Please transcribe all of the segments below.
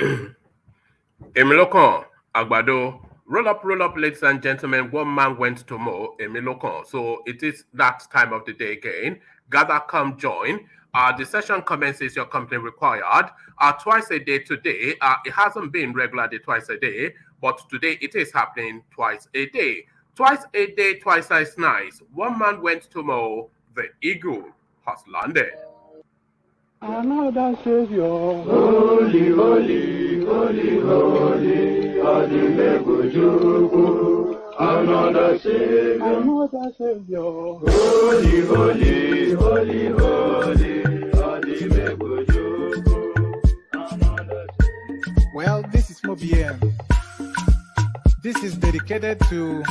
Emilokon, Agbado, roll up, ladies and gentlemen. One man went to mow Emilokon. So it is that time of the day again. Gather, come join. The session commences your company required. Twice a day today. It hasn't been regularly twice a day, but today it is happening twice a day. Twice a day, twice as nice. One man went to mow. The eagle has landed. Another Savior. Holy, holy, holy, holy, Adimebujuku. Another Savior. Another Savior. Holy, holy, holy, holy, Adimebujuku. Another Savior. Well, this is Mobien. This is dedicated to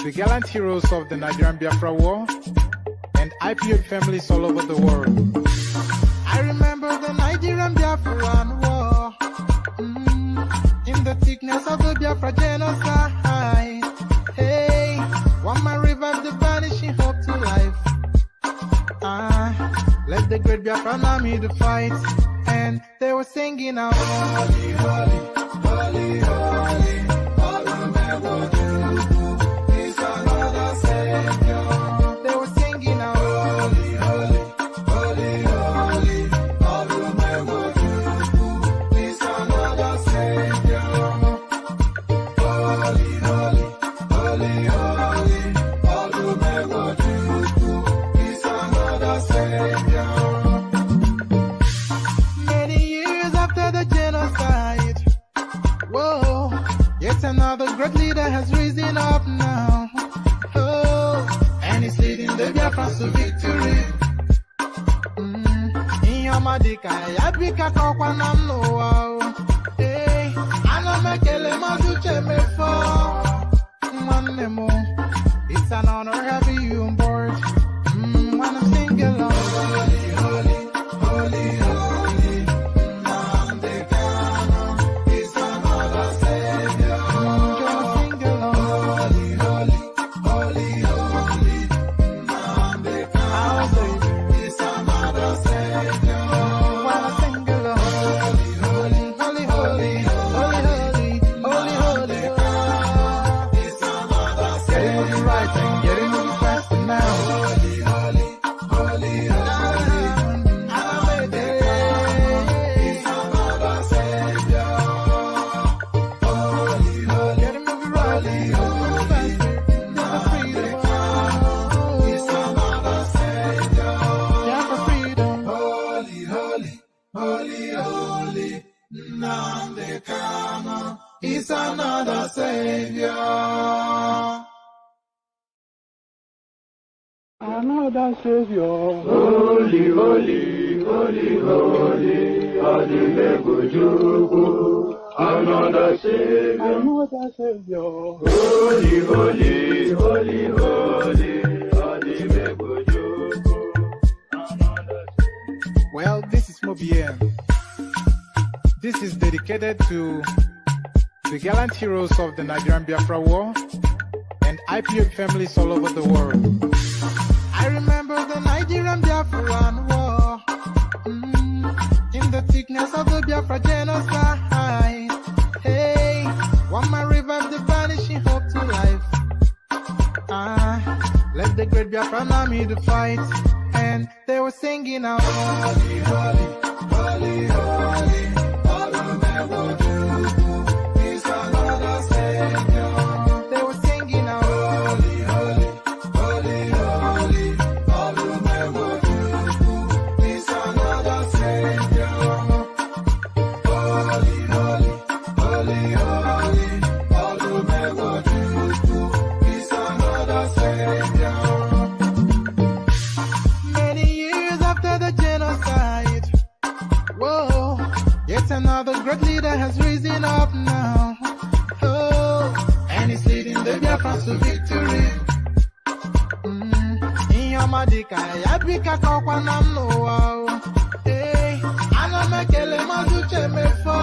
the gallant heroes of the Nigerian Biafra War and IPO families all over the world. I remember the Nigerian Biafran War, in the thickness of the Biafra genocide. Hey, one man revived the vanishing hope to life. Let the great Biafran army to fight, and they were singing out, holy, holy, holy, holy, all the Megojuku is another Savior. They were singing out, holy, holy, holy, holy, all the Megojuku is another Savior. Holy, holy, holy, holy, all the Megojuku is another Savior. Many years after the genocide, whoa, yet another great leader has risen up now. Oh, and he's leading the Biafrans to victory. In your Madika, Yabika Kokwanam Noah. Hey, Anamekele Mazuche Mefo. One memo. It's an honor having you on board. When I'm singing along. Holy, holy, holy, holy. Namdekano is another Savior. Just sing along. Holy, holy, holy, holy. Namdekano is another Savior. When I sing along. Holy, holy, holy, holy, holy, holy, holy, holy. Is another Savior. Getting moving right and getting moving faster now. Holy, holy, holy, holy. Is another Savior. Holy, holy, getting moving right, moving faster. Never freedom. Is another Savior. Never freedom. Holy, holy, holy, holy. Namdekano is another Savior. Another Savior. Holy, holy, holy, holy, Adimebujuku. Another Savior. Another Savior. Holy, holy, holy, holy, Adimebujuku. Another Savior. Well, this is Mobien. This is dedicated to the gallant heroes of the Nigerian Biafra War and IPO families all over the world. I remember the Nigerian Biafran War, in the thickness of the Biafra genocide. Hey, one man revived the vanishing hope to life. Let the great Biafran army to fight, and they were singing out, holy, holy, holy, holy, all the Megojuku is another Savior. They were singing out, holy, holy, holy, holy, all the Megojuku is another Savior. Holy, holy, holy, holy, all the Megojuku is another Savior. Many years after the genocide, whoa, yet another great leader has risen up now. Oh, and he's leading the Biafrans to victory. In your Madika, Yabika Kokwanam Noah. Hey, Anamekele Mazuche Mefo.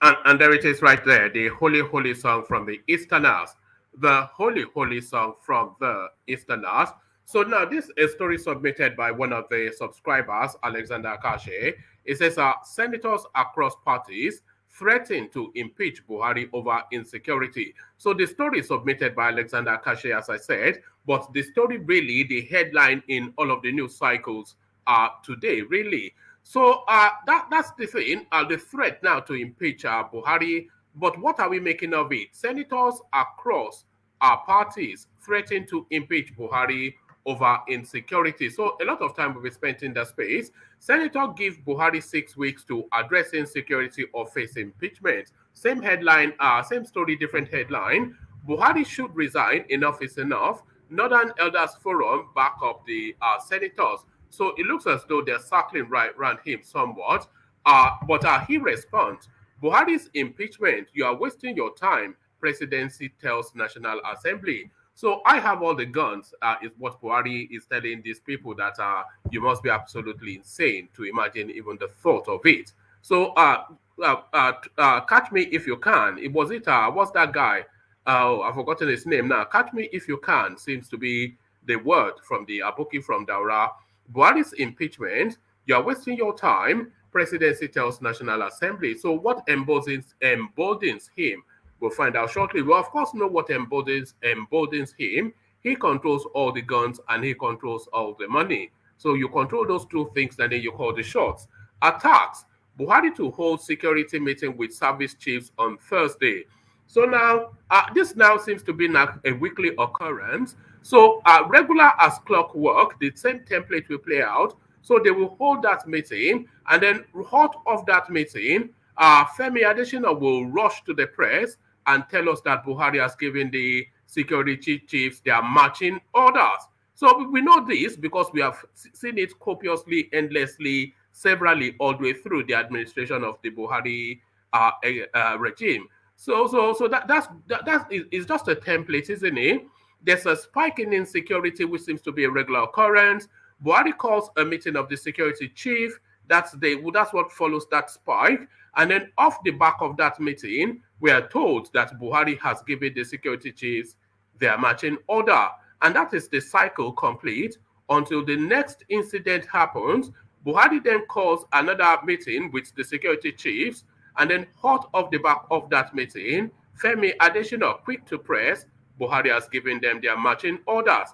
And there it is right there, the Holy Holy song from the Easterners. The Holy Holy song from the Easterners. So now this is a story submitted by one of the subscribers, Alexander Kashe. It says senators across parties threaten to impeach Buhari over insecurity. So the story is submitted by Alexander Kashe, as I said, but the story really, the headline in all of the news cycles today, really. So that's the thing, the threat now to impeach Buhari. But what are we making of it? Senators across our parties threaten to impeach Buhari over insecurity. So a lot of time will be spent in that space. Senator give Buhari 6 weeks to address insecurity or face impeachment. Same headline, same story, different headline. Buhari should resign. Enough is enough. Northern Elders Forum back up the senators. So it looks as though they're circling right around him somewhat. But he responds, Buhari's impeachment, you are wasting your time, presidency tells National Assembly. So I have all the guns, is what Buhari is telling these people that you must be absolutely insane to imagine even the thought of it. So catch me if you can. What's that guy? Oh, I've forgotten his name now. Catch me if you can seems to be the word from the Abuki from Daura. Buhari's impeachment, you're wasting your time, presidency tells National Assembly. So what emboldens him? We'll find out shortly. We'll, of course, know what emboldens him. He controls all the guns and he controls all the money. So you control those two things and then you call the shots. Attacks. Buhari to hold security meeting with service chiefs on Thursday. So now, this now seems to be now a weekly occurrence. So regular as clockwork, the same template will play out. So they will hold that meeting, and then hot of that meeting, Femi Adesina will rush to the press and tell us that Buhari has given the security chiefs their marching orders. So we know this because we have seen it copiously, endlessly, severally all the way through the administration of the Buhari regime. So that is just a template, isn't it? There's a spike in insecurity, which seems to be a regular occurrence. Buhari calls a meeting of the security chief. That's what follows that spike. And then off the back of that meeting, we are told that Buhari has given the security chiefs their marching order. And that is the cycle complete until the next incident happens. Buhari then calls another meeting with the security chiefs. And then hot off the back of that meeting, Femi Adesina, quick to press, Buhari has given them their marching orders.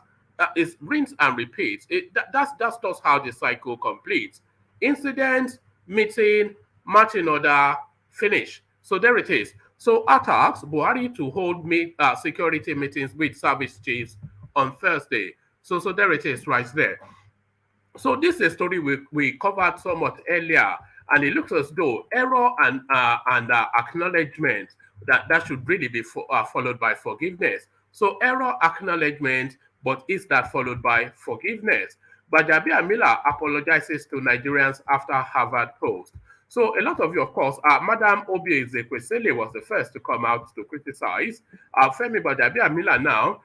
It's rinse and repeat. That's just how the cycle completes. Incident, meeting, marching order, finish. So there it is. So attacks, Buhari to hold security meetings with service chiefs on Thursday. So there it is right there. So this is a story we covered somewhat earlier, and it looks as though error and acknowledgement that should really be followed by forgiveness. So error, acknowledgement, but is that followed by forgiveness? Bajabi Amila apologizes to Nigerians after Harvard post. So a lot of you, of course, Madam Obi Ezekwesili was the first to come out to criticize. Femi Bajabi Amila now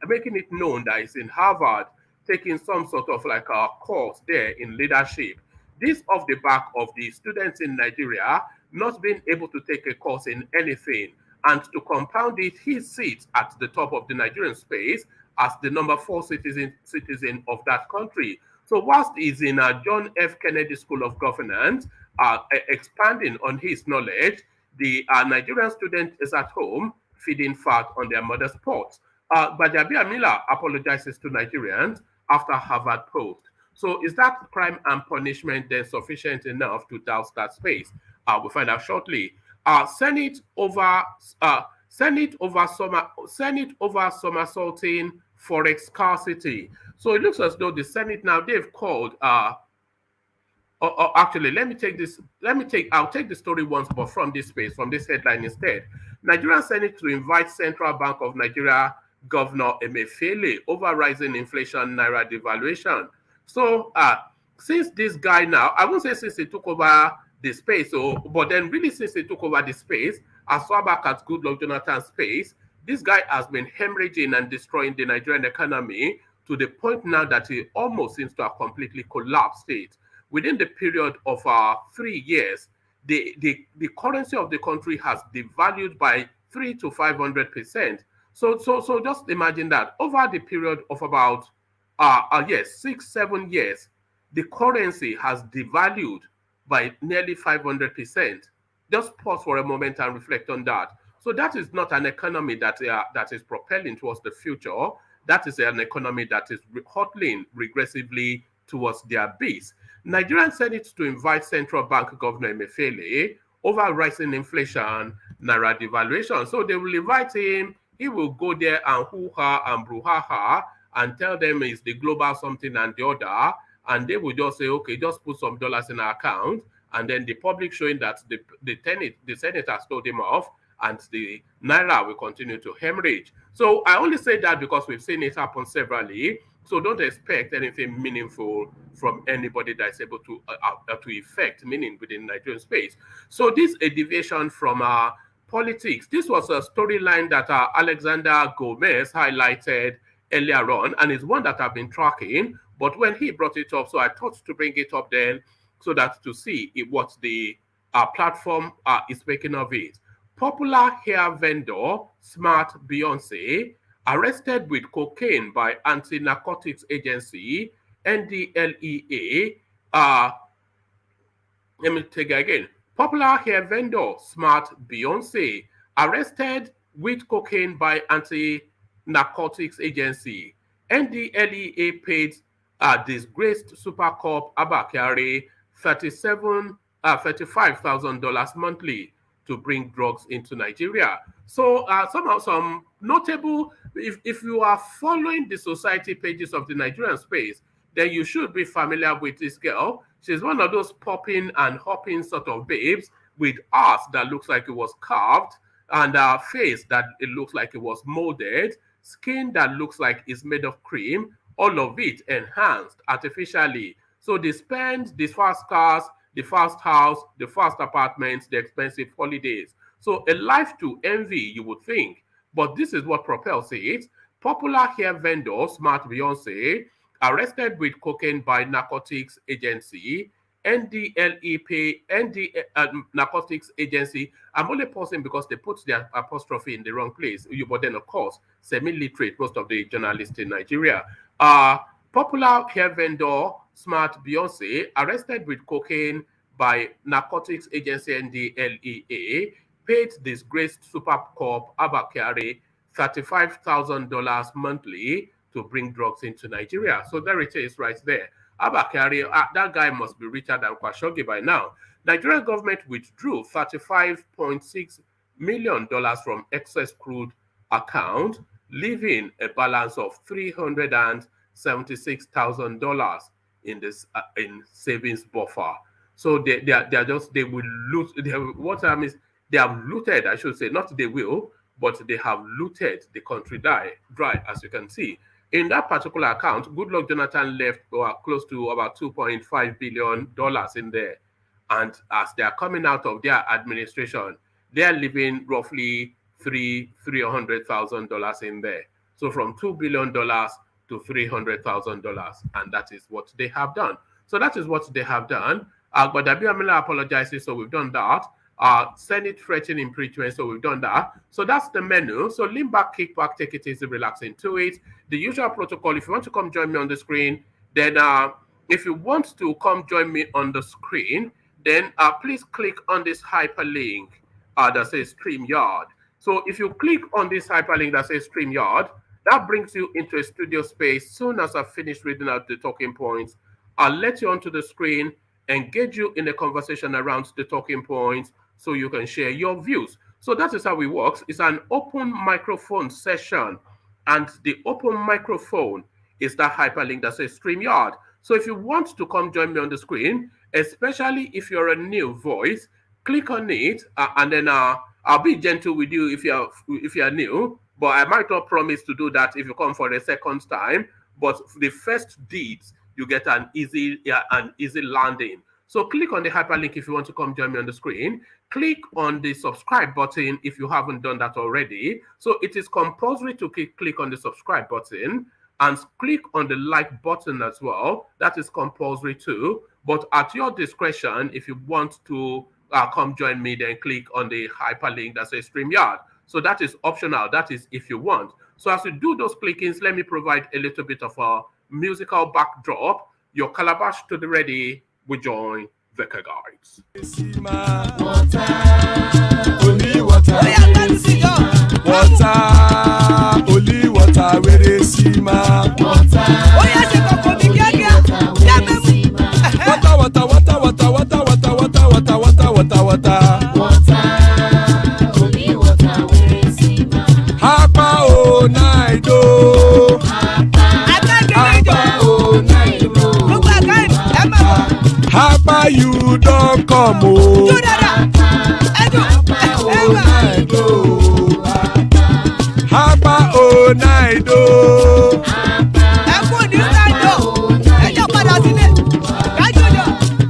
making it known that he's in Harvard, taking some sort of like a course there in leadership. This off the back of the students in Nigeria not being able to take a course in anything. And to compound it, he sits at the top of the Nigerian space as the number 4 citizen of that country. So whilst he's in John F. Kennedy School of Governance, expanding on his knowledge, the Nigerian student is at home feeding fat on their mother's pots. Bajabi Amila apologizes to Nigerians after Harvard post. So is that crime and punishment then sufficient enough to douse that space? We'll find out shortly. Senate over somersaulting forex scarcity. So it looks as though the Senate now they've called. Actually, I'll take the story once, but from this space, from this headline instead. Nigerian Senate to invite Central Bank of Nigeria Governor Emefiele over rising inflation, Naira devaluation. So since this guy now, I won't say since he took over the space, but then really since he took over the space, as far back as Goodluck Jonathan's space, this guy has been hemorrhaging and destroying the Nigerian economy to the point now that he almost seems to have completely collapsed it. Within the period of 3 years, the currency of the country has devalued by 300 to 500%. So just imagine that over the period of about 6-7 years, the currency has devalued by nearly 500%. Just pause for a moment and reflect on that. So that is not an economy that is propelling towards the future. That is an economy that is hurtling regressively towards their base. Nigerian Senate to invite Central Bank Governor Emefiele over rising inflation, Naira devaluation. So they will invite him. He will go there and hoo-ha and brouhaha and tell them it's the global something and the other. And they will just say, okay, just put some dollars in our account. And then the public showing that the Senate has told him off, and the Naira will continue to hemorrhage. So I only say that because we've seen it happen severally. So don't expect anything meaningful from anybody that's able to effect meaning within Nigerian space. So this is a deviation from politics. This was a storyline that Alexander Gomez highlighted earlier on, and it's one that I've been tracking. But when he brought it up, so I thought to bring it up then, so that to see what the platform is making of it. Popular hair vendor Smart Beyonce arrested with cocaine by anti-narcotics agency NDLEA. Let me take it again. Popular hair vendor Smart Beyonce arrested with cocaine by anti-narcotics agency. NDLEA paid disgraced Super Cop Abakari $35,000 monthly to bring drugs into Nigeria. So somehow some notable, if you are following the society pages of the Nigerian space, then you should be familiar with this girl. She's one of those popping and hopping sort of babes with ass that looks like it was carved, and a face that it looks like it was molded, skin that looks like it's made of cream, all of it enhanced artificially. So they spend the fast cars, the fast house, the fast apartments, the expensive holidays. So a life to envy, you would think. But this is what propels it. Popular hair vendor Smart Beyonce arrested with cocaine by narcotics agency, narcotics agency. I'm only pausing because they put their apostrophe in the wrong place. But then, of course, semi-literate, most of the journalists in Nigeria. Popular hair vendor Smart Beyonce arrested with cocaine by narcotics agency NDLEA paid disgraced Super Cop Abakari $35,000 monthly to bring drugs into Nigeria. So there it is right there. Abakari, that guy must be richer than Khashoggi by now. Nigerian government withdrew $35.6 million from excess crude account, leaving a balance of $376,000 in this in savings buffer. So they will loot. What I mean is they have looted. I should say not they will, but they have looted the country dry. As you can see in that particular account. Goodluck Jonathan left close to about $2.5 billion in there, and as they are coming out of their administration, they are leaving roughly $300,000 in there. So from $2 billion to $300,000, and that is what they have done. So that is what they have done. But Abiola apologizes, so we've done that. Senate threatening impeachment, so we've done that. So that's the menu. So lean back, kick back, take it easy, relax into it. The usual protocol. If you want to come join me on the screen, then if you want to come join me on the screen, then please click on this hyperlink that says StreamYard. So if you click on this hyperlink that says StreamYard, that brings you into a studio space. Soon as I've finished reading out the talking points, I'll let you onto the screen, engage you in a conversation around the talking points so you can share your views. So that is how it works. It's an open microphone session, and the open microphone is that hyperlink that says StreamYard. So if you want to come join me on the screen, especially if you're a new voice, click on it, and then I'll be gentle with you if you're new, but I might not promise to do that if you come for the second time. But for the first deeds, you get an easy landing. So click on the hyperlink if you want to come join me on the screen. Click on the subscribe button if you haven't done that already. So it is compulsory to click on the subscribe button, and click on the like button as well. That is compulsory too. But at your discretion, if you want to come join me, then click on the hyperlink that says StreamYard. So that is optional. That is if you want. So as you do those clickings, let me provide a little bit of a musical backdrop. Your calabash to the ready. We join the guides. Only water, where they see ma. Water, water, water, water, water, water, water, water, water, water, water. Only water, where they see ma. Hapa o naido. Hapa o naido. Hapa you don't come o. Hapa o naido.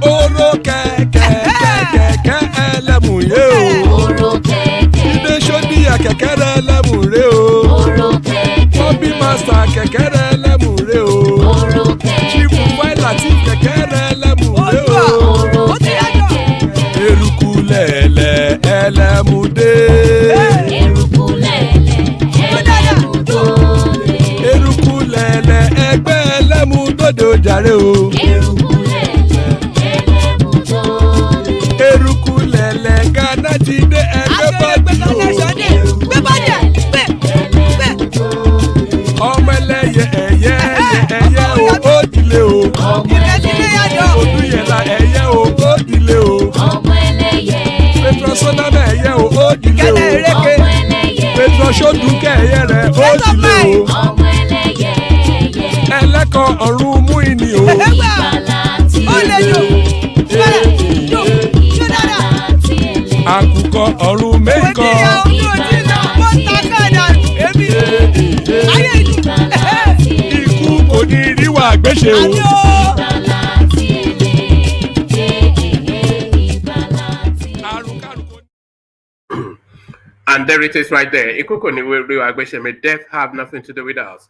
Oro kẹ̀kẹ́ kẹ̀kẹ́ ẹlẹ́mùrè o. Ilé sọ́díyà kẹ̀kẹ́ rẹ̀ ẹlẹ́mùrè o. Hobby master kẹ̀kẹ́ rẹ̀ ẹlẹ́mùrè o. Chief Wailati kẹ̀kẹ́ rẹ̀ ẹlẹ́mùrè o. Eruku lẹ̀lẹ̀ ẹlẹ́mùdé. Eruku lẹ̀lẹ̀ ẹgbẹ́ ẹlẹ́mùdódò jàre o. Eruku lẹ̀lẹ̀ Ghana ti dé ẹgbẹ́ bọ́dì o. Ọmọ ẹlẹ́yẹ ẹ̀yẹ ẹ̀yẹ o ó dilé o. Olúyẹ̀lá ẹ̀yẹ o ó dilé o. Petro Sodana ẹ̀yẹ o ó dilé o. Petro Sodunke ẹ̀yẹ rẹ̀ ó dilé o. Ẹlẹ́kọ̀ ọ̀run mú ìní o. Àkùkọ ọ̀run mẹ́kọ. Ikú kò ní ríwà gbéṣe o. And there it is right there. Ikuko ni riwa agbeshe. May death have nothing to do with us.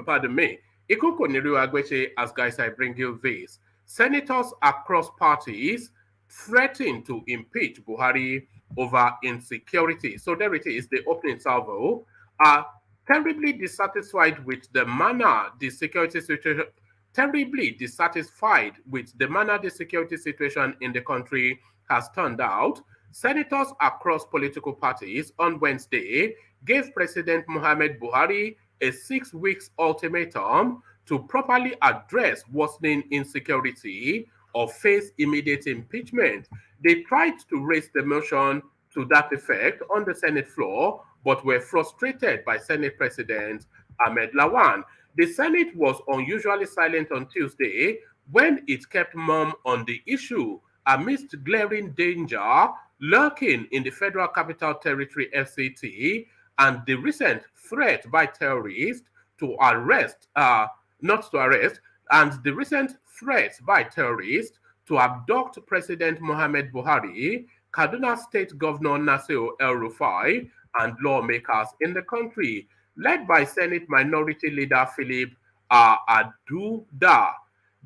Pardon me. Ikuko ni riwa agbeshe. As guys, I bring you this. Senators across parties threaten to impeach Buhari over insecurity. So there it is, the opening salvo. Are terribly dissatisfied with the manner the security situation, terribly dissatisfied with the manner the security situation in the country has turned out. Senators across political parties on Wednesday gave President Muhammad Buhari a 6 weeks ultimatum to properly address worsening insecurity or face immediate impeachment. They tried to raise the motion to that effect on the Senate floor, but were frustrated by Senate President Ahmed Lawan. The Senate was unusually silent on Tuesday when it kept mum on the issue amidst glaring danger lurking in the Federal Capital Territory FCT and the recent threat by terrorists to arrest, and the recent threats by terrorists to abduct President Muhammad Buhari, Kaduna State Governor Nasir El-Rufai, and lawmakers in the country, led by Senate Minority Leader Philip Aduda.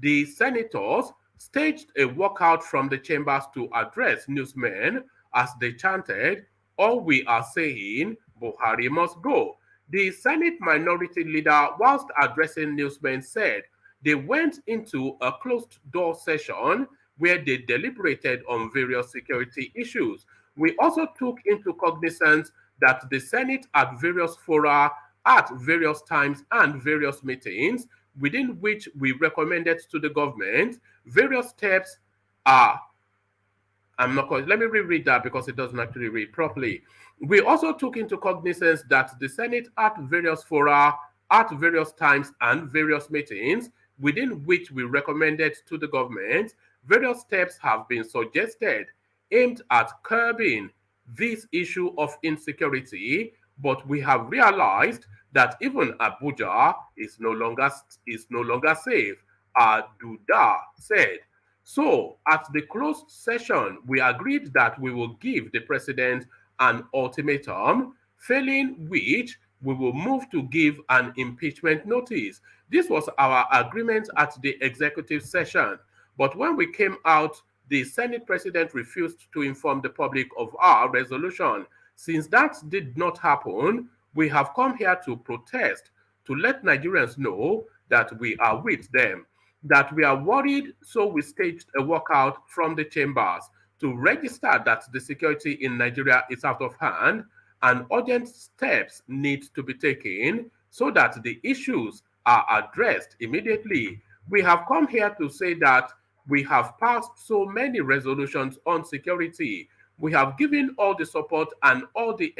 The senators staged a walkout from the chambers to address newsmen as they chanted, "All we are saying, Buhari must go." The Senate Minority Leader, whilst addressing newsmen, said they went into a closed-door session where they deliberated on various security issues. We also took into cognizance that the Senate at various fora, at various times and various meetings, within which we recommended to the government various steps let me reread that because it doesn't actually read properly. We also took into cognizance that the Senate at various fora, at various times and various meetings, within which we recommended to the government, various steps have been suggested aimed at curbing this issue of insecurity, but we have realized that even Abuja is no longer safe, Duda said. So, at the closed session, we agreed that we will give the president an ultimatum, failing which we will move to give an impeachment notice. This was our agreement at the executive session. But when we came out, the Senate president refused to inform the public of our resolution. Since that did not happen, we have come here to protest, to let Nigerians know that we are with them, that we are worried, so we staged a walkout from the chambers to register that the security in Nigeria is out of hand and urgent steps need to be taken so that the issues are addressed immediately. We have come here to say that we have passed so many resolutions on security. We have given all the support and all the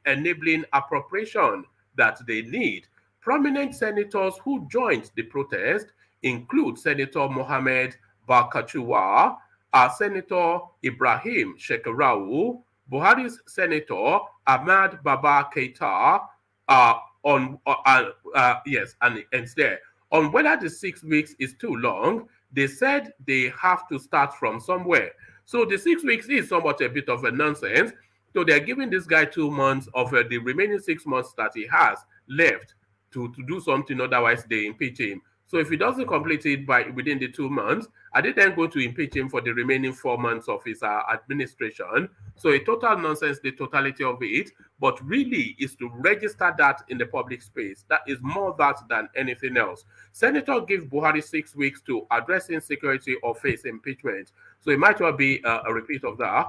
enabling appropriation that they need. Prominent senators who joined the protest include Senator Mohammed Bakachua, Senator Ibrahim Shekarau, Buhari's Senator Ahmad Baba Keita, yes, and it ends there. On whether the 6 weeks is too long, they said they have to start from somewhere. So the 6 weeks is somewhat a bit of a nonsense. So they're giving this guy 2 months of the remaining 6 months that he has left to do something, otherwise they impeach him. So if he doesn't complete it by within the 2 months, are they then going to impeach him for the remaining 4 months of his administration? So a total nonsense, the totality of it, but really is to register that in the public space. That is more that than anything else. Senator give Buhari 6 weeks to address insecurity or face impeachment. So it might well be a repeat of that.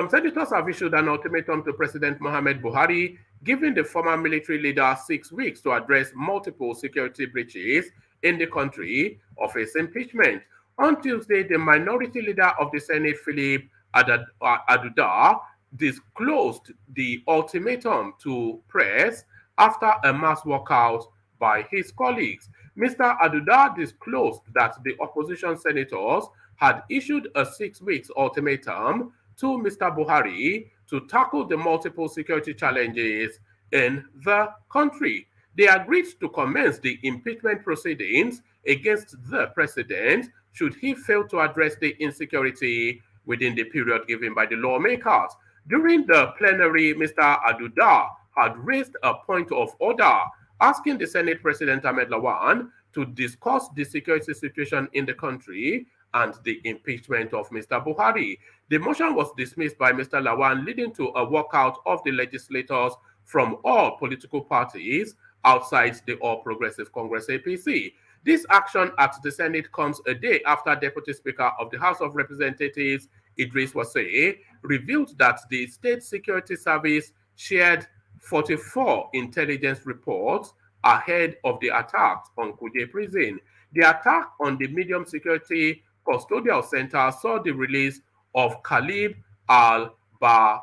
Some senators have issued an ultimatum to President Mohammed Buhari, giving the former military leader 6 weeks to address multiple security breaches in the country or face impeachment. On Tuesday, the minority leader of the Senate, Philip Aduda, disclosed the ultimatum to press after a mass walkout by his colleagues. Mr. Aduda disclosed that the opposition senators had issued a 6 weeks ultimatum to Mr. Buhari to tackle the multiple security challenges in the country. They agreed to commence the impeachment proceedings against the president should he fail to address the insecurity within the period given by the lawmakers. During the plenary, Mr. Aduda had raised a point of order, asking the Senate President Ahmed Lawan to discuss the security situation in the country and the impeachment of Mr. Buhari. The motion was dismissed by Mr. Lawan, leading to a walkout of the legislators from all political parties outside the All Progressive Congress APC. This action at the Senate comes a day after Deputy Speaker of the House of Representatives, Idris Wase, revealed that the State Security Service shared 44 intelligence reports ahead of the attacks on Kuje Prison. The attack on the medium security custodial center saw the release of Khalid al-Barnawi,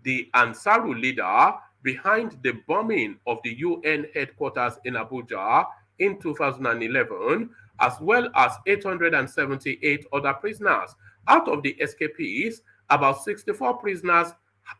the Ansaru leader behind the bombing of the UN headquarters in Abuja in 2011, as well as 878 other prisoners. Out of the escapees, about 64 prisoners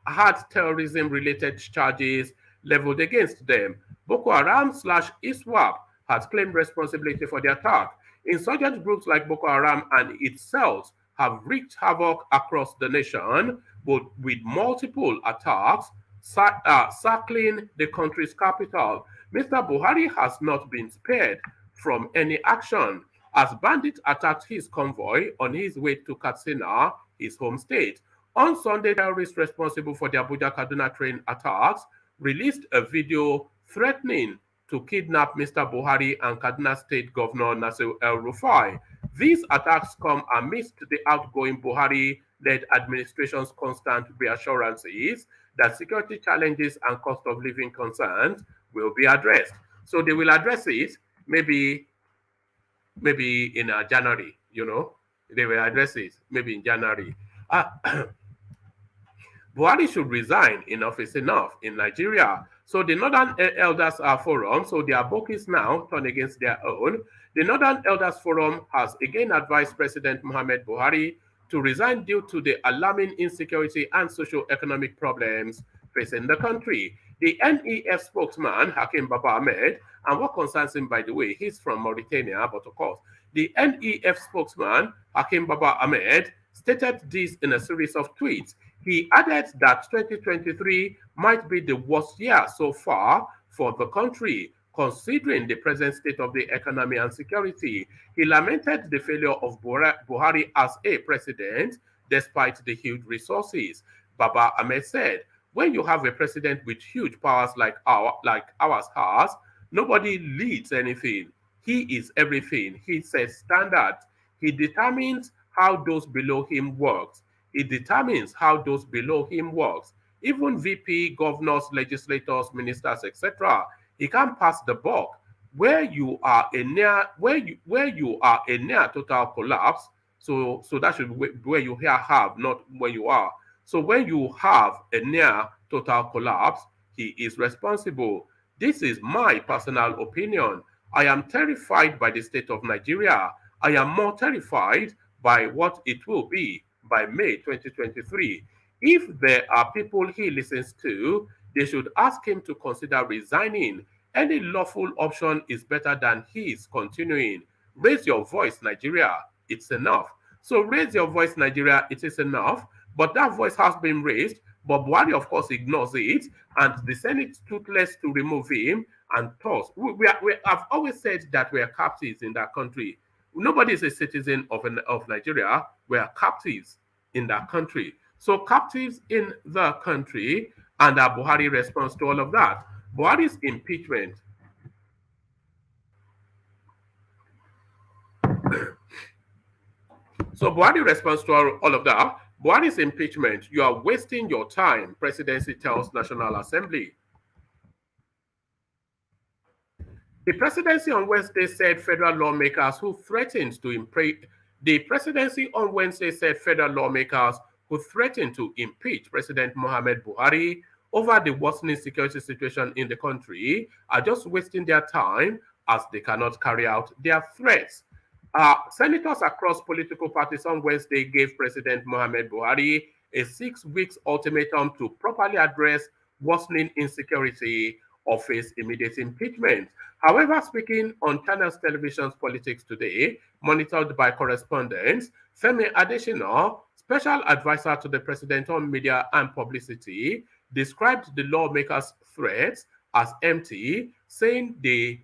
had terrorism-related charges leveled against them. Boko Haram/ISWAP has claimed responsibility for the attack. Insurgent groups like Boko Haram and itself have wreaked havoc across the nation, but with multiple attacks circling the country's capital. Mr. Buhari has not been spared from any action, as bandits attacked his convoy on his way to Katsina, his home state. On Sunday, terrorists responsible for the Abuja-Kaduna train attacks released a video threatening to kidnap Mr. Buhari and Kaduna State Governor Nasir El-Rufai. These attacks come amidst the outgoing Buhari-led administration's constant reassurances that security challenges and cost of living concerns will be addressed. So they will address it maybe in January, they will address it maybe in January. Buhari should resign. Enough is enough in Nigeria. So the Northern Elders Forum, so their bookies now turn against their own. The Northern Elders Forum has again advised President Muhammad Buhari to resign due to the alarming insecurity and socio-economic problems facing the country. The NEF spokesman, Hakim Baba Ahmed, and what concerns him, by the way, he's from Mauritania, but of course, the NEF spokesman, Hakim Baba Ahmed, stated this in a series of tweets. He added that 2023 might be the worst year so far for the country, considering the present state of the economy and security. He lamented the failure of Buhari as a president, despite the huge resources. Baba Ahmed said, when you have a president with huge powers like ours has, nobody leads anything. He is everything. He sets standards. He determines how those below him works. He determines how those below him works. Even VP, governors, legislators, ministers, etc. He can't pass the buck. Where you are a near total collapse. So that should be where you here have, not where you are. So when you have a near total collapse, he is responsible. This is my personal opinion. I am terrified by the state of Nigeria. I am more terrified by what it will be by May 2023. If there are people he listens to, they should ask him to consider resigning. Any lawful option is better than his continuing. Raise your voice, Nigeria. It's enough. So raise your voice, Nigeria. It is enough. But that voice has been raised. But Buhari, of course, ignores it. And the Senate toothless to remove him. And thus, I've always said that we are captives in that country. Nobody is a citizen of Nigeria. We are captives in that country. So captives in the country, and Buhari responds to all of that. Buhari's impeachment. So Buhari responds to all of that. Buhari's impeachment. You are wasting your time, presidency tells National Assembly. The presidency on Wednesday said federal lawmakers who threatened to impeach President Muhammad Buhari over the worsening security situation in the country are just wasting their time as they cannot carry out their threats. Senators across political parties on Wednesday gave President Muhammad Buhari a 6 weeks ultimatum to properly address worsening insecurity or face immediate impeachment. However, speaking on Channels Television's Politics Today, monitored by correspondents, Femi Adesina, special advisor to the president on media and publicity, described the lawmakers' threats as empty, saying they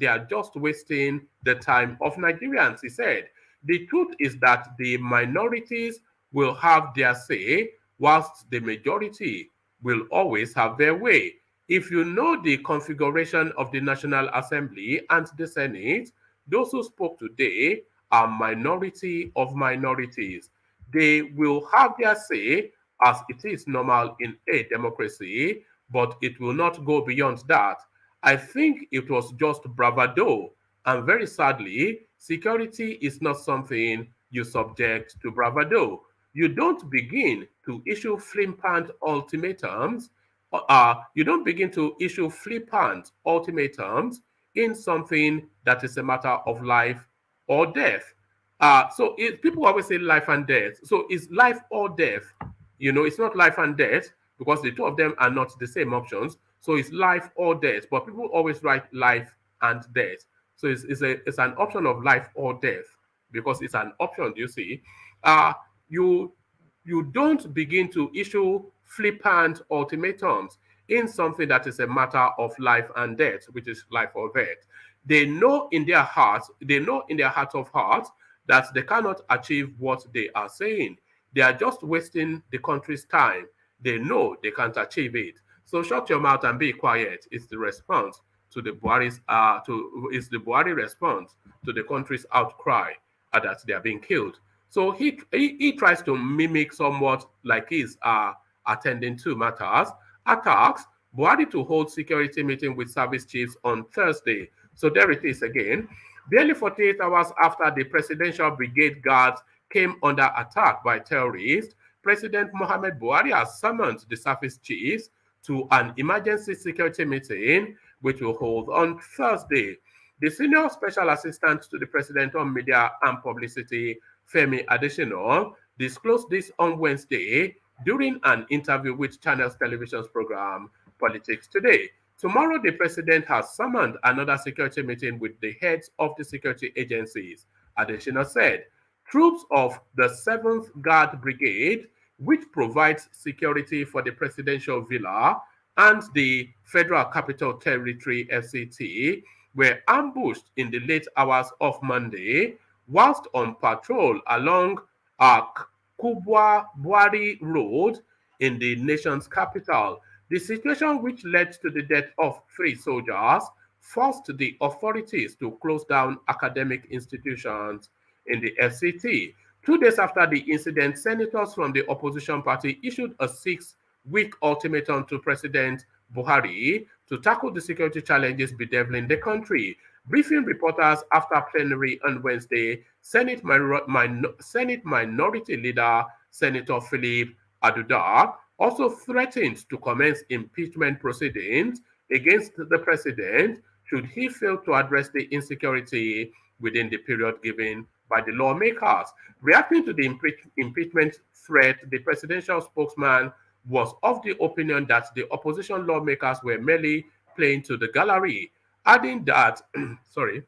are just wasting the time of Nigerians. He said, the truth is that the minorities will have their say, whilst the majority will always have their way. If you know the configuration of the National Assembly and the Senate, those who spoke today are minority of minorities. They will have their say as it is normal in a democracy, but it will not go beyond that. I think it was just bravado, and very sadly, security is not something you subject to bravado. You don't begin to issue flippant ultimatums. You don't begin to issue flippant ultimatums in something that is a matter of life or death. People always say life and death. So it's life or death. It's not life and death because the two of them are not the same options. So it's life or death. But people always write life and death. So it's an option of life or death because it's an option. You see, you don't begin to issue flippant ultimatums in something that is a matter of life and death, which is life or death. They know in their heart of hearts that they cannot achieve what they are saying. They are just wasting the country's time. They know they can't achieve it. So shut your mouth and be quiet. It's the response to the Buhari response to the country's outcry that they are being killed. So he tries to mimic somewhat like he's attending to matters. Attacks Buhari to hold security meeting with service chiefs on Thursday. So there it is again. Barely 48 hours after the presidential brigade guards came under attack by terrorists, President Muhammad Buhari has summoned the service chiefs to an emergency security meeting, which will hold on Thursday. The senior special assistant to the president on media and publicity, Femi Adesina, disclosed this on Wednesday during an interview with Channels Television's program Politics Today. Tomorrow, the president has summoned another security meeting with the heads of the security agencies. Adesina said, troops of the 7th Guard Brigade, which provides security for the presidential villa and the Federal Capital Territory FCT, were ambushed in the late hours of Monday whilst on patrol along Kubwa Buhari Road in the nation's capital. The situation, which led to the death of 3 soldiers, forced the authorities to close down academic institutions in the FCT. 2 days after the incident, senators from the opposition party issued a 6-week ultimatum to President Buhari to tackle the security challenges bedeviling the country. Briefing reporters after plenary on Wednesday, Senate Minority Leader Senator Philip Aduda also threatened to commence impeachment proceedings against the president should he fail to address the insecurity within the period given by the lawmakers. Reacting to the impeachment threat, the presidential spokesman was of the opinion that the opposition lawmakers were merely playing to the gallery, adding that, sorry,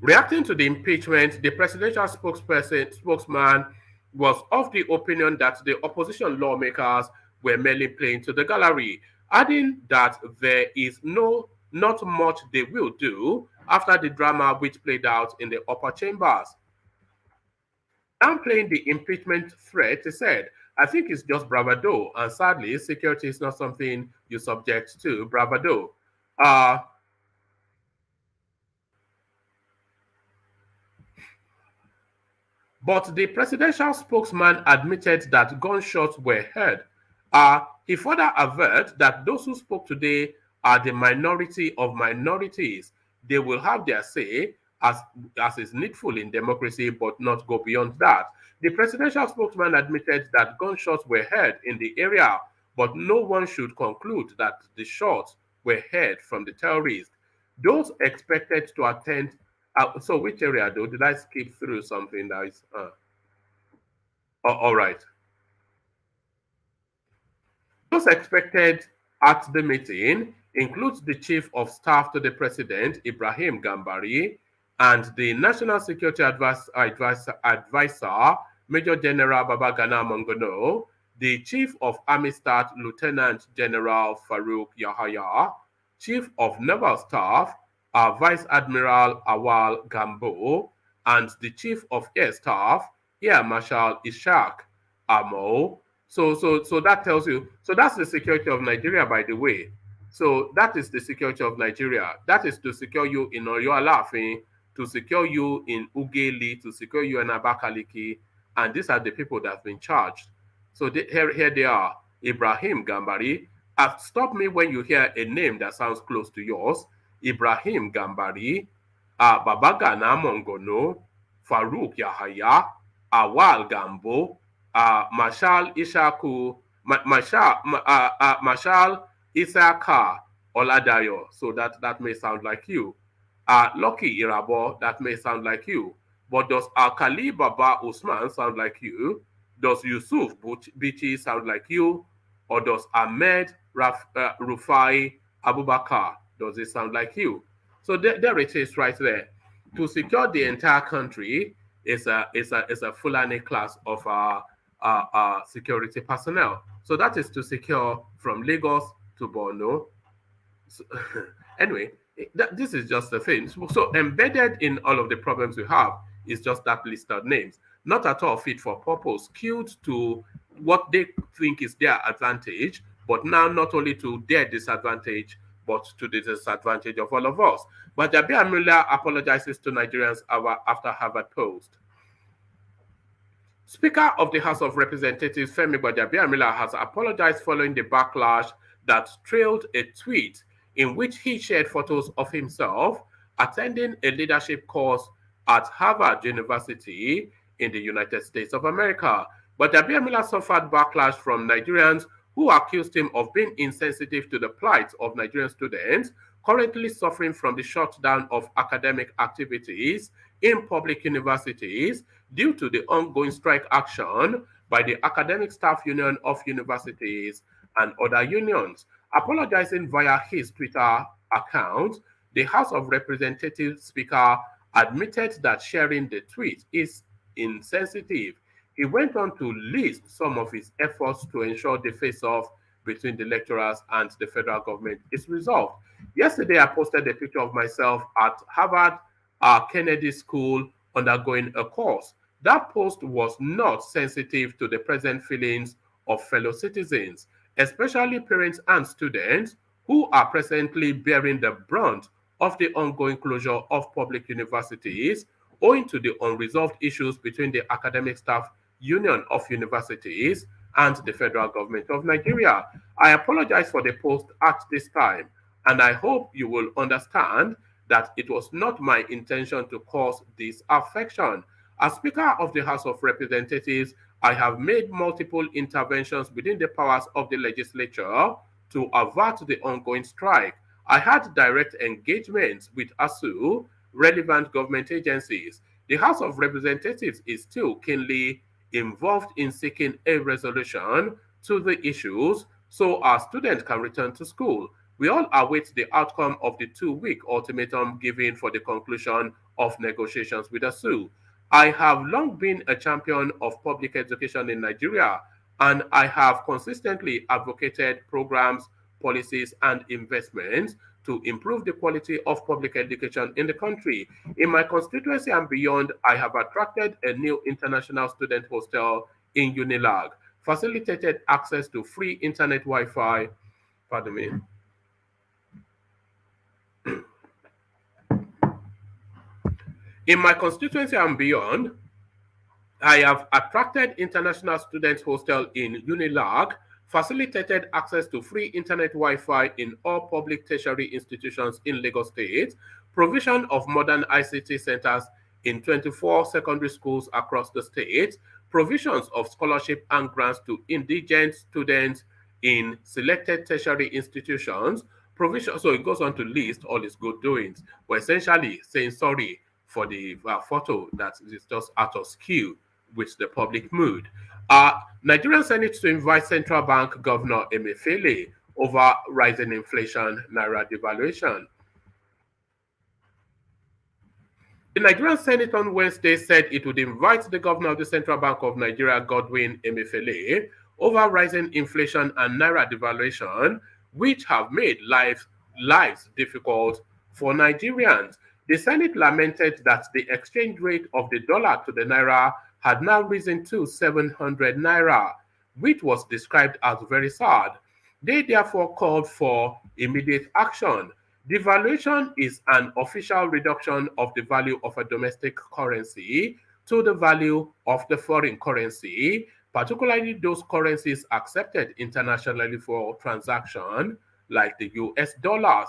reacting to the impeachment, the presidential spokesman was of the opinion that the opposition lawmakers were merely playing to the gallery, adding that there is not much they will do after the drama which played out in the upper chambers. Downplaying the impeachment threat, he said, I think it's just bravado, and sadly, security is not something you subject to bravado. But the presidential spokesman admitted that gunshots were heard. He further averred that those who spoke today are the minority of minorities. They will have their say, as is needful in democracy, but not go beyond that. The presidential spokesman admitted that gunshots were heard in the area, but no one should conclude that the shots were heard from the terrorists. Those expected to attend. So which area though? Did I skip through something that is? All right. Those expected at the meeting includes the Chief of Staff to the President, Ibrahim Gambari, and the National Security Advisor, Major General Babagana Mongono, the Chief of Army Staff, Lieutenant General Farouk Yahaya, Chief of Naval Staff, Vice Admiral Awal Gambo, and the Chief of Air Staff, Air Marshal Ishaq Amo. So that tells you, so that's the security of Nigeria, by the way. So that is the security of Nigeria. That is to secure you in Oyo Alafin, to secure you in Ugeli, to secure you in Abakaliki, and these are the people that have been charged. So here they are, Ibrahim Gambari. Stop me when you hear a name that sounds close to yours. Ibrahim Gambari, Babagana Mongono, Farouk Yahaya, Awal Gambo, Marshal Ishaku, Marshal Isaka Oladayo. So that may sound like you. Lucky Irabo, that may sound like you. But does Alkali Baba Usman sound like you? Does Yusuf Bichi sound like you? Or does Ahmed Rufai Abubakar, does it sound like you? So there it is right there. To secure the entire country is a Fulani class of security personnel. So that is to secure from Lagos to Borno. So, anyway, this is just the thing. So embedded in all of the problems we have is just that list of names. Not at all fit for purpose, skewed to what they think is their advantage, but now not only to their disadvantage, but to the disadvantage of all of us. But Jabir Miller apologizes to Nigerians after Harvard Post. Speaker of the House of Representatives Femi Gbajabiamila has apologized following the backlash that trailed a tweet in which he shared photos of himself attending a leadership course at Harvard University in the United States of America. Gbajabiamila suffered backlash from Nigerians who accused him of being insensitive to the plight of Nigerian students currently suffering from the shutdown of academic activities in public universities due to the ongoing strike action by the Academic Staff Union of Universities and other unions. Apologizing via his Twitter account, the House of Representatives Speaker admitted that sharing the tweet is insensitive. He went on to list some of his efforts to ensure the face-off between the lecturers and the federal government is resolved. Yesterday, I posted a picture of myself at Harvard Kennedy School undergoing a course. That post was not sensitive to the present feelings of fellow citizens, especially parents and students who are presently bearing the brunt of the ongoing closure of public universities owing to the unresolved issues between the Academic Staff Union of Universities and the federal government of Nigeria. I apologize for the post at this time, and I hope you will understand that it was not my intention to cause this affection. As Speaker of the House of Representatives, I have made multiple interventions within the powers of the legislature to avert the ongoing strike. I had direct engagements with ASU, relevant government agencies. The House of Representatives is still keenly involved in seeking a resolution to the issues so our students can return to school. We all await the outcome of the 2-week ultimatum given for the conclusion of negotiations with ASU. I have long been a champion of public education in Nigeria, and I have consistently advocated programs, policies, and investments to improve the quality of public education in the country. In my constituency and beyond, I have attracted a new international student hostel in Unilag, facilitated access to free internet Wi-Fi, pardon me, in my constituency and beyond, I have attracted international students hostel in Unilag, facilitated access to free internet Wi-Fi in all public tertiary institutions in Lagos State, provision of modern ICT centers in 24 secondary schools across the state, provisions of scholarship and grants to indigent students in selected tertiary institutions, provision. So it goes on to list all his good doings, but essentially saying sorry for the photo that is just out of skew with the public mood. Nigerian Senate to invite Central Bank Governor Emefiele over rising inflation, Naira devaluation. The Nigerian Senate on Wednesday said it would invite the governor of the Central Bank of Nigeria, Godwin Emefiele, over rising inflation and Naira devaluation, which have made lives difficult for Nigerians. The Senate lamented that the exchange rate of the dollar to the Naira had now risen to 700 Naira, which was described as very sad. They therefore called for immediate action. Devaluation is an official reduction of the value of a domestic currency to the value of the foreign currency, particularly those currencies accepted internationally for transaction, like the US dollars.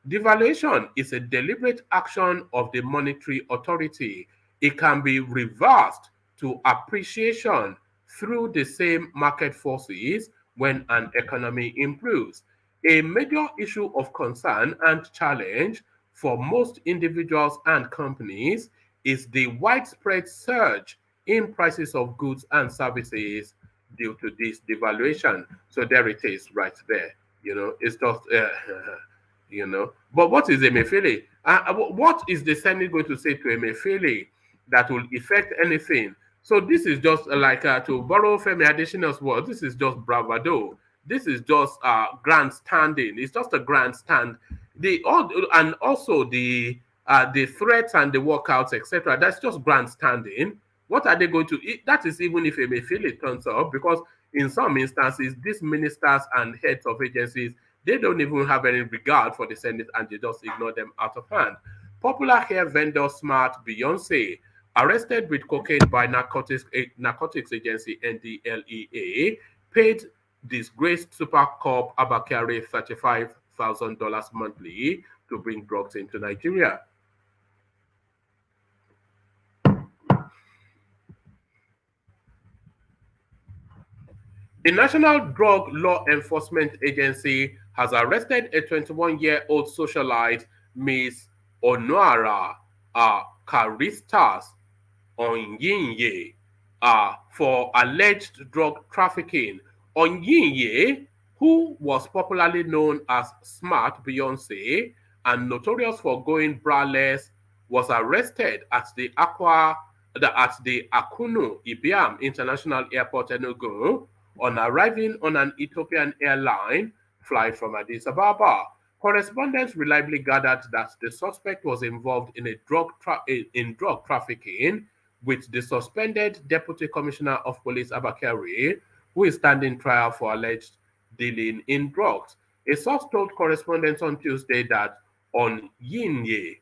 Devaluation is a deliberate action of the monetary authority. It can be reversed to appreciation through the same market forces when an economy improves. A major issue of concern and challenge for most individuals and companies is the widespread surge in prices of goods and services due to this devaluation. So there it is right there. It's just But what is Emefiele? What is the Senate going to say to Emefiele that will affect anything? So this is just like, to borrow Femi Adesina's word, this is just bravado. This is just grandstanding. It's just a grandstand. And also the threats and the walkouts, etc. That's just grandstanding. What are they going to eat? That is even if Emefiele turns up, because in some instances, these ministers and heads of agencies, they don't even have any regard for the Senate and they just ignore them out of hand. Popular hair vendor Smart Beyonce, arrested with cocaine by narcotics agency NDLEA, paid disgraced Super Cop Abakari $35,000 monthly to bring drugs into Nigeria. The National Drug Law Enforcement Agency has arrested a 21-year-old socialite, Miss Onuara Karistas Onyinye, for alleged drug trafficking. Onyinye, who was popularly known as Smart Beyonce and notorious for going braless, was arrested at the Akunu Ibiam International Airport, Enugu, on arriving on an Ethiopian airline flight from Addis Ababa. Correspondents reliably gathered that the suspect was involved in in drug trafficking with the suspended Deputy Commissioner of Police Abakari, who is standing trial for alleged dealing in drugs. A source told correspondents on Tuesday that Onyinye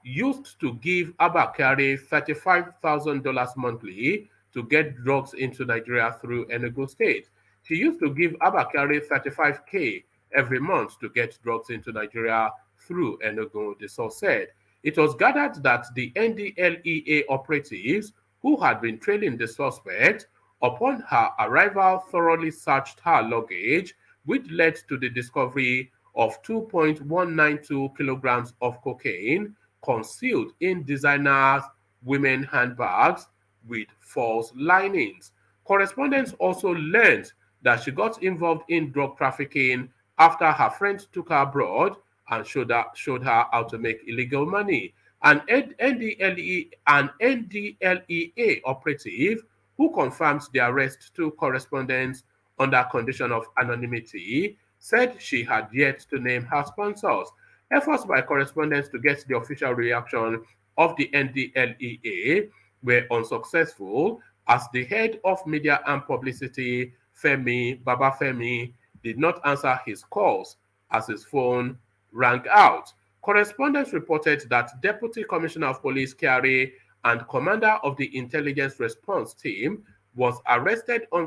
used to give Abakari $35,000 monthly to get drugs into Nigeria through Enugu State. She used to give Abakari 35K every month to get drugs into Nigeria through Enugu, the source said. It was gathered that the NDLEA operatives who had been trailing the suspect upon her arrival thoroughly searched her luggage, which led to the discovery of 2.192 kilograms of cocaine concealed in designers' women handbags with false linings. Correspondents also learned that she got involved in drug trafficking after her friends took her abroad and showed her how to make illegal money. An NDLEA operative who confirms the arrest to correspondents under condition of anonymity said she had yet to name her sponsors. Efforts by correspondents to get the official reaction of the NDLEA were unsuccessful as the head of media and publicity, Femi Babafemi, did not answer his calls as his phone rang out. Correspondents reported that Deputy Commissioner of Police Kyari and Commander of the Intelligence Response Team was arrested in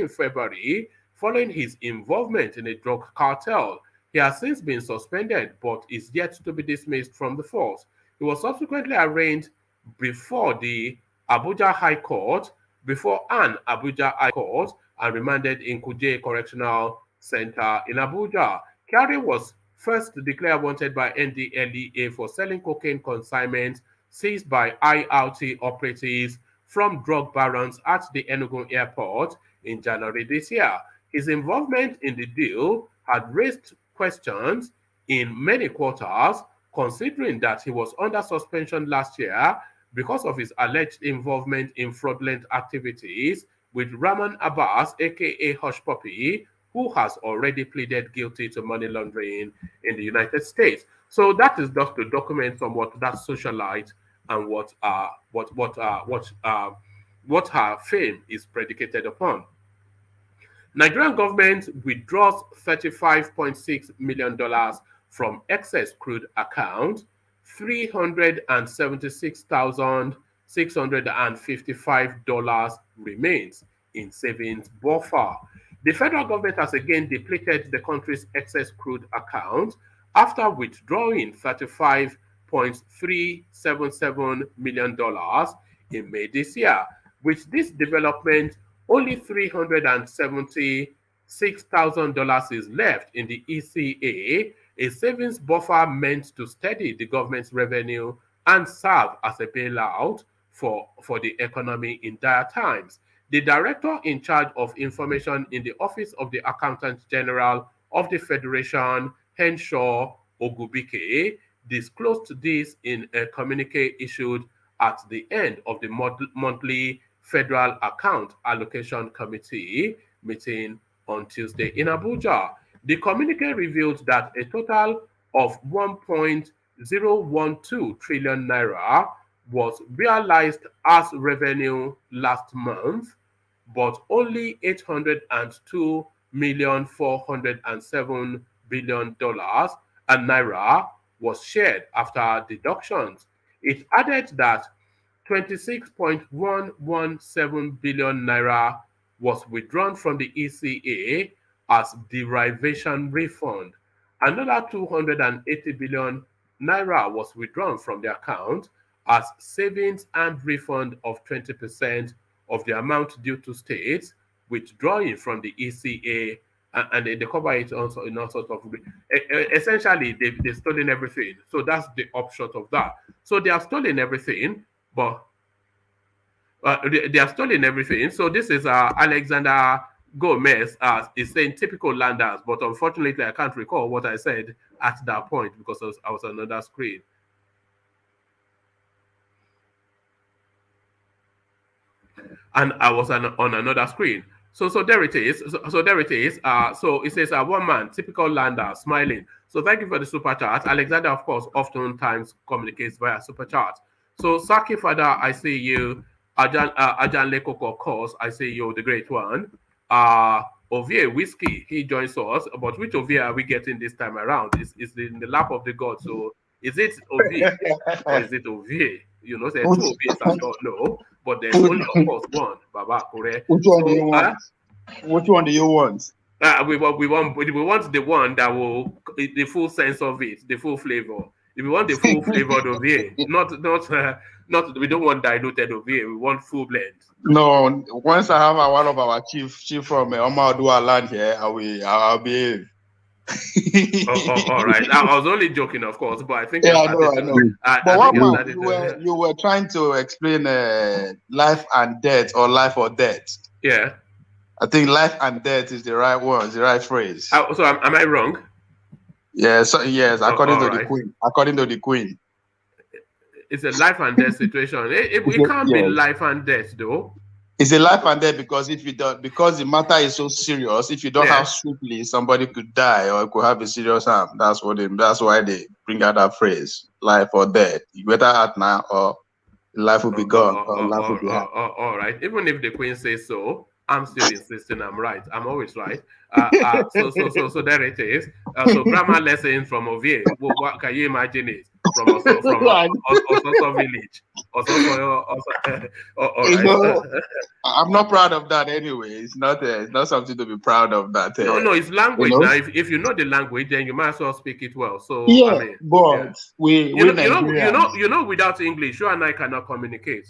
February following his involvement in a drug cartel. He has since been suspended but is yet to be dismissed from the force. He was subsequently arraigned before an Abuja High Court and remanded in Kuje Correctional Center in Abuja. Kyari was first declared wanted by NDLEA for selling cocaine consignments seized by IRT operatives from drug barons at the Enugu airport in January this year. His involvement in the deal had raised questions in many quarters, considering that he was under suspension last year because of his alleged involvement in fraudulent activities with Rahman Abbas, aka Hush Puppy, who has already pleaded guilty to money laundering in the United States. So that is just to document somewhat that socialite and what her fame is predicated upon. Nigerian government withdraws $35.6 million from excess crude account. $376,655 remains in savings buffer. The federal government has again depleted the country's excess crude account after withdrawing $35.377 million in May this year. With this development, only $376,000 is left in the ECA, a savings buffer meant to steady the government's revenue and serve as a bailout for the economy in dire times. The director in charge of information in the Office of the Accountant General of the Federation, Henshaw Ogubike, disclosed this in a communique issued at the end of the monthly Federal Account Allocation Committee meeting on Tuesday in Abuja. The communique revealed that a total of 1.012 trillion naira was realized as revenue last month, but only $802,407,000,000 and naira was shared after deductions. It added that 26.117 billion naira was withdrawn from the ECA as derivation refund. Another 280 billion naira was withdrawn from the account as savings and refund of 20% of the amount due to states withdrawing from the ECA, and they cover it also in all sorts of essentially they've stolen everything. So that's the upshot of that. So they have stolen everything, but they have stolen everything. So this is Alexander Gomez is saying typical landers, but unfortunately I can't recall what I said at that point because I was on another screen. and I was on another screen. So there it is. So there it is. So it says one man, typical lander, smiling. So thank you for the super chat. Alexander, of course, oftentimes communicates via super chat. So Saki Father, I see you. Ajan Lekoko, of course, I see you, the great one. Ovie Whiskey, he joins us. But which Ovie are we getting this time around? It's in the lap of the god. So is it Ovie or is it Ovie? You know, there's two Ovies I don't know, but there's only, of course, one. Baba Kure. Which one do you want? Which one do you want? We want the one that will the full sense of it, the full flavor. If we want the full flavor of it, not we don't want diluted of it. We want full blend. No, once I have one of our chief from Omadua land here, I'll behave. All right. I was only joking, of course, but I think I know. But what man, you were trying to explain life and death or life or death. Yeah. I think life and death is the right one, the right phrase. So am I wrong? Yes, according to the queen. According to the queen. It's a life and death situation. It can't be life and death though. It's a life and death because if you don't, because the matter is so serious, if you don't have swiftly, somebody could die or could have a serious harm. That's why they bring out that phrase, life or death. You better act now or life will be gone or life will be hard. All right. Even if the queen says so, I'm still insisting I'm right. I'm always right. So there it is. So grammar lesson from Ovie. What can you imagine it? From Ososo village. I'm not proud of that anyway. It's not something to be proud of. That no, it's language. Now, if you know the language, then you might as well speak it well. So I mean, but you know, without English, you and I cannot communicate.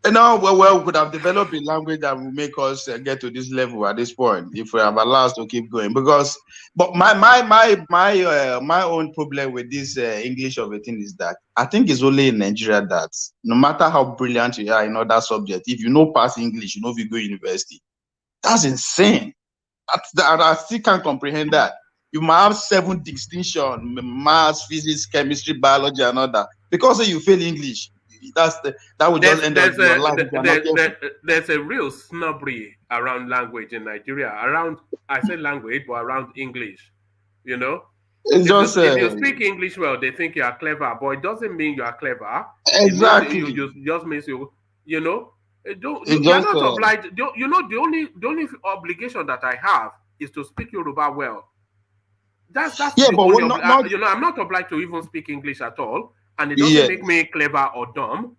No, well, we could have developed a language that will make us get to this level at this point if we have allowed us to keep going. But my own problem with this English of a thing is that I think it's only in Nigeria that no matter how brilliant you are in other subjects, if you know pass English, you know if you go to university. That's insane. I still can't comprehend that. You might have 7 distinctions, maths, physics, chemistry, biology, and all that. Because you fail English. That would just end up your life. There's a real snobbery around language in Nigeria. I say language, but around English. You know, if you speak English well, they think you are clever, but it doesn't mean you are clever. Exactly. It just means you know. You're not obliged. You know, the only obligation that I have is to speak Yoruba well. That's but I'm not obliged to even speak English at all. And it doesn't make me clever or dumb,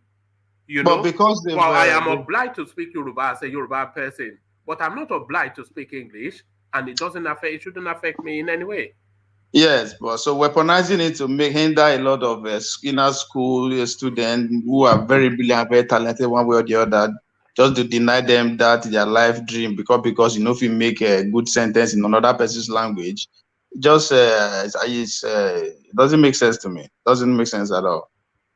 you know. But I am obliged to speak Yoruba as a Yoruba person, but I'm not obliged to speak English, and it shouldn't affect me in any way. Yes, but so weaponizing it to hinder a lot of inner school students who are very brilliant, very talented, one way or the other, just to deny them that their life dream because if you make a good sentence in another person's language. Just it doesn't make sense to me. It doesn't make sense at all.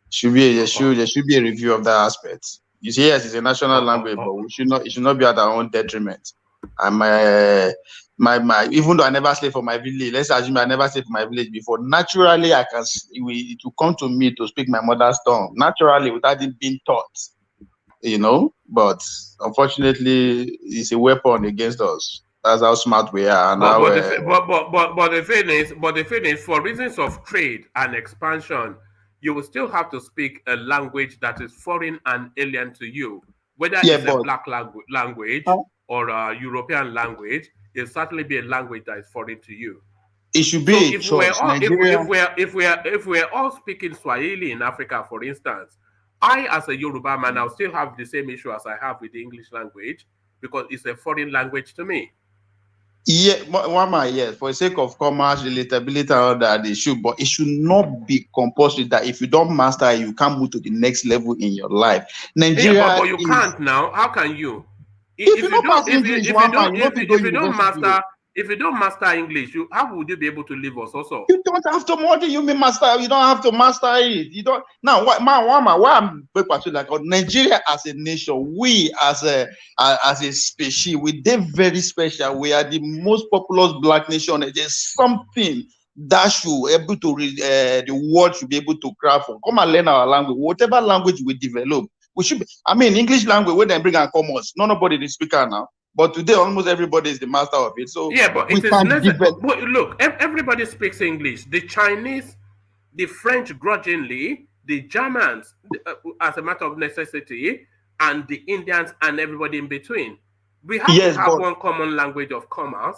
There should be a review of that aspect. You see, yes, it's a national language, but it should not be at our own detriment. And even though I never stayed for my village, let's assume I never stayed for my village before. Naturally, it will come to me to speak my mother's tongue naturally without it being taught. You know, but unfortunately, it's a weapon against us. That's how smart we are. But the thing is, for reasons of trade and expansion, you will still have to speak a language that is foreign and alien to you. Whether it's a black language or a European language, it'll certainly be a language that is foreign to you. It should be. If we're all speaking Swahili in Africa, for instance, I, as a Yoruba man, I'll still have the same issue as I have with the English language because it's a foreign language to me. Yeah, yes, for the sake of commerce, relatability, and all that, they should, but it should not be compulsory that if you don't master it, you can't move to the next level in your life. Nigeria, but you can't now. How can you? If you don't master English, how would you be able to live us also? You don't have to master. You don't have to master it. You don't. Now, why I'm like Nigeria as a nation, we as a species, we are very special. We are the most populous black nation. There's something that should able to the world should be able to craft from. Come and learn our language. Whatever language we develop, We should be, I mean, English language, when they bring and commerce, nobody is speaker now. But today, almost everybody is the master of it. So yeah, but we it is can't necessary. give But look, everybody speaks English. The Chinese, the French grudgingly, the Germans as a matter of necessity, and the Indians and everybody in between. We have to have one common language of commerce,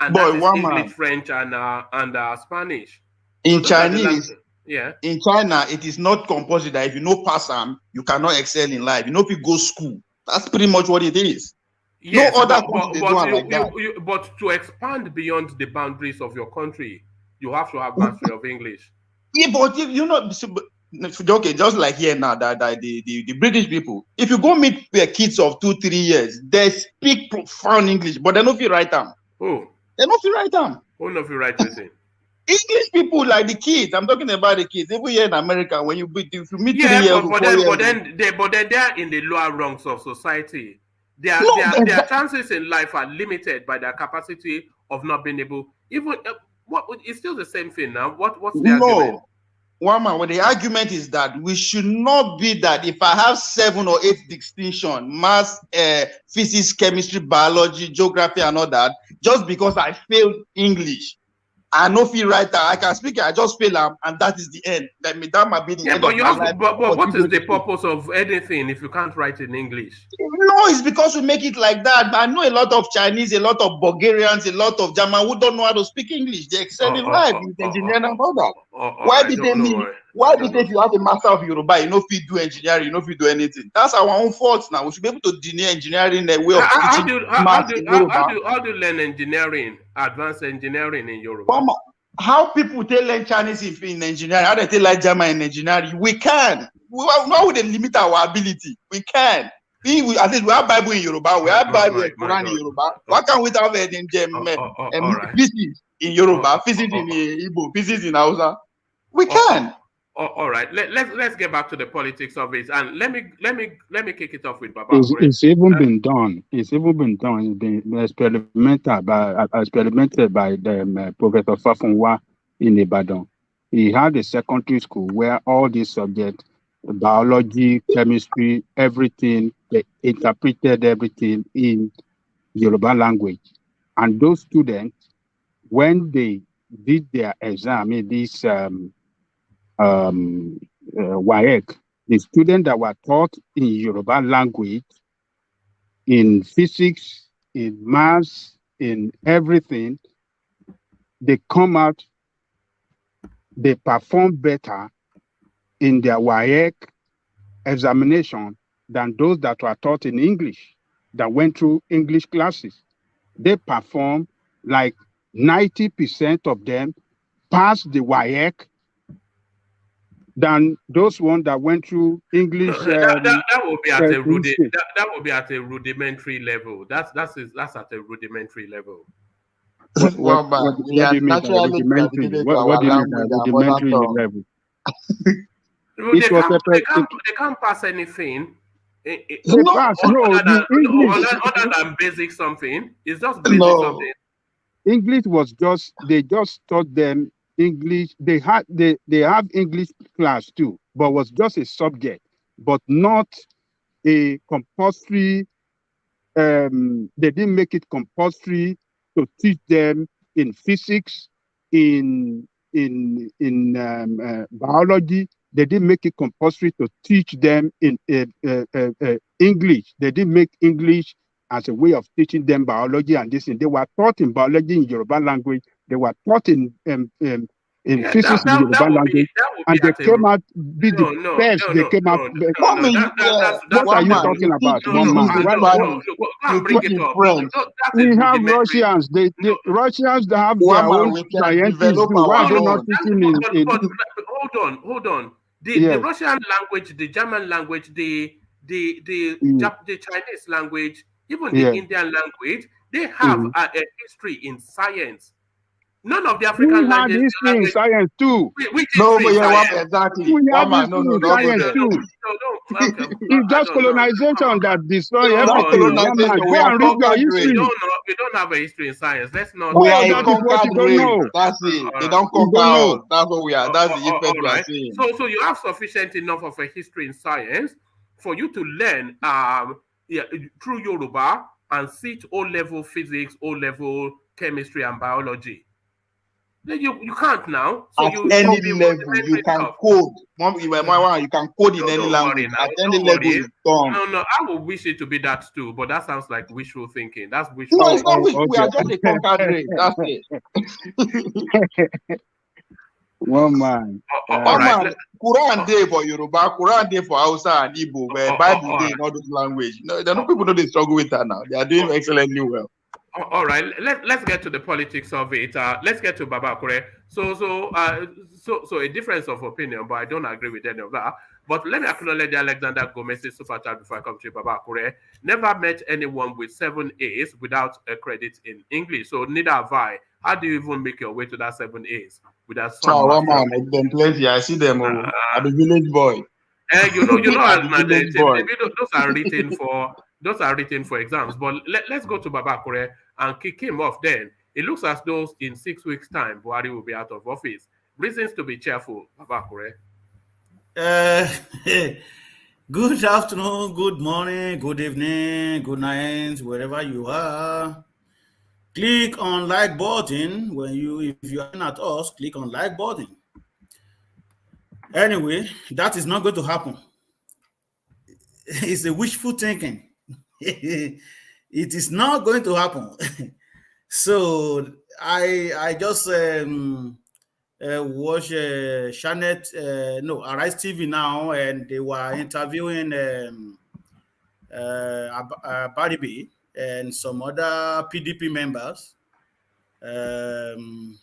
and that is English, French, and Spanish. In Chinese, yeah. In China, it is not compulsory that if you know pass them, you cannot excel in life. You know, if you go school, that's pretty much what it is. Yes, no other country do like that. But to expand beyond the boundaries of your country, you have to have mastery of English. Yeah, but if you know, okay, just like here now, that the British people, if you go meet kids of 2-3 years, they speak profound English, but they don't feel write them. Who? They don't feel write them. Who don't feel write anything? English people, like the kids. I'm talking about the kids. Even here in America, when if you meet 3 years, but then they're in the lower rungs of society. Their chances in life are limited by their capacity of not being able. Even it's still the same thing now. What's the argument? One man, well, the argument is that we should not be that if I have 7 or 8 distinction, math, physics, chemistry, biology, geography, and all that, just because I failed English. I know feel writer, I can speak, I just fail them, and that is the end. That might be the end of my life. But what is the purpose of anything if you can't write in English? No, it's because we make it like that. I know a lot of Chinese, a lot of Bulgarians, a lot of German who don't know how to speak English. They excel in life, in engineering and all that. Why did they mean? Why did they, if you have a master of Yoruba, you know if you do engineering, you know if you do anything? That's our own fault now. We should be able to deny engineering a way of teaching maths in Yoruba. How do you learn engineering, advanced engineering in Yoruba? How people learn Chinese in engineering, how they like German in engineering? We can. Why would they limit our ability? We can. At least we have Bible in Yoruba, we have Bible in Quran in Yoruba. Why can't we have physics in Yoruba, physics in Igbo, physics in Hausa? We can. All right. Let's get back to the politics of it, and let me kick it off with Baba. It's even been done. It's been experimented by the Professor Fafunwa in Ibadan. He had a secondary school where all these subjects, biology, chemistry, everything, they interpreted everything in Yoruba language. And those students, when they did their exam in this WAEC, the students that were taught in Yoruba language, in physics, in maths, in everything, they come out, they perform better in their WAEC examination than those that were taught in English, that went through English classes. They perform like 90% of them pass the WAEC than those ones that went through English. That will be at a rudimentary level. That's at a rudimentary level. What do you mean by rudimentary? What do you mean by rudimentary level? They can't pass anything. Other than basic something. It's just basic something. English was they just taught them English. They have English class too, but was just a subject, but not a compulsory. They didn't make it compulsory to teach them in physics, in biology. They didn't make it compulsory to teach them in English. They didn't make English as a way of teaching them biology and this. And they were taught in biology in Yoruba language. They were taught in physics in Yoruba language, and they came out be the best. They came out. What are you talking about? We have Russians. The Russians have their own scientists. Why are they not teaching in? Hold on. The Russian language, the German language, the Chinese language, even the Indian language, they have a history in science. None of the African languages. We have history in science too. Exactly. We have history in science too. It's just colonization that destroys everything. Go and read your history. We don't have a history in science. Let's not. We are a conquered race. That's it. They don't conquer us. That's what we are. That's the effect we are seeing. So you have sufficient enough of a history in science. for you to learn yeah, through Yoruba and sit O-level physics, O-level chemistry and biology. You can't now. So At you any be level, you rudimentary can stuff. code. You can code in any Don't worry language. now. At any Don't level, worry. it's done. No, I would wish it to be that too, but that sounds like wishful thinking. That's wishful No, it's thinking. not weak. We are Okay. just a conquered race. That's it. One man. All Oh right. man, Quran day for Yoruba, Quran day for Hausa and Igbo, where Bible All day right. in all those language. No, there are no people know they struggle with that now. They are doing excellently well. All right, let's get to the politics of it. Let's get to Babakure. So a difference of opinion, but I don't agree with any of that. But let me acknowledge Alexander Gomez's super chat before I come to Babakure. Never met anyone with 7 A's without a credit in English. So neither have I. How do you even make your way to that 7 A's without some Ciao, one master? man, them plenty. I see them. Oh, I'm the village boy. You know, I'm as the my village boy. those are written for exams. But let's go to Babakure and kick him off. Then it looks as though in 6 weeks' time, Buhari will be out of office. Reasons to be cheerful, Babakure. Good afternoon, good morning, good evening, good night, wherever you are. Click on like button if you are at us. Click on like button. Anyway, that is not going to happen. It's a wishful thinking. It is not going to happen. So I just watch Arise TV now, and they were interviewing Baribi and some other PDP members,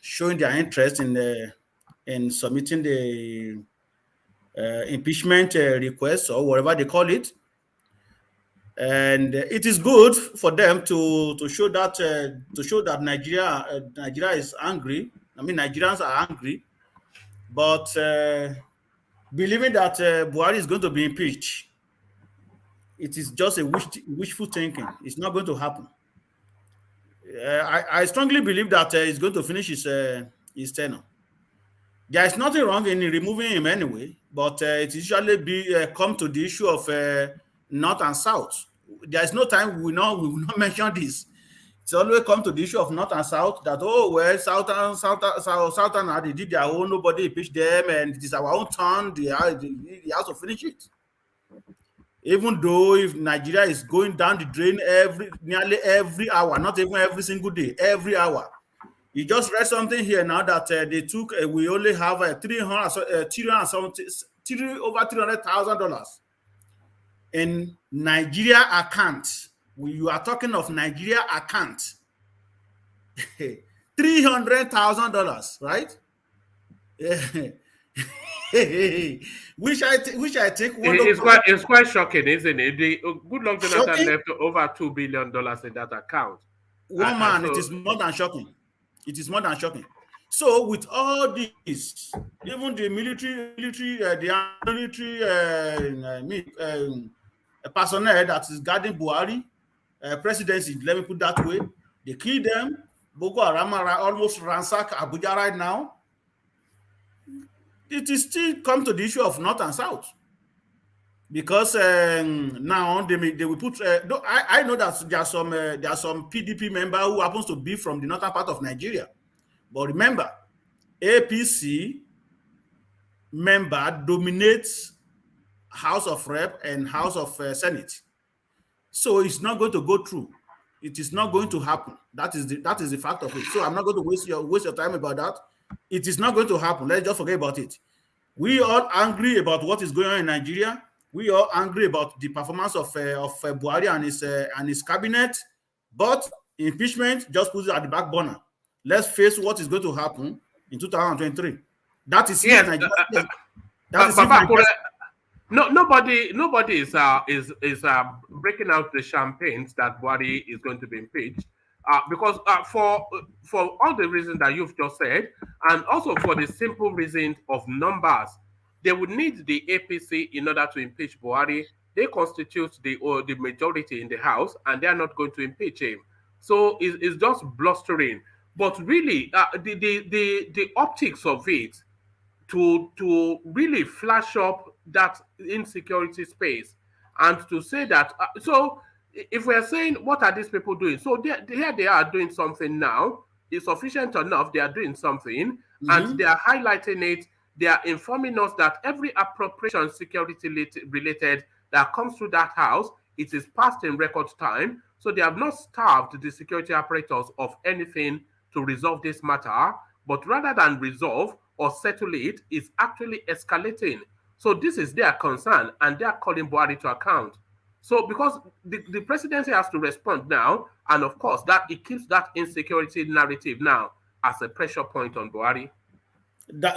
showing their interest in submitting the impeachment request or whatever they call it. And it is good for them to show that Nigeria is angry. I mean, Nigerians are angry, but believing that Buhari is going to be impeached, it is just a wishful thinking. It's not going to happen. I strongly believe that he's going to finish his tenure. There is nothing wrong in removing him anyway, but it usually come to the issue of North and South. There is no time we will not mention this. It's always come to the issue of North and South, that Southern they did their own, nobody impeached them, and it is our own turn. They have to finish it. Even though if Nigeria is going down the drain nearly every hour, not even every single day, every hour. You just read something here now that they took. We only have over $300,000 in Nigeria account. You are talking of Nigeria account. $300,000, right? which I think it's quite shocking, isn't it? Good luck Jonathan shocking? left over $2 billion in that account. It is more than shocking. It is more than shocking. So with all this, even the military personnel that is guarding Buhari presidency, let me put that way, they kill them. Boko Haram almost ransack Abuja right now. It is still come to the issue of North and South, because now they will put. I know that there are some PDP member who happens to be from the northern part of Nigeria, but remember, APC member dominates House of Rep and House of Senate, so it's not going to go through. It is not going to happen. That is the fact of it. So I'm not going to waste your time about that. It is not going to happen. Let's just forget about it. We are angry about what is going on in Nigeria. We are angry about the performance of Buhari and his cabinet. But impeachment just puts it at the back burner. Let's face what is going to happen in 2023. That is yes. Nobody is breaking out the champagnes that Buhari is going to be impeached. Because for all the reasons that you've just said, and also for the simple reason of numbers, they would need the APC in order to impeach Buhari. They constitute the majority in the House, and they are not going to impeach him. So it's just blustering. But really, the optics of it to really flash up that insecurity space And to say that, if we're saying, what are these people doing? So here they are doing something now. It's sufficient enough. They are doing something, and they are highlighting it. They are informing us that every appropriation security related that comes through that house, it is passed in record time. So they have not starved the security apparatus of anything to resolve this matter, but rather than resolve or settle it, is actually escalating. So this is their concern, and they are calling Buhari to account. So because the presidency has to respond now, and of course that it keeps that insecurity narrative now as a pressure point on Buhari.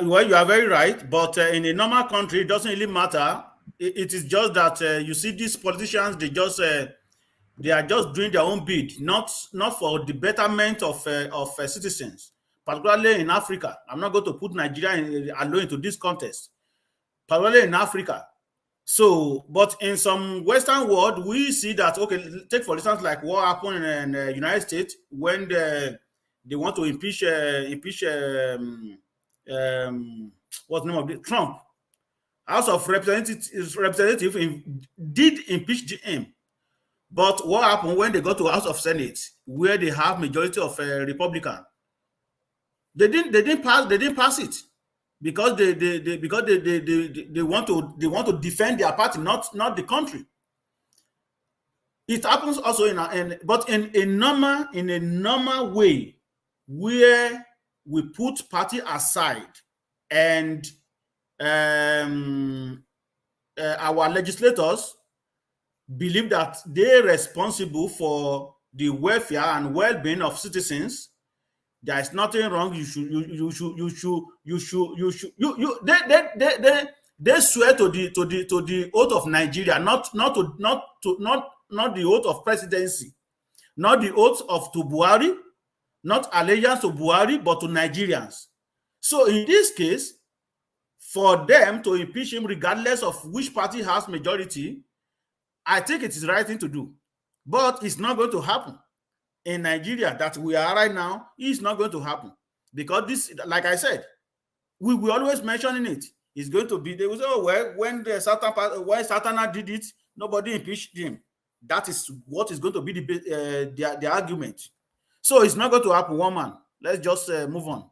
Well, you are very right, but in a normal country, it doesn't really matter. It is just that you see these politicians, they are just doing their own bid, not for the betterment of citizens, particularly in Africa. I'm not going to put Nigeria alone into this contest, particularly in Africa. So, but in some Western world, we see that, okay, take for instance, like what happened in the United States when they want to impeach what's the name of it? Trump. House of Representatives did impeach him. But what happened when they got to House of Senate, where they have majority of Republican? They didn't pass it because they want to defend their party, not the country. It happens also in a normal way, where we put party aside and our legislators believe that they're responsible for the welfare and well-being of citizens. There is nothing wrong. They swear to the oath of Nigeria, not the oath of presidency, not the oath to Buhari, not allegiance to Buhari, but to Nigerians. So in this case, for them to impeach him, regardless of which party has majority, I think it is the right thing to do. But it's not going to happen. In Nigeria that we are right now, it's not going to happen. Because this, like I said, we always mentioning it. It's going to be, they will say, oh, well, when Satana did it, nobody impeached him. That is what is going to be the argument. So it's not going to happen, one man. Let's just move on.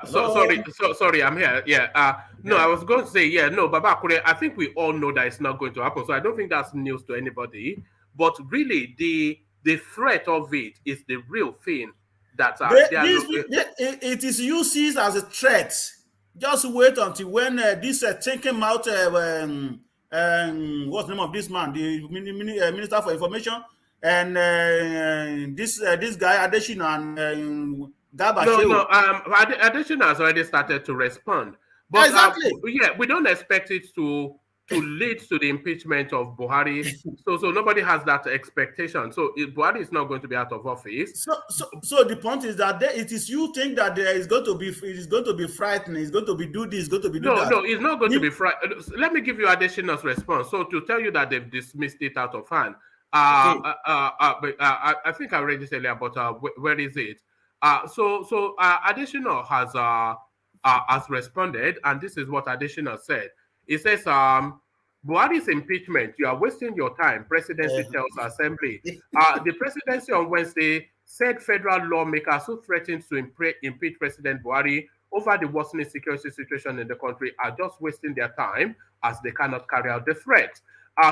Sorry, I'm here. Yeah. No, I was going to say, Baba Akure, I think we all know that it's not going to happen. So I don't think that's news to anybody. But really, the threat of it is the real thing that it is used as a threat. Just wait until when this taking out what's the name of this man, the Minister for Information, and this guy Adesina and Addition has already started to respond. But exactly. We don't expect it to lead to the impeachment of Buhari. so nobody has that expectation. So Buhari is not going to be out of office. So the point is that it is you think that it is going to be frightening. It's going to be do this. It's going to be do that. No, it's not going to be frightening. Let me give you Additional's response. So to tell you that they've dismissed it out of hand. I think I read this earlier, but where is it? So Additional has responded, and this is what Additional said. It says, Buhari's impeachment, you are wasting your time, presidency tells assembly. The presidency on Wednesday said federal lawmakers who threatened to impeach President Buhari over the worsening security situation in the country are just wasting their time as they cannot carry out the threat.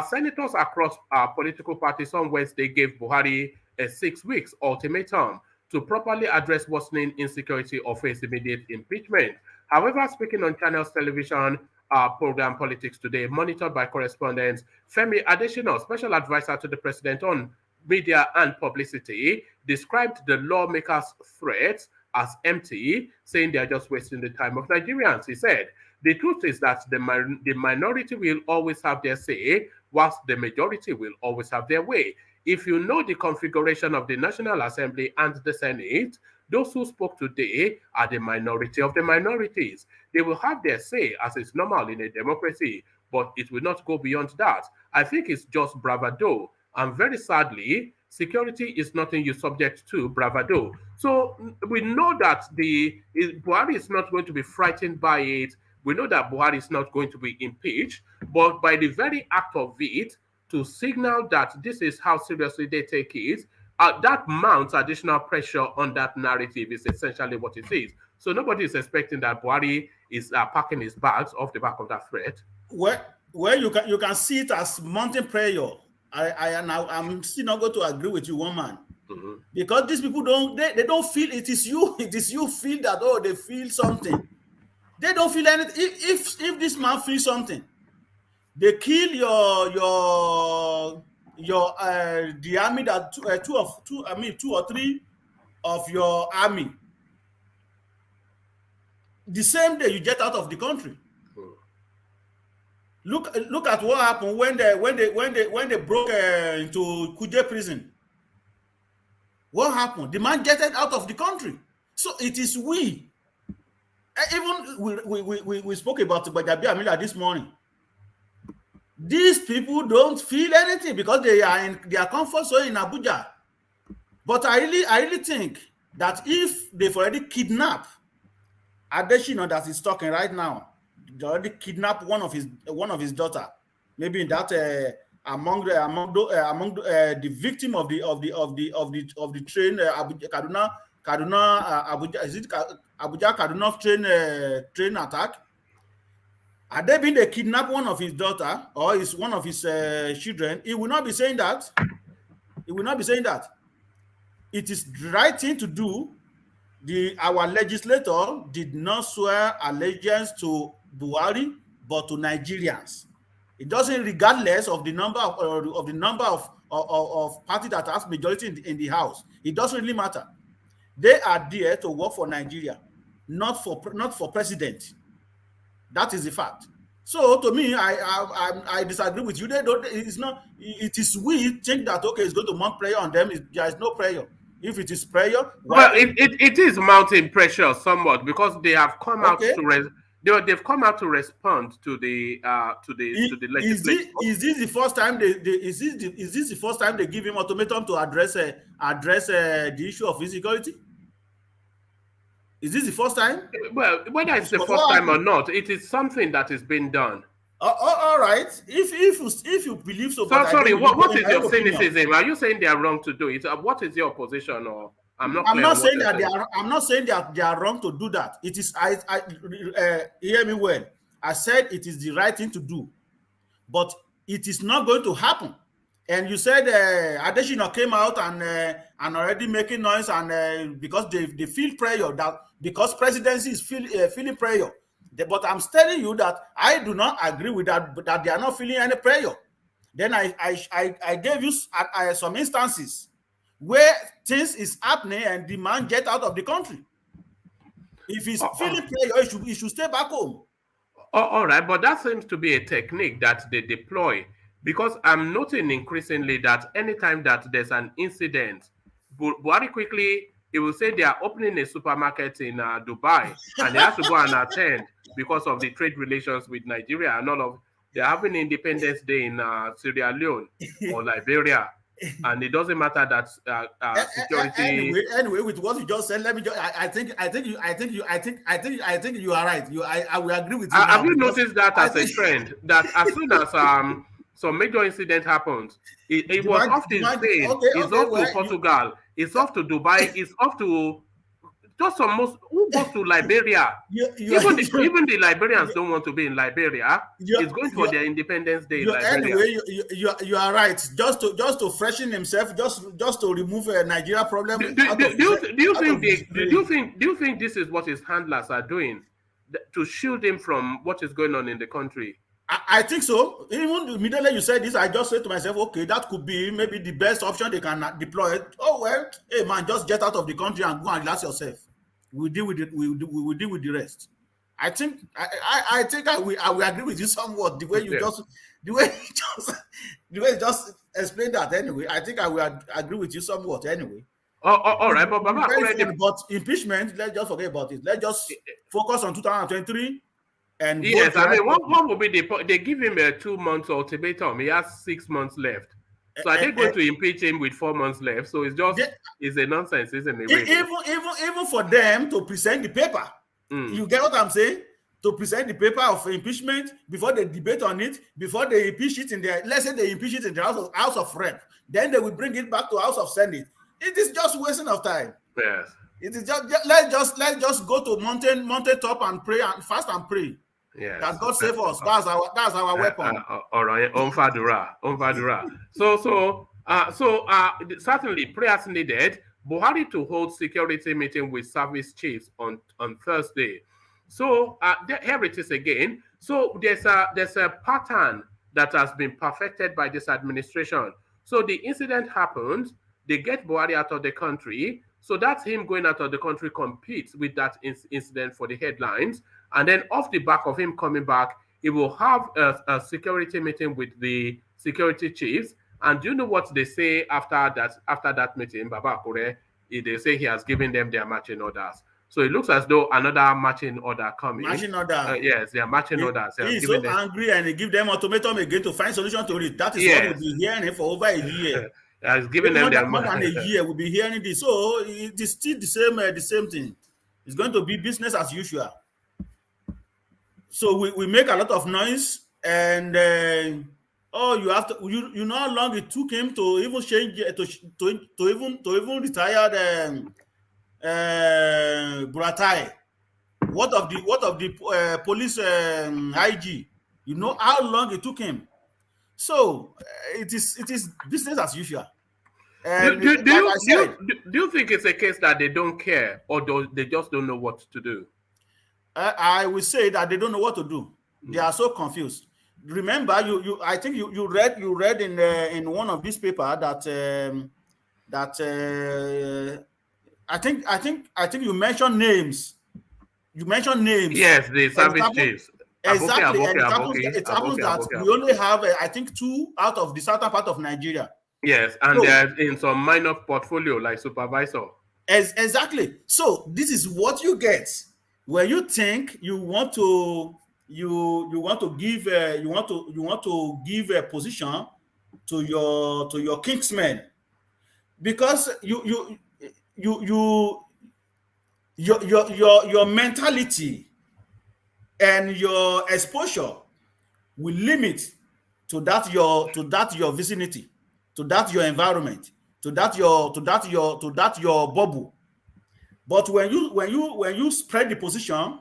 Senators across political parties on Wednesday gave Buhari a 6 weeks ultimatum to properly address worsening insecurity or face immediate impeachment. However, speaking on Channels Television program Politics Today, monitored by correspondents, Femi Adesina, special advisor to the president on media and publicity, described the lawmakers' threats as empty, saying they are just wasting the time of Nigerians. He said, the truth is that the minority will always have their say, whilst the majority will always have their way. If you know the configuration of the National Assembly and the Senate, those who spoke today are the minority of the minorities. They will have their say, as is normal in a democracy, but it will not go beyond that. I think it's just bravado. And very sadly, security is nothing you subject to bravado. So we know that Buhari is not going to be frightened by it, We know that Buhari is not going to be impeached, but by the very act of it, to signal that this is how seriously they take it, that mounts additional pressure on that narrative is essentially what it is. So nobody is expecting that Buhari is packing his bags off the back of that threat. Where you can see it as mounting pressure. I'm still not going to agree with you, one man. Mm-hmm. Because these people don't feel it is you feel that, oh, they feel something. They don't feel anything. If this man feels something, they kill the army that two or three of your army. The same day you get out of the country. Look at what happened when they broke into Kuje prison. What happened? The man jetted out of the country. So it is we. Even we spoke about Bajabi Amila this morning. These people don't feel anything because they are in their comfort zone in Abuja. But I really think that if they've already kidnapped Adeshina that is talking right now, they already kidnapped one of his daughter, maybe in that among the victim of the train Kaduna Abuja, is it Abuja Kaduna train attack? Had they been they kidnap one of his daughter or is one of his children, he will not be saying that. He will not be saying that. It is the right thing to do. Our legislator did not swear allegiance to Buhari, but to Nigerians. It doesn't, regardless of the number of party that has majority in the house. It doesn't really matter. They are there to work for Nigeria, not for president. That is the fact. So to me, I disagree with you. They don't. It's not. It is we think that okay, it's going to mount prayer on them. There is no prayer. If it is prayer, well, it is mounting pressure somewhat because they have come out to they've come out to respond to the legislation. Is this the first time is this the first time they give him ultimatum to address the issue of insecurity? Is this the first time? Well, whether it's the first time or not, it is something that is being done. All right. If you believe so. Sorry, what is your cynicism? Are you saying they are wrong to do it? What is your position? Or I'm not saying that they are. I'm not saying that they are wrong to do that. It is. Hear me well. I said it is the right thing to do, but it is not going to happen. And you said Adeshina came out and already making noise, and because they feel prayer that because presidency is feeling prayer. But I'm telling you that I do not agree with that. But that they are not feeling any prayer. Then I gave you some instances where things is happening and the man get out of the country. If he's feeling prayer, he should stay back home. All right, but that seems to be a technique that they deploy. Because I'm noting increasingly that anytime that there's an incident, Buhari quickly, he will say they are opening a supermarket in Dubai and they have to go and attend because of the trade relations with Nigeria and all of, they're having Independence Day in Sierra Leone or Liberia. And it doesn't matter that security. Anyway, with what you just said, let me just. I think you are right. I will agree with you. Have you noticed that as a trend? That as soon as some major incident happens, it was off to Spain, it's off to Portugal, it's off to Dubai, it's off to just almost who goes to Liberia. Even the Liberians don't want to be in Liberia. It's going for their Independence Day in Liberia. Anyway, you are right. Just to freshen himself, just to remove a Nigeria problem. Do you think this is what his handlers are doing to shield him from what is going on in the country? I think so. Even immediately you said this, I just said to myself, okay, that could be maybe the best option they can deploy. Oh well, hey man, just get out of the country and go and relax yourself. We'll deal with it. We will deal with the rest. I think I will agree with you somewhat. The way you just explained that. Anyway, I think I will agree with you somewhat. Anyway. All right, but but impeachment, let's just forget about it. Let's just focus on 2023. And yes, I mean, what will be they give him a 2 months ultimatum. He has 6 months left. So are they going to impeach him with 4 months left? So it's just it's a nonsense, isn't it? Really? Even for them to present the paper, you get what I'm saying? to present the paper of impeachment before they debate on it, before they impeach it in their, let's say they impeach it in the House of Rep, then they will bring it back to House of Senate. It is just wasting of time. Yes. It is let's just go to mountain top and pray and fast and pray. Yes. That God save us. That's our weapon. All right. Onfadura. So certainly prayers needed. Buhari to hold security meeting with service chiefs on Thursday. So here it is again. So there's a pattern that has been perfected by this administration. So the incident happens, they get Buhari out of the country. So that's him going out of the country competes with that incident for the headlines. And then off the back of him coming back, he will have a security meeting with the security chiefs. And do you know what they say after that meeting, Baba Akure? They say he has given them their marching orders. So it looks as though another marching order coming. Marching order. Yes, they are marching orders. He's so angry and he give them ultimatum again to find solution to it. That is what we'll be hearing for over a year. Has given them their more than a year. We'll be hearing this. So it is still the same thing. It's going to be business as usual. So we make a lot of noise, and you have to you know how long it took him to even change to even retire Buratai. What of the police IG? You know how long it took him. So it is business as usual. And do you think it's a case that they don't care, or they just don't know what to do? I will say that they don't know what to do. They are so confused. Remember, I think you read in one of these papers that I think you mentioned names. You mentioned names. Yes, the service chiefs. Exactly. It happens that we only have I think 2 out of the southern part of Nigeria. Yes, and they're in some minor portfolio like supervisor. Exactly. So this is what you get when you think you want to give a position to your kingsmen, because your mentality and your exposure will limit to that your vicinity, to that your environment, to that your bubble. But when you spread the position,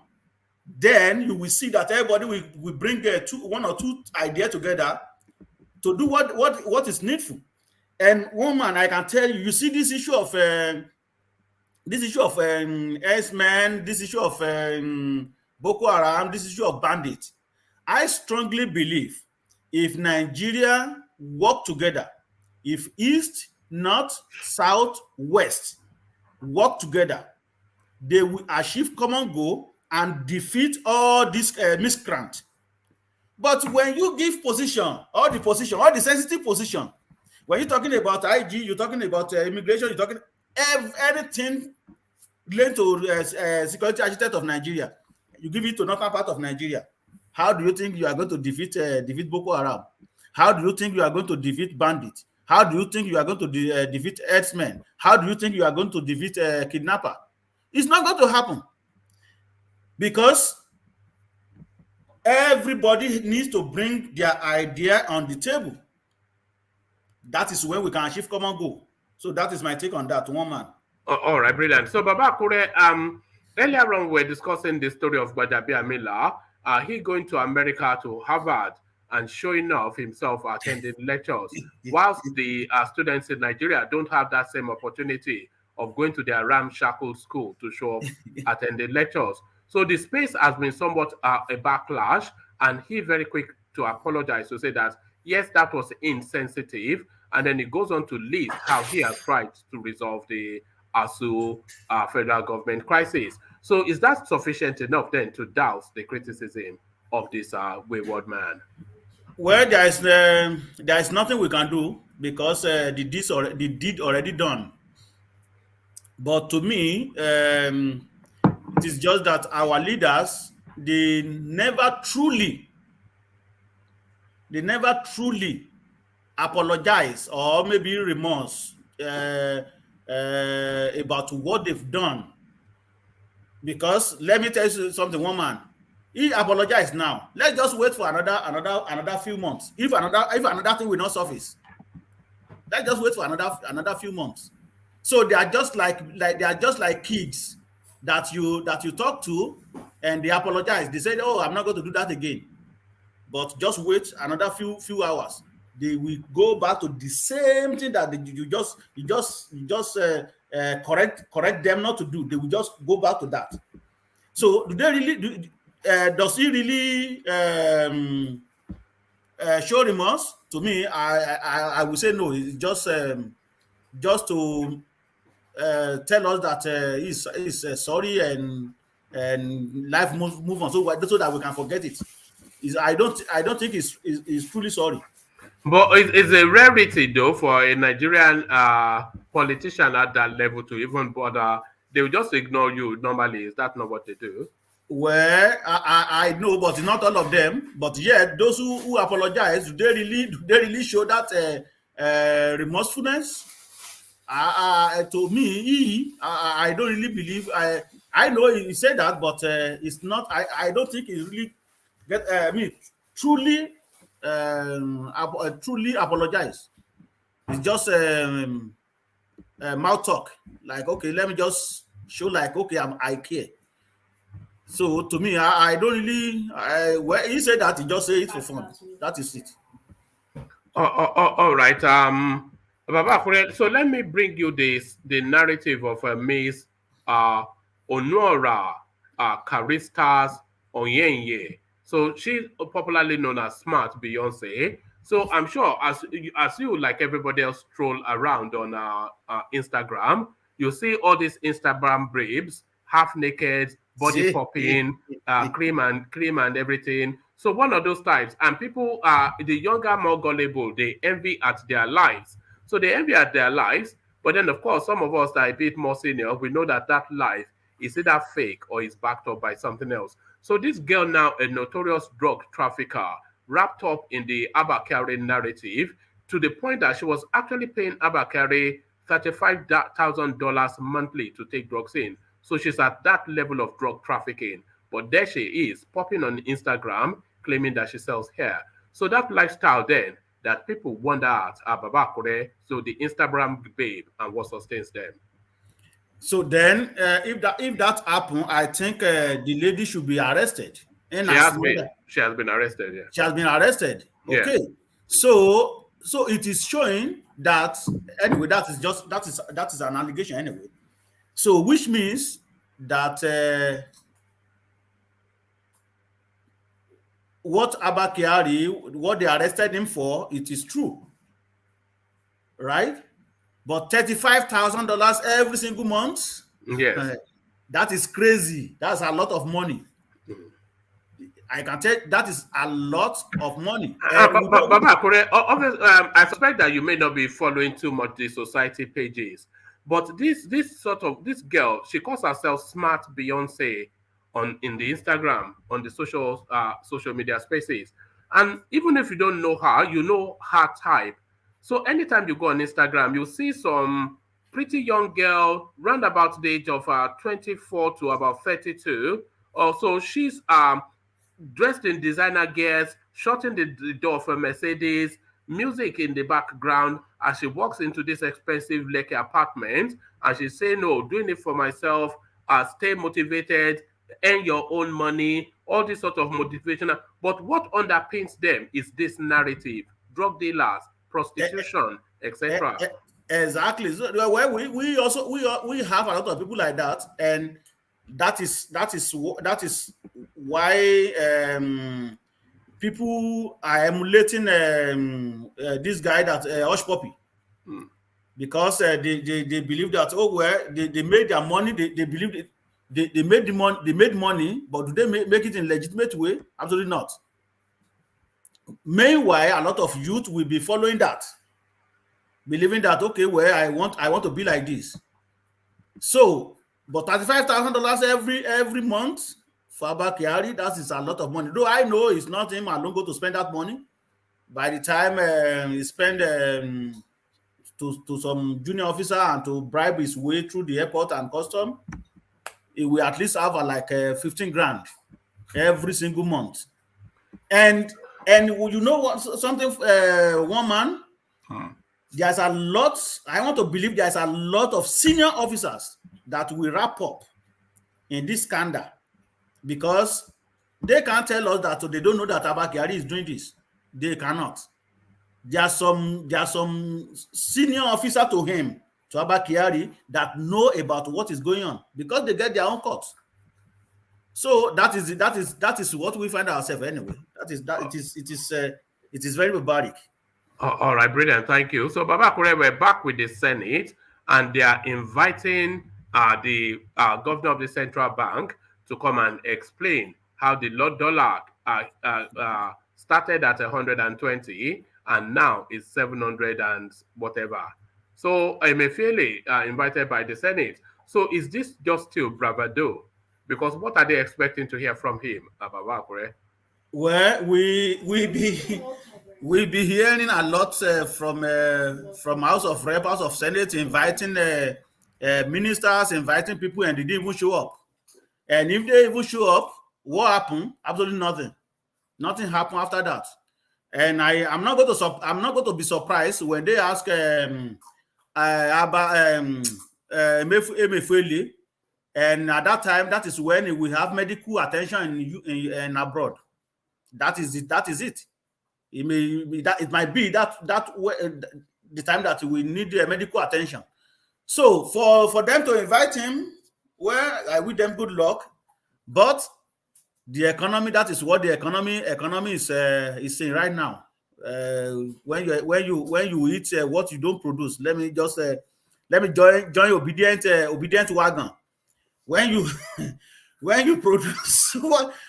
then you will see that everybody will bring one or two ideas together to do what is needful. And woman, I can tell you, you see this issue of S-men, this issue of Boko Haram, this issue of bandits. I strongly believe if Nigeria work together, if East, North, South, West work together, they will achieve common goal and defeat all these miscreants. But when you give all the sensitive position, when you're talking about IG, you're talking about immigration, you're talking anything related to security architect of Nigeria, you give it to northern part of Nigeria. How do you think you are going to defeat Boko Haram? How do you think you are going to defeat bandits? How do you think you are going to defeat herdsmen? How do you think you are going to defeat kidnapper? It's not going to happen, because everybody needs to bring their idea on the table. That is when we can achieve common goal. So that is my take on that, one man. All right, brilliant. So Baba Akure, earlier on we're discussing the story of Gbajabiamila. He going to America, to Harvard, and showing off himself attending lectures, whilst the students in Nigeria don't have that same opportunity of going to their ramshackle school to show up attending lectures. So the space has been somewhat a backlash, and he very quick to apologize, to say that, yes, that was insensitive, and then he goes on to list how he has tried to resolve the ASU federal government crisis. So is that sufficient enough then to douse the criticism of this wayward man? Well, there is nothing we can do, because the deed already done. But to me, it is just that our leaders, they never truly apologize or maybe remorse about what they've done. Because let me tell you something, woman, He apologized now. Let's just wait for another few months. If another thing will not surface, let's just wait for another few months. So they are just like kids that you talk to, and they apologize. They say, "Oh, I'm not going to do that again." But just wait another few hours. They will go back to the same thing that you just correct them not to do. They will just go back to that. So do they really do? Does he really show remorse? To me, I would say no. It's just to tell us that he's sorry and life move on, so that we can forget it. I don't think he's truly sorry. But it's a rarity though for a Nigerian politician at that level to even bother. They will just ignore you normally. Is that not what they do? Well, I know, but not all of them. But yet, those who apologize, do they really show that remorsefulness? To me, I don't really believe. I know he said that, but it's not. I don't think he really truly apologize. It's just mouth talk. Like, okay, let me just show like, okay, I care. So to me, I don't really. Well, he said that, he just say it for fun. That is it. All right. Baba, so let me bring you the narrative of Miss Onora Caristas Onyenye. So she's popularly known as Smart Beyonce. So I'm sure as you like everybody else stroll around on Instagram, you see all these Instagram babes, half naked, body popping, cream and everything. So one of those types, and people the younger, more gullible, they envy at their lives. So they envy at their lives, but then of course some of us that are a bit more senior, we know that life is either fake or is backed up by something else. So this girl now, a notorious drug trafficker, wrapped up in the Abakari narrative to the point that she was actually paying Abakari $35,000 monthly to take drugs in. So she's at that level of drug trafficking. But there she is, popping on Instagram, claiming that she sells hair. So that lifestyle then, that people wonder at Babakure, so the Instagram babe, and what sustains them. So then, if that happened, I think the lady should be arrested. And she has been arrested. Yeah. She has been arrested. Okay. Yeah. So it is showing that anyway. That is an allegation anyway. So which means that what what they arrested him for, it is true, right? But $35,000 every single month, yes, that is crazy. That's a lot of money. I can tell that is a lot of money. Baba, I suspect that you may not be following too much the society pages, but this girl, she calls herself Smart Beyonce in the Instagram, on the social media spaces, and even if you don't know her, you know her type. So anytime you go on Instagram, you see some pretty young girl, round about the age of 24 to about 32. So she's dressed in designer gears, shutting the door of a Mercedes, music in the background as she walks into this expensive Lekki apartment, and she's saying, "No, doing it for myself. Stay motivated, earn your own money." All this sort of motivation. But what underpins them is this narrative: drug dealers, prostitution, etc. Exactly. So, well, we also have a lot of people like that, and that is why people are emulating this guy that Hush Puppy, because they believe that, oh well, they made their money. They believe it. They made the money. They made money, but do they make it in a legitimate way? Absolutely not. Meanwhile, a lot of youth will be following that, believing that, okay, well, I want to be like this. So, but $35,000 every month for Abakari, that is a lot of money. Though I know it's not him alone go to spend that money. By the time he spend to some junior officer and to bribe his way through the airport and custom, he will at least have like 15 grand. every single month. And you know what? Something, one man. There's a lot. I want to believe there's a lot of senior officers that will wrap up in this scandal because they can't tell us that they don't know that Abba Kyari is doing this. They cannot. There are some senior officer to him, to Abba Kyari, that know about what is going on because they get their own courts. So that is what we find ourselves anyway. It is very barbaric. All right, brilliant. Thank you. So, Baba Kure, we're back with the Senate, and they are inviting the governor of the central bank to come and explain how the dollar started at 120 and now is 700 and whatever. So, Emefiele invited by the Senate. So, is this just still bravado? Because what are they expecting to hear from him, Baba Kure? Well, we be hearing a lot from House of Rep, House of Senate, inviting ministers, inviting people, and they didn't even show up. And if they even show up, what happened? Absolutely nothing. Nothing happened after that. And I'm not going to be surprised when they ask Emefiele, and at that time, that is when we have medical attention in abroad. That is it. That is it. It might be that the time that we need medical attention. So for them to invite him, well, I wish them good luck. But the economy, that is what the economy is saying right now. When you eat what you don't produce, let me join obedient wagon. When you produce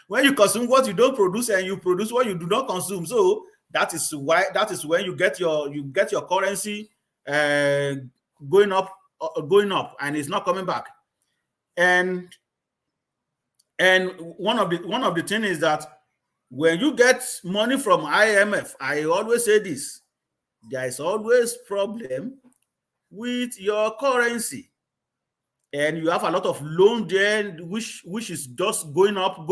when you consume what you don't produce and you produce what you do not consume, so that is when you get your currency going up, and it's not coming back. And one of the things is that when you get money from IMF, I always say this: there is always problem with your currency. And you have a lot of loan there, which is just going up.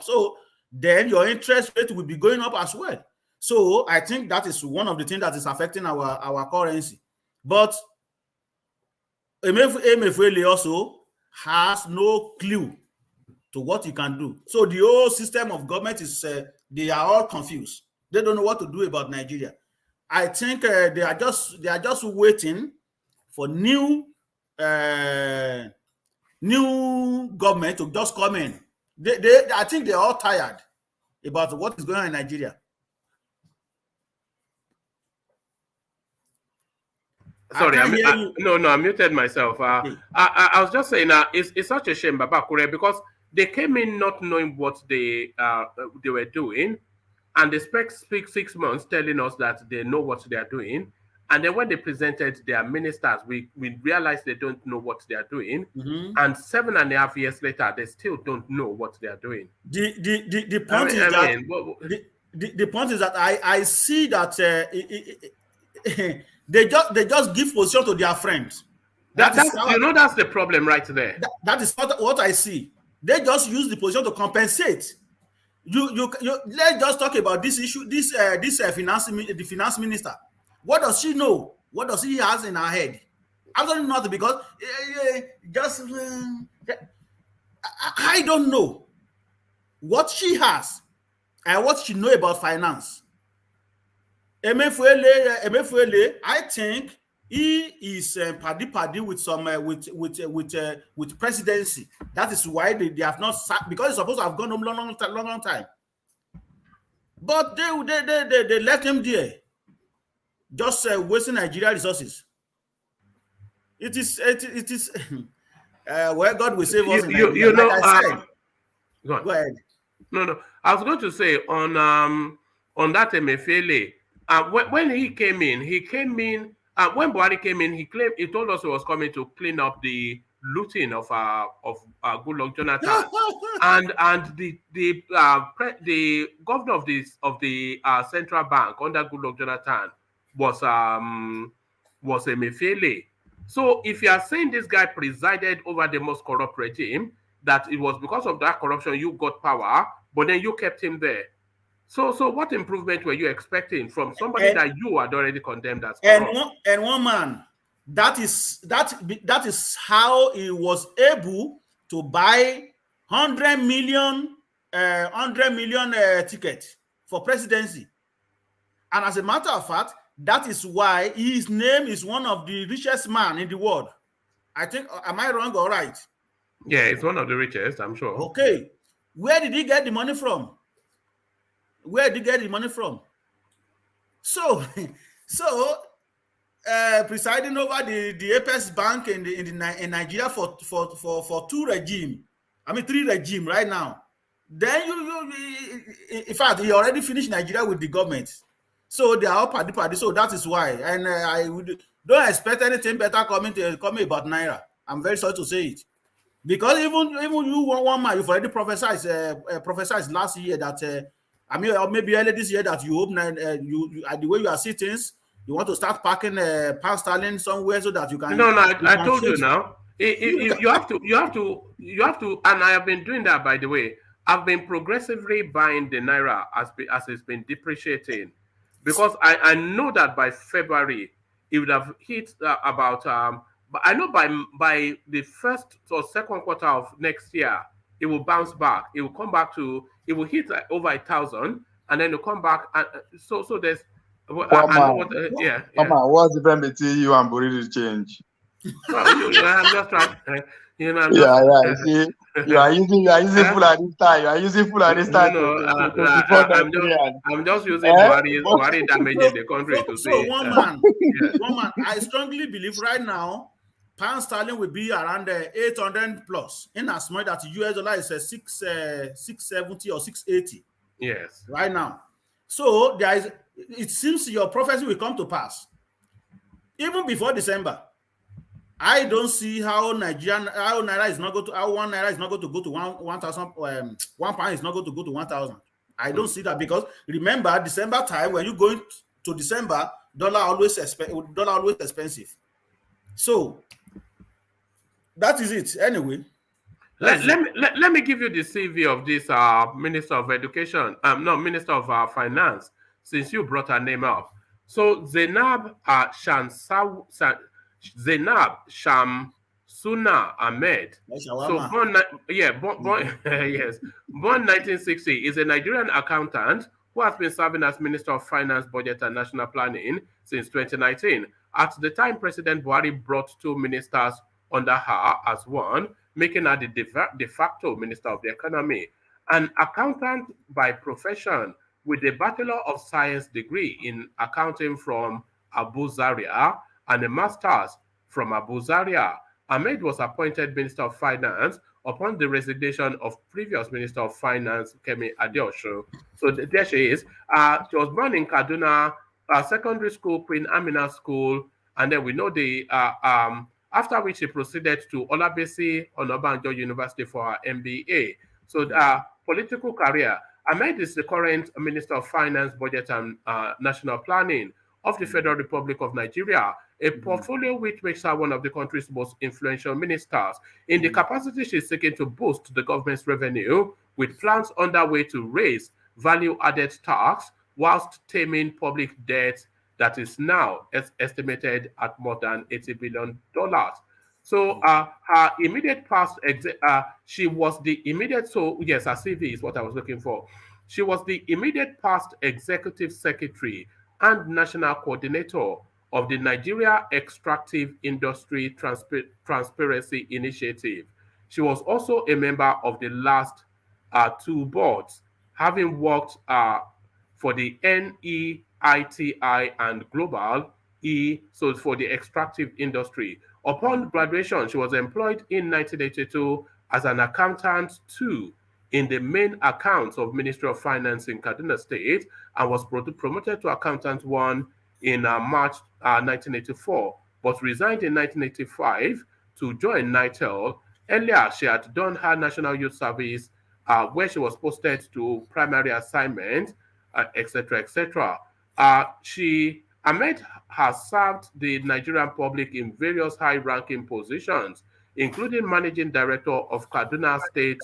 So then your interest rate will be going up as well. So I think that is one of the things that is affecting our currency. But Emefiele also has no clue to what he can do. So the whole system of government is they are all confused. They don't know what to do about Nigeria. I think they are just waiting for new government to just come in. I think they're all tired about what is going on in Nigeria. Sorry, I muted myself. I was just saying it's such a shame, Baba Kure, because they came in not knowing what they were doing, and they spent 6 months telling us that they know what they are doing. And then when they presented their ministers, we realized they don't know what they are doing. Mm-hmm. And 7.5 years later, they still don't know what they are doing. The point is that I see that they just give position to their friends. That's the problem right there. That is what I see. They just use the position to compensate. You let's just talk about this issue. The finance minister. What does she know? What does she has in her head? Absolutely nothing, because I don't know what she has and what she know about finance. Emefiele, I think he is paddy with some with presidency. That is why they have not sat, because it's supposed to have gone home long time. But they left him there. Just wasting Nigeria resources. It is where God will save us. Go ahead. No. I was going to say on that Emefiele, when he came in, when Buhari came in, he told us he was coming to clean up the looting of Goodluck Jonathan, and the governor of the central bank under Goodluck Jonathan was Emefiele. So if you are saying this guy presided over the most corrupt regime, that it was because of that corruption you got power, but then you kept him there. So what improvement were you expecting from somebody that you had already condemned as corrupt? And one man, that is how he was able to buy 100 million ticket for presidency. And as a matter of fact, that is why his name is one of the richest man in the world. I think, am I wrong or right? Yeah, it's one of the richest, I'm sure. Okay. Where did he get the money from? Where did he get the money from? So presiding over the Apex Bank in Nigeria for three regime right now. Then you in fact, he already finished Nigeria with the government. So they are all party. So that is why. And I don't expect anything better coming about Naira. I'm very sorry to say it. Because even you one man, you've already prophesied last year that or maybe early this year that you hope the way you are seeing things, you want to start packing pound sterling somewhere so that you can. No, I told you now. You have to, and I have been doing that, by the way. I've been progressively buying the Naira as it's been depreciating, because I know that by February it would have hit about but I know by the first or second quarter of next year it will bounce back. It will come back to, it will hit like over 1,000, and then it'll come back. And so there's I know what what's the difference between you and Buhari change? Well, I'm just trying. You know, See, you are using Fulani style. You are using Fulani style. I'm just using Buhari damaging the country to say. So one man, I strongly believe right now, pound sterling will be around 800 plus. In as much that US dollar is 670 or 680. Yes. Right now. So it seems your prophecy will come to pass. Even before December. I don't see how Naira is not going to, how 1 Naira is not going to go to 1,000, 1 pound is not going to go to 1,000. I don't see that, because remember December time, when you go to December, dollar always expensive. So that is it. Anyway, let me give you the CV of this Minister of Education, Minister of Finance, since you brought her name up. So Zainab Shamsuna Ahmed. So born 1960, is a Nigerian accountant who has been serving as Minister of Finance, Budget and National Planning since 2019. At the time, President Buhari brought 2 ministers under her as one, making her the de facto Minister of the Economy. An accountant by profession with a Bachelor of Science degree in accounting from Abu Zaria and a master's from Abu Zaria, Ahmed was appointed Minister of Finance upon the resignation of previous Minister of Finance, Kemi Adeosun. So there she is. She was born in Kaduna, secondary school, Queen Amina School, and then we know after which she proceeded to Olabisi Onabanjo University for her MBA. So political career. Ahmed is the current Minister of Finance, Budget and National Planning of the Federal Republic of Nigeria, a portfolio which makes her one of the country's most influential ministers. In the capacity, she's seeking to boost the government's revenue with plans underway to raise value-added tax whilst taming public debt that is now estimated at more than $80 billion. So her immediate past, she was the immediate, so yes, her CV is what I was looking for. She was the immediate past executive secretary and national coordinator of the Nigeria Extractive Industry Transparency Initiative. She was also a member of the last 2 boards, having worked for the NEITI and Global so for the extractive industry. Upon graduation, she was employed in 1982 as an accountant 2 in the main accounts of Ministry of Finance in Kaduna State, and was promoted to accountant 1 in March 1984, but resigned in 1985 to join NITEL. Earlier, she had done her National Youth Service, where she was posted to primary assignment, etc., etc. Ahmed has served the Nigerian public in various high-ranking positions, including managing director of Kaduna State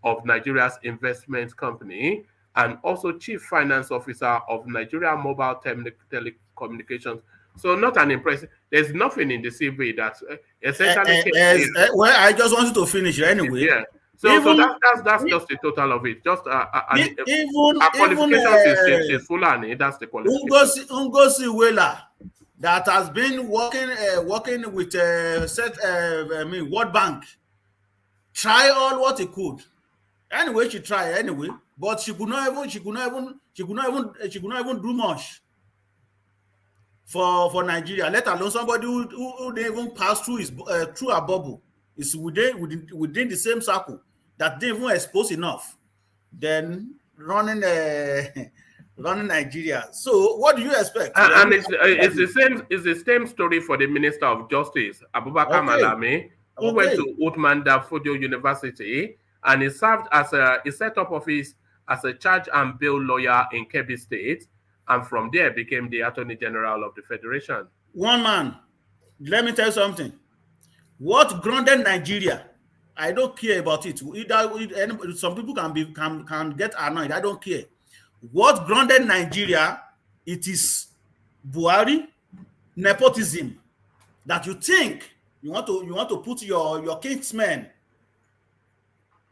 of Nigeria's investment company and also chief finance officer of Nigeria Mobile Telecommunications. So not an impressive. There's nothing in the CV that essentially well, I just wanted to finish anyway. Yeah. So that's just the total of it. Just our qualifications is Fulani. That's the qualification. Ngozi Wela that has been working with World Bank, try all what he could. Anyway, she tried anyway, but she could not even do much for Nigeria. Let alone somebody who didn't even pass through through a bubble. It's within the same circle that didn't even expose enough. Then running Nigeria. So what do you expect? And it's the same story for the Minister of Justice, Abubakar Malami, who went to Uthman Danfodio University, and he served he set up office as a charge and bail lawyer in Kebbi State, and from there became the Attorney General of the Federation. One man. Let me tell you something. What grounded Nigeria? I don't care about it. Some people can get annoyed. I don't care. What grounded Nigeria? It is Buhari nepotism. That you think you want to put your kinsmen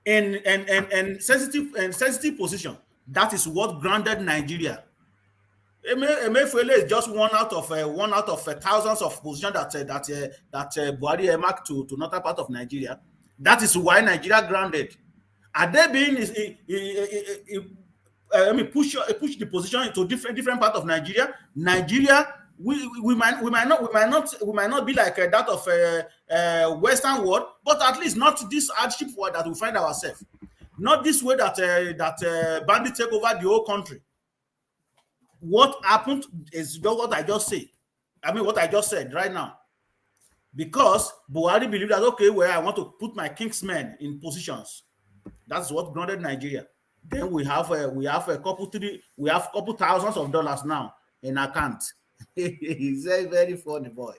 in sensitive position. That is what grounded Nigeria. Emefiele is just one out of thousands of positions that Buhari earmarked to northern part of Nigeria. That is why Nigeria grounded. Are they being push the position into different part of Nigeria? Nigeria, we might not be like that of Western world, but at least not this hardship world that we find ourselves. Not this way that bandits take over the whole country. What happened is what I just said. What I just said right now. Because Buhari believed that, okay, well, I want to put my kingsmen in positions. That's what grounded Nigeria. Then we have a couple thousands of dollars now in account. He's a very funny boy.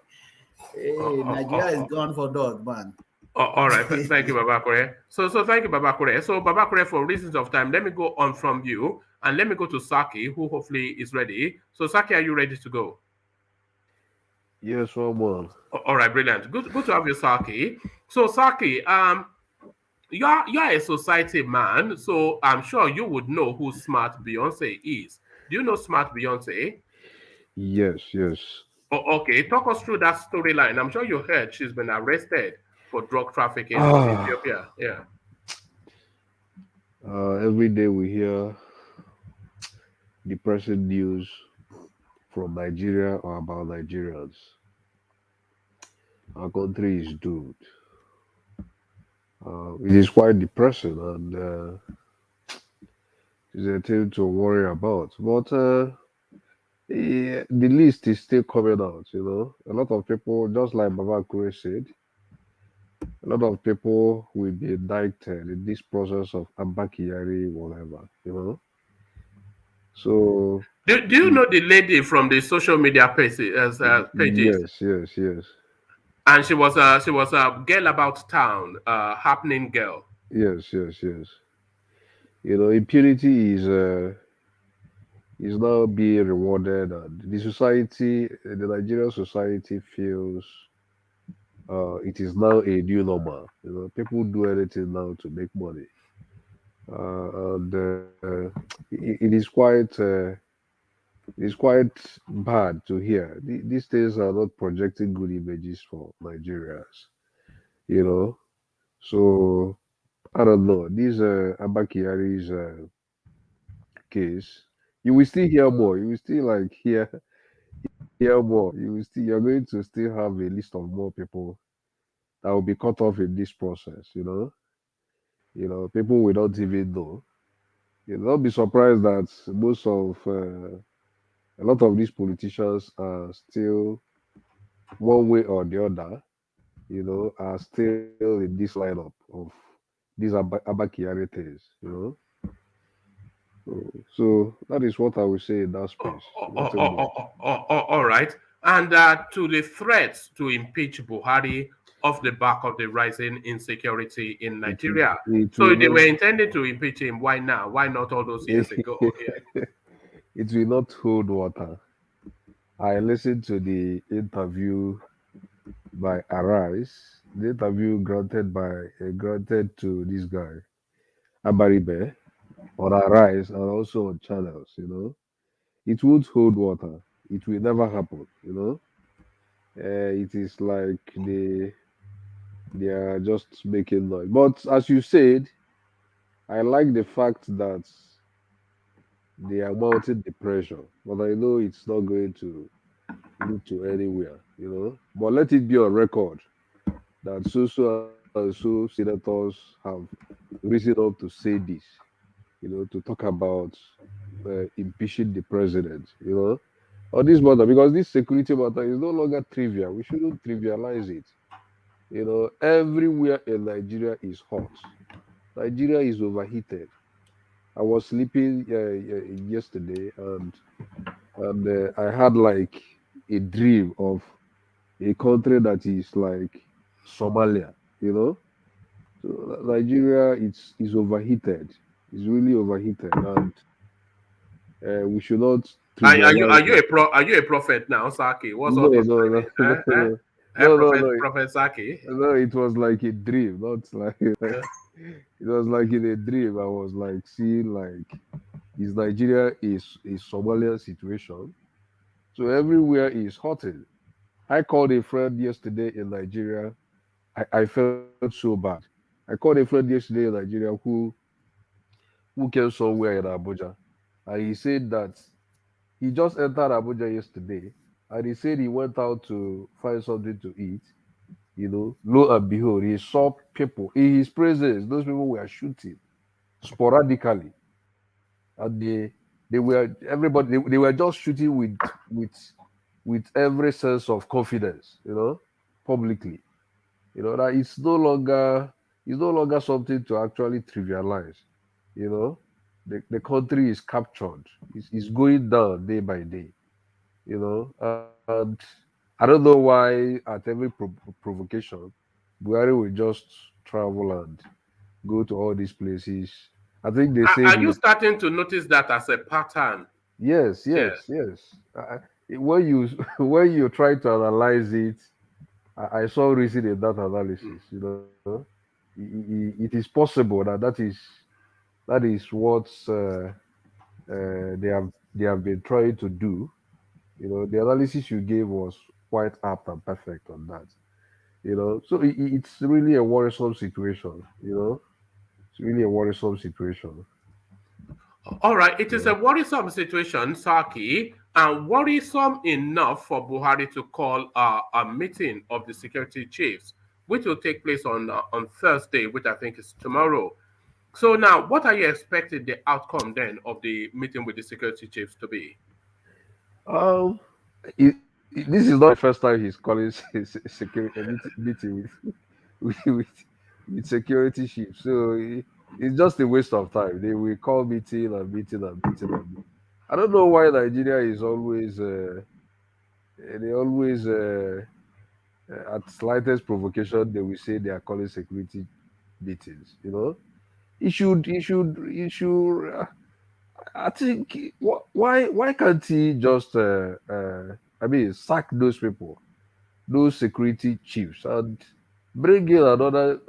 Hey, Nigeria is gone for dog, man. All right, thank you, Babakure. So thank you, Babakure. So Babakure, for reasons of time, let me go on from you and let me go to Saki, who hopefully is ready. So Saki, are you ready to go? Yes, well. All right, brilliant. Good to have you, Saki. So Saki, you're a society man, so I'm sure you would know who Smart Beyonce is. Do you know Smart Beyonce? Yes. Okay, talk us through that storyline. I'm sure you heard she's been arrested for drug trafficking in Ethiopia. Yeah. Every day we hear depressing news from Nigeria or about Nigerians. Our country is doomed. It is quite depressing, and it's a thing to worry about. But the list is still coming out. A lot of people, just like Baba Kure said, a lot of people will be indicted in this process of Abakiyari, whatever. So do you know the lady from the social media pages? Yes. And she was a girl about town, happening girl. Yes. Impunity is now being rewarded, and the Nigerian society feels it is now a new normal. People do anything now to make money, and it is quite bad to hear. These things are not projecting good images for Nigerians. So I don't know. This Abakiyari's case, you will still hear more. You will still hear more. You're going to still have a list of more people that will be cut off in this process. People we don't even know. Don't be surprised that a lot of these politicians are still, one way or the other, are still in this lineup of these Abakiyari things. So that is what I would say in that space. All right. and to the threats to impeach Buhari off the back of the rising insecurity in Nigeria. it So will if they not were intending to impeach him, why now? Why not all those years ago? Yeah. it will not hold water. I listened to the interview by Arise, the interview granted to this guy Abaribe on Arise and also on channels. It would hold water. It will never happen. It is like they are just making noise. But as you said, I like the fact that they are mounting the pressure. But I know it's not going to lead to anywhere. But let it be on record that so and so senators have risen up to say this, to talk about impeaching the president, on this matter, because this security matter is no longer trivial. We shouldn't trivialize it. Everywhere in Nigeria is hot. Nigeria is overheated. I was sleeping yesterday and I had like a dream of a country that is like Somalia. So Nigeria is overheated. It's really overheated, and we should not trivialize it. Are you a prophet now, Saki? What's all No, this no, no, dreaming? no, no, no, no, Prophet no. Prophet Saki. No, it was like a dream, not like Uh, it was like in a dream. I was like seeing like is Nigeria is a Somalian situation. So everywhere is hotting. I called a friend yesterday in Nigeria. I felt so bad. I called a friend yesterday in Nigeria who came somewhere in Abuja. And he said that he just entered Abuja yesterday and he said he went out to find something to eat. Lo and behold, he saw people in his presence. Those people were shooting sporadically, and they were everybody. They were just shooting with with every sense of confidence. Publicly. That it's no longer something to actually trivialize. You know, the country is captured. It's going down day by day. And I don't know why at every provocation, Buhari will just travel and go to all these places. I think they said are you starting to notice that as a pattern? yes, Yes. yes, yes. When you when you try to analyze it, I saw reason in that analysis. It is possible that is what they have been trying to do. The analysis you gave was quite apt and perfect on that. So it's really a worrisome situation. It's really a worrisome situation. All right, it is Yeah. a worrisome situation, Saki, and worrisome enough for Buhari to call a meeting of the security chiefs, which will take place on Thursday, which I think is tomorrow. So now, what are you expecting the outcome then of the meeting with the security chiefs to be? Um, this is not the first time he's calling security meeting with security chiefs. So it's just a waste of time. They will call meeting and meeting and meeting and meeting. I don't know why Nigeria is always they always at slightest provocation they will say they are calling security meetings. He should. I think why can't he just I mean sack those people, those security chiefs, and bring in another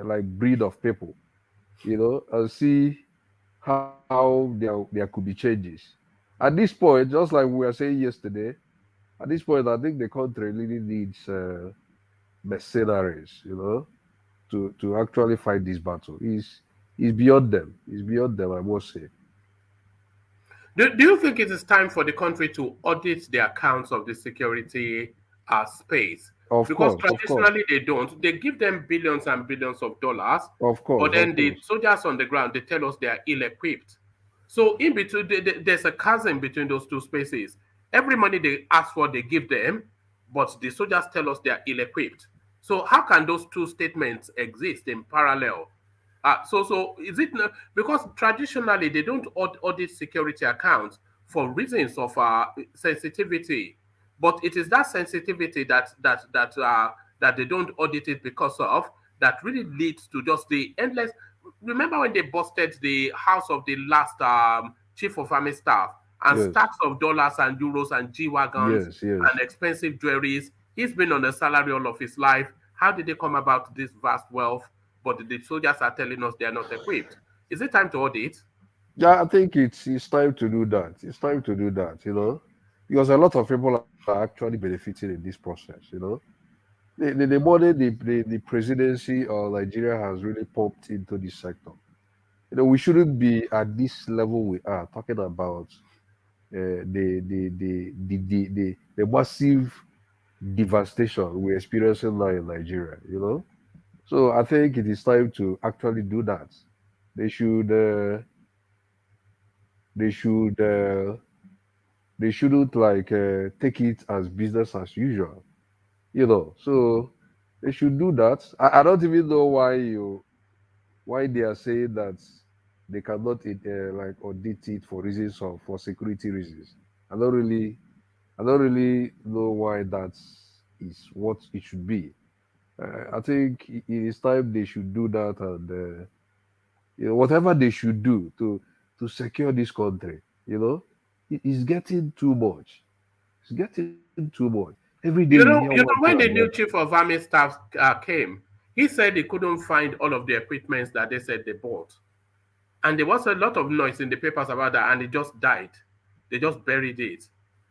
like breed of people, and see how there could be changes. At this point, just like we were saying yesterday, at this point, I think the country really needs mercenaries, to actually fight this battle. Is beyond them. It's beyond them, I must say. Do you think it is time for the country to audit the accounts of the security space? Of Because course, of course, traditionally they don't. They give them billions and billions of dollars, of but course, of then the course. soldiers on the ground, they tell us they are ill-equipped. So in between, there's a chasm between those two spaces. Every money they ask for, they give them, but the soldiers tell us they are ill-equipped. So how can those two statements exist in parallel? So is it because traditionally they don't audit security accounts for reasons of sensitivity? But it is that sensitivity that they don't audit it because of, that really leads to just the endless. Remember when they busted the house of the last chief of army staff, and Yes, stacks of dollars and euros and G wagons yes, yes. and expensive jewelries? He's been on a salary all of his life. How did they come about this vast wealth? But the soldiers are telling us they are not equipped. Is it time to audit? Yeah, I think it's time to do that. It's time to do that, because a lot of people are actually benefiting in this process. The money the presidency or Nigeria has really pumped into this sector. We shouldn't be at this level we are talking about the massive devastation we're experiencing now in Nigeria. So I think it is time to actually do that. They should they should they shouldn't like take it as business as usual. So they should do that. I don't even know why they are saying that they cannot like audit it for reasons of for security reasons. I don't really I don't really know why that is what it should be. I think it is time they should do that, and whatever they should do to secure this country. It is getting too much. It's getting too much. Every day you hear one thing When or the the new other. chief of army staff came, he said he couldn't find all of the equipments that they said they bought. And there was a lot of noise in the papers about that, and it just died. They just buried it.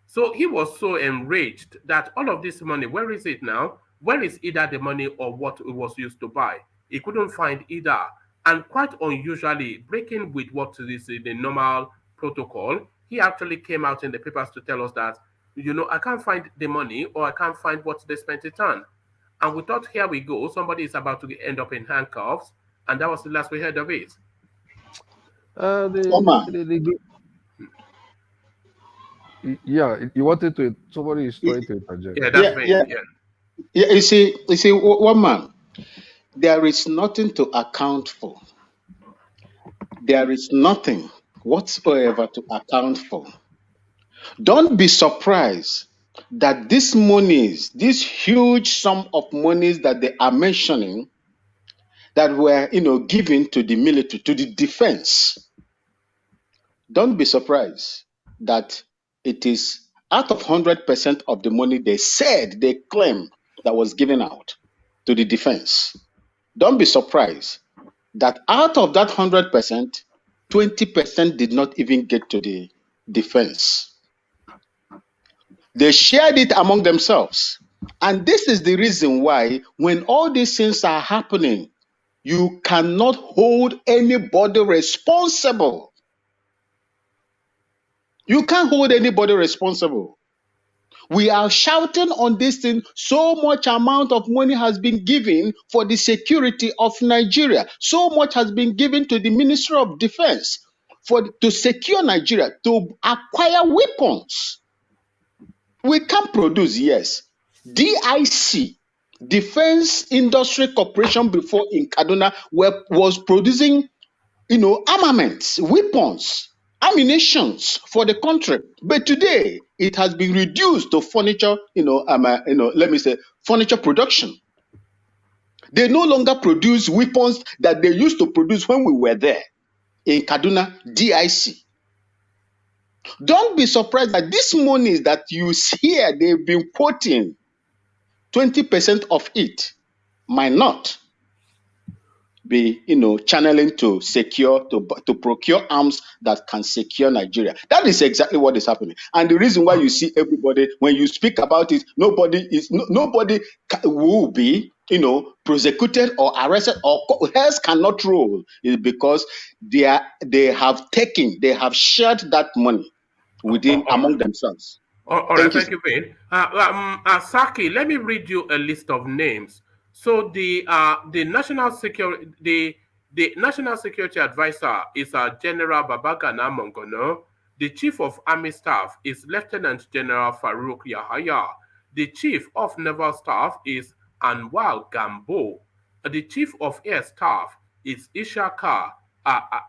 So he was so enraged that all of this money, where is it now? Where is either the money or what it was used to buy? He couldn't find either. And quite unusually, breaking with what is the normal protocol, he actually came out in the papers to tell us that, I can't find the money, or I can't find what they spent it on. And we thought, here we go, somebody is about to end up in handcuffs. And that was the last we heard of it. Uh, they, Omar, they, they, go- yeah, you wanted to. Somebody is trying to interject. Yeah, that's yeah, me. yeah, Yeah. yeah. One man, there is nothing to account for. There is nothing whatsoever to account for. Don't be surprised that these monies, this huge sum of monies that they are mentioning, that were, given to the military, to the defense. Don't be surprised that it is out of 100% of the money they claim that was given out to the defense. Don't be surprised that out of that 100%, 20% did not even get to the defense. They shared it among themselves. And this is the reason why, when all these things are happening, you cannot hold anybody responsible. You can't hold anybody responsible. We are shouting on this thing. So much amount of money has been given for the security of Nigeria. So much has been given to the Ministry of Defense to secure Nigeria, to acquire weapons. We can produce, yes. DIC, Defense Industry Corporation, before in Kaduna, was producing, armaments, weapons, ammunitions for the country. But today, it has been reduced to furniture, let me say, furniture production. They no longer produce weapons that they used to produce when we were there in Kaduna, DIC. Don't be surprised that these monies that you see here, they've been quoting 20% of it might not be, channeling to procure arms that can secure Nigeria. That is exactly what is happening. And the reason why you see everybody, when you speak about it, nobody will be, prosecuted or arrested, or else cannot rule, is because they have shared that money within All among themselves. all right, Thank you, thank sir. you, Vin. Saki, let me read you a list of names. So the national security advisor is General Babagana Mongono. The chief of army staff is Lieutenant General Farouk Yahaya. The chief of naval staff is Anwar Gambo. The chief of air staff is Ishaka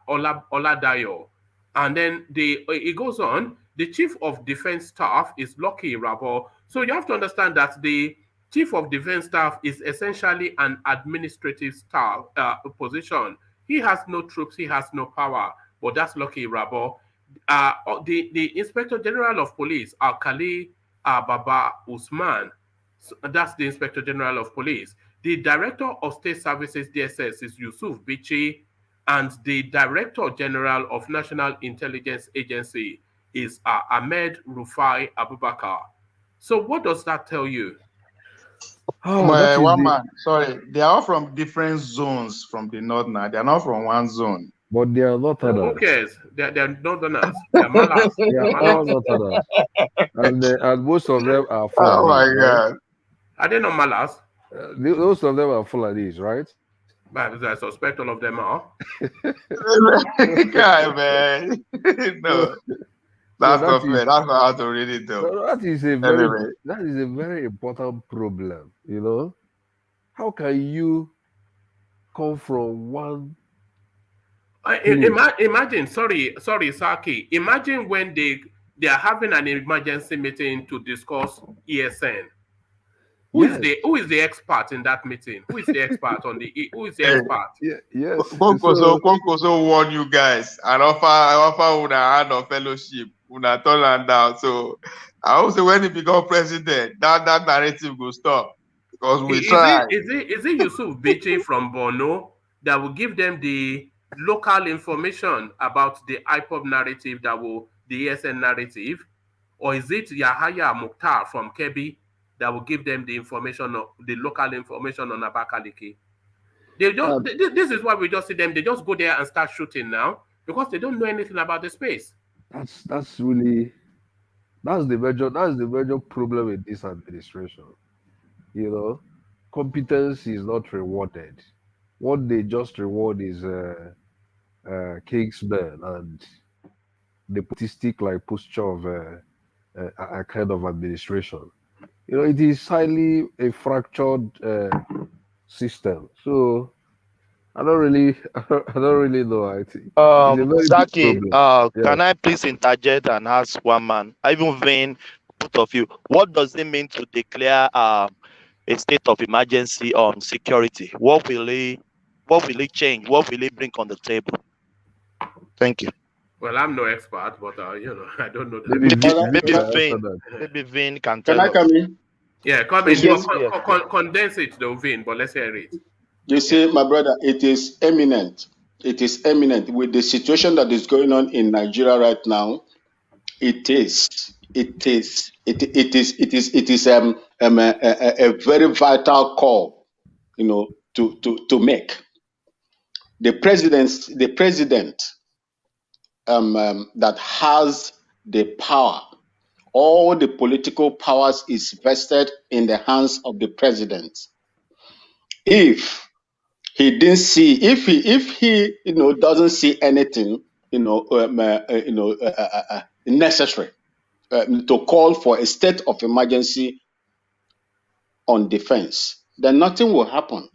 Oladayo. And then it goes on. The chief of defense staff is Lucky Rabo. So you have to understand that the Chief of Defense Staff is essentially an administrative staff position. He has no troops, he has no power, but that's Lucky Rabo. The Inspector General of Police, Alkali Baba Usman, so that's the Inspector General of Police. The Director of State Services, DSS, is Yusuf Bichi, and the Director General of National Intelligence Agency is Ahmed Rufai Abubakar. So what does that tell you? Oh, that is One the, man, sorry, they are all from different zones from the north now. They are not from one zone. but they are not Who others. cares? They're northerners. They're malas. They They're are all malas. not others. And most of them are full Oh of my these, right? God. Are they not malas? Most of them are full of these, right? But I suspect all of them are. God, man. No, that's that not is- fair. That's not how to read it, though. So that is a very Anyway. that is a very important problem, you know. How can you come from one Imagine, sorry, Saki. Imagine when they are having an emergency meeting to discuss ESN. Who is the expert in that meeting? Who is the expert on the who is the expert? yes. Konkoso warn you guys and offer una hand of fellowship, una turn am down. So I hope say when he become president, that narrative will stop because we try. Is it Yusuf Bichi from Borno that will give them the local information about the IPOB narrative, the ESN narrative, or is it Yahaya Mukhtar from Kebbi that will give them the information, the local information on Abakaliki? They don't. This is why we just see them. They just go there and start shooting now because they don't know anything about the space. That's the major problem with this administration. You know, competence is not rewarded. What they just reward is Kingsman and the statistic like posture of a kind of administration. You know, it is highly a fractured system. So I don't really know. I think it's a very big Zaki, problem. can I please interject and ask one man, even Vin, both of you, what does it mean to declare a state of emergency on security? What will it change? What will it bring on the table? Thank you. Well, I'm no expert, but I don't know. Maybe Vin can tell Can I us. come in? Yeah, come in. Yes, Condense it, though, Vin, but let's hear it. You see, my brother, it is eminent. It is eminent with the situation that is going on in Nigeria right now. It is a very vital call, to make. The president that has the power, all the political powers is vested in the hands of the president. If he didn't see, if he doesn't see anything necessary to call for a state of emergency on defense, then nothing will happen.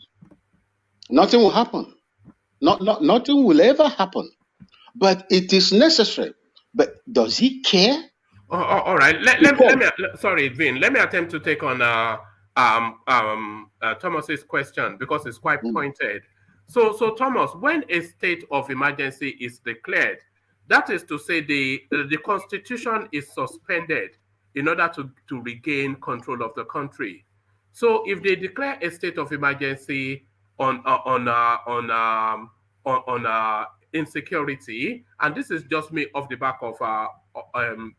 Nothing will happen. Nothing will ever happen. But it is necessary. But does he care? All right. Sorry, Vin. Let me attempt to take on Thomas's question because it's quite pointed. So Thomas, when a state of emergency is declared, that is to say the constitution is suspended in order to regain control of the country. So if they declare a state of emergency on insecurity, and this is just me off the back of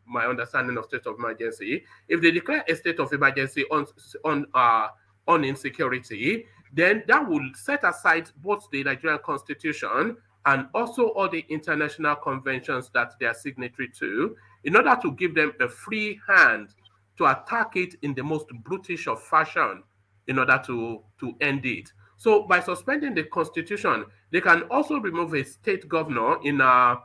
my understanding of state of emergency. If they declare a state of emergency on insecurity, then that will set aside both the Nigerian Constitution and also all the international conventions that they are signatory to, in order to give them a free hand to attack it in the most brutish of fashion in order to end it. So by suspending the constitution, they can also remove a state governor in a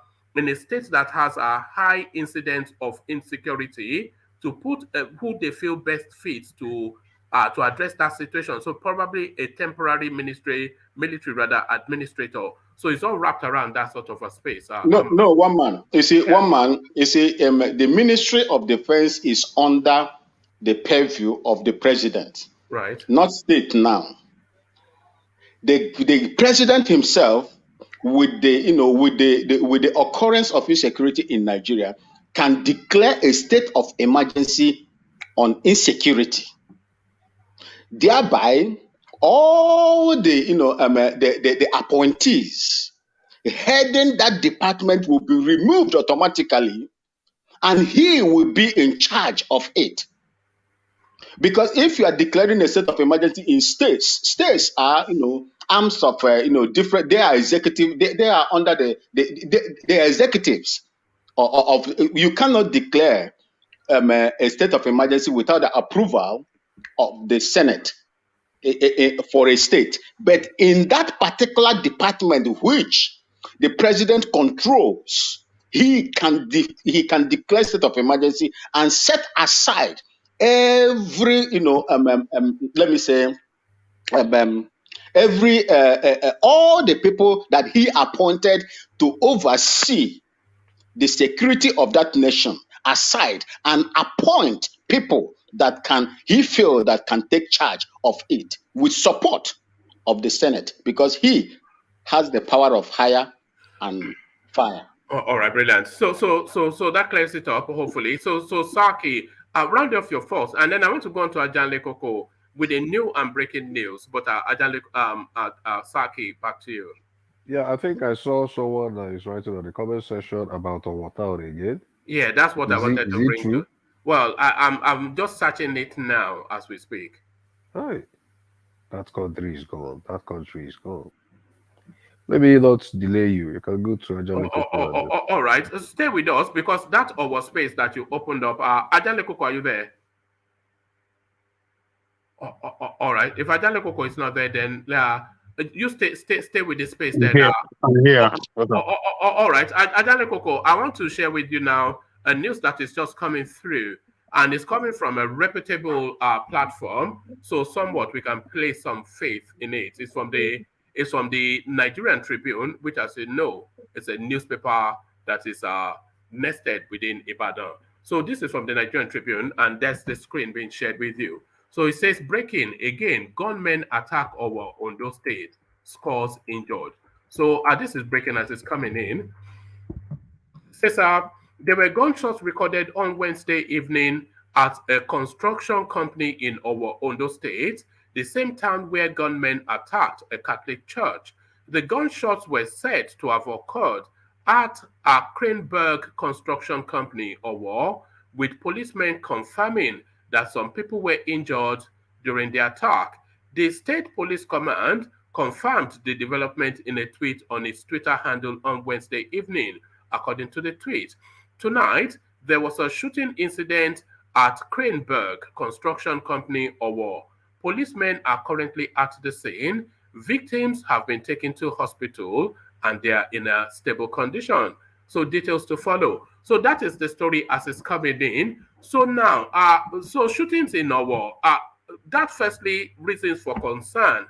state that has a high incidence of insecurity to put who they feel best fits to address that situation. So probably a temporary military administrator. So it's all wrapped around that sort of a space. No, one man. You see, the Ministry of Defense is under the purview of the president, Right. not state now. The president himself, with the occurrence of insecurity in Nigeria, can declare a state of emergency on insecurity. Thereby, all the appointees heading that department will be removed automatically, and he will be in charge of it. Because if you are declaring a state of emergency in states are arms of different. They are executive. They are under they are executives of. You cannot declare a state of emergency without the approval of the Senate for a state. But in that particular department which the president controls, he can declare state of emergency and set aside every let me say every all the people that he appointed to oversee the security of that nation aside and appoint people that he feel that can take charge of it with support of the Senate, because he has the power of hire and fire. All right, brilliant. So that clears it up, hopefully. So Saki, round off your thoughts, and then I want to go on to Ajanle Koko with a new and breaking news. But Ajanle, Saki, back to you. Yeah, I think I saw someone that is writing on the comment section about Water again. Yeah, that's what I wanted to bring true? to. Well, I'm just searching it now as we speak. Right. That country is gone. That country is gone. Let me not delay you. You can go to Ajanle Koko. All right, stay with us because that our space that you opened up. Ajanle Koko, are you there? All right. If Ajanle Koko is not there, then you stay with the space then. I'm here. All right. Ajanle Koko, I want to share with you now a news that is just coming through, and it's coming from a reputable platform. So somewhat we can place some faith in it. It's from the Nigerian Tribune, which, as you know, is a newspaper that is nested within Ibadan. So this is from the Nigerian Tribune, and that's the screen being shared with you. So it says, breaking again, gunmen attack over Ondo State, scores injured. So this is breaking as it's coming in. It says, there were gunshots recorded on Wednesday evening at a construction company in Ondo State, the same town where gunmen attacked a Catholic church. The gunshots were said to have occurred at a Cranberg construction company, Owo, with policemen confirming that some people were injured during the attack. The State Police Command confirmed the development in a tweet on its Twitter handle on Wednesday evening. According to the tweet, tonight there was a shooting incident at Cranberg Construction Company, Owo. Policemen are currently at the scene. Victims have been taken to hospital and they are in a stable condition. So details to follow. So that is the story as it's coming in. So now, so shootings in Owo, that firstly reasons for concern,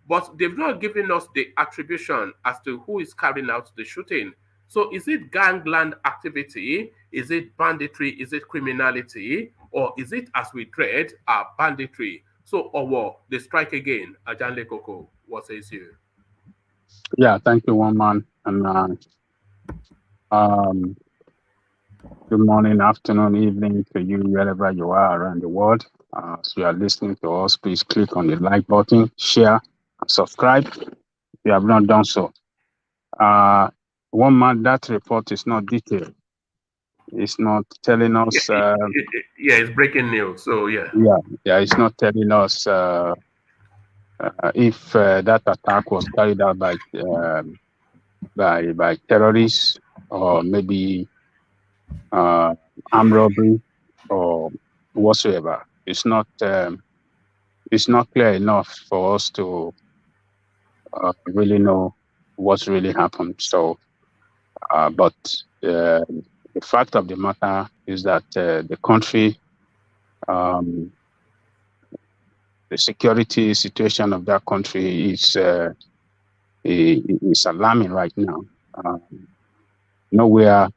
but they've not given us the attribution as to who is carrying out the shooting. So is it gangland activity? Is it banditry? Is it criminality? Or is it, as we dread, banditry? So Owo, they strike again. Ajanle Koko, what says you? Yeah, thank you, one man. And good morning, afternoon, evening to you, wherever you are around the world. As you are listening to us, please click on the like button, share, and subscribe if you have not done so. One man, that report is not detailed. It's not telling us. Yeah, it's breaking news. So yeah. Yeah, it's not telling us if that attack was carried out by terrorists or maybe armed robbery or whatsoever. It's not clear enough for us to really know what's really happened. So, but the fact of the matter is that the country, the security situation of that country is alarming right now. Nowhere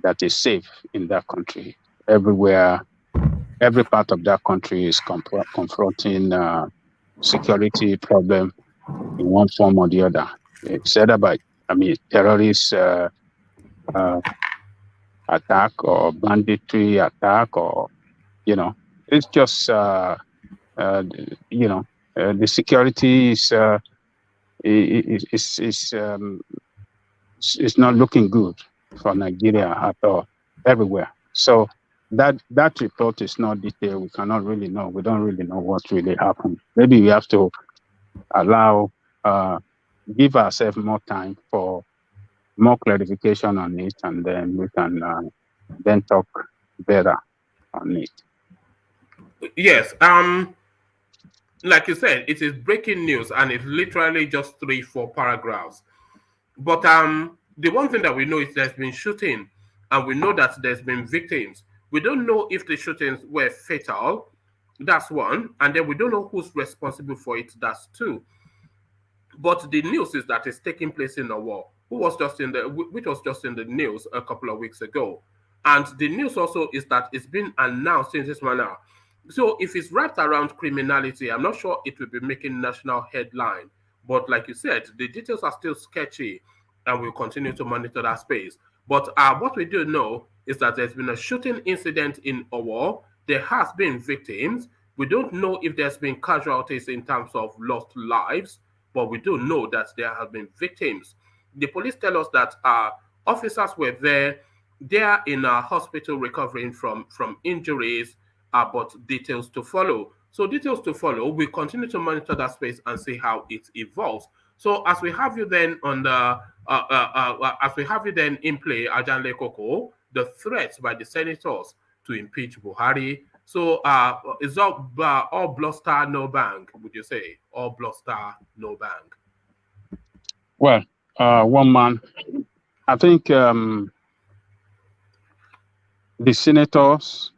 that is safe in that country. everywhere. Every part of that country is confronting security problem in one form or the other. It's either by, terrorist attack or banditry attack, or it's just the security is not looking good for Nigeria at all, everywhere. So that report is not detailed. We cannot really know. We don't really know what really happened. Maybe we have to give ourselves more time for more clarification on it, and then we can then talk better on it. Yes. Like you said, it is breaking news, and it's literally just 3-4 paragraphs. But the one thing that we know is there's been shooting, and we know that there's been victims. We don't know if the shootings were fatal. That's one. And then we don't know who's responsible for it. That's two. But the news is that it's taking place in a war, which was just in the news a couple of weeks ago. And the news also is that it's been announced in this manner. So if it's wrapped around criminality, I'm not sure it will be making national headline. But like you said, the details are still sketchy, and we'll continue to monitor that space. But what we do know is that there's been a shooting incident in Owo. There has been victims. We don't know if there's been casualties in terms of lost lives, but we do know that there have been victims. The police tell us that officers were there. They are in a hospital recovering from injuries, but details to follow. So details to follow. We continue to monitor that space and see how it evolves. So as we have you then on the as we have you then in play, Ajanle Koko, the threats by the senators to impeach Buhari. So is all bluster, no bang? Would you say all bluster, no bang? Well, one man, I think the senators,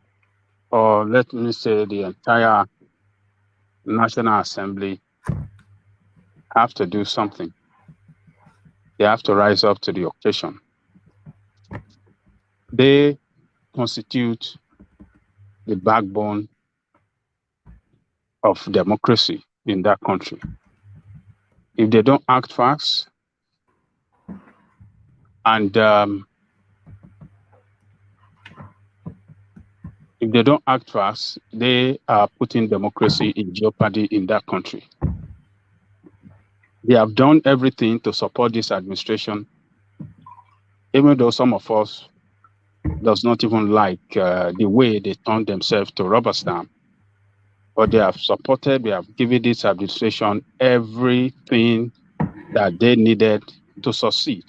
or let me say the entire National Assembly, have to do something. They have to rise up to the occasion. They constitute the backbone of democracy in that country. If they don't act fast, and if they don't act fast, they are putting democracy in jeopardy in that country. They have done everything to support this administration, even though some of us does not even like the way they turn themselves to rubber stamp. But they have supported, they have given this administration everything that they needed to succeed,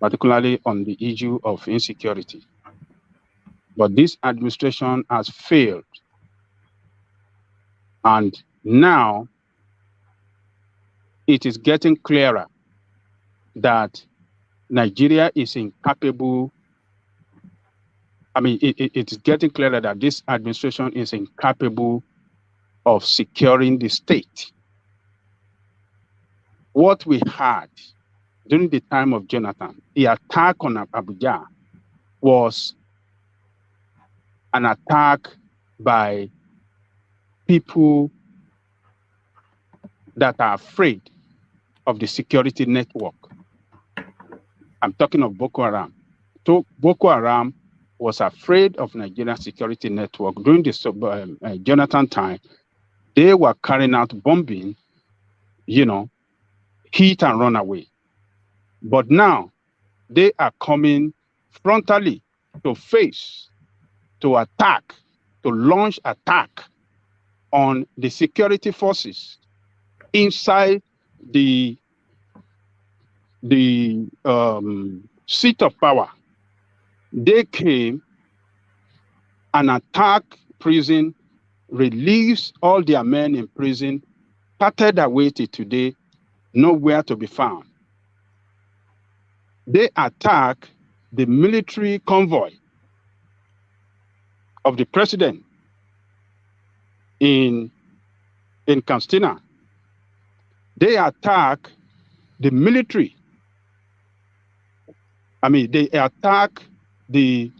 particularly on the issue of insecurity. But this administration has failed. And now it is getting clearer that Nigeria is incapable. It's getting clearer that this administration is incapable of securing the state. What we had during the time of Jonathan, the attack on Abuja was an attack by people that are afraid of the security network. I'm talking of Boko Haram. So Boko Haram was afraid of Nigerian security network during the Jonathan time. They were carrying out bombing, hit and run away. But now they are coming frontally to face, to attack, to launch attack on the security forces inside the seat of power. They came and attacked prison, released all their men in prison, parted away till today, nowhere to be found. They attacked the military convoy of the president in Katsina. They attack the military. They attack the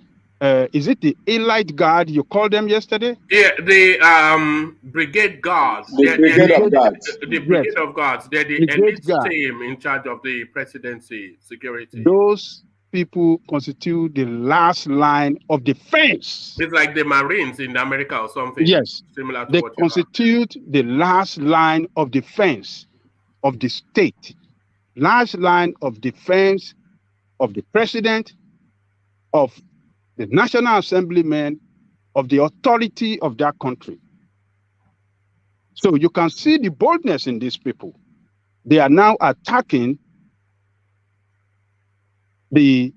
is it the elite guard you called them yesterday? Yeah, the brigade guards. The brigade of guards. The Yes, brigade of guards. They're the brigade elite guard. team in charge of the presidency security. Those people constitute the last line of defense. It's like the Marines in America or something. Yes, Similar to they what you have. constitute the last line of defense of the state, last line of defense of the president, of the National Assemblyman, of the authority of that country. So you can see the boldness in these people. They are now attacking the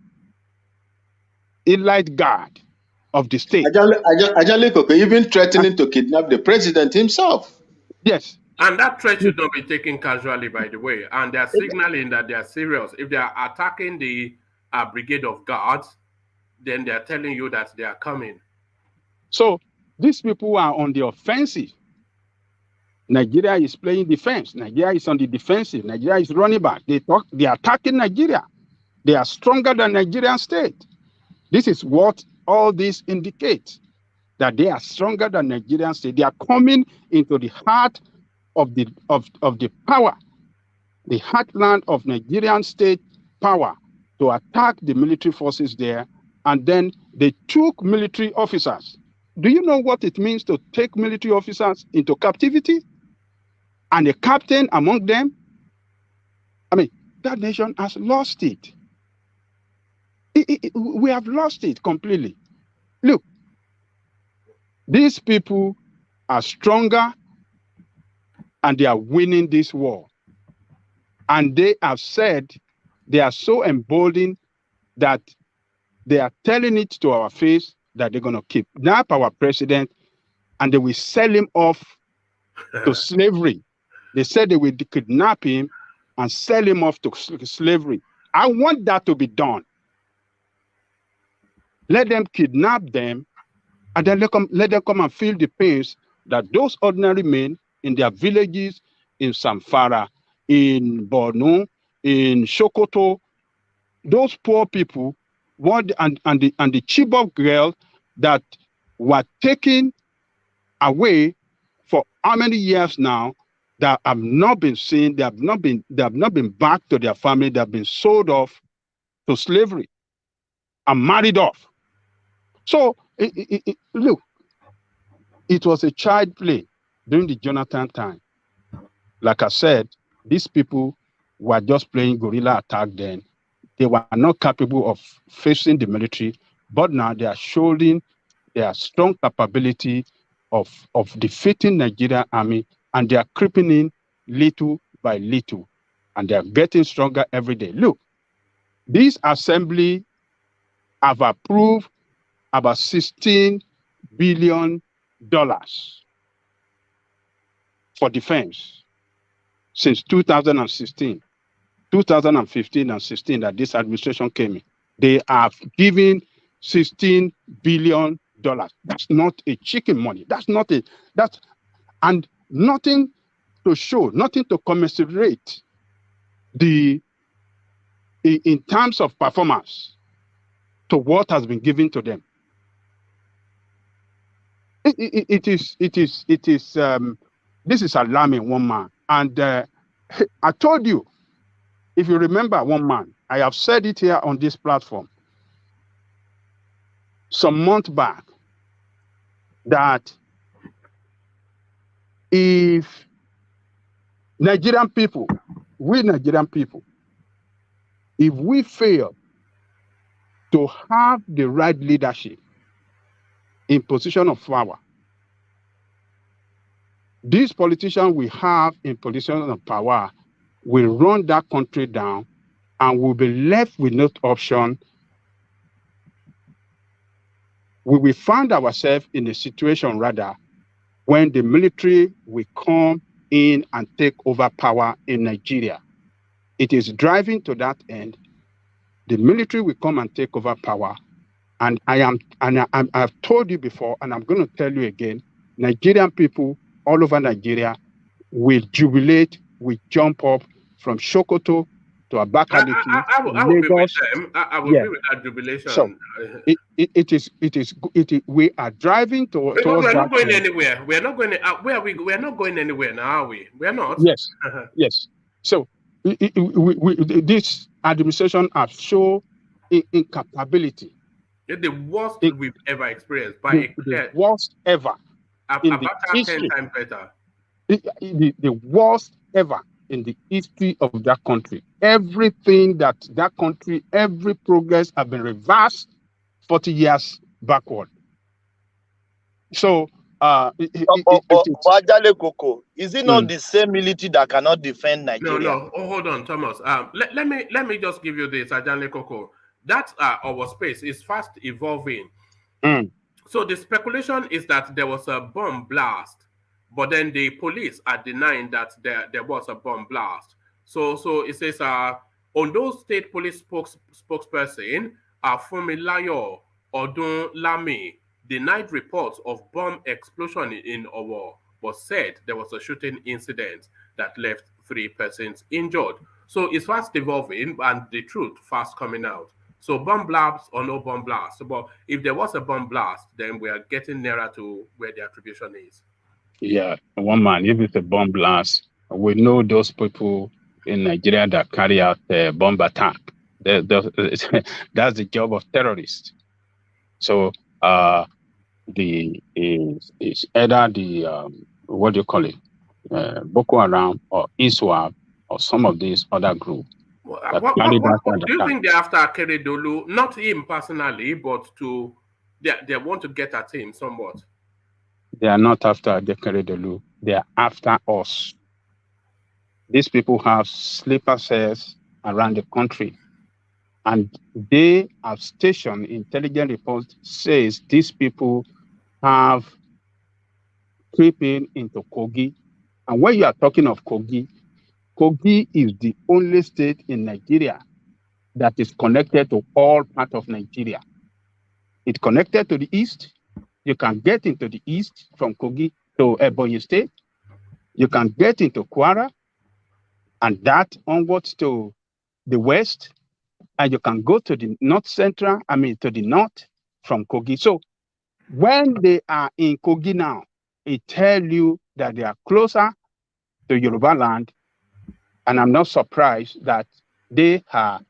elite guard of the state. Ajale Koke even threatening to kidnap the president himself. Yes. And that threat should not be taken casually, by the way. And they're signaling that they are serious. If they are attacking the brigade of guards, then they're telling you that they are coming. So these people are on the offensive. Nigeria is playing defense. Nigeria is on the defensive. Nigeria is running back. They are attacking Nigeria. They are stronger than Nigerian state. This is what all this indicates, that they are stronger than Nigerian state. They are coming into the heart of the power, the heartland of Nigerian state power, to attack the military forces there. And then they took military officers. Do you know what it means to take military officers into captivity? And a captain among them? I mean, that nation has lost it. We have lost it completely. Look, these people are stronger and they are winning this war. And they have said, they are so emboldened that they are telling it to our face that they're going to kidnap our president and they will sell him off to slavery. They said they will kidnap him and sell him off to slavery. I want that to be done. Let them kidnap them and then let them come and feel the pains that those ordinary men in their villages, in Samfara, in Borno, in Sokoto, those poor people, and the Chibok girl that were taken away for how many years now, that have not been seen, they have not been back to their family, they have been sold off to slavery and married off. So look, it was a child play during the Jonathan time. Like I said, these people were just playing guerrilla attack then. They were not capable of facing the military, but now they are showing their strong capability of defeating Nigerian army, and they are creeping in little by little, and they are getting stronger every day. Look, this assembly have approved about $16 billion for defense since 2016, 2015 and 16 that this administration came in. They have given $16 billion. That's not a chicken money. And nothing to show, nothing to commiserate in terms of performance to what has been given to them. This is alarming, one man. And I told you, if you remember, one man, I have said it here on this platform some months back, that if Nigerian people, if we fail to have the right leadership in position of power, these politicians we have in position of power will run that country down, and we'll be left with no option. We will find ourselves in a situation, rather, when the military will come in and take over power in Nigeria. It is driving to that end. The military will come and take over power. And I've told you before, and I'm going to tell you again, Nigerian people all over Nigeria will jubilate, will jump up from Sokoto to Abakaliki, I will be with Lagos. them. I will Yeah. be with that jubilation. So it is we are driving because towards we're that. not going anywhere. We're not going. Where are we? We're not going anywhere now, are we? We're not. Yes. Yes. So this administration has shown incapability. The worst we've ever experienced by a clear. The worst ever in the About 10 history. times better. The worst ever in the history of that country. Everything that country, every progress have been reversed 40 years backward. So is it not the same military that cannot defend Nigeria? No. Oh, hold on, Thomas. Let me just give you this, Ajanle Koko. That our space is fast evolving. So the speculation is that there was a bomb blast, but then the police are denying that there was a bomb blast. So it says Ondo State Police spokesperson Funmilayo Odun Lami denied reports of bomb explosion in Owo, but said there was a shooting incident that left 3 persons injured. So it's fast evolving and the truth fast coming out. So bomb blast or no bomb blast. But if there was a bomb blast, then we are getting nearer to where the attribution is. Yeah, one man, if it's a bomb blast, we know those people in Nigeria that carry out a bomb attack. That's the job of terrorists. So it's either the what do you call it, Boko Haram or ISWAP or some of these other groups. Do you think they're after Akeredolu? Not him personally, but they want to get at him somewhat. They are not after Akeredolu. They are after us. These people have sleeper cells around the country, and they have stationed. Intelligence report says these people have creeping into Kogi. And when you are talking of Kogi, Kogi is the only state in Nigeria that is connected to all parts of Nigeria. It's connected to the east. You can get into the east from Kogi to Ebonyi State. You can get into Kwara, and that onwards to the west. And you can go to the to the north from Kogi. So when they are in Kogi now, it tells you that they are closer to Yoruba land. And I'm not surprised that they are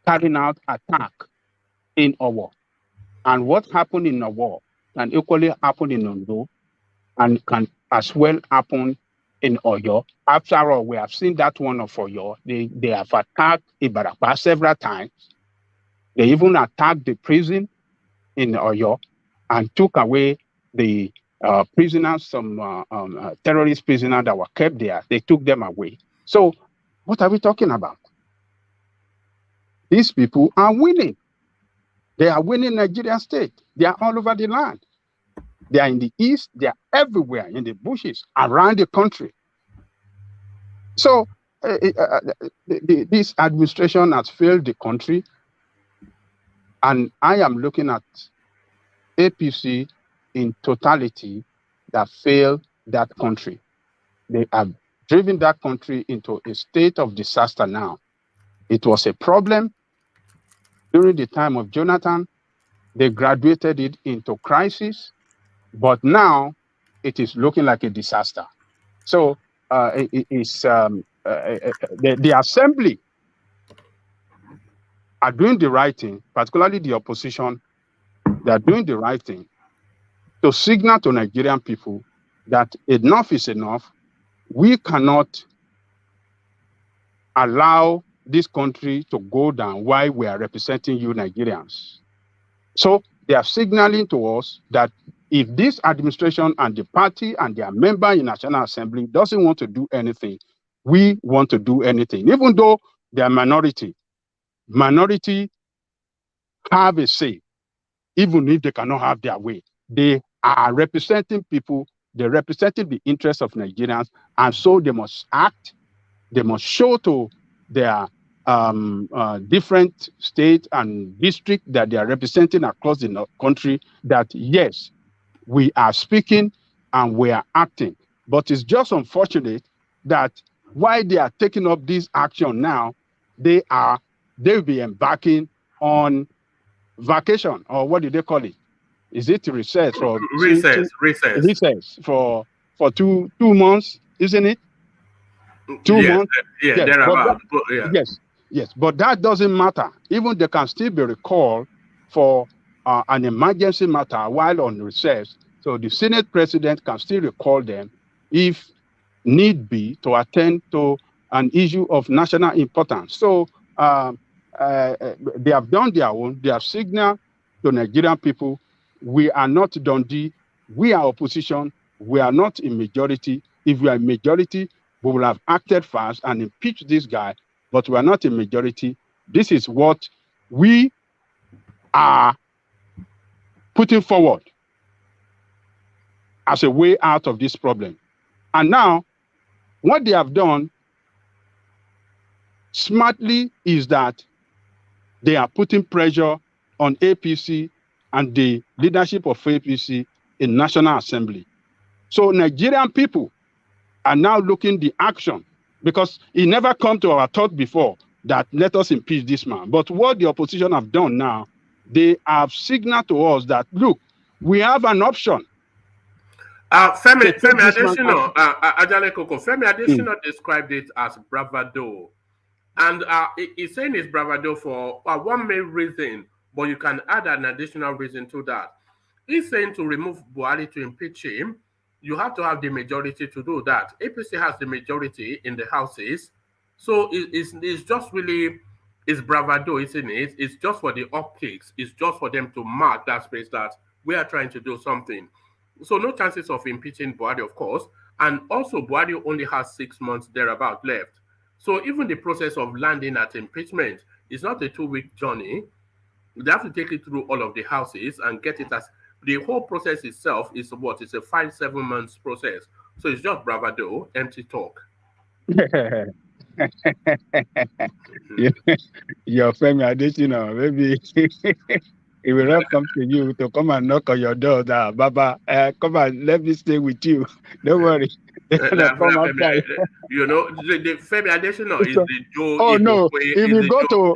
carrying out attack in Owo. And what happened in Owo can equally happen in Ondo and can as well happen in Oyo. After all, we have seen that one of Oyo. They have attacked Ibarapa several times. They even attacked the prison in Oyo and took away the prisoners, some terrorist prisoners that were kept there. They took them away. So what are we talking about? These people are winning. They are winning Nigeria state. They are all over the land. They are in the east. They are everywhere in the bushes around the country. So this administration has failed the country. And I am looking at APC in totality that failed that country. They have driven that country into a state of disaster now. It was a problem during the time of Jonathan. They graduated it into crisis, but now it is looking like a disaster. So the assembly are doing the right thing, particularly the opposition. They are doing the right thing to signal to Nigerian people that enough is enough. We cannot allow this country to go down while we are representing you Nigerians. So they are signaling to us that if this administration and the party and their member in National Assembly doesn't want to do anything, we want to do anything. Even though they are minority have a say, even if they cannot have their way. They are representing people, they're representing the interests of Nigerians, and so they must act, they must show to their different state and district that they are representing across the country that yes, we are speaking and we are acting. But it's just unfortunate that while they are taking up this action now, they'll be embarking on vacation, or what do they call it? Is it recess for Recess. recess for 2 months, isn't it? 2 Yes, months. yeah, Yes, thereabout. Yeah. yes, but that doesn't matter. Even they can still be recalled for an emergency matter while on recess. So the Senate president can still recall them if need be to attend to an issue of national importance. So they have done their own. They have signaled to Nigerian people, we are not Dundee. We are opposition. We are not in majority. If we are in majority, we will have acted fast and impeached this guy, but we are not in majority. This is what we are putting forward as a way out of this problem. And now, what they have done smartly is that they are putting pressure on APC and the leadership of APC in National Assembly. So Nigerian people are now looking the action, because it never come to our thought before that let us impeach this man. But what the opposition have done now, they have signaled to us that, look, we have an option. Femi Adesina, Ajale Koko, Femi Adesina described it as bravado. And he's saying it's bravado for one main reason, but you can add an additional reason to that. He's saying to remove Buhari, to impeach him, you have to have the majority to do that. APC has the majority in the houses. So it's just really, it's bravado, isn't it? It's just for the optics. It's just for them to mark that space that we are trying to do something. So no chances of impeaching Buhari, of course. And also Buhari only has 6 months thereabout left. So even the process of landing at impeachment is not a 2-week journey. They have to take it through all of the houses and get it as the whole process itself is what? It's a 5-7 months process. So it's just bravado, empty talk. Your Femi Adesina, maybe it will not come to you to come and knock on your door. That Baba, come and let me stay with you. Don't worry. You know, the Femi Adesina is the Joe. Oh no! If we go to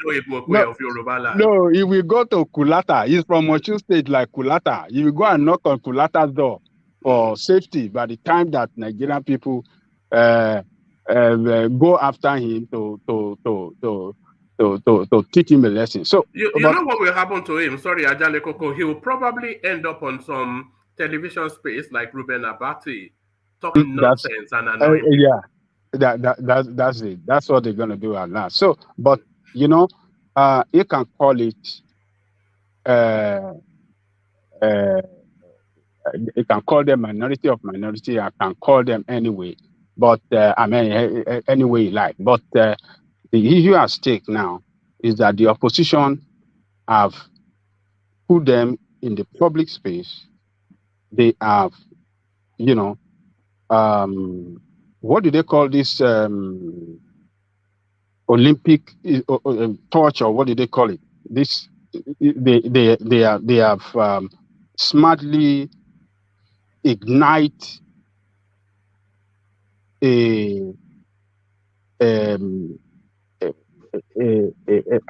of Yoruba land. No, if we go to Kulata, he's from Osun State, like Kulata. You will go and knock on Kulata's door for safety. By the time that Nigerian people go after him to teach him a lesson. So you know what will happen to him? Sorry, Ajale Koko. He will probably end up on some television space like Ruben Abati, talking nonsense and annoying. Yeah, that's it. That's what they're gonna do at last. So, but you know, you can call it. You can call them minority of minority. I can call them anyway. But I mean, any way you like. But the issue at stake now is that the opposition have put them in the public space. They have, you know, what do they call this? Olympic torch, or what do they call it? This they have smartly ignite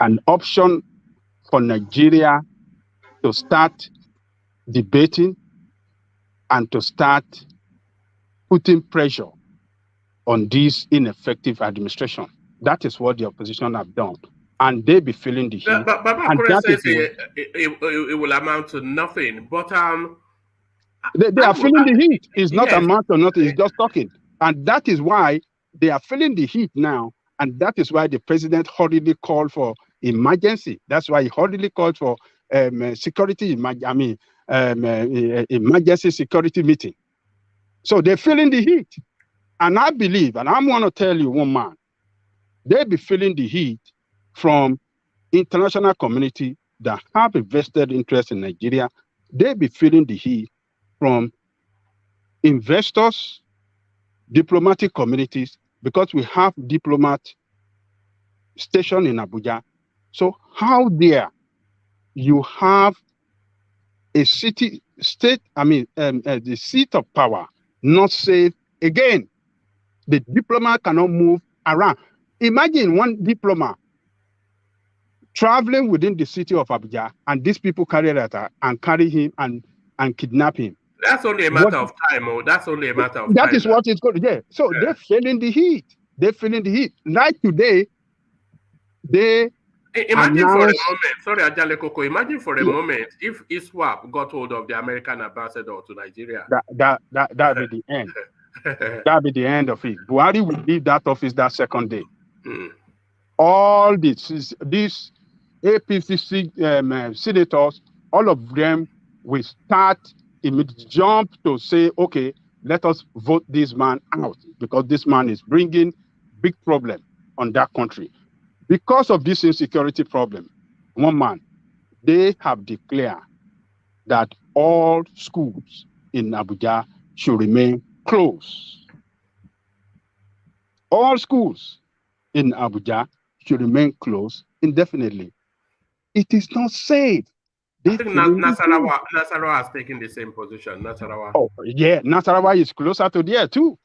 an option for Nigeria to start debating and to start putting pressure on this ineffective administration. That is what the opposition have done. And they be feeling the heat. But Baba says it will amount to nothing. But they are feeling the heat. It's not amount to nothing. It's just talking. And that is why they are feeling the heat now. And that is why the president hurriedly called for emergency. That's why he hurriedly called for emergency security meeting. So they're feeling the heat. And I believe, and I'm going to tell you one man, they be feeling the heat from international community that have a vested interest in Nigeria. They be feeling the heat from investors, diplomatic communities, because we have diplomats stationed in Abuja. So how dare you have a the seat of power not safe again? The diplomat cannot move around. Imagine one diplomat traveling within the city of Abuja, and these people carry that and carry him and kidnap him. That's only a matter of time. Oh, that's only a matter of that time. is what it's going to. Yeah. So they're feeling the heat. They're feeling the heat. Like today, they imagine for a announced, moment. Sorry, Ajale Koko. Imagine for a moment if ISWAP got hold of the American ambassador to Nigeria. That be the end. That be the end of it. Buhari will leave that office that second day. All these APC senators, all of them will start immediately jump to say, okay, let us vote this man out because this man is bringing big problem on that country. Because of this insecurity problem, one man, they have declared that all schools in Abuja should remain closed. All schools in Abuja should remain closed indefinitely. It is not safe. I think Nasarawa has taken the same position. Nasarawa. Oh, yeah, Nasarawa is closer to there too.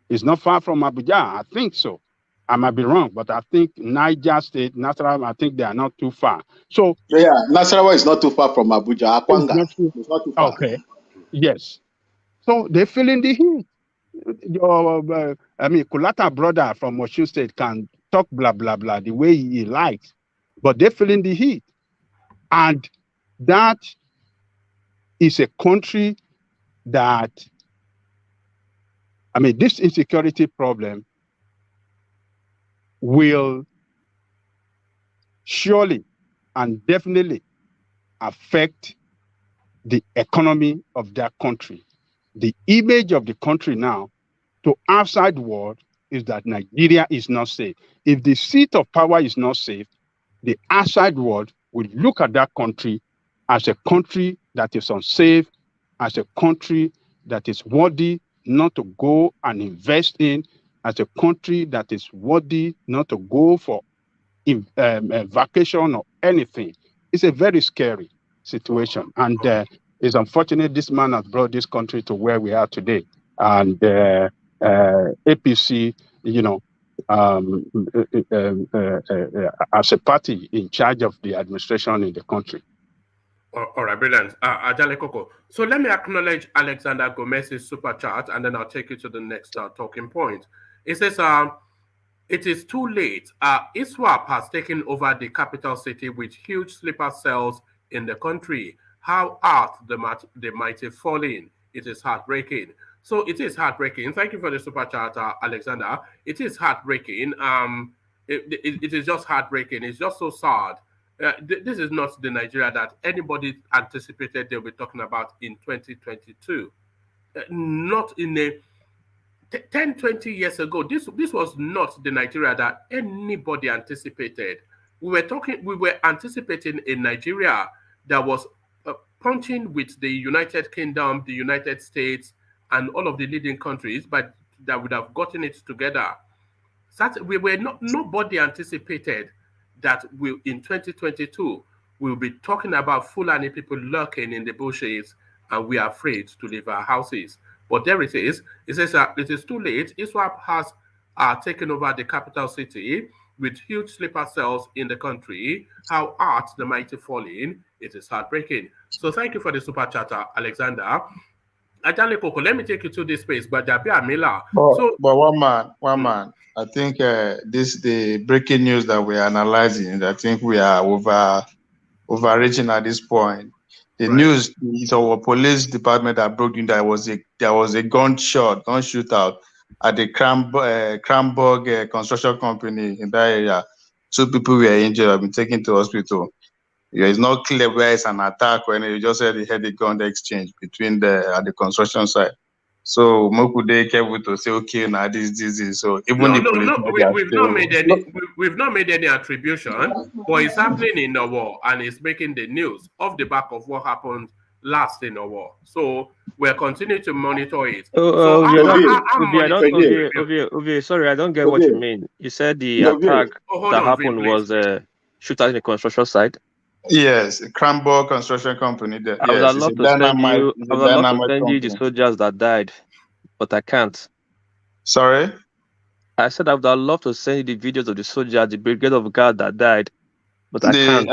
It's not far from Abuja. I think so. I might be wrong, but I think Niger State, Nasarawa, I think they are not too far. So yeah, Nasarawa is not too far from Abuja. Akwanga, it's not too far. Okay. Yes. So they're feeling the heat. Your, Kulata brother from Osun State can talk blah blah blah the way he likes, but they're feeling the heat, and that is a country that, this insecurity problem will surely and definitely affect the economy of that country. The image of the country now to outside world is that Nigeria is not safe. If the seat of power is not safe, the outside world will look at that country as a country that is unsafe, as a country that is worthy not to go and invest in, as a country that is worthy not to go for a vacation or anything. It's a very scary situation. And it's unfortunate this man has brought this country to where we are today. And APC, as a party in charge of the administration in the country. All right, brilliant. Ajale Koko. So let me acknowledge Alexander Gomez's super chat, and then I'll take you to the next talking point. It says, it is too late. ISWAP has taken over the capital city with huge sleeper cells in the country. How art the mighty falling? It is heartbreaking. So it is heartbreaking. Thank you for the super chat, Alexander. It is heartbreaking. It is just heartbreaking. It's just so sad. This is not the Nigeria that anybody anticipated they'll be talking about in 2022. Not in a 10, 20 years ago, this was not the Nigeria that anybody anticipated. We were anticipating a Nigeria that was punching with the United Kingdom, the United States, and all of the leading countries, but that would have gotten it together. Nobody anticipated that in 2022, we'll be talking about Fulani people lurking in the bushes, and we are afraid to leave our houses. But there it is. It says that it is too late. ISWAP has taken over the capital city with huge sleeper cells in the country. How art the mighty falling? It is heartbreaking. So thank you for the super chatter, Alexander. Ajale Koko, let me take you to this space, but Dabia Miller. But one man. I think the breaking news that we're analyzing, I think we are overreaching at this point. The news is our police department that broke in. There was a gun shootout at the Cranborg construction company in that area. 2 people were injured, have been taken to hospital. It's not clear where it's an attack or anything. You just said they had a gun exchange between at the construction site. So Mokude came to say, okay, now this is so even we've not made any attribution, but it's happening in the war and it's making the news off the back of what happened last in the war. So we're continuing to monitor it. Sorry, I don't get what you mean. You said the attack that happened was a shootout in the construction site. Yes, Cranborg Construction Company. I would love to send you the soldiers that died, but I can't. Sorry? I said I would love to send you the videos of the soldiers, the brigade of guard that died, but I can't.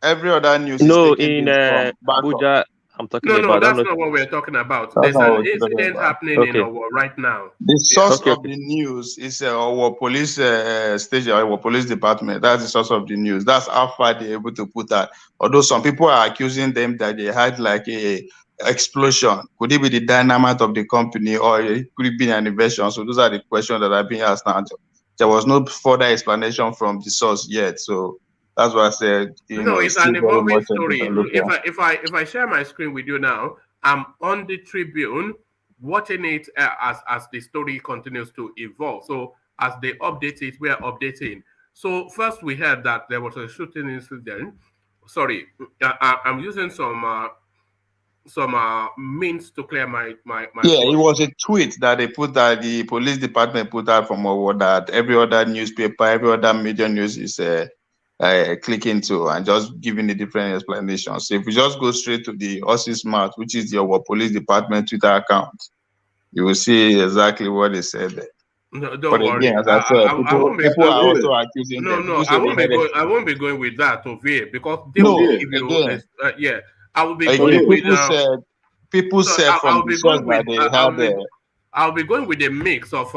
Every other news No, is taking in this from Abuja, I'm talking No, about. that's not what we're talking about. That's There's not an what we're talking incident about. happening in Owo right now. The source of the news is our police station, our police department. That's the source of the news. That's how far they're able to put that. Although some people are accusing them that they had like a explosion. Could it be the dynamite of the company, or could it be an invasion? So those are the questions that are being asked now. There was no further explanation from the source yet. So that's why I said, No, it's still an very evolving much story. developing. If I share my screen with you now, I'm on the Tribune, watching it as the story continues to evolve. So as they update it, we are updating. So first we heard that there was a shooting incident. Sorry, I'm using some means to clear my Yeah, voice. it was a tweet that they put that the police department put out from Owo that every other newspaper, every other major news is clicking to and just giving a different explanation. So if you just go straight to the Horse's Mouth, which is the Owo Police Department Twitter account, you will see exactly what they said there. No, don't But worry. again, as I said, people are also accusing them. I won't be going with that over here because they No, will give you. again, Yeah, I will be again, going with. people said from the source that they had. I'll be going with a mix of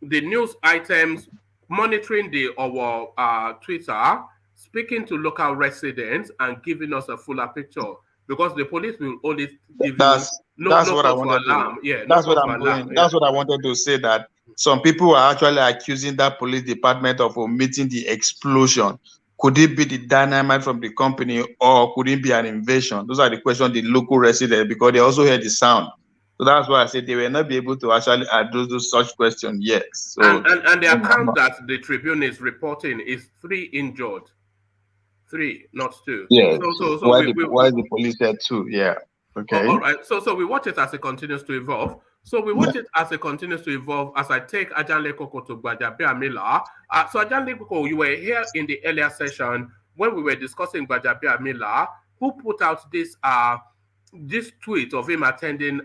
the news items, monitoring our Twitter, speaking to local residents, and giving us a fuller picture. Because the police will always give That's what I wanted to. That's what I'm going. That's what I wanted to say. That some people are actually accusing that police department of omitting the explosion. Could it be the dynamite from the company, or could it be an invasion? Those are the questions the local residents, because they also heard the sound. So that's why I said they will not be able to actually address those such questions yet. So and the account that the Tribune is reporting is 3 injured. 3, not 2. Yeah. So why the police said 2? Yeah. Okay. All right. So we watch it as it continues to evolve. So we watch it as it continues to evolve. As I take Ajanle Koko to Gbajabiamila. So Ajanle Koko, you were here in the earlier session when we were discussing Gbajabiamila, who put out this tweet of him attending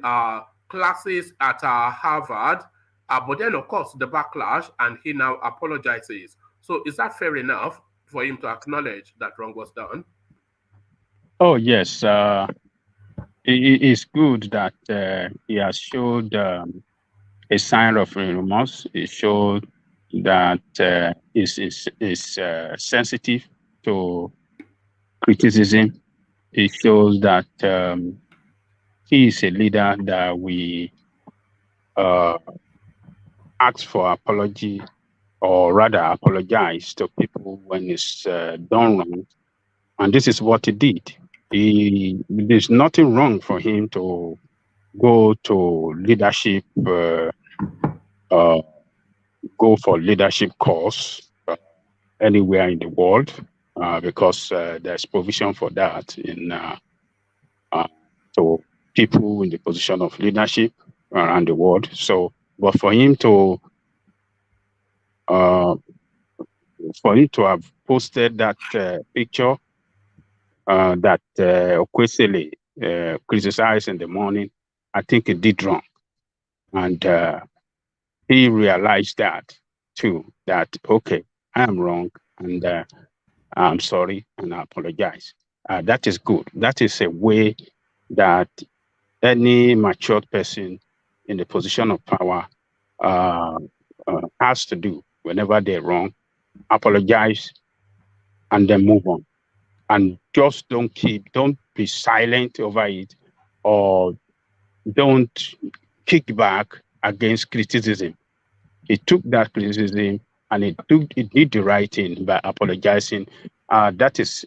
classes at Harvard. But then, of course, the backlash, and he now apologizes. So is that fair enough for him to acknowledge that wrong was done? Oh, yes. It is good that he has showed a sign of remorse. It showed that is sensitive to criticism. It shows that he is a leader that we ask for apology, or rather apologize to people when it's done wrong. And this is what he did. There's nothing wrong for him to go to leadership, go for leadership course anywhere in the world, because there's provision for that in to people in the position of leadership around the world. So, but for him to have posted that picture that Okwesili criticized in the morning, I think he did wrong. And he realized that too, that, okay, I am wrong, and I'm sorry, and I apologize. That is good. That is a way that any matured person in the position of power has to do whenever they're wrong. Apologize and then move on. And just don't be silent over it, or don't kick back against criticism. He took that criticism and he did the right thing by apologizing. That is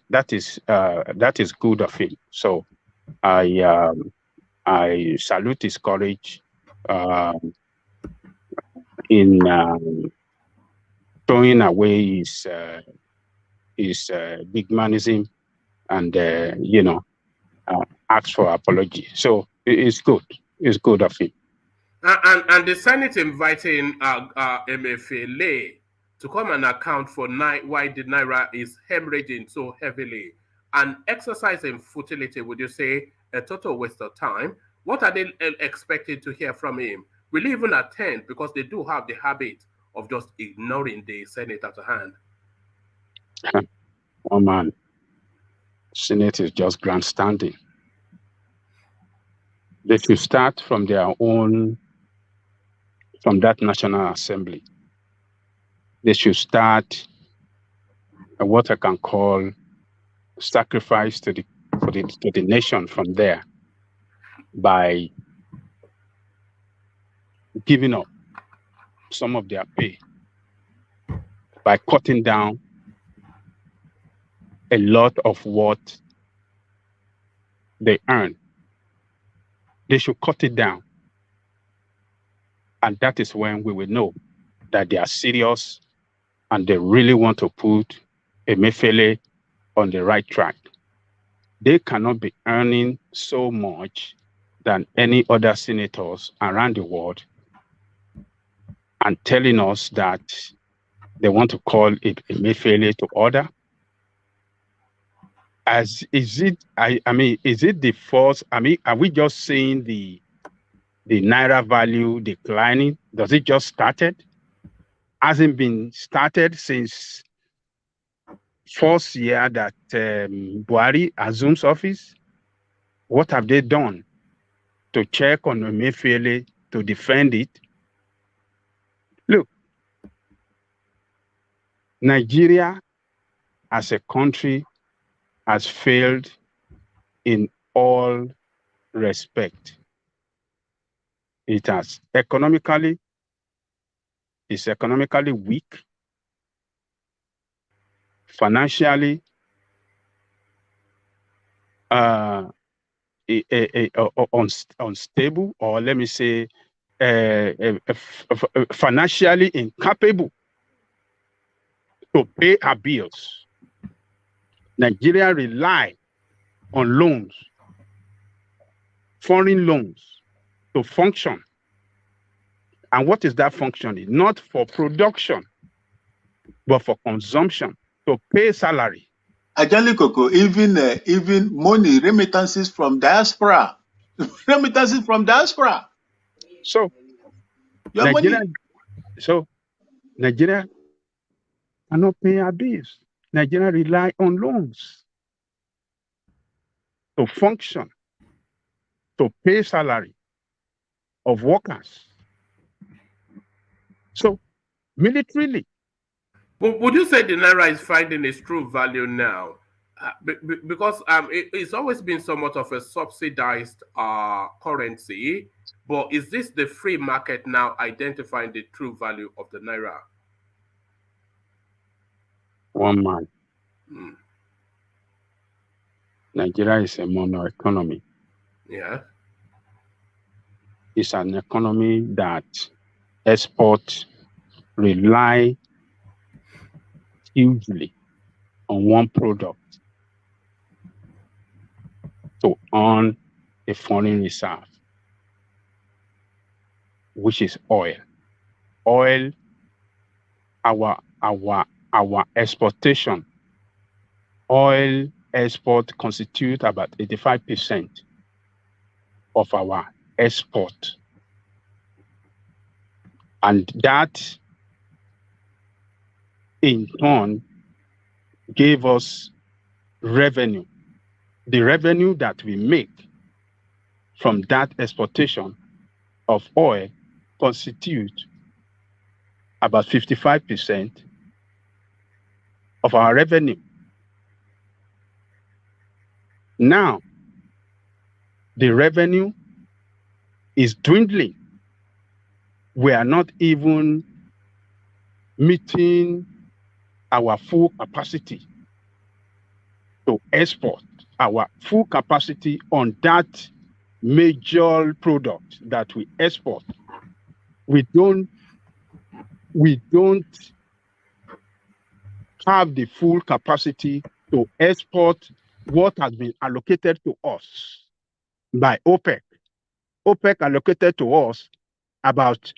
good of him. So I salute his courage in throwing away his big manism and ask for apology. So it's good. It's good of him. And the Senate inviting Emefiele to come and account for why the Naira is hemorrhaging so heavily. An exercise in futility, would you say, a total waste of time? What are they expected to hear from him? Will he even attend? Because they do have the habit of just ignoring the Senate at hand. Oh man, Senate is just grandstanding. They should start from their own, from that National Assembly. They should start what I can call sacrifice to the nation from there by giving up some of their pay, by cutting down a lot of what they earn. They should cut it down. And that is when we will know that they are serious and they really want to put Emefiele on the right track. They cannot be earning so much than any other senators around the world and telling us that they want to call Emefiele to order. Is it the force? Are we just seeing the Naira value declining? Does it just started? Hasn't been started since first year that Buhari assumes office? What have they done to check on Emefiele to defend it? Look, Nigeria as a country has failed in all respect. It has economically, it's economically weak, financially unstable, or let me say financially incapable to pay our bills. Nigeria rely on loans, foreign loans, to function. And what is that functioning? Not for production, but for consumption, to pay salary. Ajali Koko, even money, remittances from diaspora. Remittances from diaspora. So your Nigeria, money. So Nigeria cannot pay our bills. Nigeria rely on loans to function, to pay salary of workers. So militarily. Would you say the Naira is finding its true value now? Because it's always been somewhat of a subsidized currency, but is this the free market now identifying the true value of the Naira? One man. Nigeria is a mono economy. Yeah. It's an economy that exports rely hugely on one product to earn a foreign reserve, which is oil. Oil, our exportation, oil export constitute about 85% of our export. And that in turn gave us revenue. The revenue that we make from that exportation of oil constitute about 55% of our revenue. Now, the revenue is dwindling. We are not even meeting our full capacity to export, our full capacity on that major product that we export. We don't have the full capacity to export what has been allocated to us by OPEC. OPEC allocated to us about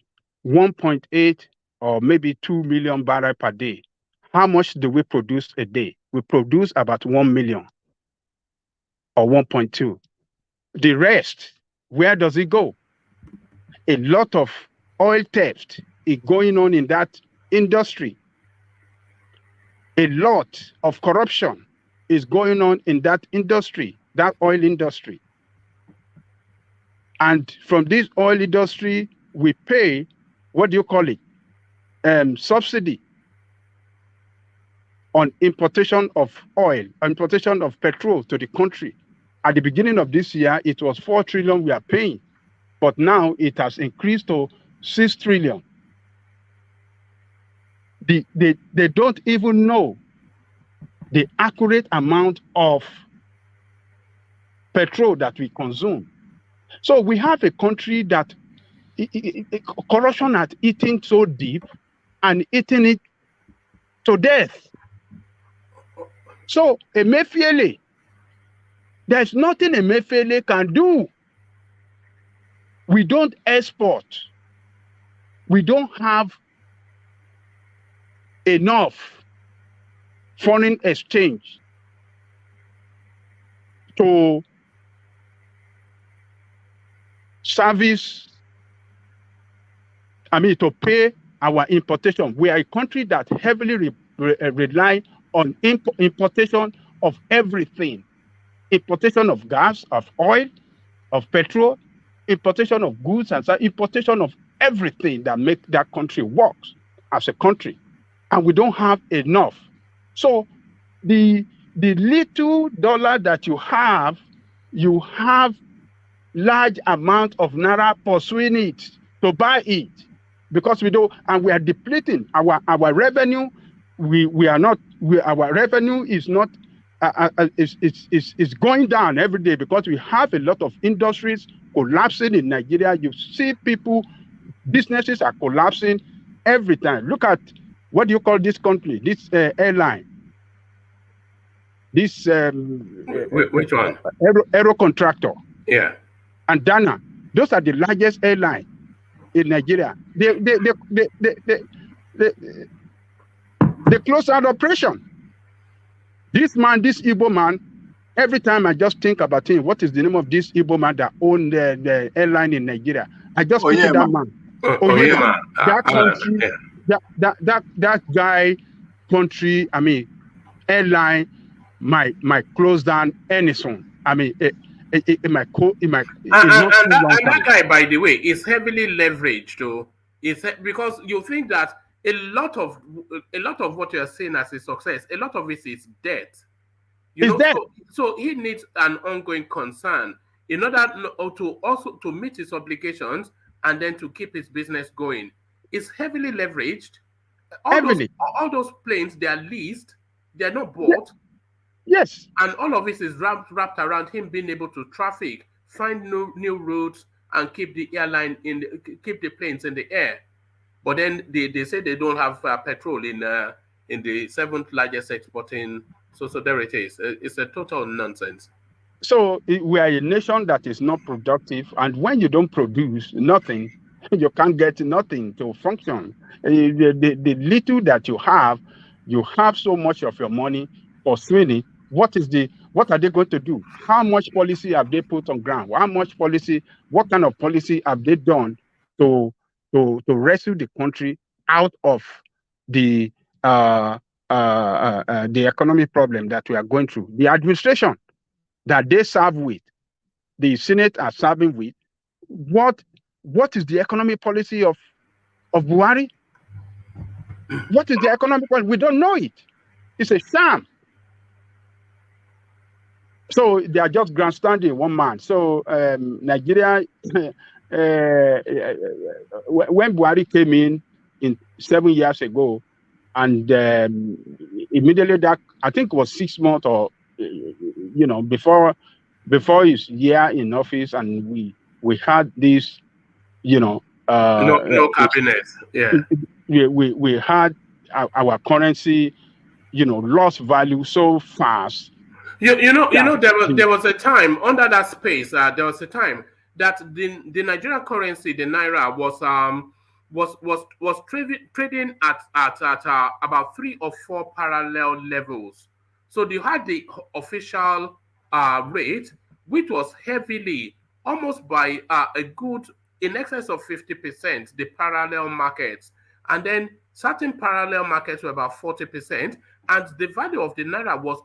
1.8 or maybe 2 million barrels per day. How much do we produce a day? We produce about 1 million or 1.2. The rest, where does it go? A lot of oil theft is going on in that industry. a lot of corruption is going on in that industry, that oil industry. And from this oil industry, we pay, what do you call it? Subsidy on importation of oil, importation of petrol to the country. At the beginning of this year, it was 4 trillion we are paying, but now it has increased to 6 trillion. They don't even know the accurate amount of petrol that we consume. So we have a country that corruption has eaten so deep and eaten it to death. So Emefiele, there's nothing Emefiele can do. We don't export. We don't have enough foreign exchange to to pay our importation. We are a country that heavily rely on importation of everything. Importation of gas, of oil, of petrol, importation of goods, and importation of everything that make that country work as a country. And we don't have enough. So the little dollar that you have large amount of Naira pursuing it to buy it, because we don't, and we are depleting our revenue. Our revenue is not is going down every day because we have a lot of industries collapsing in Nigeria. You see businesses are collapsing every time. Look at, what do you call this country? This airline. This which one? Aero Contractor. Yeah. And Dana. Those are the largest airline in Nigeria. They close out operation. This Igbo man, every time I just think about him, what is the name of this Igbo man that owned the airline in Nigeria? I just think of that man. That country, that guy, country, airline might close down any soon. That guy, by the way, is heavily leveraged too. Because you think that a lot of what you are saying as a success, a lot of it is debt. So he needs an ongoing concern in order to meet his obligations and then to keep his business going. It's heavily leveraged. All those planes, they are leased, they are not bought. Yes. And all of this is wrapped around him being able to traffic, find new routes, and keep the keep the planes in the air. But then they say they don't have petrol in the 7th largest exporting. So there it is. It's a total nonsense. So we are a nation that is not productive, and when you don't produce nothing, you can't get nothing to function. The little that you have so much of your money pursuing it. What are they going to do? How much policy have they put on ground? What kind of policy have they done to rescue the country out of the economic problem that we are going through? The administration that they serve with, the Senate are serving with, what is the economic policy of Buhari? What is the economic policy? We don't know it. It's a sham. So they are just grandstanding one man. So Nigeria, when Buhari came in 7 years ago, and immediately that, I think it was 6 months or before his year in office, and we had this, no cabinet. Yeah. We had our currency, lost value so fast. There was a time under that space. There was a time that the Nigerian currency, the Naira, was trading at about 3 or 4 parallel levels. So you had the official rate, which was heavily, almost by a good in excess of 50%, the parallel markets, and then certain parallel markets were about 40%, and the value of the naira was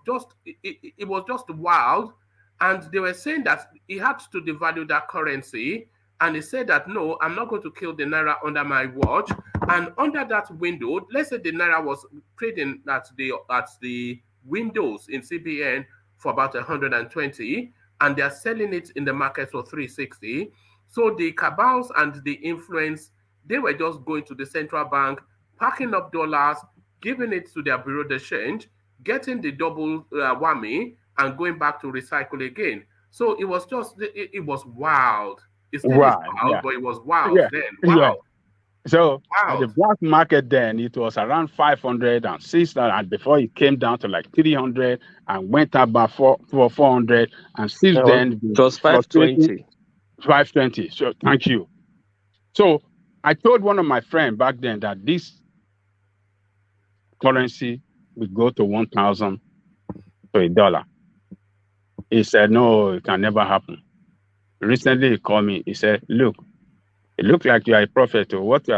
it was just wild. And they were saying that he had to devalue that currency. And he said that, no, I'm not going to kill the naira under my watch. And under that window, let's say the naira was trading at the windows in CBN for about 120, and they're selling it in the market for 360. So the cabals and the influence, they were just going to the central bank, packing up dollars, giving it to their bureau de change, getting the double whammy, and going back to recycle again. So it was just, it was wild. It still is wild, but it was wild then. Wow. Yeah. So wow. At the black market then, it was around 500 and 600, and before it came down to like 300 and went up by 400, and since then it was 520. 520. So thank you. So I told one of my friends back then that this currency would go to 1,000 to $1. He said, no, it can never happen. Recently, he called me. He said, look, it looks like you are a prophet. Or what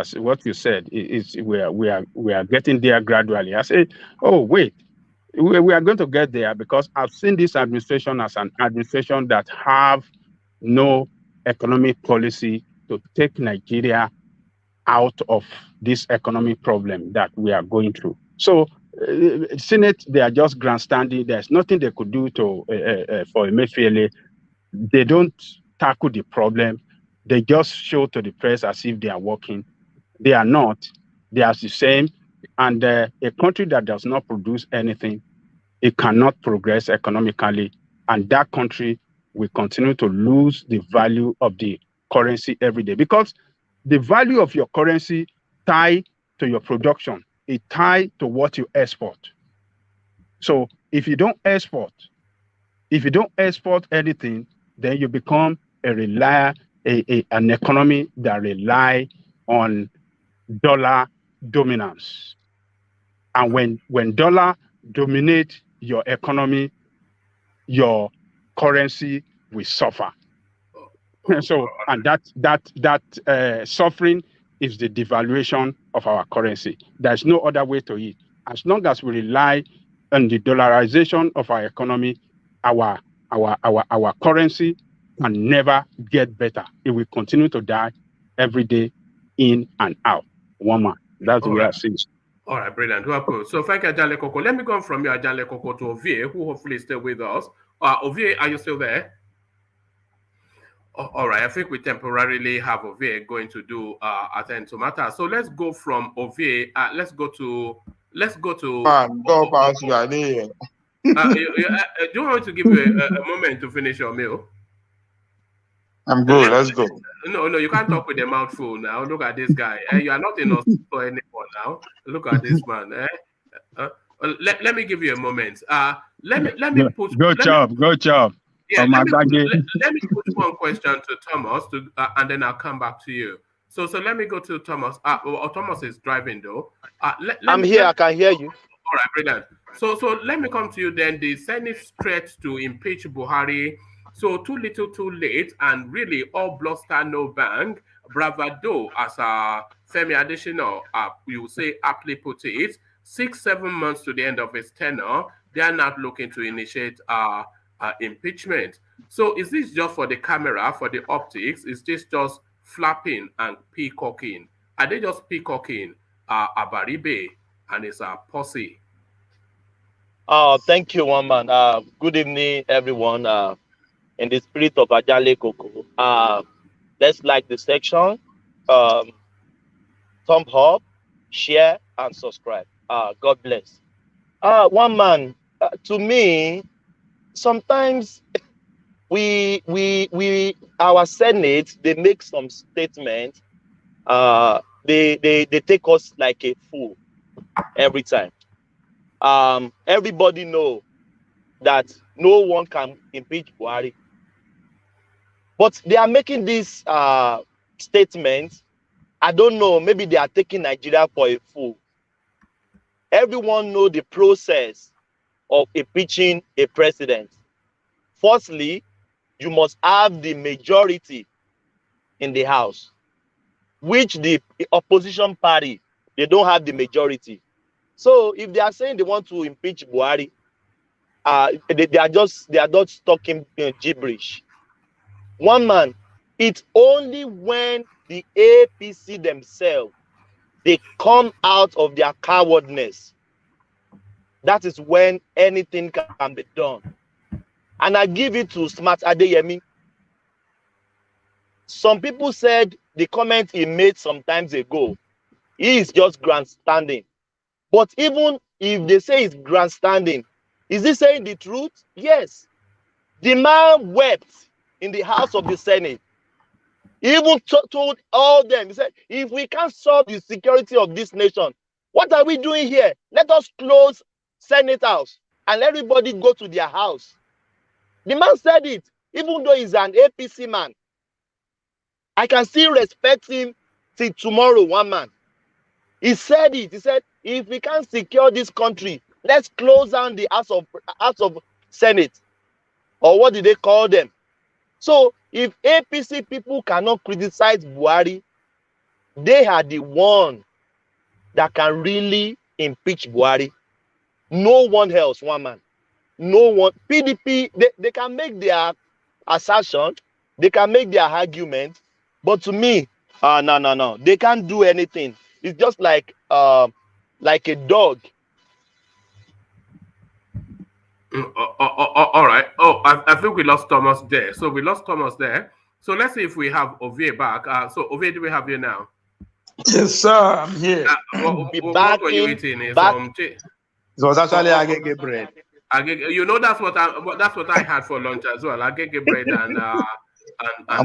you said is we are getting there gradually. I said, oh, wait, we are going to get there because I've seen this administration as an administration that have no economic policy to take Nigeria out of this economic problem that we are going through. So, Senate, they are just grandstanding. There's nothing they could do for Emefiele. They don't tackle the problem. They just show to the press as if they are working. They are not. They are the same. And a country that does not produce anything, it cannot progress economically. And that country will continue to lose the value of the currency every day. Because the value of your currency tie to your production. It tie to what you export. So if you don't export anything, then you become an economy that rely on dollar dominance. And when dollar dominate your economy, your currency will suffer. So, and that suffering is the devaluation of our currency. There's no other way to it. As long as we rely on the dollarization of our economy, our currency can never get better. It will continue to die every day, in and out. One man. That's the way I see it. All right, brilliant. Well put. So thank you, Ajanle Koko. Let me go from you, Ajanle Koko, to Ovie, who hopefully is still with us. Ovie, are you still there? All right, I think we temporarily have Ovie going to do attend to matter. So let's go from Ovie. Let's go to. Go past you are there. Do you want to give you a moment to finish your meal? I'm good. Let's go. No, you can't talk with a mouthful now. Look at this guy. You are not in us for anyone now. Look at this man. Let me give you a moment. Let me put. Good job. Yeah, let me put one question to Thomas, and then I'll come back to you. So let me go to Thomas. Thomas is driving though. I'm here. I can hear you. All right, brilliant. So let me come to you then. The Senate threat to impeach Buhari. So too little, too late, and really all bluster, no bang. Bravado, as Femi Adesina, you will say aptly put it. 6-7 months to the end of his tenure, they are not looking to initiate impeachment. So is this just for the camera, for the optics? Is this just flapping and peacocking? Are they just peacocking Abaribe and his posse? Thank you, one man. Good evening, everyone. In the spirit of Ajanle Koko, let's like the section, thumb up, share, and subscribe. God bless. One man, to me, sometimes our Senate, they make some statements. They take us like a fool every time. Everybody know that no one can impeach Buhari. But they are making this statement. I don't know, maybe they are taking Nigeria for a fool. Everyone know the process of impeaching a president. Firstly, you must have the majority in the House, which the opposition party, they don't have the majority. So if they are saying they want to impeach Buhari, they are just talking gibberish. One man, it's only when the APC themselves they come out of their cowardness. That is when anything can be done. And I give it to Smart Adeyemi. Some people said the comment he made some times ago, he is just grandstanding. But even if they say it's grandstanding, is he saying the truth? Yes. The man wept in the House of the Senate. He even told all them, he said, if we can't solve the security of this nation, what are we doing here? Let us close Senate House and let everybody go to their house. The man said it, even though he's an APC man. I can still respect him till tomorrow, one man. He said it. He said, if we can't secure this country, let's close down the House of Senate. Or what did they call them? So if APC people cannot criticize Buhari, they are the one that can really impeach Buhari. No one else, one man. No one. PDP, they can make their assertion, they can make their argument, but to me, no. They can't do anything. It's just like a dog. All right. Oh, I think we lost Thomas there. So we lost Thomas there. So let's see if we have Ovie back. So Ovie, do we have you now? Yes, sir. I'm here. What were you eating? It was actually agege bread. You know that's what I had for lunch as well. Agege bread and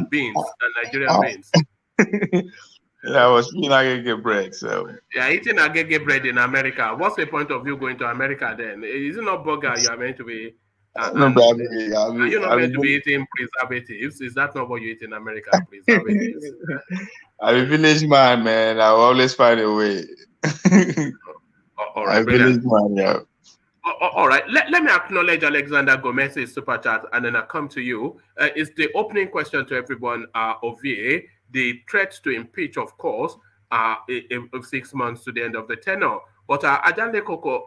beans and Nigerian beans. Yeah, I was eating agege bread. So yeah, eating agege bread in America. What's the point of you going to America then? Is it not burger you are meant to be? Are you not meant to be eating preservatives? Is that not what you eat in America? Preservatives. I'm a village man. I will always find a way. All right, village man, yeah. All right, let me acknowledge Alexander Gomez's super chat, and then I'll come to you. It's the opening question to everyone, Ovie. The threat to impeach, of course, of 6 months to the end of the tenure. But Ajanle Koko,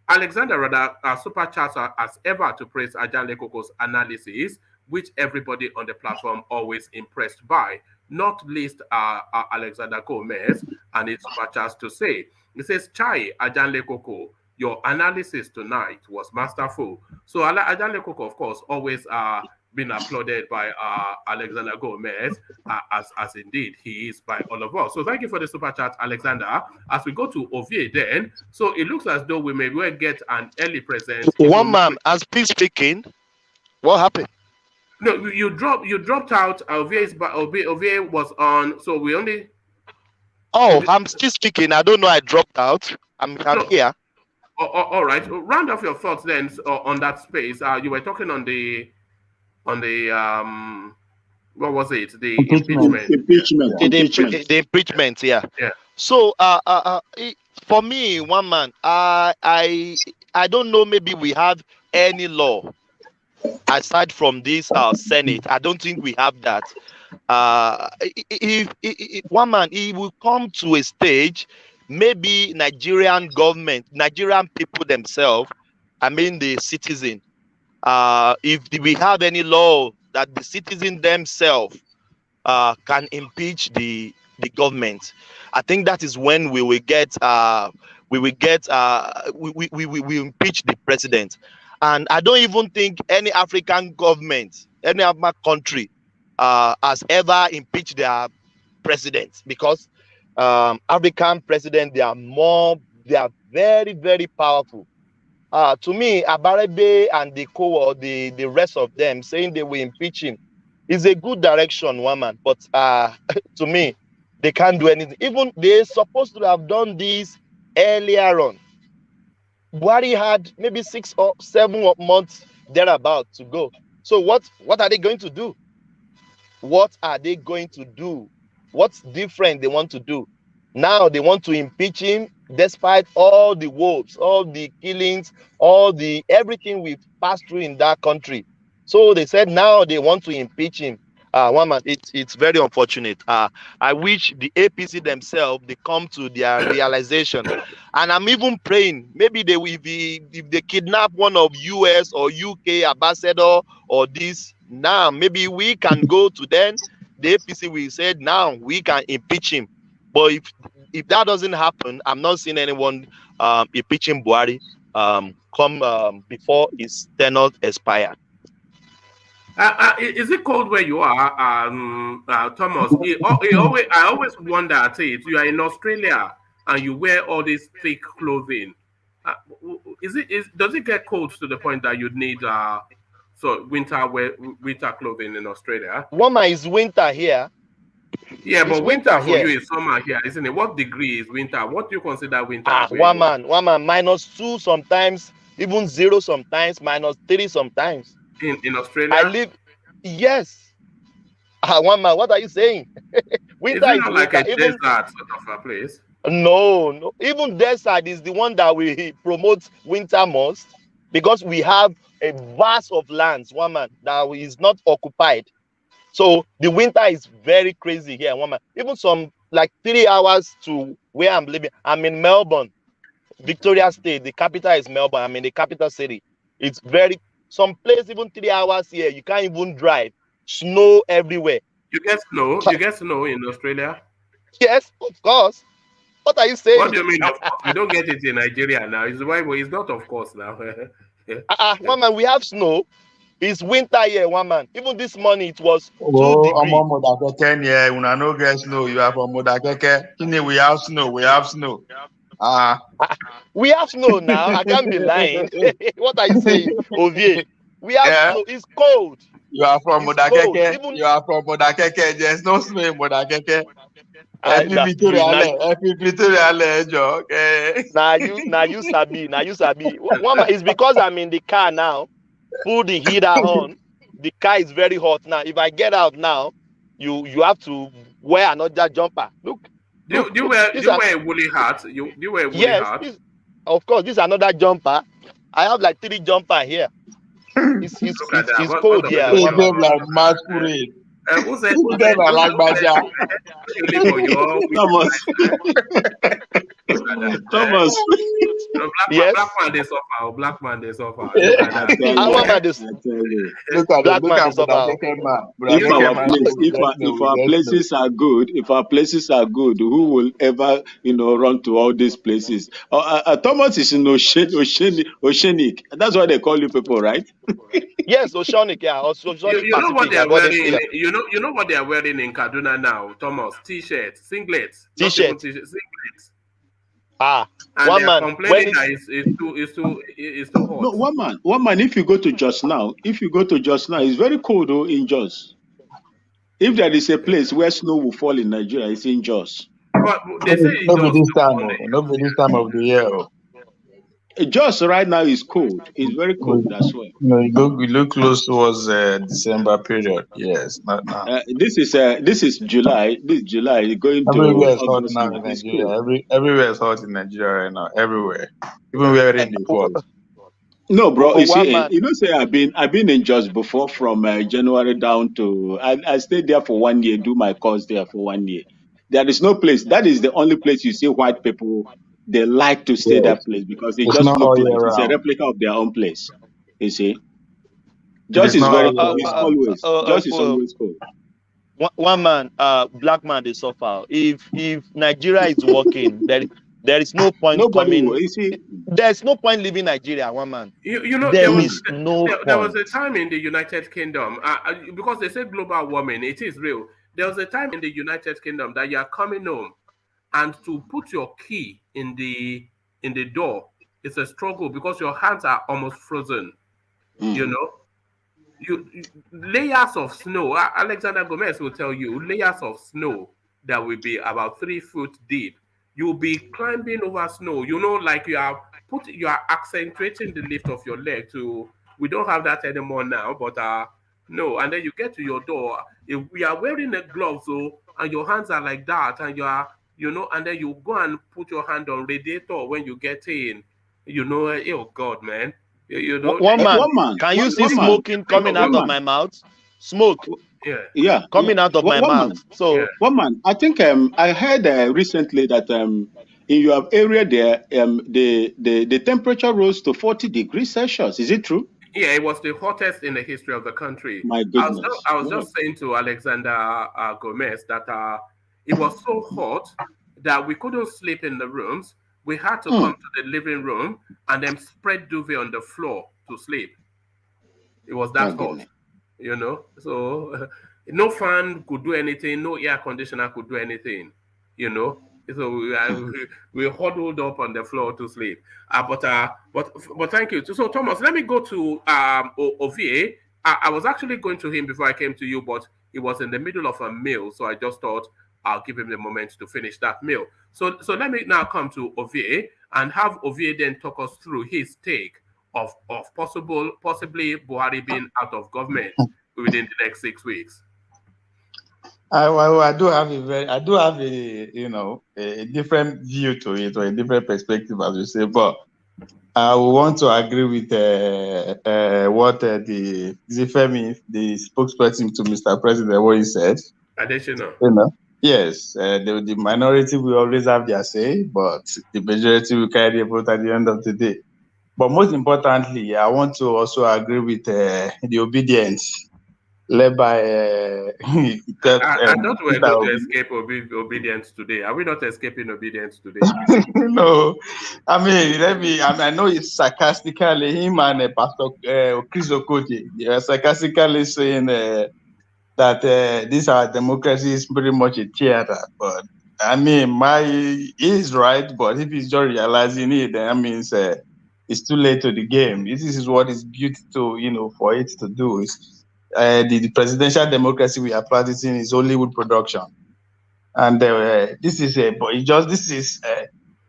Alexander rather super chats as ever to praise Ajanle Koko's analysis, which everybody on the platform always impressed by. Not least Alexander Gomez and his super chats to say. He says, Chai Ajanle Koko, your analysis tonight was masterful. So Ajanle Koko, of course, always been applauded by Alexander Gomez, as indeed he is by all of us. So thank you for the super chat, Alexander. As we go to Ovie then, so it looks as though we may well get an early present. One man, as peace speaking, what happened? No, you dropped out. Ovie was on, so we only. Oh, I'm still speaking. I don't know. I dropped out. I'm here. All right. Round off your thoughts then on that space. You were talking on the what was it? The impeachment. The impeachment. Yeah. So for me, one man, I don't know. Maybe we have any law aside from this Senate. I don't think we have that. If one man, he will come to a stage. Maybe Nigerian government, Nigerian people themselves, I mean the citizen, if we have any law that the citizen themselves can impeach the government, I think that is when we will impeach the president. And I don't even think any African government, any other country has ever impeached their president, because African president, they are very, very powerful. To me, Abarebe and the rest of them saying they will impeach him is a good direction, one man. But to me, they can't do anything. Even they're supposed to have done this earlier on. Buhari had maybe 6 or 7 months thereabout to go. So what are they going to do? What are they going to do? What's different they want to do? Now they want to impeach him despite all the woes, all the killings, everything we've passed through in that country. So they said now they want to impeach him. One man, it's very unfortunate. I wish the APC themselves they come to their realization, and I'm even praying maybe they will be if they kidnap one of US or UK ambassador or this now maybe we can go to them. The APC will say now we can impeach him, but if that doesn't happen, I'm not seeing anyone impeaching Buhari come before his tenure expired. Is it cold where you are, Thomas? I always wonder at it. You are in Australia and you wear all this thick clothing. Does it get cold to the point that you need winter clothing in Australia? Woman, is winter here. Yeah, but winter for you is summer here, isn't it? What degree is winter? What do you consider winter? One man, -2 sometimes, even 0 sometimes, -3 sometimes. In Australia? I live, yes. One man, what are you saying? Winter is not like a desert sort of a place? No. Even desert is the one that we promote winter most because we have a vast of lands, one man, that is not occupied. So the winter is very crazy here, one man. Even some like 3 hours to where I'm living. I'm in Melbourne, Victoria State. The capital is Melbourne. I'm in the capital city. It's some place even 3 hours here. You can't even drive. Snow everywhere. You get snow? You get snow in Australia? Yes, of course. What are you saying? What do you mean? Of course, we don't get it in Nigeria now. It's not of course now. One man, we have snow. It's winter here, one man. Even this morning it was 2 degrees. Una no get snow. You are from Modakeke. We have snow. We have snow. We have snow now. I can't be lying. What are you saying, Ovie? We have snow. It's cold. You are from Modakeke. You are from Modakeke. There's no snow in Modakeke. Now you sabi. One man, it's because I'm in the car now. Put the heater on. The car is very hot now. If I get out now, you have to wear another jumper. Look. Do you wear a woolly hat? You wear a woolly hat? Yes, of course. This is another jumper. I have like 3 jumper here. It's cold here. Like masquerade. Who said Thomas. Yes. Black man they suffer. If our places are good, who will ever run to all these places? Thomas is in Oceanic. That's why they call you people, right? Yes, Oceanic, yeah. You know what they are wearing? You know what they are wearing in Kaduna now, Thomas? T-shirts, singlets, T-shirts, singlets. And one man complaining that it's too hot. No, one man. If you go to Jos now, it's very cold though in Jos. If there is a place where snow will fall in Nigeria, it's in Jos. But they say nobody this time of the year. Jos right now is cold. It's very cold. That's why. No, you look close towards December period. Yes, not now. This is July. This July going to everywhere is hot now in Nigeria. Everywhere is hot in Nigeria right now. Everywhere, even where in the fall. No, bro. You see, say I've been in Jos before from January down to. I stayed there for 1 year. Do my course there for 1 year. There is no place. That is the only place you see white people. They like to stay that place because it just looks like it's a replica of their own place. You see, Jos is very cold. It's always cold. One man, black man, they suffer. If Nigeria is working, there is no point coming. There's no point leaving Nigeria. One man. There was a time in the United Kingdom because they said global warming. It is real. There was a time in the United Kingdom that you are coming home. And to put your key in the door, it's a struggle because your hands are almost frozen. Layers of snow. Alexander Gomez will tell you layers of snow that will be about 3 foot deep. You'll be climbing over snow. Like you are accentuating the lift of your leg to. We don't have that anymore now, but no. And then you get to your door. If we are wearing a glove, and your hands are like that, and you are. And then you go and put your hand on radiator when you get in. Oh God, man. One man, can you see smoking coming out of my mouth? smoke coming out of my mouth. So one man, I think I heard recently that in your area there, the temperature rose to 40 degrees Celsius. Is it true? Yeah, it was the hottest in the history of the country. My goodness. I was just saying to Alexander Gomez that it was so hot that we couldn't sleep in the rooms. We had to come to the living room and then spread duvet on the floor to sleep. It was that hot, you know. So no fan could do anything, no air conditioner could do anything, you know. So we huddled up on the floor to sleep. But thank you. So Thomas, let me go to Ovie. I was actually going to him before I came to you, but he was in the middle of a meal, so I just thought I'll give him the moment to finish that meal. So let me now come to Ovie and have Ovie then talk us through his take of possibly Buhari being out of government within the next 6 weeks. I do have a different view to it, or a different perspective, as you say. But I want to agree with what the Zifemi, the spokesperson to Mr. President, what he said. Additional. Yes, the minority will always have their say, but the majority will carry the vote at the end of the day. But most importantly, I want to also agree with the obedience led by. I thought we were going to escape obedience today. Are we not escaping obedience today? No, I know it's sarcastically him and Pastor Chris Okoje. They are sarcastically saying that this our democracy is pretty much a theater. But he's right. But if he's just realizing it, then that means it's too late to the game. This is what is built to, for it to do. The presidential democracy we are practicing is Hollywood production, and this is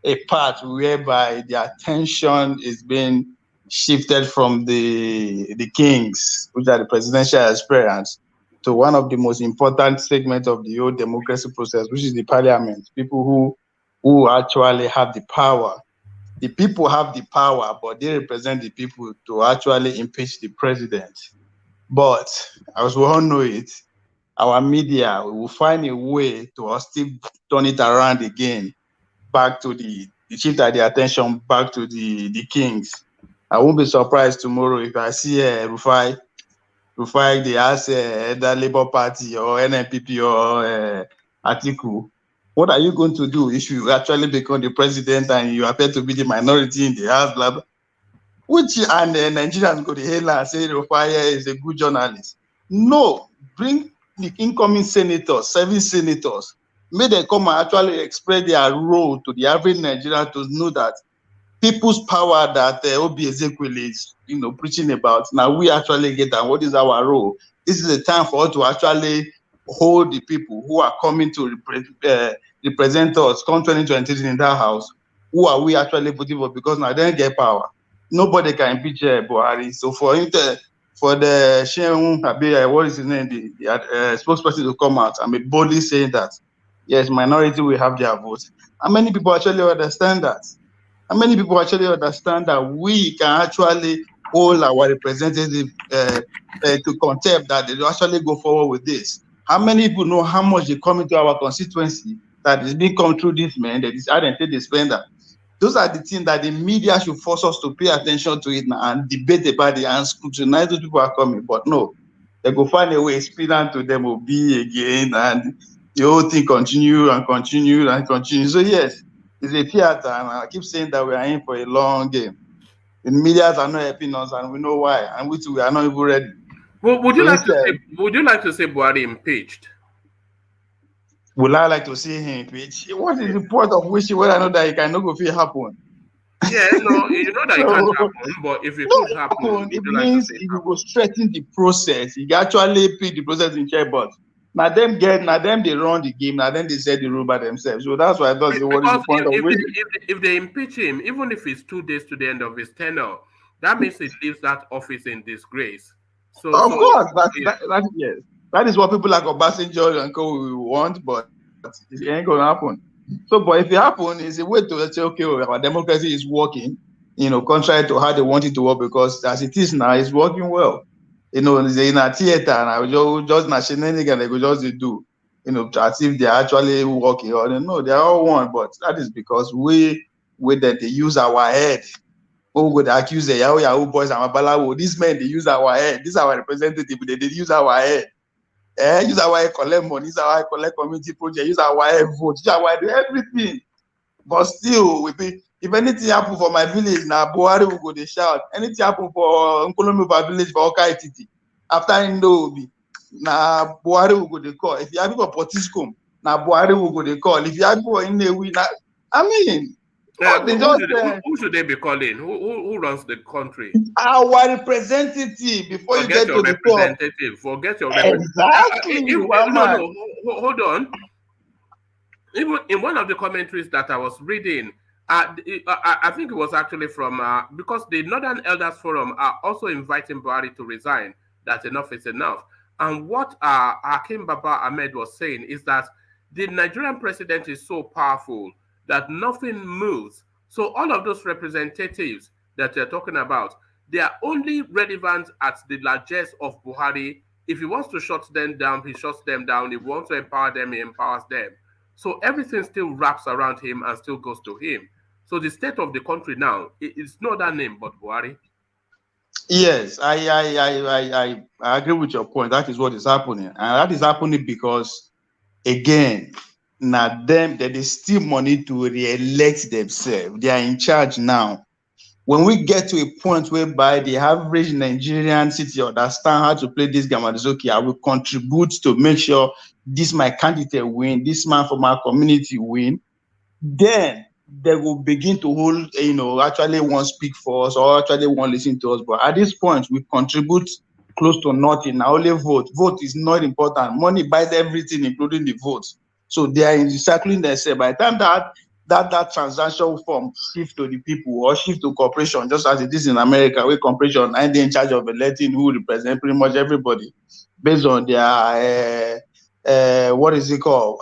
a part whereby the attention is being shifted from the kings, which are the presidential aspirants, to one of the most important segments of the whole democracy process, which is the parliament. People who actually have the power. The people have the power, but they represent the people to actually impeach the president. But as we all know it, our media will find a way to still turn it around again, back to the shift the attention back to the kings. I won't be surprised tomorrow if I see Rufai, they ask the Labour Party or NNPP or Atiku, what are you going to do if you actually become the president and you appear to be the minority in the House, blah, blah? And Nigerians go to hell and say Rufai is a good journalist. No, bring the incoming senators, 7 senators, may they come and actually express their role to the average Nigerian to know that people's power that Obi Ezekwel is, preaching about. Now we actually get that. What is our role? This is a time for us to actually hold the people who are coming to represent us come 2023 in that house. Who are we actually voting for? Because now they don't get power. Nobody can impeach Buhari. So for the Shehu, what is his name, the spokesperson to come out and be boldly saying that, yes, minority will have their votes. How many people actually understand that? How many people actually understand that we can actually hold our representatives to contempt, that they will actually go forward with this? How many people know how much they come into our constituency that is being come through this man, that is added they spend that? Those are the things that the media should force us to pay attention to it now and debate about it and scrutinize those people are coming. But no, they go find a way, spin on to them will be again, and the whole thing continue and continue and continue. So yes, it's a theater, and I keep saying that we are in for a long game. The media are not helping us, and we know why, and we are not even ready. Well, would you like to see Buhari impeached? Would I like to see him impeached? What is the point of wishing when I know that it cannot go feel happen? Yeah, no, you know that it can't happen, but if it could happen, it means it will strengthen the process. It actually put the process in check, but now them they run the game, now then they set the rule by themselves. So that's why I thought what is the point of waiting? If they impeach him, even if it's 2 days to the end of his tenure, that means it leaves that office in disgrace. So of course, yes. That is what people like Obasanjo and co will want, but it ain't gonna happen. So, but if it happens, it's a way to say, okay, our democracy is working, contrary to how they want it to work, because as it is now, it's working well. in a theater, and I will just shenanigan they go just do, as if they're actually working. Or no, they're all one, but that is because we that they use our head. Who would accuse the Yahoo boys and Balawo? These men, they use our head. These are our representative. They use our head. Use our head collect money. Use our head collect community project. Use our head vote. Use our head do everything. But still, if anything happen for my village, now Buhari will go they shout. Anything happen for Nkolomiba village for Okai Titi, after Indobi, now Buhari will go they call. If you have for Potiskum, now Buhari will go they call. If you have for Inewi, now I mean. Who should they be calling? Who runs the country? Our representative. Before you get to the representative. Forget your representative. Exactly. No, hold on. Even in one of the commentaries that I was reading, I think it was actually from because the Northern Elders Forum are also inviting Buhari to resign. That enough is enough. And what Hakim Baba Ahmed was saying is that the Nigerian president is so powerful that nothing moves. So all of those representatives that you're talking about, they are only relevant at the largesse of Buhari. If he wants to shut them down, he shuts them down. If he wants to empower them, he empowers them. So everything still wraps around him and still goes to him. So the state of the country now, it's not that name, but Buhari. Yes, I agree with your point. That is what is happening. And that is happening because, again, now them that they steal money to re-elect themselves. They are in charge now. When we get to a point whereby the average Nigerian city understand how to play this game, and it's okay, I will contribute to make sure this my candidate win, this man from our community win, then they will begin to hold, actually want to speak for us or actually want to listen to us. But at this point, we contribute close to nothing. Now only vote. Vote is not important. Money buys everything, including the vote. So they are recycling themselves. By the time that transaction form shift to the people or shift to corporation, just as it is in America, where corporation and they in charge of electing who represent pretty much everybody based on their what is it called?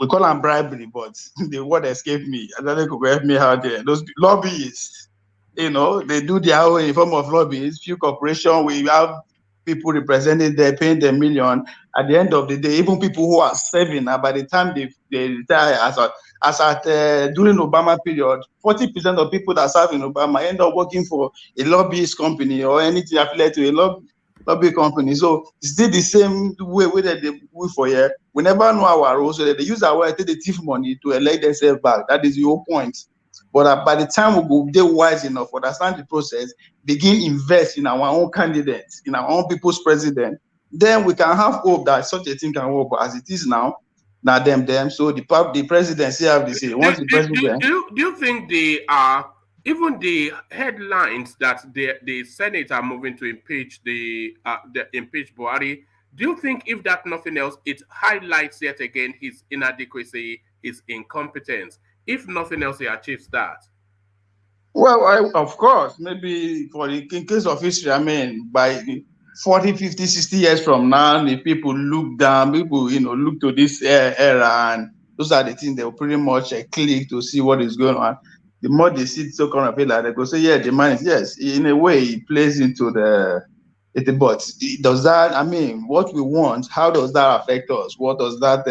We call them bribery, but the word escaped me. I don't think could help me out there. Those lobbyists, they do their own in form of lobbyists. Few corporation, we have people representing there, paying the million. At the end of the day, even people who are serving, by the time they retire, during Obama period, 40% of people that serve in Obama end up working for a lobbyist company or anything affiliated to a lobby company. So it's still the same way that they do for here. We never know our role, so that they use our way to the thief money to elect themselves back. That is the whole point. But by the time we go, they're wise enough, understand the process, begin invest in our own candidates, in our own people's president, then we can have hope that such a thing can work. But as it is now, them. So the presidency have the say. Once the president. Do you think even the headlines that the Senate are moving to impeach the impeach Buhari? Do you think if that nothing else, it highlights yet again his inadequacy, his incompetence? If nothing else, he achieves that. Well, of course, maybe in case of history, I mean, by 40, 50, 60 years from now, the people look down, people, look to this era, and those are the things they will pretty much click to see what is going on. The more they see so kind of like they go say, yeah, the man is, yes, in a way, it plays into but does that, I mean, what we want, how does that affect us? What does that,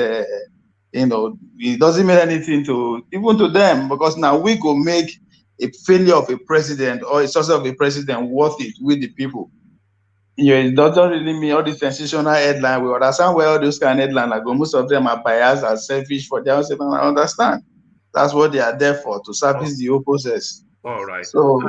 it doesn't mean anything even to them, because now we go make a failure of a president or a success of a president worth it with the people. It doesn't really mean all these sensational headlines. We understand where all those kind of headlines are going. Most of them are biased and selfish for their own sake. I understand. That's what they are there for, to service the whole process. All right. So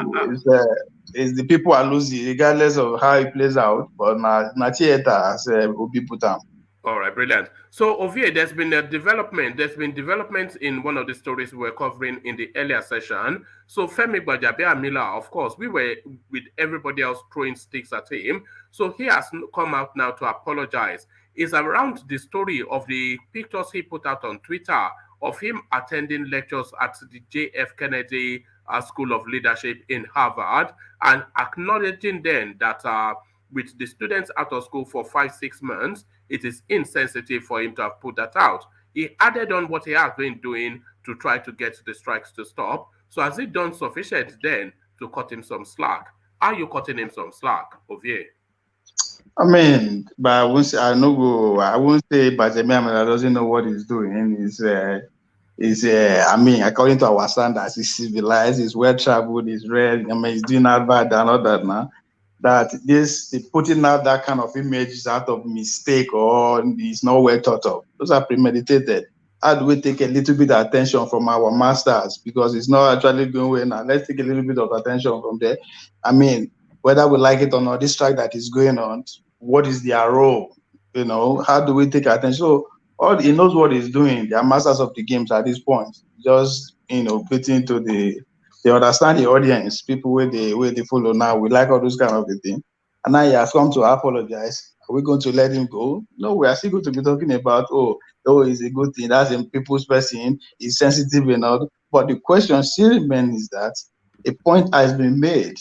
it's the people are losing, regardless of how it plays out. But not theater, as will be put down. All right, brilliant. So, Ovie, there's been a development. There's been developments in one of the stories we were covering in the earlier session. So, Femi Gbajabiamila, of course, we were with everybody else throwing sticks at him. So, he has come out now to apologize. It's around the story of the pictures he put out on Twitter of him attending lectures at the J.F. Kennedy School of Leadership in Harvard, and acknowledging then that with the students out of school for 5-6 months, it is insensitive for him to have put that out. He added on what he has been doing to try to get the strikes to stop. So has he done sufficient then to cut him some slack. Are you cutting him some slack, Ovie? I mean, but I won't say I won't say Bajemi doesn't know what he's doing. I mean, according to our standards, he's civilized, he's well traveled, he's read. I mean, he's doing advert and all that now. That this putting out that kind of image is out of mistake or is not well thought of. Those are premeditated. How do we take a little bit of attention from our masters because it's not actually going well now? Let's take a little bit of attention from there. I mean, whether we like it or not, this strike that is going on, what is their role? You know, how do we take attention? So he knows what he's doing. They are masters of the games at this point. Just put into they understand the audience, people where they follow now. We like all those kind of thing. And now he has come to apologize. Are we going to let him go? No, we are still going to be talking about it's a good thing. That's a people's person. He's sensitive enough. But the question still remains is that a point has been made.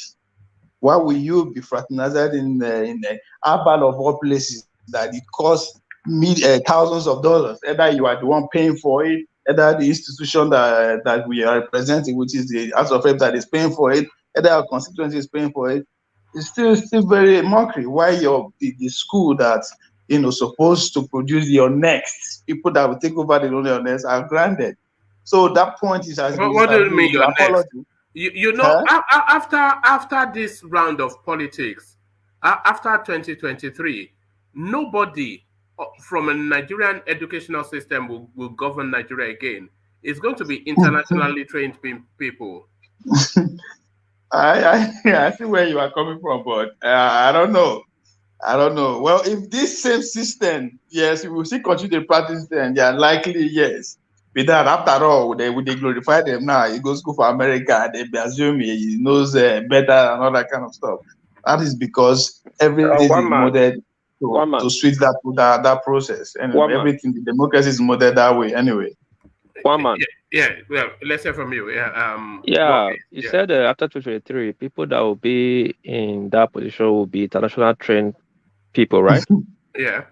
Why will you be fraternized in the urban of all places that it costs thousands of dollars? Either you are the one paying for it, either the institution that we are representing, which is the House of Reps that is paying for it, either our constituency is paying for it. It's still very mockery. Why the school that supposed to produce your next people that will take over the role of next are granted. So that point is as what do you mean your apology. Next? You know, after this round of politics, after 2023, nobody from a Nigerian educational system will govern Nigeria again. It's going to be internationally trained people. I see where you are coming from, but I don't know. Well, if this same system, yes, we will still continue to practice them, yeah, likely yes. With that, after all, they glorify them now. He goes school for America, they assume he knows better and all that kind of stuff. That is because everything is modeled to switch that process. And everything, the democracy is modeled that way anyway. Well, let's hear from you. You said after 2023, people that will be in that position will be international trained people, right? Yeah.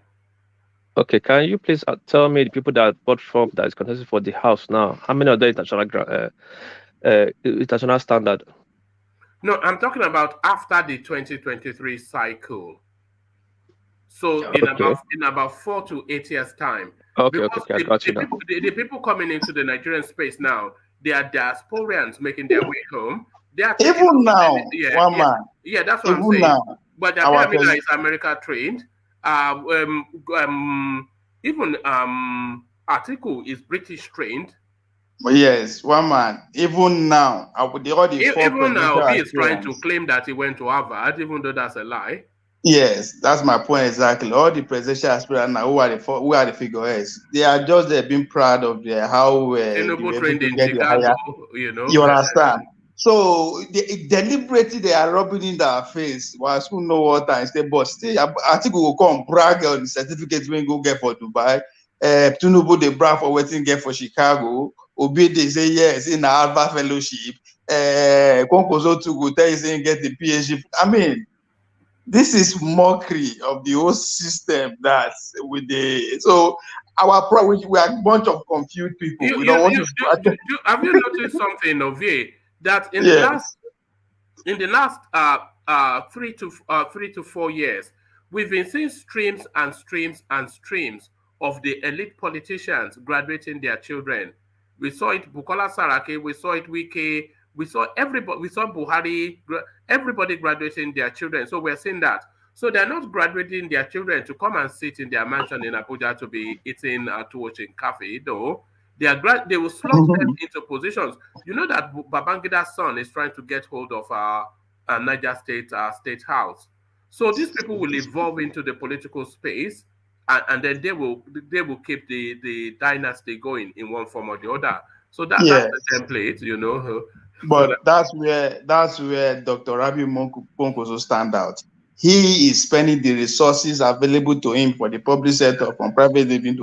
Okay, can you please tell me the people that bought from that is contesting for the house now? How many of them international standard? No, I'm talking about after the 2023 cycle. So in about 4 to 8 years time. Okay, I got you now. The people coming into the Nigerian space now, they are diasporians making their way home. They are even now, Yeah, that's what I'm saying. Now, but the Abiyamila is America trained. Even Atiku is British trained. Yes, even now, even now, he is trying to claim that he went to Harvard, even though that's a lie. Yes, that's my point exactly. All the presidential aspirants now, who are the figureheads? They are just being proud of how Tinubu trained in Chicago, You understand? So deliberately they are rubbing in their face. While school know what I say, but still, I think we will come brag on the certificates we go get for Dubai. Tinubu they brag for waiting get for Chicago. Obi they say yes in the Harvard fellowship. Konkozo to go tell you saying get the PhD. I mean, this is mockery of the whole system. That's with so our problem. We are a bunch of confused people. Have you noticed something, Ovie, that in the last 3 to 4 years, we've been seeing streams and streams and streams of the elite politicians graduating their children. We saw it Bukola Saraki, we saw it Wike, we saw everybody, we saw Buhari, everybody graduating their children. So we're seeing that. So they're not graduating their children to come and sit in their mansion in Abuja to be eating to watching cafe, though. They will slot them into positions. You know that Babangida's son is trying to get hold of Niger State House. So these people will evolve into the political space, and then they will keep the dynasty going in one form or the other. So that's the template, But that's where Dr. Rabi Ponkoso stand out. He is spending the resources available to him for the public sector, from private living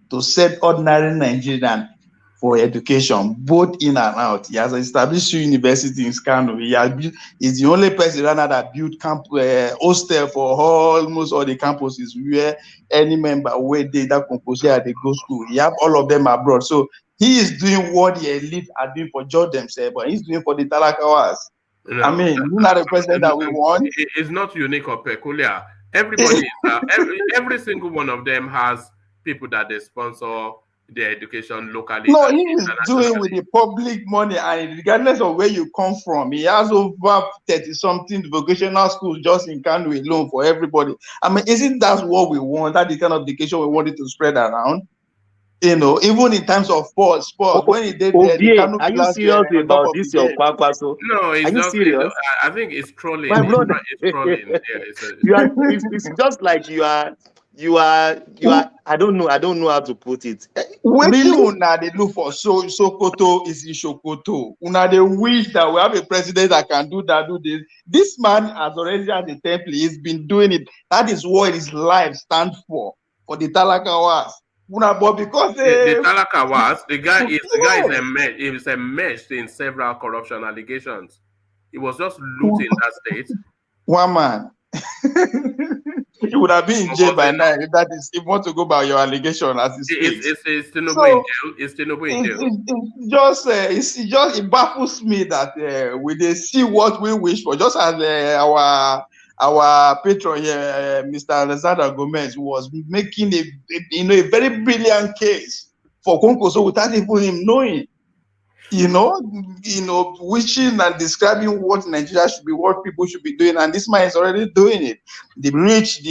to set ordinary Nigerian for education, both in and out. He has established 2 universities in Kano. He's the only person right now that built hostel for almost all the campuses where any member where they that composure they go school. He have all of them abroad. So he is doing what the elite are doing for George themselves, but he's doing for the Talakawas. No, I mean, you're not the president that we want. It's not unique or peculiar. Everybody, every single one of them has people that they sponsor their education locally. No, and he is doing with the public money, and regardless of where you come from, he has over 30-something vocational schools just in Kano alone for everybody. I mean, isn't that what we want? That the kind of education we wanted to spread around? You know, even in terms of sports, when he did the Kano are you Pillars, serious on top about of this the your head. kwakwaso? No, it's Are you just. serious? I think it's trolling. My brother, It's trolling. Yeah, it's just like you are. I don't know how to put it. Waiting Really? una they look for Sokoto is in Sokoto. Una they wish that we have a president that can do that, do this. This man has already had a template. He's been doing it. That is what his life stands for the Talakawas. Una, but because the Talakawas, the guy is enmeshed in several corruption allegations. He was just looting that state. One man. He would have been in jail by now. If that is, if you want to go by your allegation as it speaks. It's Tinubu in jail. It's Tinubu in jail. It baffles me that we they see what we wish for. Just as our patron here, Mr. Alexander Gomez, was making a very brilliant case for Konkoso without even him knowing. Wishing and describing what Nigeria should be, what people should be doing, and this man is already doing it. The rich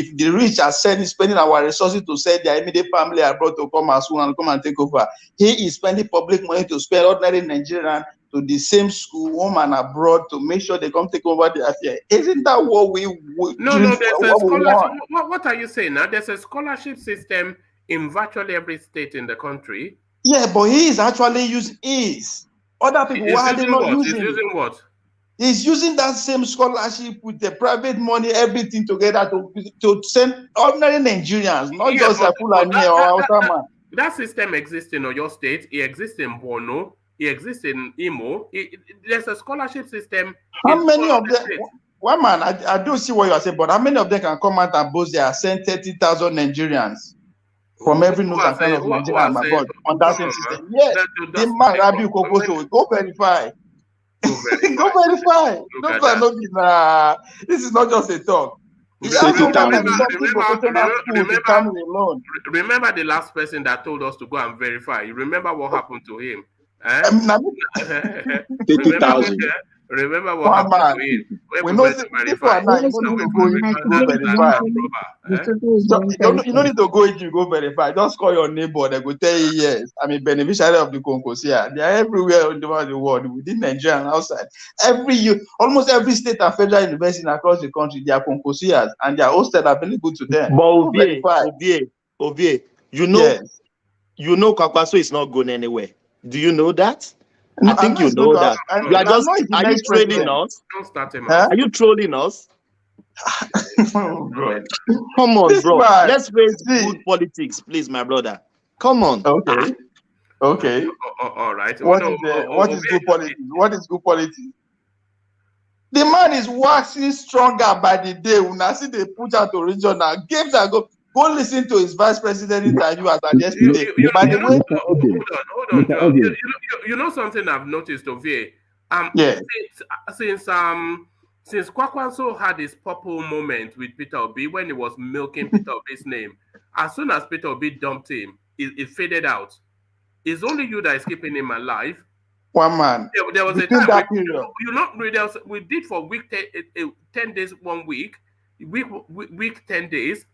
are spending our resources to send their immediate family abroad to come as soon and come and take over. He is spending public money to spend ordinary Nigerian to the same school, home and abroad, to make sure they come take over the affair. Isn't that what we No, there's a scholarship. What are you saying now? There's a scholarship system in virtually every state in the country. Yeah, but he is actually using his. Other people, why are they not using it? He's using what? He's using that same scholarship with the private money, everything together to send ordinary Nigerians, not just a Fulani or Hausa man. That system exists in your state. It exists in Borno. It exists in Imo. There's a scholarship system. How many of them? One man, I do see what you are saying, but how many of them can come out and boast they are sent 30,000 Nigerians from every nook and corner of Nigeria, my God, on that same system? Yes, the man Rabi Kokoso, go verify. Go verify. This is not just a talk. Remember the last person that told us to go and verify. You remember what happened to him? 30,000. Remember what happened to him? We know people are not going to go verify. You don't need to go if you go verify. Just call your neighbor. They will tell you yes. I mean, beneficiary of the Concosia. They are everywhere over the world, within Nigeria and outside. Almost every state and federal university across the country, they are Concosias and they are hosted available to them. But Ovie, you know Kwakwaso is not going anywhere. Do you know that? I think you know that. Are you trolling us? Don't start him. Are you trolling us? Oh, God. Come on, bro. Let's raise good politics, please, my brother. Come on. Okay. All right. What is good politics? What is good politics? The man is waxing stronger by the day. When I see they put out original games that go listen to his vice president interview as I yesterday. By the way, hold on. You know something I've noticed, Ovie. Since Kwakwaso had his purple moment with Peter Obi when he was milking Peter Obi's name, as soon as Peter Obi dumped him, it faded out. It's only you that is keeping him alive. One man. There was a time we did for week 10 days, 1 week, week 10 days.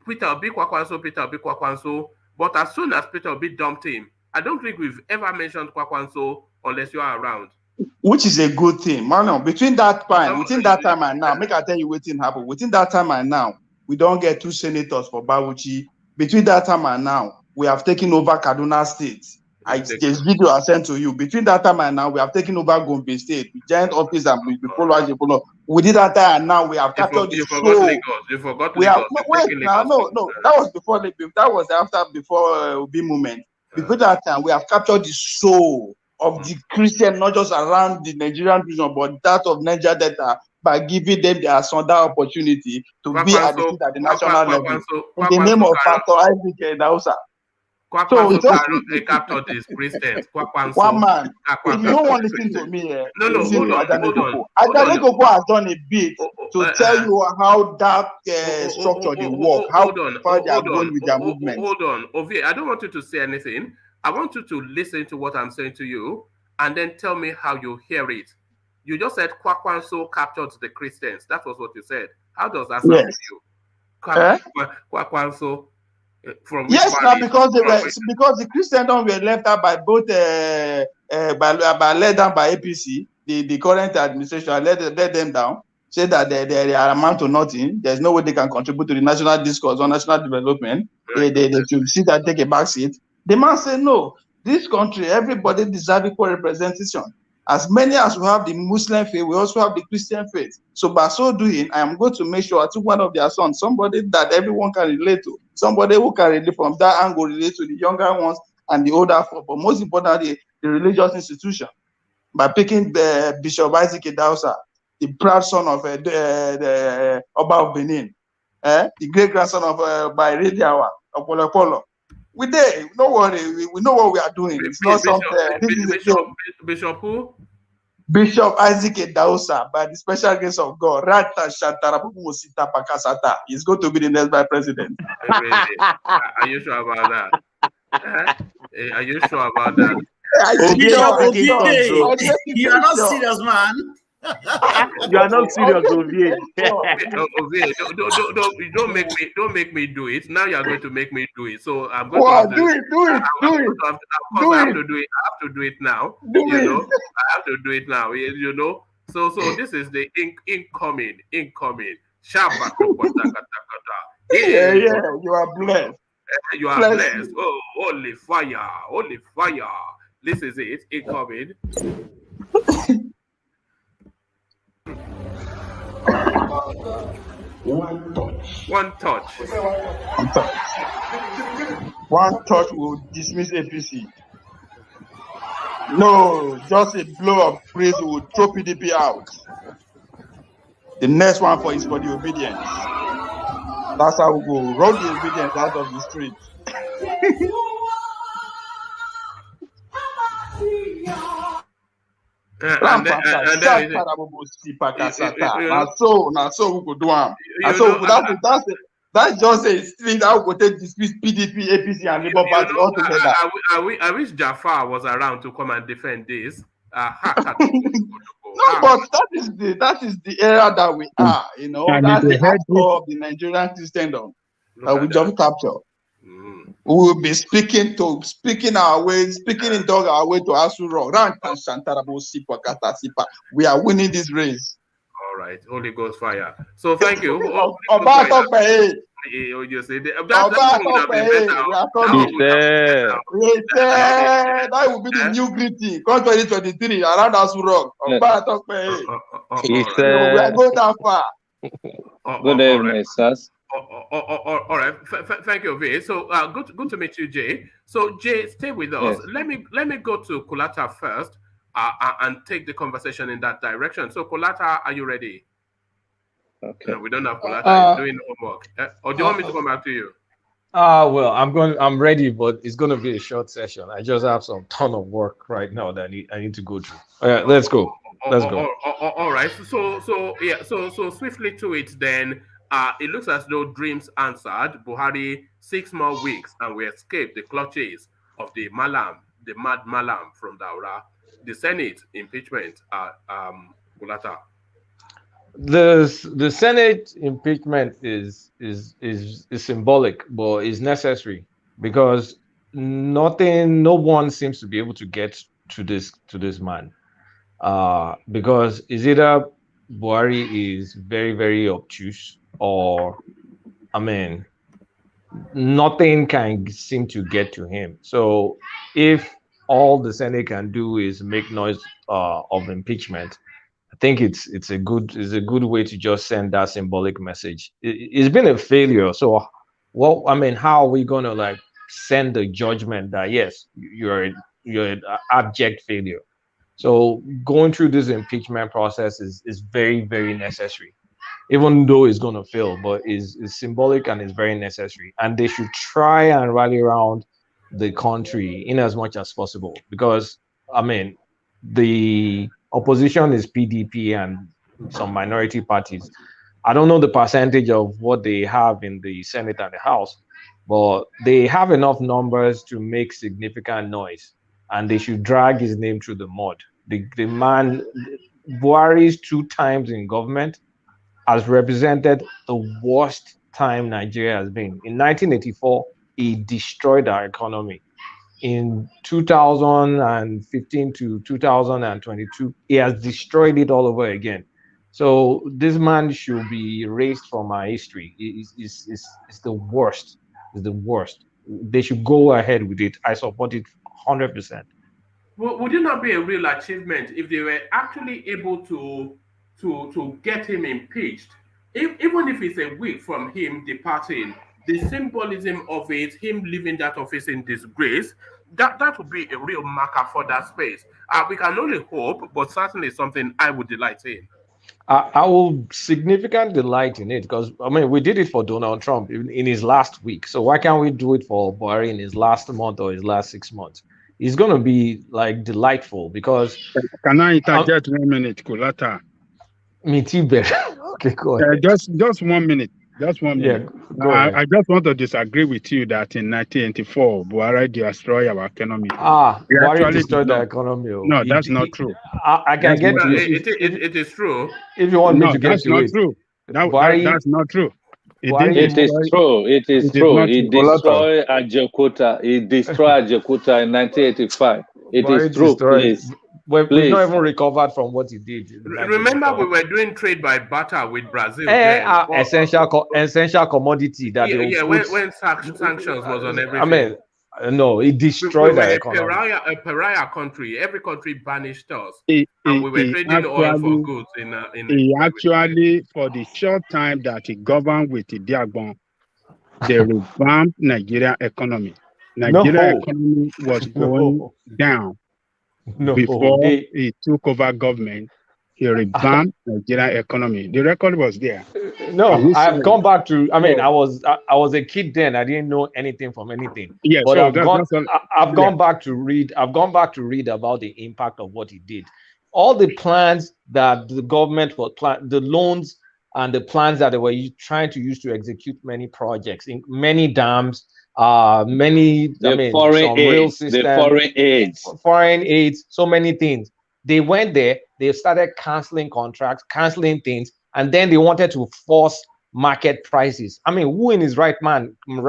Peter Obi Kwakwanso. But as soon as Peter Obi dumped him, I don't think we've ever mentioned Kwakwanso unless you are around. Which is a good thing. Man, within that time and now, make I tell you what thing happened. Within that time and now, we don't get 2 senators for Bauchi. Between that time and now, we have taken over Kaduna State. This video I sent to you. Between that time and now, we have taken over Gombe State. We giant office and we follow. Within that time and now, we have captured the show. You forgot Lagos. No. That was before. That was before Obi movement. Before that time, we have captured the soul of the Christian, not just around the Nigerian region, but that of Niger Delta, by giving them the Asonda opportunity to be at the national level. In the name of Pastor Isaac and Hausa. So they captured these Christians. one man, if you don't want to listen to me, No, listen hold to on. Ajane Koko has done a bit to tell you how that structure they work, how far they are going with their movement. Hold on, Ovie, I don't want you to say anything. I want you to listen to what I'm saying to you and then tell me how you hear it. You just said Kwakwanso captured the Christians. That was what you said. How does that sound to you? Kwakwanso from which yes, now party? because the Christendom were left out by both by led down by APC, the current administration let them down, say that they are amount to nothing. There's no way they can contribute to the national discourse or national development. Right. They should sit and take a back seat. The man said, no, this country, everybody deserves equal representation. As many as we have the Muslim faith, we also have the Christian faith. So by so doing, I am going to make sure I took one of their sons, somebody that everyone can relate to, somebody who can relate from that angle, relate to the younger ones and the older, but most importantly, the religious institution. By picking Bishop Isaac Idausa, the proud son of the Oba of Benin, the great grandson of Bairediawa, of Polo. We there, don't worry, we know what we are doing. It's not something. Bishop who? Bishop Isaac Idausa, by the special grace of God, he's going to be the next vice president. Really? Are you sure about that? Are you sure about that? You are not serious, man. You are not serious, Ovie. Don't make me do it. Now you are going to make me do it. So I'm going to do it. I have to do it now. I have to do it now. You know. So this is the incoming. Shabba. Yeah, you are blessed. You are blessed. Oh, holy fire. This is it. Incoming. One touch. One touch will dismiss APC. No, just a blow of praise will throw PDP out. The next one is for the obedience. That's how we go. Roll the obedience out of the street. So we go do am. That's just a string that we go take dismiss PDP, APC, and Labour Party all together. I wish Jafar was around to come and defend this. No, but that is the era that we are. You know, that's the hardcore of the Nigerian Christendom that we just capture. We will be speaking our way, speaking in dog our way to Asu Rock. We are winning this race. All right, Holy Ghost fire. So thank you. That will be the new greeting. Come 2023 around Asu Rock. We are going that far. Good evening, sirs. All right. Thank you, Vay. So good to meet you, Jay. So Jay, stay with us. Yes. Let me go to Kulata first and take the conversation in that direction. So Kulata, are you ready? Okay. No, we don't have Kulata. He's doing homework. Or do you want me to come back to you? Well, I'm ready, but it's going to be a short session. I just have some ton of work right now that I need to go through. All right, let's go. All right. So swiftly to it then. It looks as though dreams answered. Buhari 6 more weeks and we escape the clutches of the mad Mallam from Daura. The Senate impeachment. Kulata. The Senate impeachment is symbolic, but is necessary because no one seems to be able to get to this man. Because is either Buhari is very, very obtuse, or nothing can seem to get to him. So if all the Senate can do is make noise of impeachment, I think it's a good way to just send that symbolic message. It's been a failure. So how are we gonna send the judgment that yes, you're an abject failure? So going through this impeachment process is very, very necessary. Even though it's going to fail, but is symbolic and is very necessary. And they should try and rally around the country in as much as possible, because I mean the opposition is PDP and some minority parties. I don't know the percentage of what they have in the Senate and the House, but they have enough numbers to make significant noise, and they should drag his name through the mud. The man, Buhari's 2 times in government, has represented the worst time Nigeria has been. In 1984, he destroyed our economy. In 2015 to 2022, he has destroyed it all over again. So this man should be erased from our history. It's the worst. It's the worst. They should go ahead with it. I support it 100%. Would it not be a real achievement if they were actually able to get him impeached? Even if it's a week from him departing, the symbolism of it, him leaving that office in disgrace, that would be a real marker for that space. We can only hope, but certainly something I would delight in. I will significant delight in it, because I mean we did it for Donald Trump in his last week. So why can't we do it for Buhari in his last month or his last 6 months? It's gonna be like delightful, because Can I interject 1 minute, Kulata? Me too, okay, go ahead. Just 1 minute. Just 1 minute. Go ahead. I just want to disagree with you that in 1984, Buhari destroyed our economy. Buhari destroyed the economy. No, that's not true. I can get to it. It is true. If you want me to get to it. True. That's not true. It is true. It is true. He destroyed Ajakuta. He destroyed Ajakuta in 1985. It is true. Please. We've not even recovered from what he did. Remember, we were doing trade by barter with Brazil. Essential commodity that when sanctions was on everything. I mean, no, it destroyed our economy. A pariah country. Every country banished us, and we were trading oil for goods. He actually, for the short time that he governed with the Diagbon, they revamped Nigeria economy. Nigeria economy was going down. Before he took over government, he revamped Nigeria economy. The record was there. No, I've gone back to. I mean, I was a kid then. I didn't know anything from anything. Yeah, but so I've gone back to read. I've gone back to read about the impact of what he did. All the plans that the government was the loans and the plans that they were trying to use to execute many projects, in many dams. Many foreign aids, so many things. They went there, they started canceling contracts, canceling things, and then they wanted to force market prices. I mean, who in his right mind can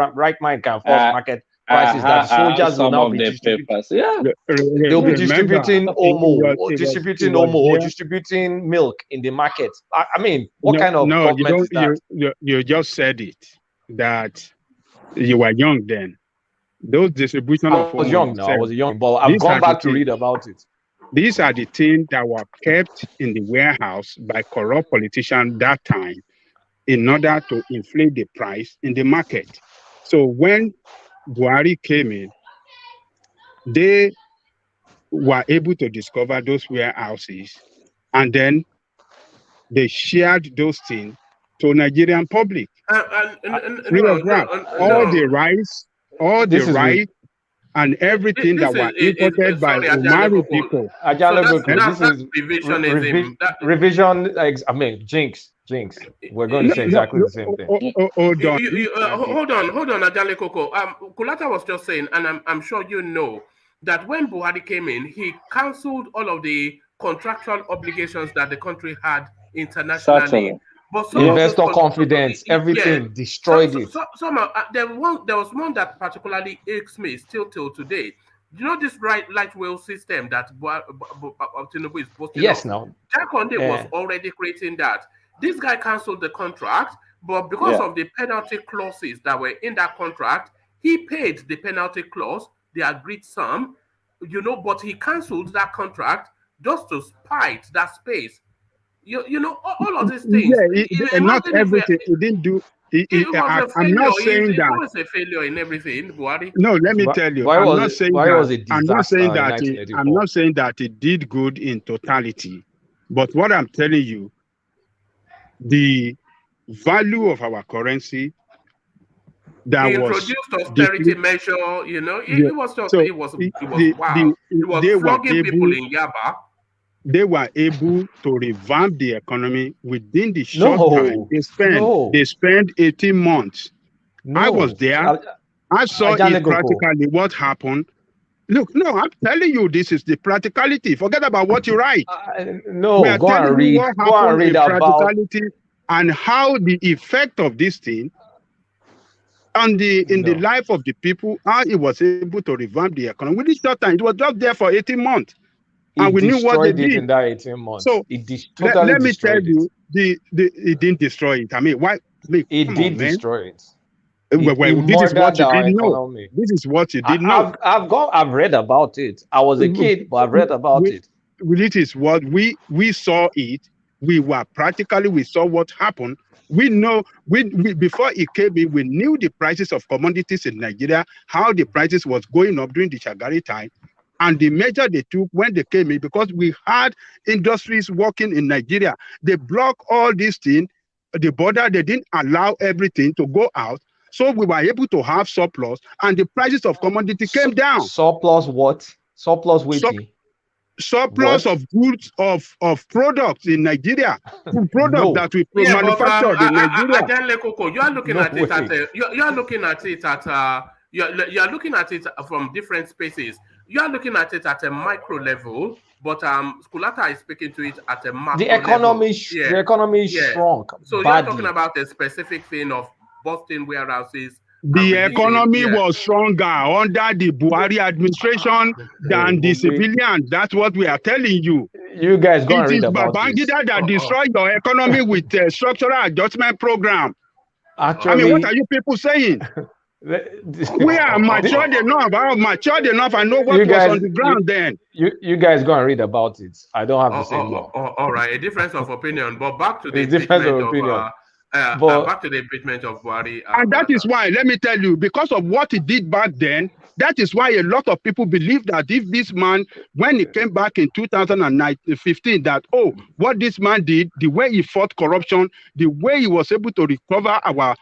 force market prices that soldiers will now be distributing? They'll be distributing Omo, or distributing milk in the market. I mean, what kind of government is that? You just said it, that you were young then. Those distribution of I was young now. I was young, but I've gone back to read about it. These are the things that were kept in the warehouse by corrupt politicians that time in order to inflate the price in the market. So when Buhari came in, they were able to discover those warehouses, and then they shared those things to Nigerian public. All the rights, and everything that were imported by Umaru people. Revision. I mean, jinx. We're going to say exactly the same thing. Hold on. Hold on, Ajale Koko. Kulata was just saying, and I'm sure you know, that when Buhari came in, he cancelled all of the contractual obligations that the country had internationally. But investor confidence, everything, destroyed it. There was one that particularly aches me still till today. You know this light rail system that Tinubu is posting? Yes, now. Jakonde was already creating that. This guy cancelled the contract, but because of the penalty clauses that were in that contract, he paid the penalty clause, the agreed sum, but he cancelled that contract just to spite that space. You know, all of these things. Not everything. He didn't do. I'm not saying that. It was a failure in everything, Buhari. No, let me tell you. I'm not saying that it did good in totality. But what I'm telling you, the value of our currency that He was introduced austerity measure, it was just, it was wow. It was flogging people in Yaba. They were able to revamp the economy within the short time they spent. They spent 18 months. I was there. I saw it practically what happened. Look, no, I'm telling you, this is the practicality. Forget about what you write. No, we are go telling and read. You what go and read happened in about practicality and how the effect of this thing on in the life of the people, how it was able to revamp the economy. Within short time, it was just there for 18 months. And we knew what they did. In that 18 months. So totally let me tell destroyed you, it didn't destroy it. I mean, why? It did destroy it. Well, this is what you didn't know. Economy. This is what you didn't know. I've read about it. I was a kid, but I've read about it. This is what we saw it. We saw what happened. We know before it came in, we knew the prices of commodities in Nigeria, how the prices was going up during the Shagari time. And the measure they took when they came in, because we had industries working in Nigeria, they blocked all these things, the border, they didn't allow everything to go out. So we were able to have surplus and the prices of commodity came down. Surplus what? Surplus waiting? Surplus of goods, of products in Nigeria. Products that we manufactured in Nigeria. You are looking at it you're looking at it from different spaces. You are looking at it at a micro level, but Skulata is speaking to it at a macro level. The economy is shrunk. So badly. You're talking about a specific thing of busting warehouses. The economy was stronger under the Buhari administration than the civilians. That's what we are telling you. You guys go and read about this. It is Babangida that destroyed your economy with a structural adjustment program. Actually, I mean, what are you people saying? We are matured enough. I know what was on the ground then. You guys go and read about it. I don't have to say more. All right, a difference of opinion. But back to the difference of opinion. Back to the impeachment of Buhari. And that is why, let me tell you, because of what he did back then, that is why a lot of people believe that if this man, when he came back in 2015, that, what this man did, the way he fought corruption, the way he was able to recover our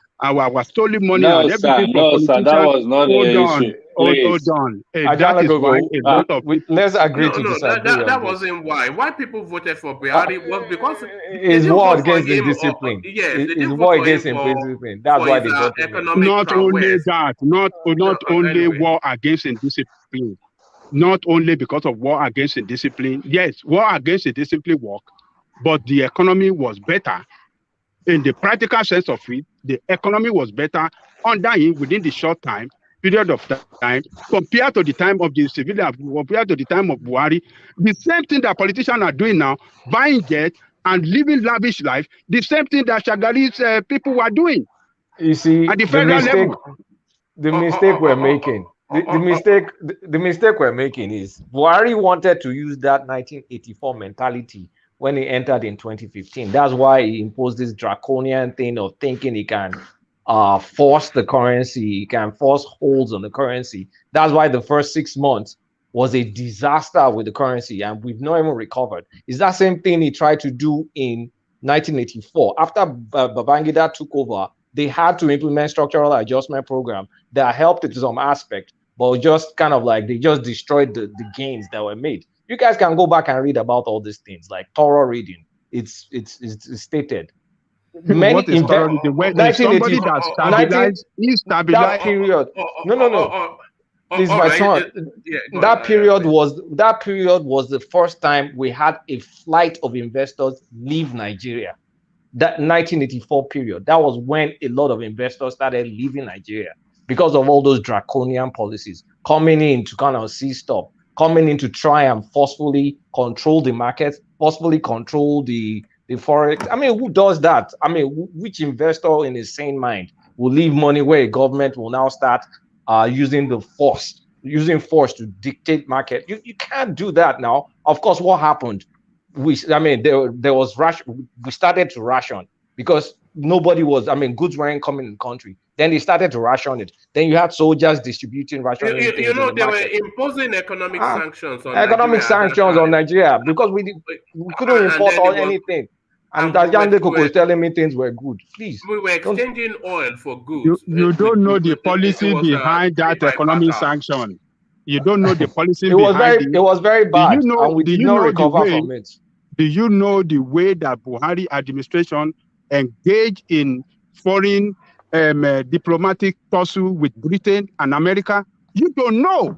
stolen money and everything. No, sir, that was not the issue. Hold on. That is why a lot of let's agree to disagree. That wasn't why. Why people voted for Buhari was because it's war against indiscipline. It's war against indiscipline. That's why they voted. Not only that, not only war against indiscipline. Not only because of war against indiscipline. Yes, war against indiscipline worked, but the economy was better. In the practical sense of it, the economy was better under him within the short period of time, compared to the time of the civilian, compared to the time of Buhari. The same thing that politicians are doing now, buying jets and living lavish life, the same thing that Shagari's people were doing. You see, at the federal level. The mistake we're making. The mistake we're making is Buhari wanted to use that 1984 mentality when he entered in 2015. That's why he imposed this draconian thing of thinking he can force the currency, he can force holds on the currency. That's why the first 6 months was a disaster with the currency, and we've not even recovered. It's that same thing he tried to do in 1984. After Babangida took over, they had to implement structural adjustment program that helped it to some aspect, but just kind of like they just destroyed the gains that were made. You guys can go back and read about all these things, like thorough reading. It's stated. What is thorough reading? When somebody that stabilized that period. No. Please, my son. That period was the first time we had a flight of investors leave Nigeria. That 1984 period. That was when a lot of investors started leaving Nigeria because of all those draconian policies coming in to kind of see stop. Coming in to try and forcefully control the market, forcefully control the forex. I mean, who does that? I mean, which investor in his sane mind will leave money where a government will now start using force to dictate market? You can't do that now. Of course, what happened? There was we started to ration because nobody was, goods weren't coming in the country. Then they started to ration it. Then you had soldiers distributing rationing. They were imposing economic sanctions on Nigeria. On Nigeria because we couldn't import anything. And Ajande Koko is telling me things were good. Please. We were exchanging oil for You, goods. you don't know the policy behind that economic sanction. You don't know the policy behind it. It was very bad, and we did not recover from it. Do you know the way that Buhari administration engaged in foreign diplomatic tussle with Britain and America? You don't know.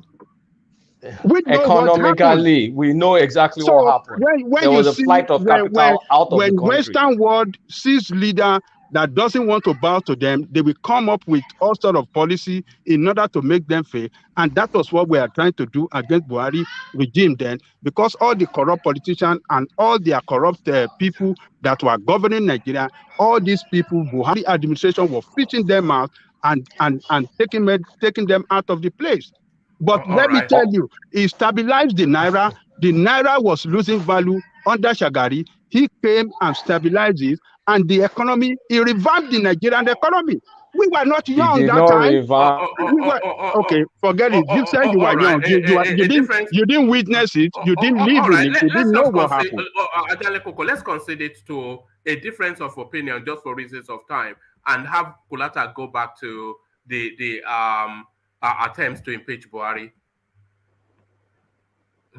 We know Economically, we know exactly what happened. When there was a flight of capital out of the country. When Western world sees leader that doesn't want to bow to them, they will come up with all sort of policy in order to make them fail. And that was what we are trying to do against Buhari regime then, because all the corrupt politicians and all their corrupt people that were governing Nigeria, all these people, Buhari administration was fishing them out and taking them out of the place. But let me tell you, he stabilized the Naira. The Naira was losing value under Shagari. He came and stabilized it. And the economy, he revamped the Nigerian economy. We were not young that time. Okay, forget it. You said you were young. You didn't witness it. You didn't live in it. You didn't know what happened. Let's concede it to a difference of opinion just for reasons of time and have Kulata go back to the attempts to impeach Buhari.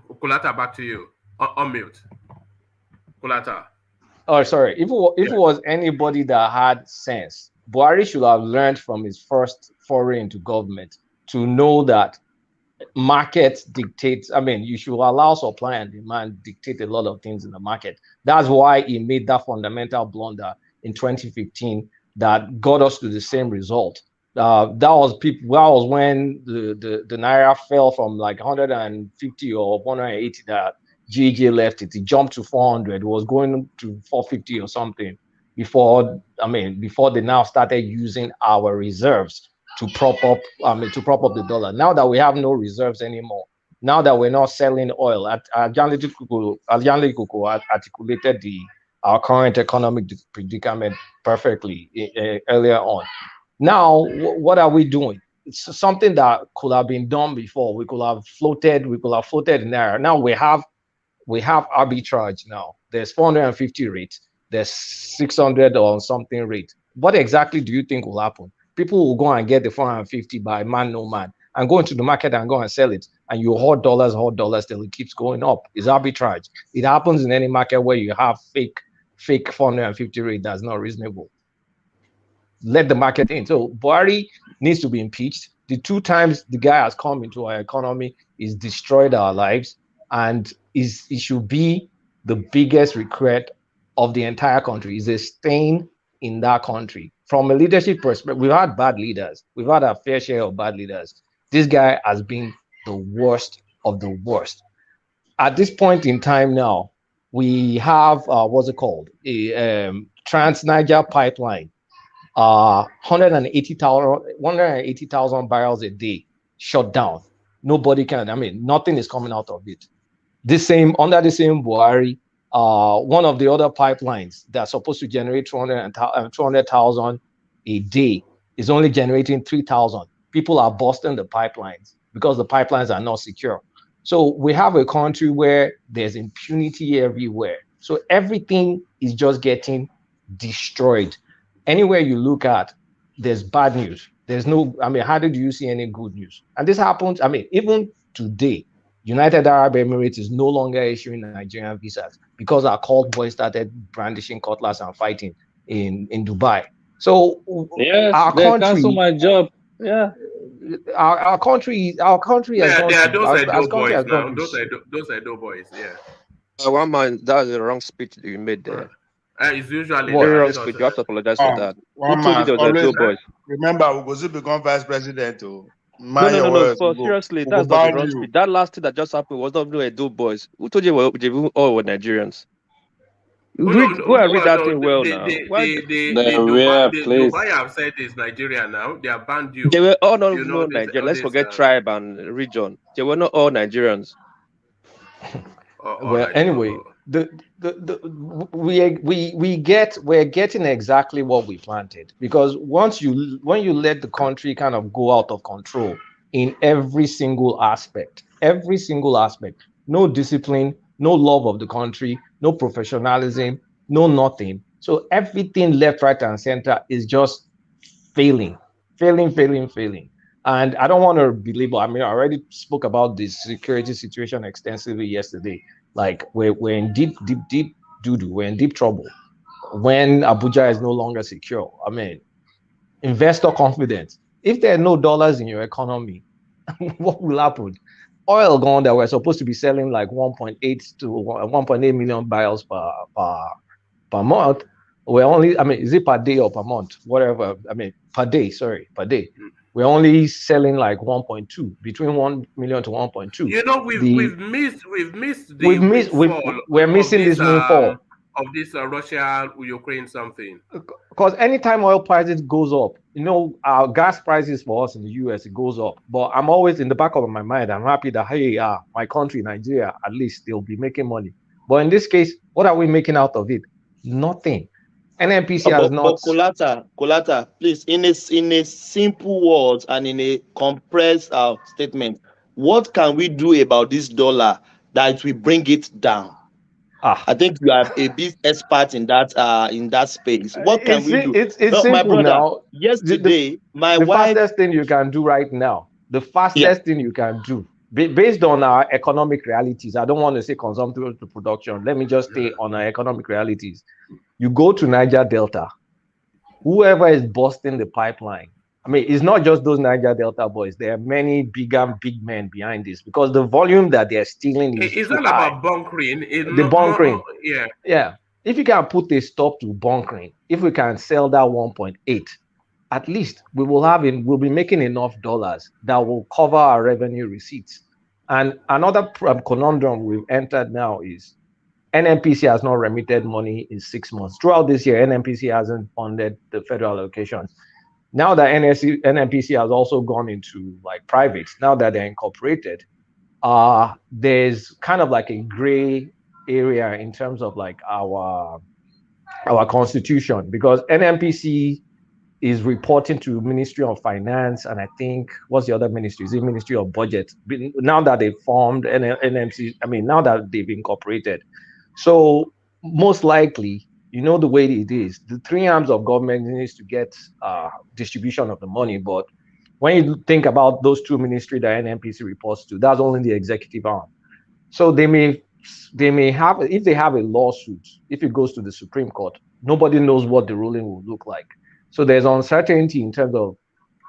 Kulata, back to you. On mute. Kulata. Oh, sorry. If it was anybody that had sense, Buhari should have learned from his first foray into government to know that market dictates. I mean, you should allow supply and demand dictate a lot of things in the market. That's why he made that fundamental blunder in 2015 that got us to the same result. That was when the Naira fell from like 150 or 180 that GJ left it. It jumped to 400. It was going to 450 or something before they now started using our reserves to prop up the dollar. Now that we have no reserves anymore, now that we're not selling oil, Ajande Koko articulated our current economic predicament perfectly earlier on. Now, what are we doing? It's something that could have been done before. We could have floated in there. Now we have arbitrage now. There's 450 rate. There's 600 or something rate. What exactly do you think will happen? People will go and get the 450 by man, no man, and go into the market and go and sell it. And you hoard dollars till it keeps going up. It's arbitrage. It happens in any market where you have fake 450 rate that's not reasonable. Let the market in. So Buhari needs to be impeached. The 2 times the guy has come into our economy, he's destroyed our lives, and it should be the biggest regret of the entire country. Is a stain in that country. From a leadership perspective, we've had bad leaders. We've had a fair share of bad leaders. This guy has been the worst of the worst. At this point in time now, we have what's it called? A Trans-Niger pipeline. 180,000 barrels a day shut down. Nobody can, nothing is coming out of it. Under the same Buhari, one of the other pipelines that's supposed to generate 200,000 a day is only generating 3,000. People are busting the pipelines because the pipelines are not secure. So we have a country where there's impunity everywhere. So everything is just getting destroyed. Anywhere you look at, there's bad news. There's no, how did you see any good news? And this happens, even today, United Arab Emirates is no longer issuing Nigerian visas because our cult boys started brandishing cutlass and fighting in Dubai. So yes, our they country, cancel my job. Yeah. Our country has gone to those are Edo boys, yeah. One man, that was the wrong speech you made there. It's usually very wrong speech. You have to apologize for that. Who told you there was Edo boys? Remember, Ugozi become vice president. No. Seriously, that's not the wrong speech. That last thing that just happened was not even Edo boys. Who told you they all were Nigerians? Go and read that thing well now. Dubai have said is Nigeria now. They have banned you. They were all not Nigerians. Let's forget tribe and region. They were not all Nigerians. Anyway, we're getting exactly what we planted, because when you let the country kind of go out of control in every single aspect, no discipline, no love of the country, no professionalism, no nothing. So everything left, right, and center is just failing. And I don't want to belabor. I mean, I already spoke about this security situation extensively yesterday. Like we're in deep doo-doo. We're in deep trouble when Abuja is no longer secure. I mean, investor confidence. If there are no dollars in your economy, what will happen? Oil gone that we're supposed to be selling like 1.8 to 1.8 million barrels per month. We're only, I mean, is it per day or per month? Whatever. I mean, per day, sorry, per day. We're only selling like 1.2, between 1 million to 1.2. You know, we've missed the windfall we're missing this windfall of this Russia Ukraine something. Because anytime oil prices goes up, you know, our gas prices for us in the US, it goes up. But I'm always in the back of my mind, I'm happy that, hey, my country, Nigeria, at least they'll be making money. But in this case, what are we making out of it? Nothing. NNPC has not. But Kolata, please, in a simple words and in a compressed statement, what can we do about this dollar that will bring it down? I think you are a big expert in that space. What can we do? It's simple my brother, now. Yesterday, my the wife. Fastest thing you can do right now. The fastest thing you can do, based on our economic realities. I don't want to say consumption to production. Let me just stay on our economic realities. You go to Niger Delta. Whoever is busting the pipeline. I mean, it's not just those Niger Delta boys. There are many big men behind this because the volume that they're stealing is It's too all high. about bunkering. The bunkering. Yeah. If you can put a stop to bunkering, if we can sell that 1.8, at least we'll be making enough dollars that will cover our revenue receipts. And another conundrum we've entered now is NNPC has not remitted money in 6 months. Throughout this year, NNPC hasn't funded the federal allocations. Now that NNPC has also gone into like private, now that they're incorporated, there's kind of like a gray area in terms of like our constitution, because NNPC is reporting to Ministry of Finance, and I think what's the other ministry? Is it Ministry of Budget? Now that they've formed NNPC, I mean, now that they've incorporated, so most likely, you know, the way it is, the three arms of government needs to get distribution of the money. But when you think about those two ministries that NNPC reports to, that's only the executive arm. So they may have, if they have a lawsuit, if it goes to the Supreme Court, nobody knows what the ruling will look like. So there's uncertainty in terms of,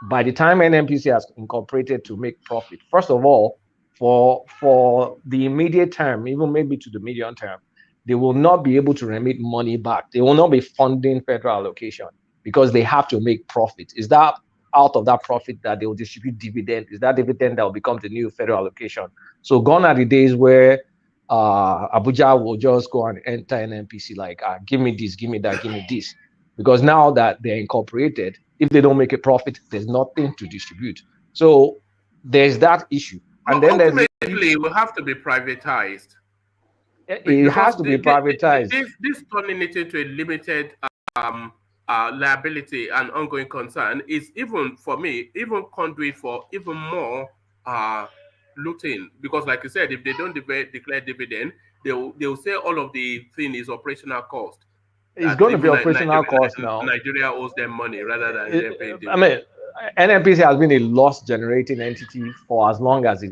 by the time NNPC has incorporated to make profit, first of all, for the immediate term, even maybe to the medium term, they will not be able to remit money back. They will not be funding federal allocation because they have to make profit. Is that out of that profit that they will distribute dividend? Is that dividend that will become the new federal allocation? So gone are the days where Abuja will just go and enter NNPC like, give me this, give me that, give me this. Because now that they're incorporated, if they don't make a profit, there's nothing to distribute. So there's that issue. And then ultimately, it will have to be privatized. It has to be privatized. This turning it into a limited liability and ongoing concern is, even for me, even conduit for even more looting. Because like you said, if they don't declare dividend, they'll say all of the thing is operational cost. It's going to be operational cost now. Nigeria owes them money rather than them paying dividend. I mean, NNPC has been a loss-generating entity for as long as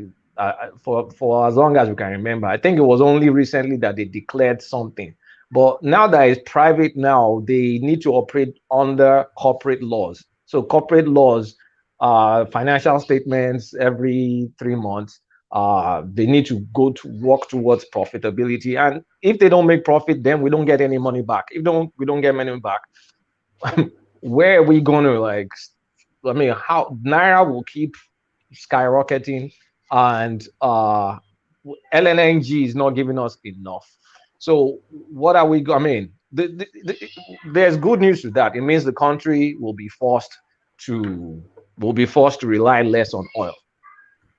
for as long as we can remember. I think it was only recently that they declared something. But now that it's private now, they need to operate under corporate laws. So corporate laws, financial statements every 3 months, they need to work towards profitability. And if they don't make profit, then we don't get any money back. If we don't get money back, where are we going to how Naira will keep skyrocketing, and LNNG is not giving us enough. So what are we? I mean, there's good news to that. It means the country will be forced to rely less on oil.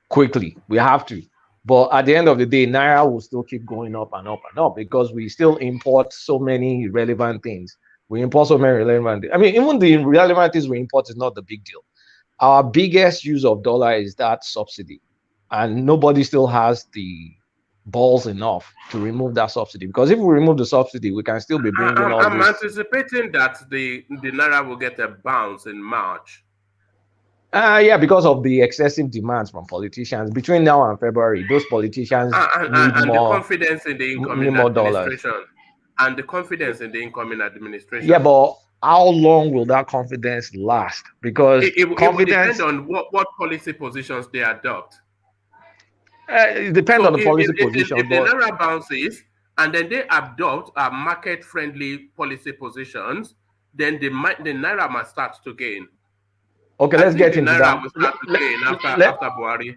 Quickly, we have to. But at the end of the day, Naira will still keep going up and up and up because we still import so many relevant things. We import so many relevant things. I mean, even the irrelevant things we import is not the big deal. Our biggest use of dollar is that subsidy. And nobody still has the balls enough to remove that subsidy, because if we remove the subsidy, we can still be bringing all I'm this. anticipating that the Naira will get a bounce in March. Yeah, because of the excessive demands from politicians between now and February. Those politicians need and more, the confidence in the incoming more dollars. administration, and the confidence in the incoming administration. Yeah, but how long will that confidence last? Because it will confidence depend on what policy positions they adopt. It depends on the policy position. If the Naira bounces and then they adopt market-friendly policy positions, then the Naira must start to gain. Okay, let's get into that. Will start to gain after Buhari.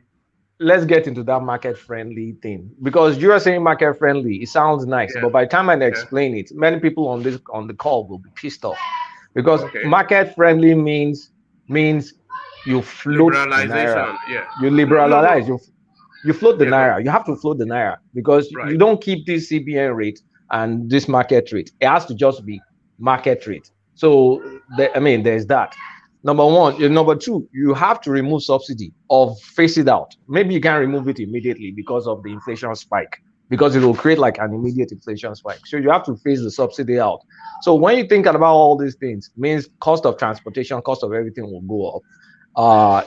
Let's get into that market-friendly thing, because you're saying market-friendly. It sounds nice, but by the time I explain it, many people on the call will be pissed off, because market-friendly means you float the Naira. You liberalize. You float the Naira. You have to float the Naira, because you don't keep this CBN rate and this market rate. It has to just be market rate. So there's that. Number one. Number two, you have to remove subsidy or phase it out. Maybe you can't remove it immediately because of the inflation spike, because it will create like an immediate inflation spike. So you have to phase the subsidy out. So when you think about all these things, means cost of transportation, cost of everything will go up.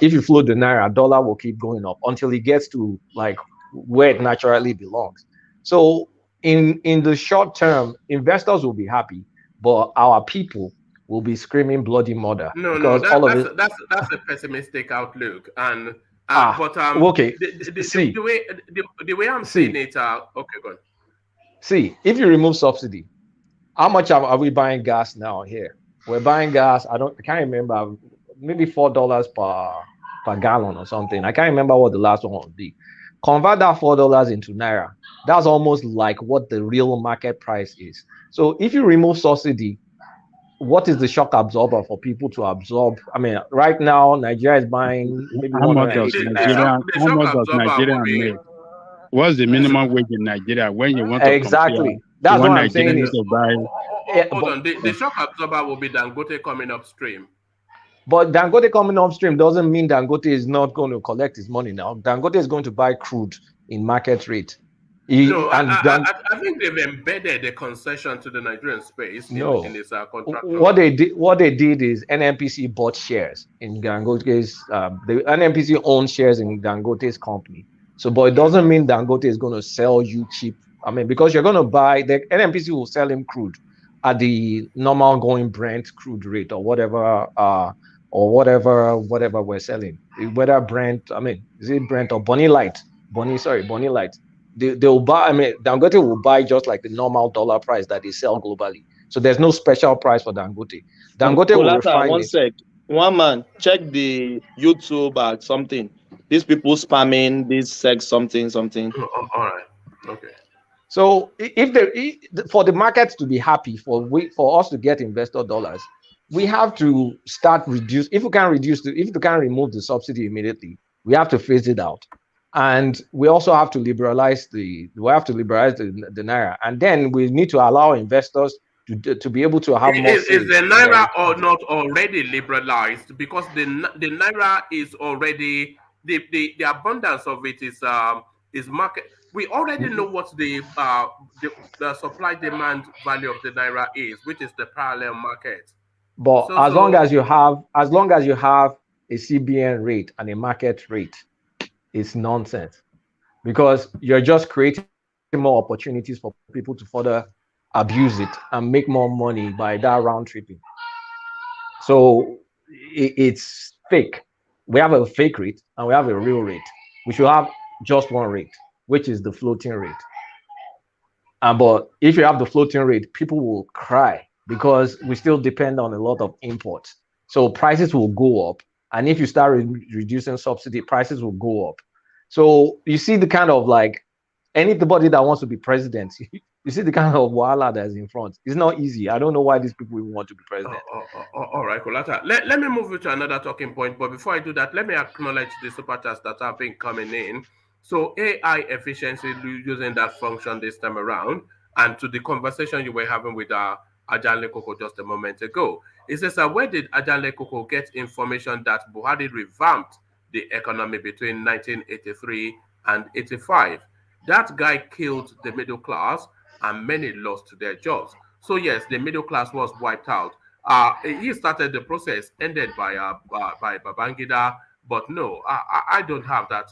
If you float the Naira, dollar will keep going up until it gets to like where it naturally belongs. So in the short term, investors will be happy, but our people will be screaming bloody murder. That's a pessimistic outlook. And okay. The way I'm seeing it, okay, go on. See, if you remove subsidy, how much are we buying gas now here? We're buying gas. I can't remember. Maybe $4 per gallon or something. I can't remember what the last one would be. Convert that $4 into Naira. That's almost like what the real market price is. So if you remove subsidy, what is the shock absorber for people to absorb? I mean, right now Nigeria is buying maybe how much does Nigeria make? What's the minimum wage in Nigeria when you want to exactly? That's what I'm saying. Hold on, the shock absorber will be Dangote coming upstream. But Dangote coming upstream doesn't mean Dangote is not going to collect his money now. Dangote is going to buy crude in market rate. I think they've embedded a concession to the Nigerian space in this contract. What they did is NNPC bought shares in Dangote's. The NNPC owns shares in Dangote's company. So, but it doesn't mean Dangote is going to sell you cheap. I mean, because you're going to buy, the NNPC will sell him crude at the normal going Brent crude rate or whatever we're selling. Whether Brent, is it Brent or Bonny Light? Bonny Light. They'll buy, Dangote will buy just like the normal dollar price that they sell globally. So there's no special price for Dangote. Dangote will refine one sec. One man, check the YouTube or something. These people spamming this sex something. All right. Okay. So for the markets to be happy, for us to get investor dollars, we have to start reduce. If we can remove the subsidy immediately, we have to phase it out. And we also have to liberalize the Naira, and then we need to allow investors to be able to have more. Is the Naira or not already liberalized? Because the Naira is already the abundance of it is market. We already know what the supply demand value of the Naira is, which is the parallel market. But as long as you have a CBN rate and a market rate, it's nonsense, because you're just creating more opportunities for people to further abuse it and make more money by that round tripping. So it's fake. We have a fake rate and we have a real rate. We should have just one rate, which is the floating rate. But if you have the floating rate, people will cry because we still depend on a lot of imports. So prices will go up. And if you start reducing subsidy, prices will go up. So you see the kind of like anybody that wants to be president, you see the kind of wahala that's in front. It's not easy. I don't know why these people even want to be president. All right, Kolata. Let me move to another talking point. But before I do that, let me acknowledge the super chats that have been coming in. So AI efficiency using that function this time around, and to the conversation you were having with Ajanle Koko just a moment ago. It says, where did Ajanle Koko get information that Buhari revamped the economy between 1983 and 85? That guy killed the middle class, and many lost their jobs. So yes, the middle class was wiped out. He started the process, ended by Babangida, but no, I don't have that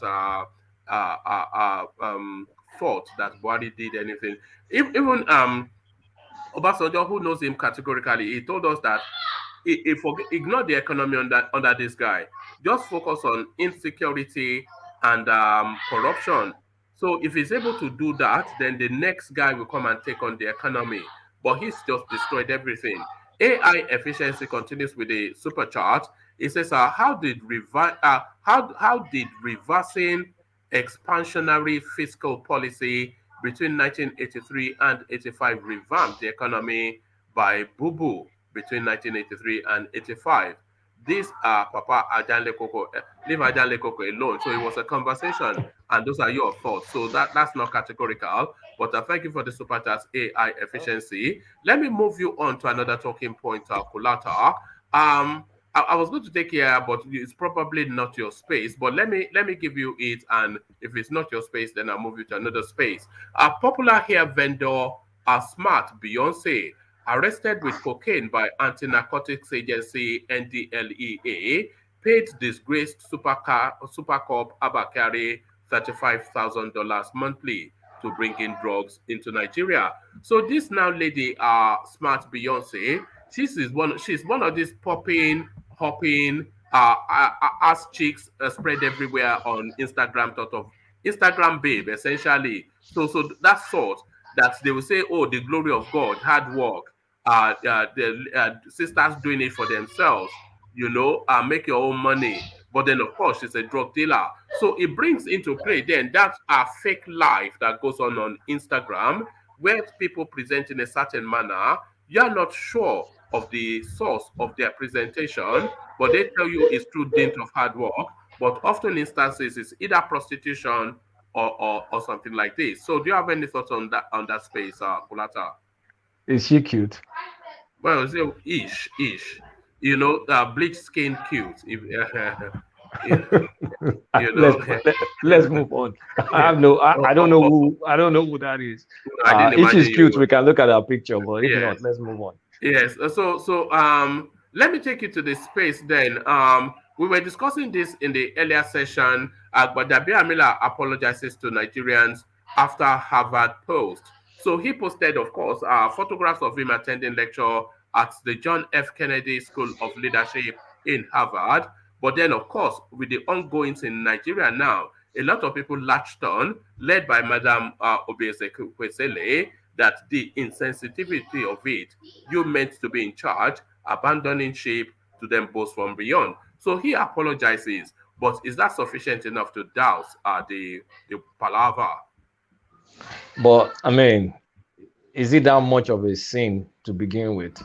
thought that Buhari did anything. Even Obasanjo, who knows him categorically, he told us that ignore the economy under this guy. Just focus on insecurity and corruption. So if he's able to do that, then the next guy will come and take on the economy. But he's just destroyed everything. AI efficiency continues with a super chart. It says, how did reversing expansionary fiscal policy between 1983 and 85 revamp the economy by Boo Boo between 1983 and 85? This Papa Ajanle Koko, leave Ajanle Koko alone. So it was a conversation, and those are your thoughts. So that's not categorical, but thank you for the super chat AI efficiency. Let me move you on to another talking point, Kulata. I was going to take here, but it's probably not your space. But let me give you it, and if it's not your space, then I'll move you to another space. A popular hair vendor, Smart Beyonce, arrested with cocaine by anti-narcotics agency NDLEA, paid disgraced Super Cop Abakari $35,000 monthly to bring in drugs into Nigeria. So this now lady, Smart Beyonce, she's one of these popping, hopping, ass cheeks spread everywhere on Instagram, sort of Instagram babe, essentially. So that sort that they will say, oh, the glory of God, hard work, the sisters doing it for themselves, make your own money. But then, of course, she's a drug dealer. So it brings into play then that fake life that goes on Instagram, where people present in a certain manner. You're not sure of the source of their presentation, but they tell you it's through dint of hard work. But often instances, it's either prostitution or something like this. So do you have any thoughts on that space, Kulata? Is she cute? Well, so ish. Bleach skin cute. Let's move on. I don't know who that is. If she's cute, we can look at her picture, but if not, let's move on. Yes. So let me take you to the space then. We were discussing this in the earlier session, but Dabir Miller apologizes to Nigerians after Harvard post. So he posted, of course, photographs of him attending lecture at the John F. Kennedy School of Leadership in Harvard. But then, of course, with the ongoings in Nigeria now, a lot of people latched on, led by Madam Obieze-Kwesele, that the insensitivity of it, you meant to be in charge, abandoning ship to them both from beyond. So he apologizes, but is that sufficient enough to douse the palaver? But I mean, is it that much of a sin to begin with?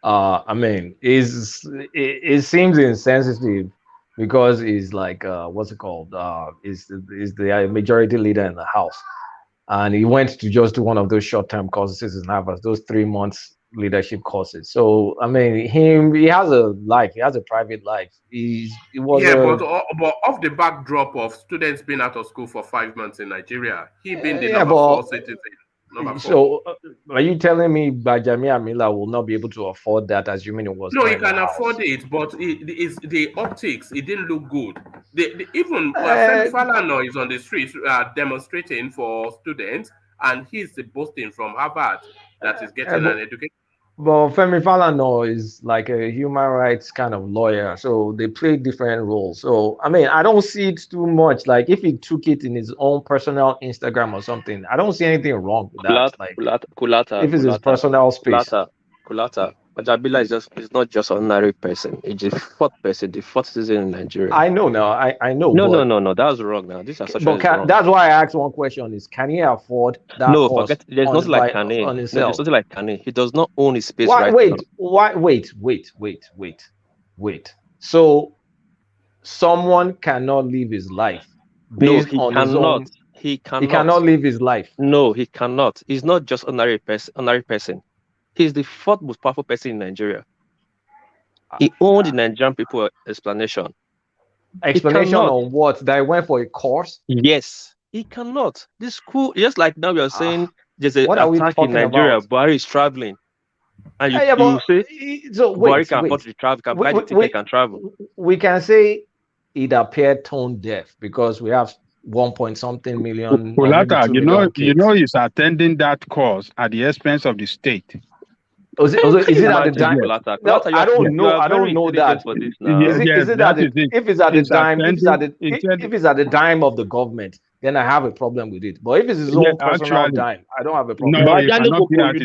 I mean, it seems insensitive because he's like what's it called? Is the majority leader in the House, and he went to just do one of those short-term courses in Harvard, those 3 months leadership courses. So I mean, he has a life, he has a private life. But off the backdrop of students being out of school for 5 months in Nigeria, he being the number 4 citizen. So are you telling me Bajami Amila will not be able to afford that, assuming it was? No, he can afford it, but it's the optics. It didn't look good. Even Falana is on the streets demonstrating for students, and he's boasting from Harvard that is getting an education. But Femi Falana is like a human rights kind of lawyer, so they play different roles. So I mean, I don't see it too much. Like if he took it in his own personal Instagram or something, I don't see anything wrong with that. Kulata, if it's his personal space. Kulata. Bajabila is not just an ordinary person. It's the fourth person, the fourth citizen in Nigeria. I know now. I know. No. That's wrong now. This is wrong. That's why I asked one question: is can he afford that? No, forget. There's nothing like can he. There's nothing like can he. He does not own his space right now. Wait. So someone cannot live his life based on his own. He cannot live his life. No, he cannot. He's not just ordinary person. He's the fourth most powerful person in Nigeria. He owned the Nigerian people explanation. Explanation on what? That I went for a course? Yes. He cannot. This school, just like now we are saying there's an What are we attack in talking Nigeria. about? Buhari is traveling. And you, Yeah, you say so Buhari can afford to travel, can buy the ticket, can travel. We can say it appeared tone deaf because we have 1 million or maybe 2 million kids. You know, he's attending that course at the expense of the state. Is it at the dime? No, I don't know. I don't know that. Is it at if it's at the dime? If it's at the dime of the government, then I have a problem with it. But if it's his own personal dime, I don't have a problem. No, you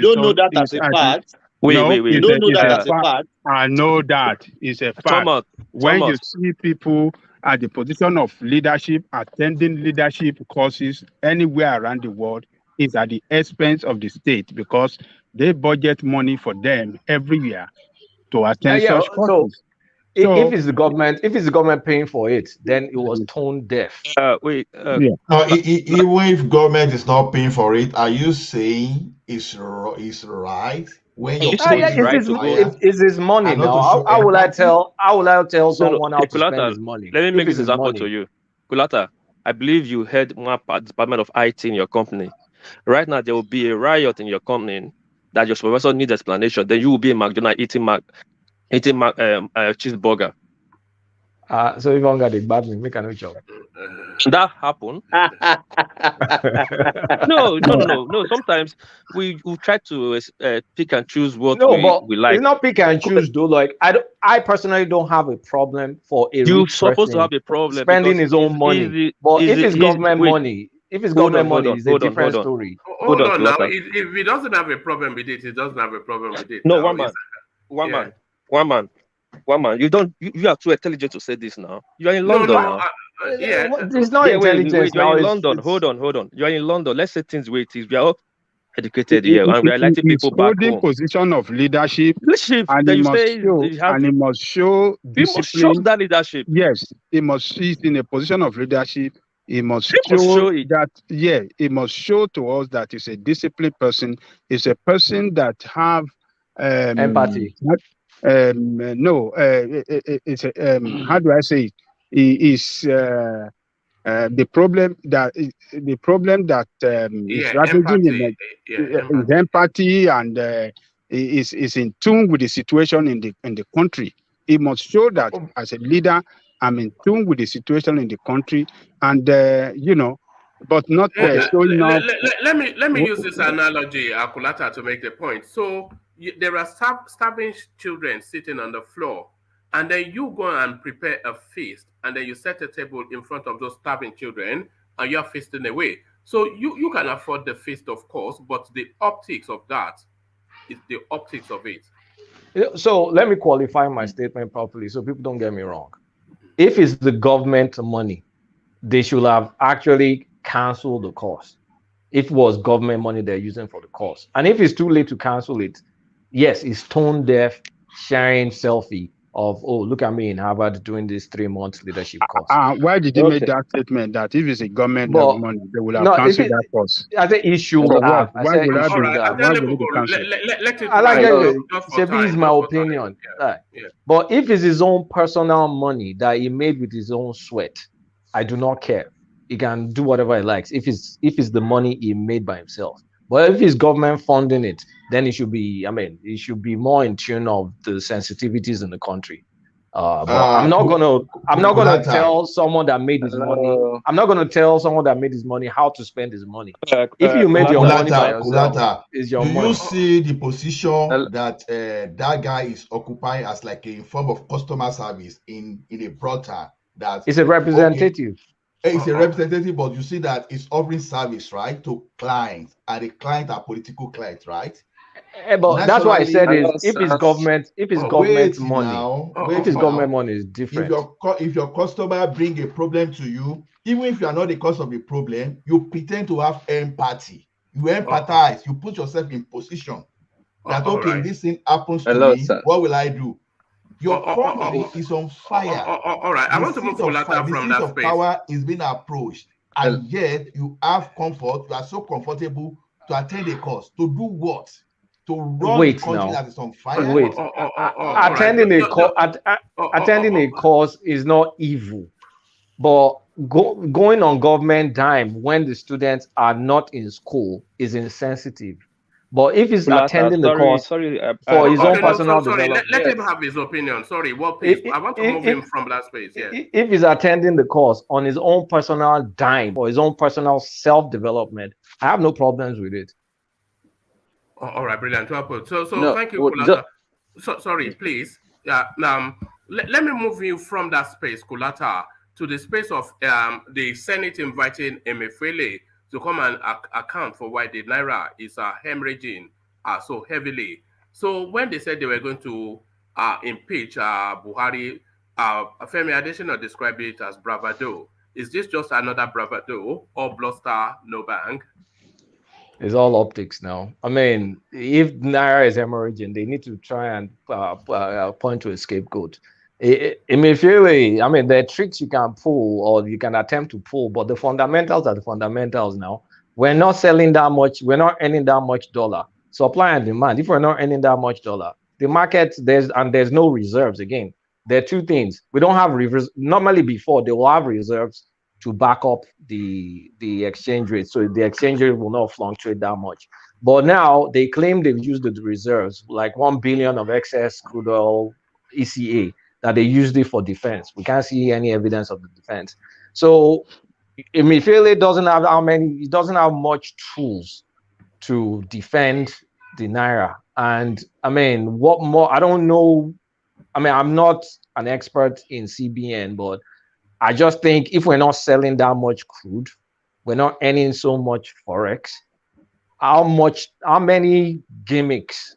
don't know that as a fact. Wait. You don't know that as a fact. I know that it's a fact. When you see people at the position of leadership, attending leadership courses anywhere around the world, is at the expense of the state because they budget money for them every year to attend such courses. So if it's the government paying for it, then it was tone deaf. No, even if government is not paying for it, are you saying it's right? When it's his money now. How will I tell someone how to spend his money? Let me make this example to you. Kulata, I believe you head one department of IT in your company. Right now, there will be a riot in your company that your supervisor needs explanation. Then you will be in McDonald's eating cheeseburger. So if I'm gonna bad me, make a job. That happen. No. Sometimes we try to pick and choose what we like. It's not pick and choose though. Like I personally don't have a problem for a you're supposed to have a problem spending his own money. But if it's government money, it's a different story. Hold on now. If he doesn't have a problem with it, he doesn't have a problem with it. No, one man. You are too intelligent to say this now. You are in London now. It's not intelligence. You are in London. Hold on. You are in London. Let's say things where it is. We are all educated here, and we are letting people back home. Position of leadership, and he must show discipline. He must show that leadership. Yes, he must be in a position of leadership. He must show that. Yeah, he must show to us that he's a disciplined person. He's a person that have empathy. It's how do I say it? Is the problem that is empathy and is in tune with the situation in the country. He must show that as a leader, I'm in tune with the situation in the country, and but not showing up. Let me use this analogy, Akulata, to make the point. So there are starving children sitting on the floor, and then you go and prepare a feast, and then you set a table in front of those starving children, and you're feasting away. So you can afford the feast, of course, but the optics of that is the optics of it. So let me qualify my statement properly so people don't get me wrong. If it's the government money, they should have actually canceled the course. If it was government money they're using for the course. And if it's too late to cancel it, yes, it's tone deaf, sharing selfie of, oh, look at me in Harvard doing this 3-month leadership course. Why did you make that statement that if it's a government money, they will have canceled that course? I think it should have. Let it is my opinion. But if it's his own personal money that he made with his own sweat, I do not care. He can do whatever he likes if it's the money he made by himself. But if it's government funding it, then it should be, it should be more in tune of the sensitivities in the country. But I'm not gonna tell someone that made his money. I'm not gonna tell someone that made his money how to spend his money. If you made your money by yourself, it's your money. Do you see the position that that guy is occupying as like a form of customer service in a broader that it's a representative? Okay, it's a representative, but you see that it's offering service, right, to clients, and the clients are political clients, right? But that's why I said if it's government money, if it's government money, is different. If your customer bring a problem to you, even if you are not the cause of the problem, you pretend to have empathy. You empathize. You put yourself in position that this thing happens to me. What will I do? Your company is on fire. All right, I want to move from that space. Power is being approached, and yet you have comfort. You are so comfortable to attend a course. To do what? To run a country that is on fire. Attending a course is not evil, but going on government dime when the students are not in school is insensitive. But if he's attending the course for his own personal development, let him have his opinion. Sorry, what please? I want to move him from that space. Yeah. If he's attending the course on his own personal dime or his own personal self-development, I have no problems with it. All right, brilliant. So no, thank you, Kulata. Sorry, please. Yeah. Let me move you from that space, Kulata, to the space of the Senate inviting Emefiele to come and account for why the Naira is hemorrhaging so heavily. So when they said they were going to impeach Buhari, Femi Adesina described it as bravado. Is this just another bravado or bluster, no bang? It's all optics now. I mean, if Naira is hemorrhaging, they need to try and point to a scapegoat. Emefiele, I mean, there are tricks you can pull or you can attempt to pull, but the fundamentals are the fundamentals now. We're not selling that much. We're not earning that much dollar. Supply and demand. If we're not earning that much dollar, the market, there's no reserves. Again, there are two things. We don't have reserves. Normally before, they will have reserves to back up the exchange rate. So the exchange rate will not fluctuate that much. But now they claim they've used the reserves, like 1 billion of excess crude oil ECA, that they used it for defense. We can't see any evidence of the defense. So Emefiele doesn't have much tools to defend the Naira. And I mean, what more? I don't know. I mean, I'm not an expert in CBN, but I just think if we're not selling that much crude, we're not earning so much forex. How many gimmicks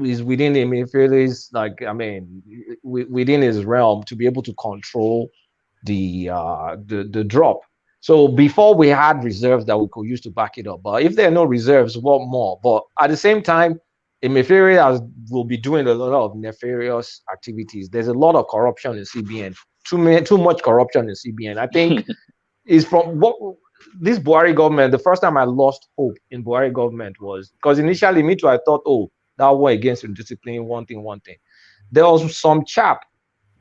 is within Emefiele's, like, I mean, within his realm to be able to control the drop? So before we had reserves that we could use to back it up, but if there are no reserves, what more? But at the same time, Emefiele will be doing a lot of nefarious activities. There's a lot of corruption in CBN. Too much corruption in CBN. I think is from what this Buhari government. The first time I lost hope in Buhari government was because initially, me too, I thought, oh, that war against indiscipline, one thing. There was some chap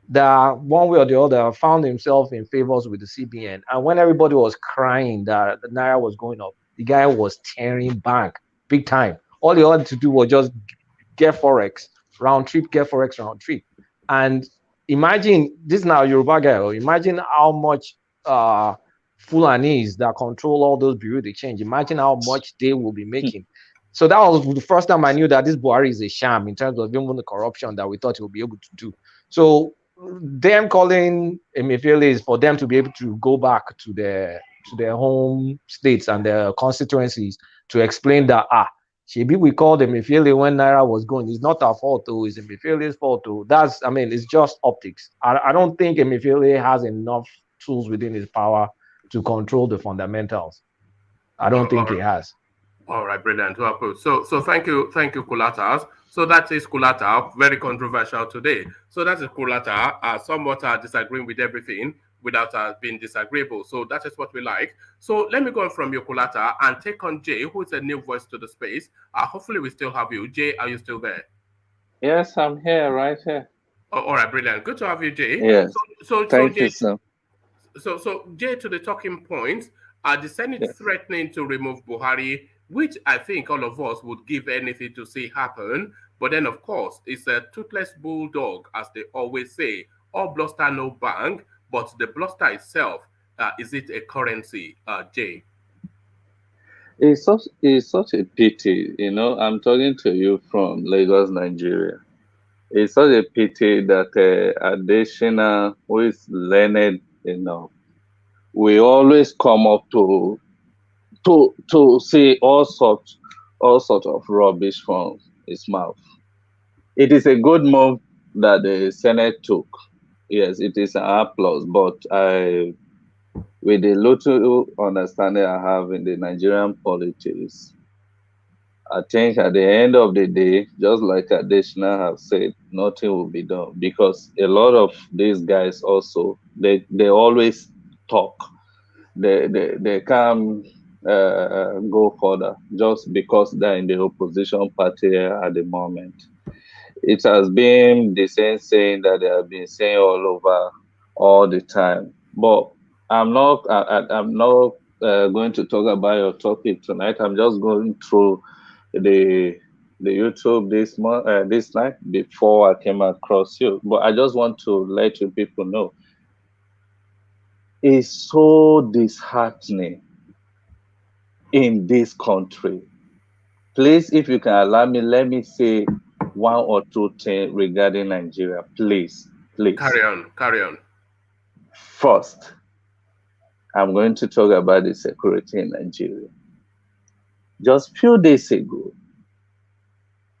that one way or the other found himself in favors with the CBN, and when everybody was crying that the Naira was going up, the guy was tearing back big time. All he had to do was just get forex round trip, and imagine this now Yoruba guy. Or imagine how much Fulanis that control all those bureau de change. Imagine how much they will be making. So that was the first time I knew that this Buhari is a sham in terms of even the corruption that we thought he would be able to do. So them calling Emefiele is for them to be able to go back to their home states and their constituencies to explain that maybe we called Emefiele when Naira was going. It's not our fault, though. It's Emefiele's fault, though. It's just optics. I don't think Emefiele has enough tools within his power to control the fundamentals. I don't think he has. All right, brilliant. So thank you, Kulata. So that is Kulata, very controversial today. So that is Kulata, somewhat disagreeing with everything without being disagreeable. So that is what we like. So let me go on from your Kulata and take on Jay, who is a new voice to the space. Hopefully we still have you. Jay, are you still there? Yes, I'm here, right here. Oh, all right, brilliant. Good to have you, Jay. Yes. Thank you, sir. So Jay, to the talking points, the Senate threatening to remove Buhari, which I think all of us would give anything to see happen. But then, of course, it's a toothless bulldog, as they always say. All bluster, no bang. But the bluster itself, is it a currency, Jay? It's such a pity. I'm talking to you from Lagos, Nigeria. It's such a pity that Adesina, who is learned enough, we always come up to say all sorts of rubbish from his mouth. It is a good move that the Senate took. Yes, it is an applause, but with the little understanding I have in the Nigerian politics, I think at the end of the day, just like Adesina have said, nothing will be done because a lot of these guys also, they always talk. They can't go further just because they're in the opposition party at the moment. It has been the same saying that they have been saying all over all the time. But I'm not going to talk about your topic tonight. I'm just going through the YouTube this night before I came across you. But I just want to let you people know it's so disheartening in this country. Please, if you can allow me, let me say one or two things regarding Nigeria. Please. Carry on. First, I'm going to talk about the security in Nigeria. Just few days ago,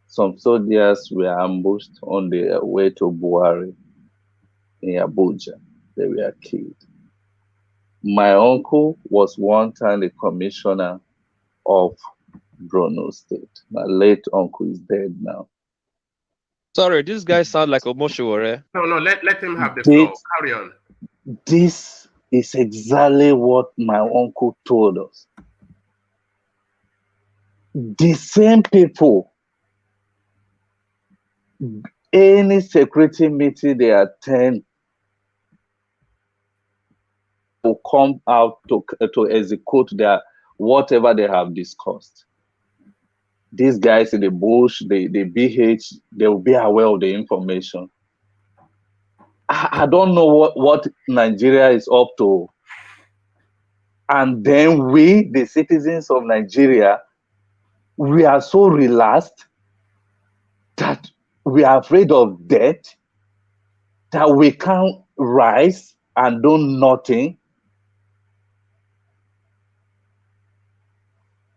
some soldiers were ambushed on their way to Buhari in Abuja. They were killed. My uncle was one time the commissioner of Borno State. My late uncle is dead now. Sorry, this guy sounds like Omoshore. No, let him have the floor. Carry on. This is exactly what my uncle told us. The same people, any security meeting they attend, will come out to execute their whatever they have discussed. These guys in the bush, the BH, they will be aware of the information. I don't know what Nigeria is up to. And then we, the citizens of Nigeria, we are so relaxed that we are afraid of death, that we can't rise and do nothing.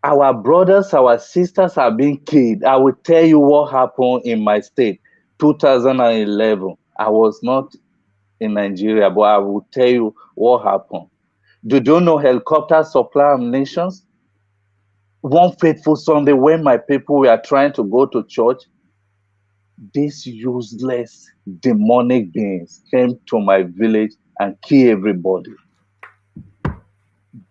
Our brothers, our sisters are being killed. I will tell you what happened in my state, 2011. I was not in Nigeria, but I will tell you what happened. Do you know helicopter supply ammunition? One fateful Sunday when my people were trying to go to church, these useless demonic beings came to my village and killed everybody.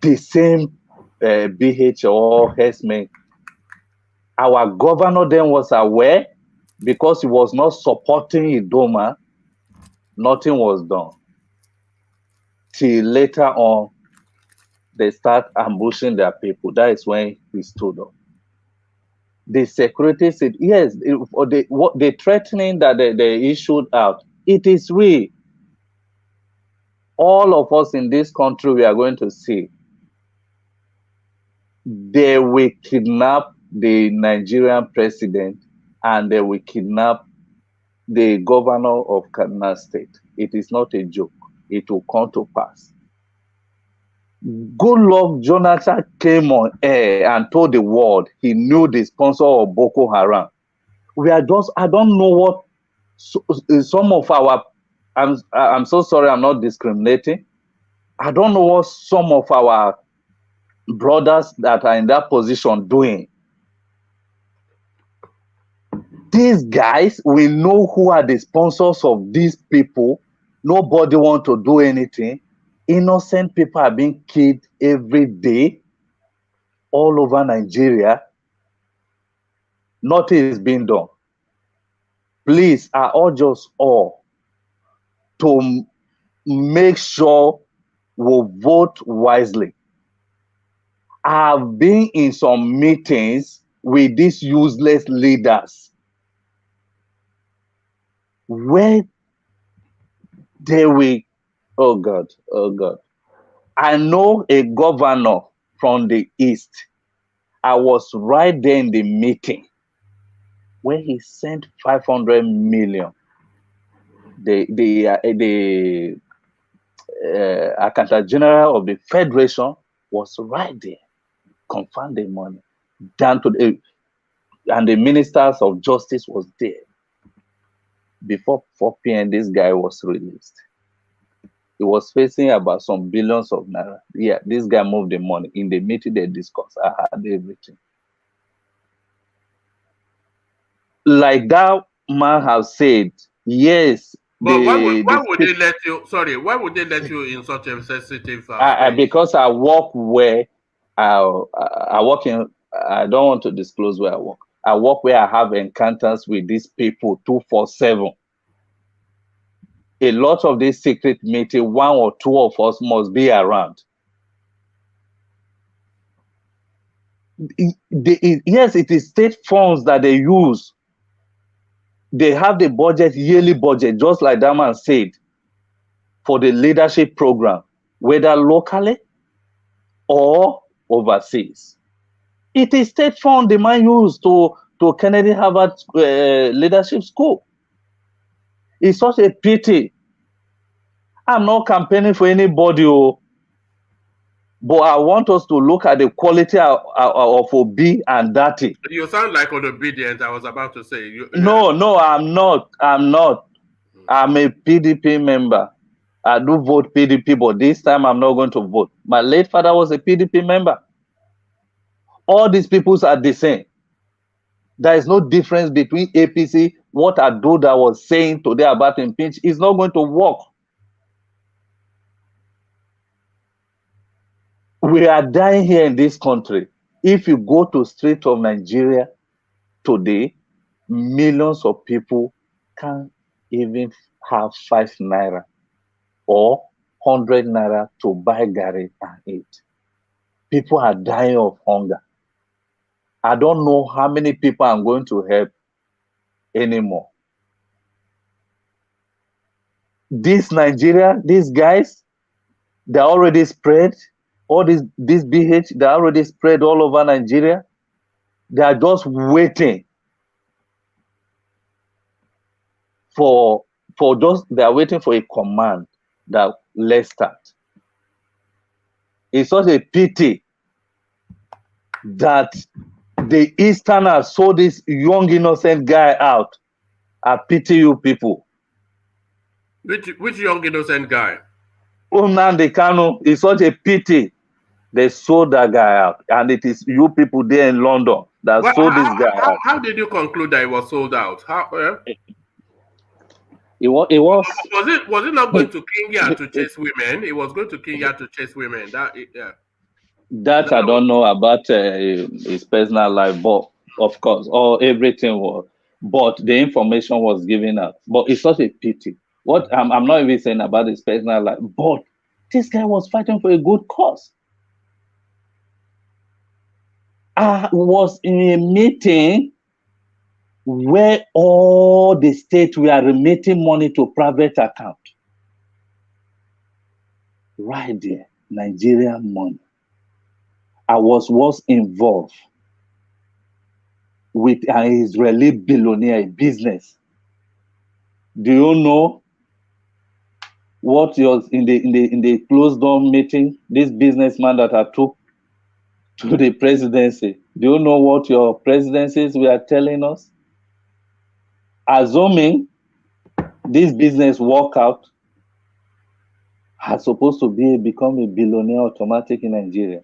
The same BH or herdsmen. Our governor then was aware because he was not supporting Idoma. Nothing was done. Till later on, they start ambushing their people. That is when he stood up. The security said, yes, the threatening that they issued out, it is real. All of us in this country, we are going to see. They will kidnap the Nigerian president and they will kidnap the governor of Kaduna State. It is not a joke. It will come to pass. Goodluck Jonathan came on air and told the world he knew the sponsor of Boko Haram. I don't know what some of our, I'm so sorry, I'm not discriminating. I don't know what some of our brothers that are in that position doing. These guys, we know who are the sponsors of these people. Nobody want to do anything. Innocent people are being killed every day all over Nigeria. Nothing is being done. Please, I urge us all to make sure we vote wisely. I've been in some meetings with these useless leaders where they will, oh God. I know a governor from the East. I was right there in the meeting where he sent 500 million. The Accountant General of the Federation was right there, confirmed the money down to and the ministers of justice was there. Before 4 p.m., this guy was released. He was facing about some billions of naira. Yeah, this guy moved the money. In the meeting, they discussed. I had everything. Like that man has said, yes. But why would they let you? Sorry, why would they let you in such a sensitive space? Because I work where I work in. I don't want to disclose where I work. I work where I have encounters with these people 247. a lot of this secret meeting, 1 or 2 of us must be around. Yes, it is state funds that they use. They have the budget, yearly budget, just like that man said, for the leadership program, whether locally or overseas. It is state fund the man used to Kennedy Harvard Leadership School. It's such a pity. I'm not campaigning for anybody, but I want us to look at the quality of Obi and Dati. You sound like obedient. I was about to say. No, I'm not. I'm a PDP member. I do vote PDP, but this time I'm not going to vote. My late father was a PDP member. All these peoples are the same. There is no difference between APC. What Adoda was saying today about impeach is not going to work. We are dying here in this country. If you go to streets of Nigeria today, millions of people can't even have 5 naira or 100 naira to buy garri and eat. People are dying of hunger. I don't know how many people I'm going to help anymore. This Nigeria, these guys, they already spread. All this BH, they already spread all over Nigeria. They are just waiting they are waiting for a command that let's start. It's such a pity that the Easterners saw this young innocent guy out. I pity you people. Which young innocent guy? Nnamdi Kanu, is such a pity. They sold that guy out, and it is you people there in London that sold this guy out. How did you conclude that it was sold out? It was. Was it not going to Kenya to chase women? It was going to Kenya to chase women. That I don't know about his personal life, but of course, everything was. But the information was given out. But it's such a pity. What I'm not even saying about his personal life, but this guy was fighting for a good cause. I was in a meeting where all the states were remitting money to private account. Right there, Nigerian money. I was involved with an Israeli billionaire in business. Do you know what was in the closed door meeting? This businessman that I took to the presidency. Do you know what your presidencies were telling us? Assuming this business workout has supposed to become a billionaire automatic in Nigeria.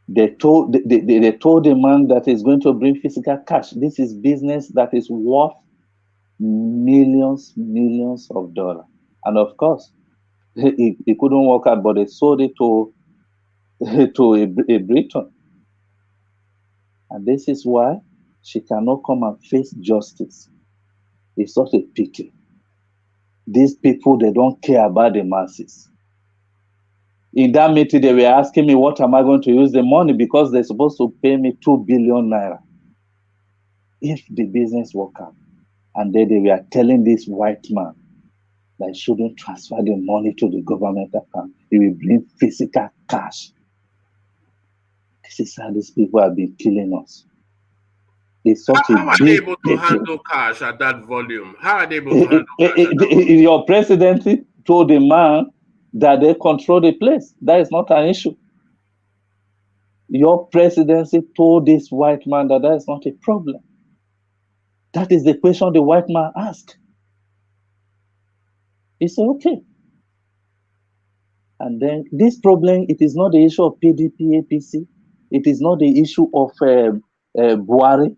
They told the man that is going to bring physical cash. This is business that is worth millions of dollars. And of course, it couldn't work out, but they sold it to a Briton. And this is why she cannot come and face justice. It's such a pity. These people, they don't care about the masses. In that meeting, they were asking me, what am I going to use the money? Because they're supposed to pay me 2 billion naira if the business work out. And then they were telling this white man that he shouldn't transfer the money to the government account. He will bring physical cash. This is how these people have been killing us. It's such how are they able to handle cash at that volume? How are they able to handle cash? Your presidency told the man that they control the place. That is not an issue. Your presidency told this white man that is not a problem. That is the question the white man asked. He said, okay. And then this problem, it is not the issue of PDP, APC. It is not the issue of Buhari.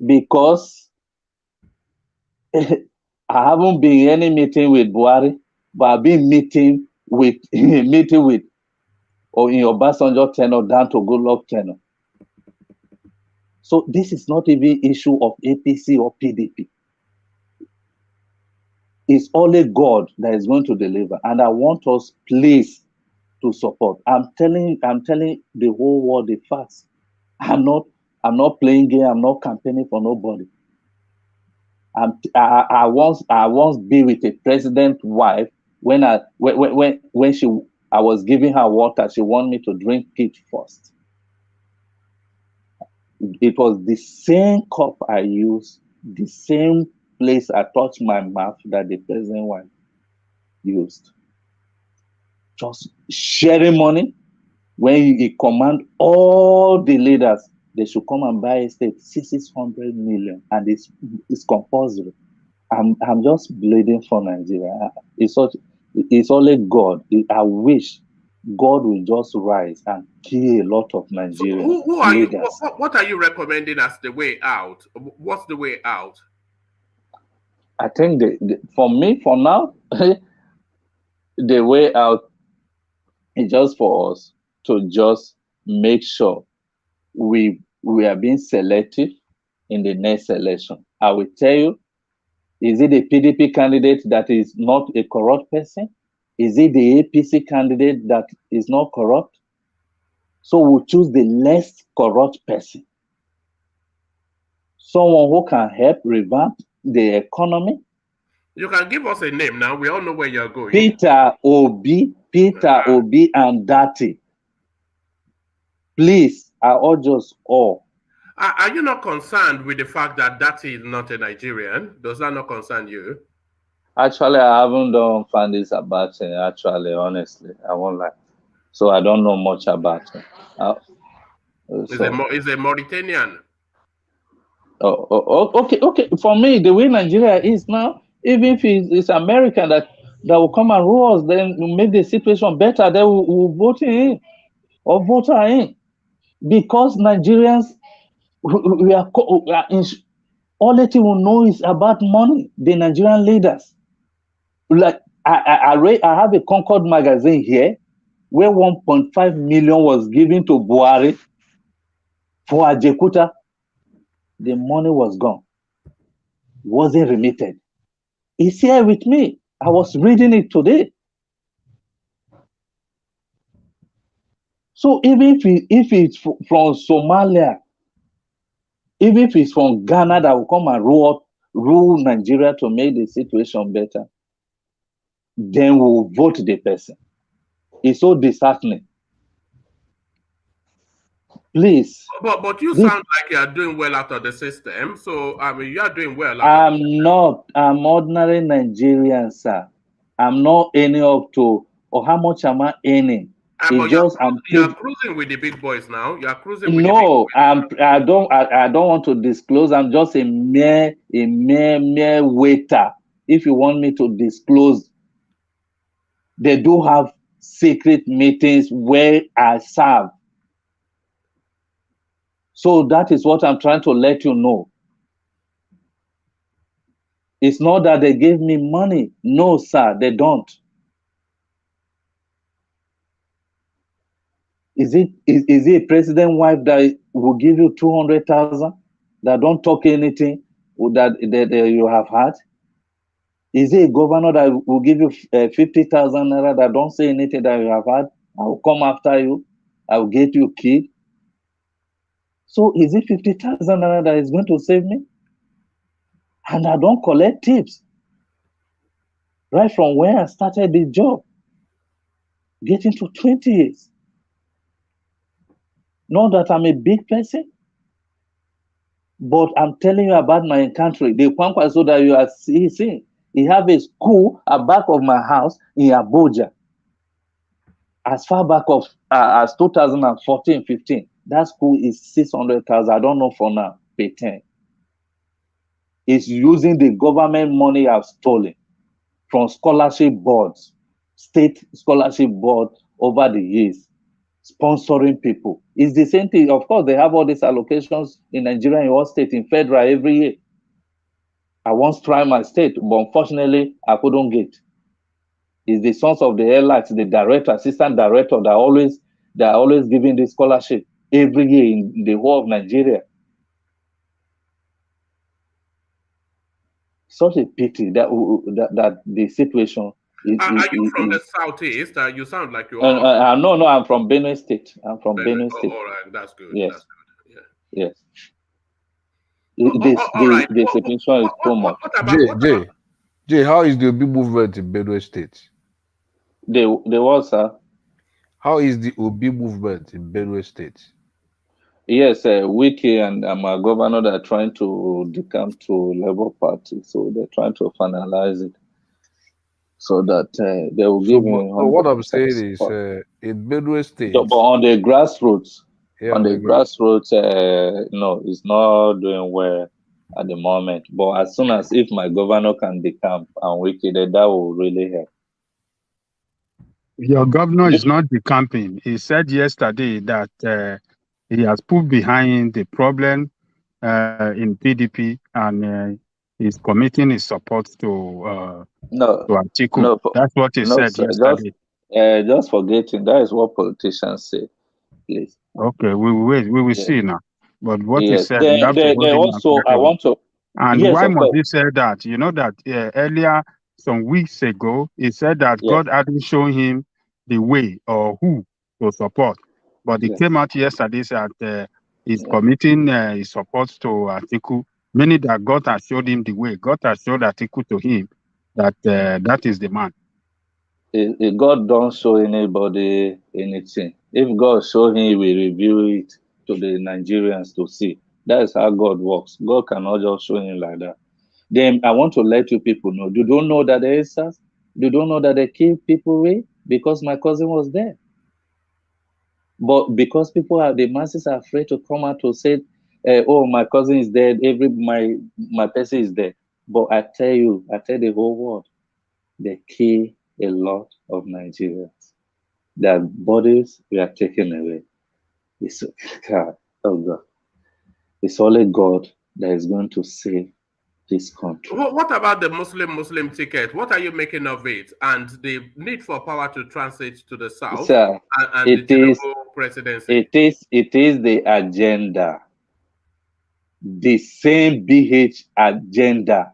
Because I haven't been in any meeting with Buhari, but I've been meeting with or in Obasanjo tenor down to Goodluck tenor. So this is not even issue of APC or PDP. It's only God that is going to deliver. And I want us, please, to support. I'm telling the whole world the facts. I'm not playing game. I'm not campaigning for nobody. I once be with a president's wife when I was giving her water. She wanted me to drink it first. It was the same cup I used, the same place I touched my mouth that the president wife used. Just sharing money. When he command all the leaders, they should come and buy a state 600 million, and it's compulsory. I'm just bleeding for Nigeria. It's only God. I wish God will just rise and kill a lot of Nigerian leaders. What are you recommending as the way out? What's the way out? I think for me, for now, the way out is just for us to just make sure we are being selective in the next election. I will tell you, is it the PDP candidate that is not a corrupt person? Is it the APC candidate that is not corrupt? So we'll choose the less corrupt person. Someone who can help revamp the economy. You can give us a name now. We all know where you're going. Peter Obi and Dati. Please, I urge us all. Are you not concerned with the fact that Dati is not a Nigerian? Does that not concern you? Actually, I haven't done find this about him. Actually, honestly, I won't lie. So I don't know much about him. He's a Mauritanian. Okay. For me, the way Nigeria is now, even if it's American that will come and rule us, then make the situation better, then we'll vote in or vote her in. Because Nigerians, we are all that will know is about money, the Nigerian leaders. Like I have a Concord magazine here where 1.5 million was given to Buhari for Ajekuta. The money was gone, wasn't remitted. It's here with me. I was reading it today. So even if it's from Somalia, even if it's from Ghana that will come and rule Nigeria to make the situation better, then we'll vote the person. It's so disheartening. Please. But you sound like you are doing well out of the system. So I mean, you are doing well. I'm not. I'm ordinary Nigerian, sir. I'm not earning up to, or how much am I earning? You're cruising with the big boys now. You are cruising with the big boys. I don't want to disclose. I'm just a mere waiter. If you want me to disclose, they do have secret meetings where I serve. So that is what I'm trying to let you know. It's not that they gave me money. No, sir, they don't. Is it a president wife that will give you 200,000 that don't talk anything that you have had? Is it a governor that will give you 50,000 naira that don't say anything that you have had? I will come after you. I will get you killed. So is it 50,000 naira that is going to save me? And I don't collect tips. Right from when I started the job, getting to 20 years. Not that I'm a big person, but I'm telling you about my country. The Kwankwa so that you are seeing. He have a school at back of my house in Abuja. As far back as 2014-15, that school is 600,000. I don't know for now, pay 10. It's using the government money I've stolen from scholarship boards, state scholarship board over the years, sponsoring people. It's the same thing. Of course, they have all these allocations in Nigeria, in all states, in federal every year. I once tried my state, but unfortunately, I couldn't get. It's the sons of the airlines, the director, assistant director, that are always giving this scholarship every year in the whole of Nigeria. such a pity that that the situation is. Are you from the southeast? You sound like you are. No, I'm from Benue State. I'm from Benue State. All right, that's good. Yes. That's good. Yeah. Yes. All right. The situation is too much. Jay, how is the Obi movement in Benue State? The what, sir? How is the Obi movement in Benue State? Yes, Wiki and our governor, they're trying to decamp to Labour Party, so they're trying to finalize it so that they will give me. So what I'm saying is, in Benue State, but on the grassroots, grassroots, no, it's not doing well at the moment. But as soon as if my governor can decamp and Wiki, then that will really help. Your governor is not decamping. He said yesterday that he has put behind the problem in PDP and is committing his support to Atiku. No, that's what he said yesterday. Just forgetting that is what politicians say, please. Okay, we will see now. But what he said, they also I want to. And why must he say that? You know that earlier, some weeks ago, he said that God hadn't shown him the way or who to support. But he came out yesterday that he's committing his support to Atiku, meaning that God has showed him the way. God has showed Atiku to him that that is the man. If God don't show anybody anything, if God show him, he will reveal it to the Nigerians to see. That is how God works. God cannot just show him like that. Then I want to let you people know. You don't know that there is SARS? You don't know that they kill people away? Because my cousin was there. But because the masses are afraid to come out to say, oh, my cousin is dead, my person is dead. But I tell the whole world, they kill a lot of Nigerians. Their bodies were taken away. It's God, oh God. It's only God that is going to save this country. What about the Muslim ticket? What are you making of it? And the need for power to transit to the south Sir, and the Tinubu presidency? It is the agenda, the same BH agenda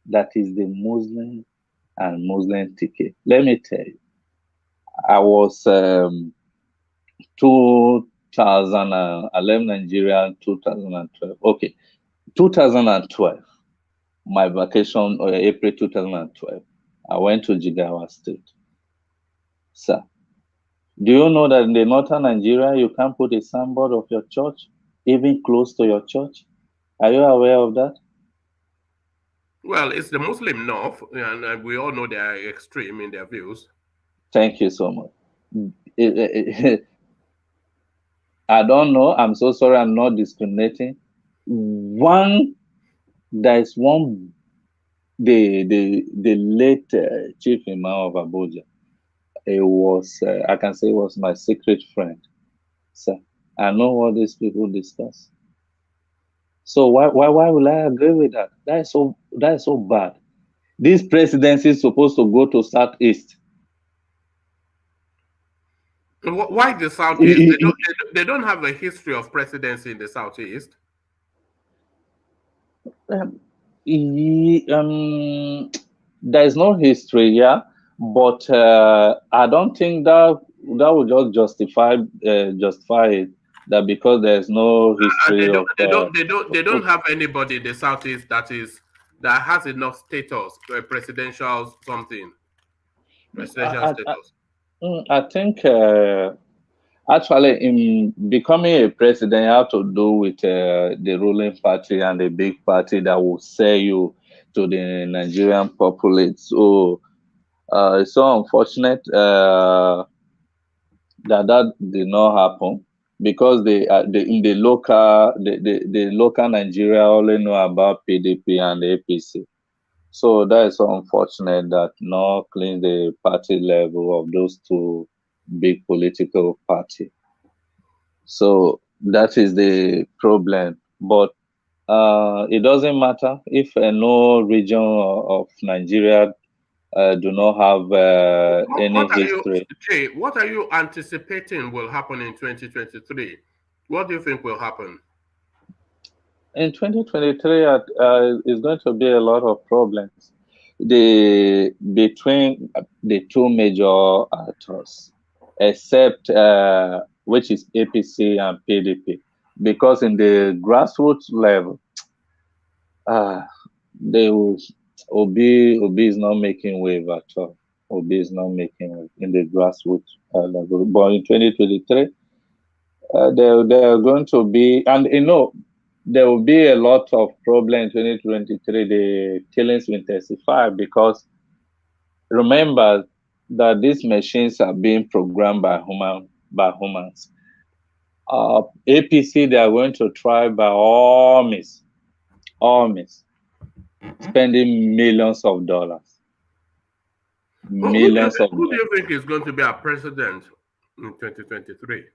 that is the Muslim and Muslim ticket. Let me tell you, I was 2011 Nigeria, 2012. Okay, 2012. My vacation, April 2012, I went to Jigawa State. Sir, do you know that in the northern Nigeria, you can't put a signboard of your church, even close to your church? Are you aware of that? Well, it's the Muslim North, and we all know they are extreme in their views. Thank you so much. I don't know. I'm so sorry. I'm not discriminating. There is one, the late Chief Imam of Abuja. It was, I can say, it was my secret friend. So I know what these people discuss. So why will I agree with that? That is so bad. This presidency is supposed to go to Southeast. Why the Southeast? They don't have a history of presidency in the Southeast. There is no history, yeah, but I don't think that would just justify it. That because there's no history they don't have anybody in the Southeast that has enough status, presidential something, presidential status. I think actually in becoming a president, you have to do with the ruling party and the big party that will sell you to the Nigerian populace. So it's so unfortunate that did not happen, because in the local Nigeria only know about PDP and the APC. So that is so unfortunate that not clean the party level of those two big political parties. So that is the problem. But it doesn't matter if no region of Nigeria do not have any history. Jay, what are you anticipating will happen in 2023? What do you think will happen? In 2023, is going to be a lot of problems between the two major actors, except which is APC and PDP, because in the grassroots level, they will Obi is not making wave at all. Obi is not making wave in the grassroots level. But in 2023, there are going to be, and there will be a lot of problem in 2023. The killings will intensify because remember that these machines are being programmed by humans. APC, they are going to try by all means, spending millions of dollars. Who do you think is going to be our president in 2023?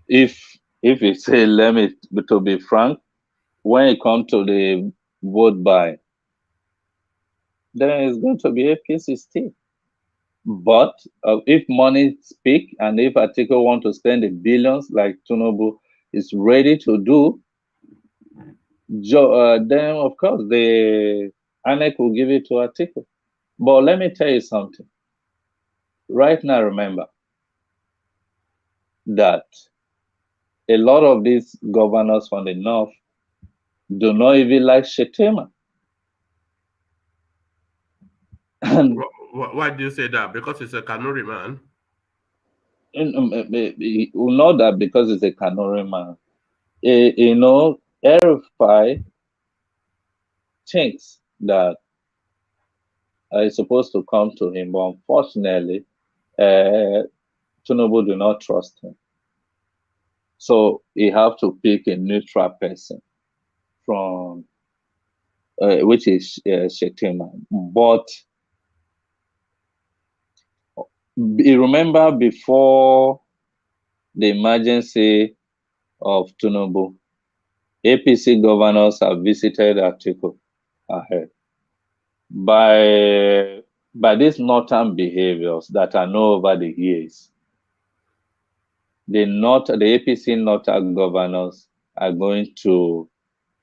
If you say, to be frank, when it comes to the vote buy, then it's going to be APC still. But if money speak and if Atiku want to spend the billions like Tinubu is ready to do, then of course the INEC will give it to Atiku. But let me tell you something. Right now, remember that a lot of these governors from the north do not even like Shettima. Why do you say that? Because it's a Kanuri man? Not that because it's a Kanuri man. RFI thinks that it's supposed to come to him, but unfortunately, Tinubu do not trust him. So he have to pick a neutral person from, which is Shettima. But remember before the emergency of Tinubu, APC governors have visited Atiku ahead. By these northern behaviors that are known over the years, the APC northern governors are going to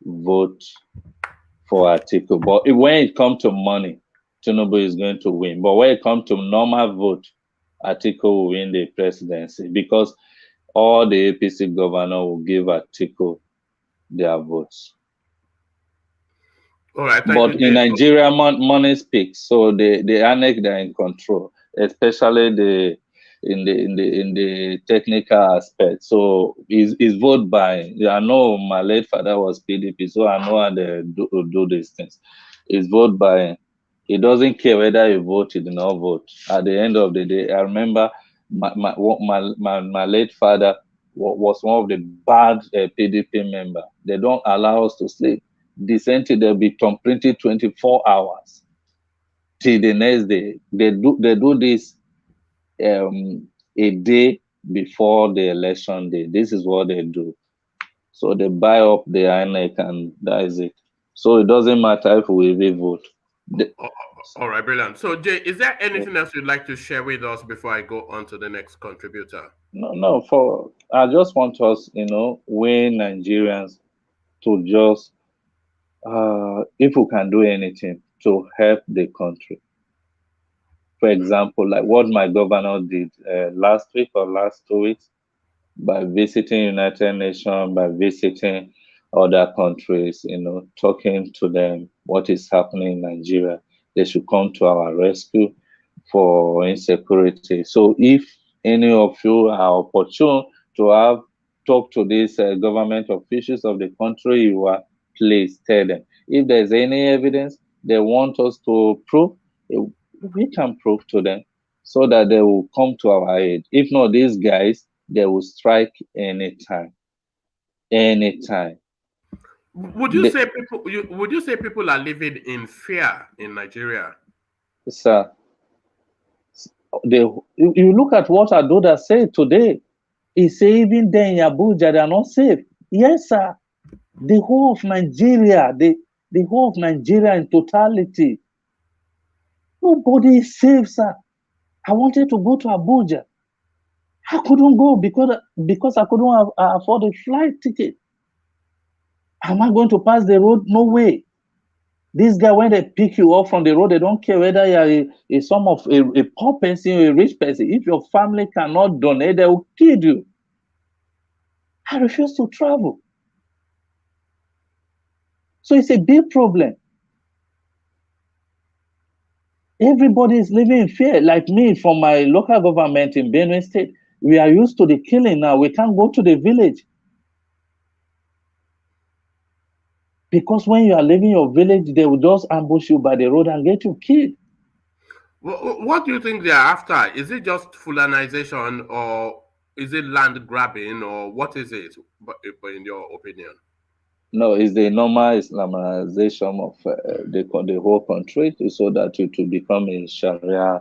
vote for Atiku. But when it comes to money, Tinubu is going to win. But when it comes to normal vote, Atiku will win the presidency because all the APC governors will give Atiku their votes. All right, but in Nigeria, money speaks, so the INEC, they're in control, especially in the technical aspect. So is vote buying. I know my late father was PDP, so I know how they do these things. Is vote buying. He doesn't care whether you vote, he did not vote. At the end of the day, I remember my late father was one of the bad PDP member. They don't allow us to sleep. Decently, they'll be printed 24 hours till the next day. They do this a day before the election day. This is what they do. So they buy up the INEC and that is it. So it doesn't matter if we will vote. All right, brilliant. So Jay, is there anything else you'd like to share with us before I go on to the next contributor? No. I just want us, we Nigerians to just, if we can do anything to help the country. For example, like what my governor did last week or last 2 weeks, by visiting United Nations, by visiting other countries, talking to them what is happening in Nigeria. They should come to our rescue for insecurity. So if any of you are opportune to talk to these government officials of the country you are, please tell them. If there's any evidence they want us to prove, we can prove to them so that they will come to our aid. If not, these guys, they will strike anytime. Anytime. Would you say people are living in fear in Nigeria? Sir, you look at what Adoda said today. He said even there in Abuja, they are not safe. Yes, sir. The whole of Nigeria, the whole of Nigeria in totality. Nobody is safe, sir. I wanted to go to Abuja. I couldn't go because I couldn't afford a flight ticket. Am I going to pass the road? No way. This guy, when they pick you up from the road, they don't care whether you are a poor person or a rich person. If your family cannot donate, they will kill you. I refuse to travel. So it's a big problem. Everybody is living in fear. Like me, from my local government in Benue State, we are used to the killing now. We can't go to the village. Because when you are leaving your village, they will just ambush you by the road and get you killed. What do you think they are after? Is it just Fulanization, or is it land grabbing, or what is it, in your opinion? No, it's the normal Islamization of the whole country, so that it will become a Sharia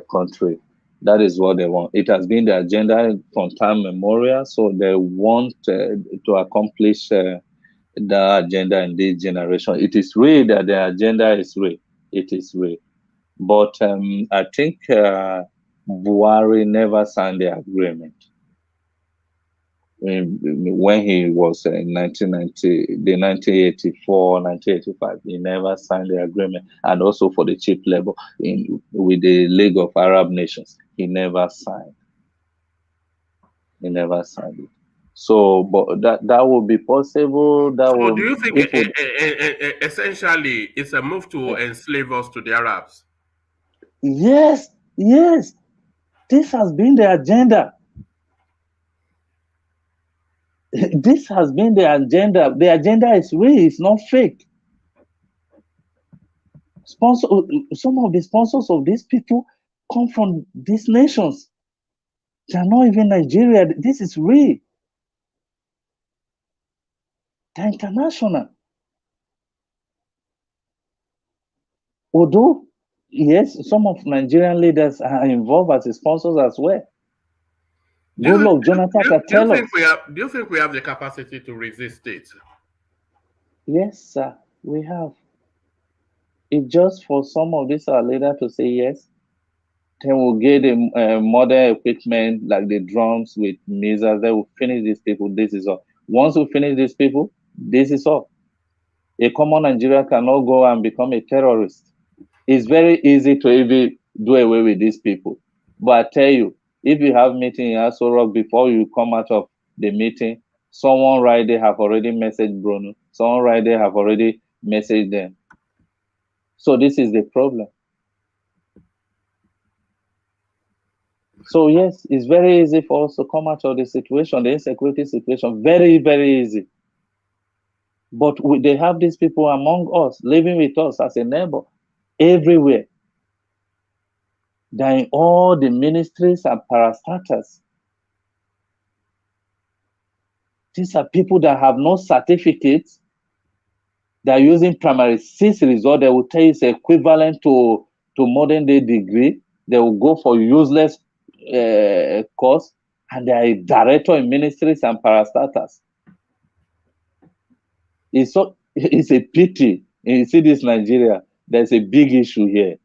country. That is what they want. It has been the agenda from time memorial, so they want to accomplish the agenda in this generation. It is real that the agenda is real. It is real. But I think Buhari never signed the agreement. When he was in 1984, 1985, he never signed the agreement. And also for the cheap labor with the League of Arab Nations, he never signed. He never signed it. So, but that would be possible. So, do you think essentially it's a move to enslave us to the Arabs? Yes, yes. This has been the agenda. This has been the agenda. The agenda is real. It's not fake. Some of the sponsors of these people come from these nations. They are not even Nigeria. This is real. They're international. Although, yes, some of Nigerian leaders are involved as sponsors as well. Good luck, Jonathan can tell us. Do you think we have the capacity to resist it? Yes, sir, we have. It's just for some of these our leaders to say yes. Then we'll get the modern equipment like the drums with missiles. They will finish these people. This is all. Once we finish these people, this is all. A common Nigerian cannot go and become a terrorist. It's very easy to even do away with these people. But I tell you, if you have meeting in Aso Rock, before you come out of the meeting, someone right there have already messaged Bruno. Someone right there have already messaged them. So this is the problem. So yes, it's very easy for us to come out of the situation, the insecurity situation, very, very easy. But they have these people among us, living with us as a neighbor, everywhere. They're in all the ministries and parastatals. These are people that have no certificates. They're using primary 6 result. They will tell you it's equivalent to modern day degree. They will go for useless course, and they are a director in ministries and parastatals. It's a pity. You see this Nigeria, there's a big issue here.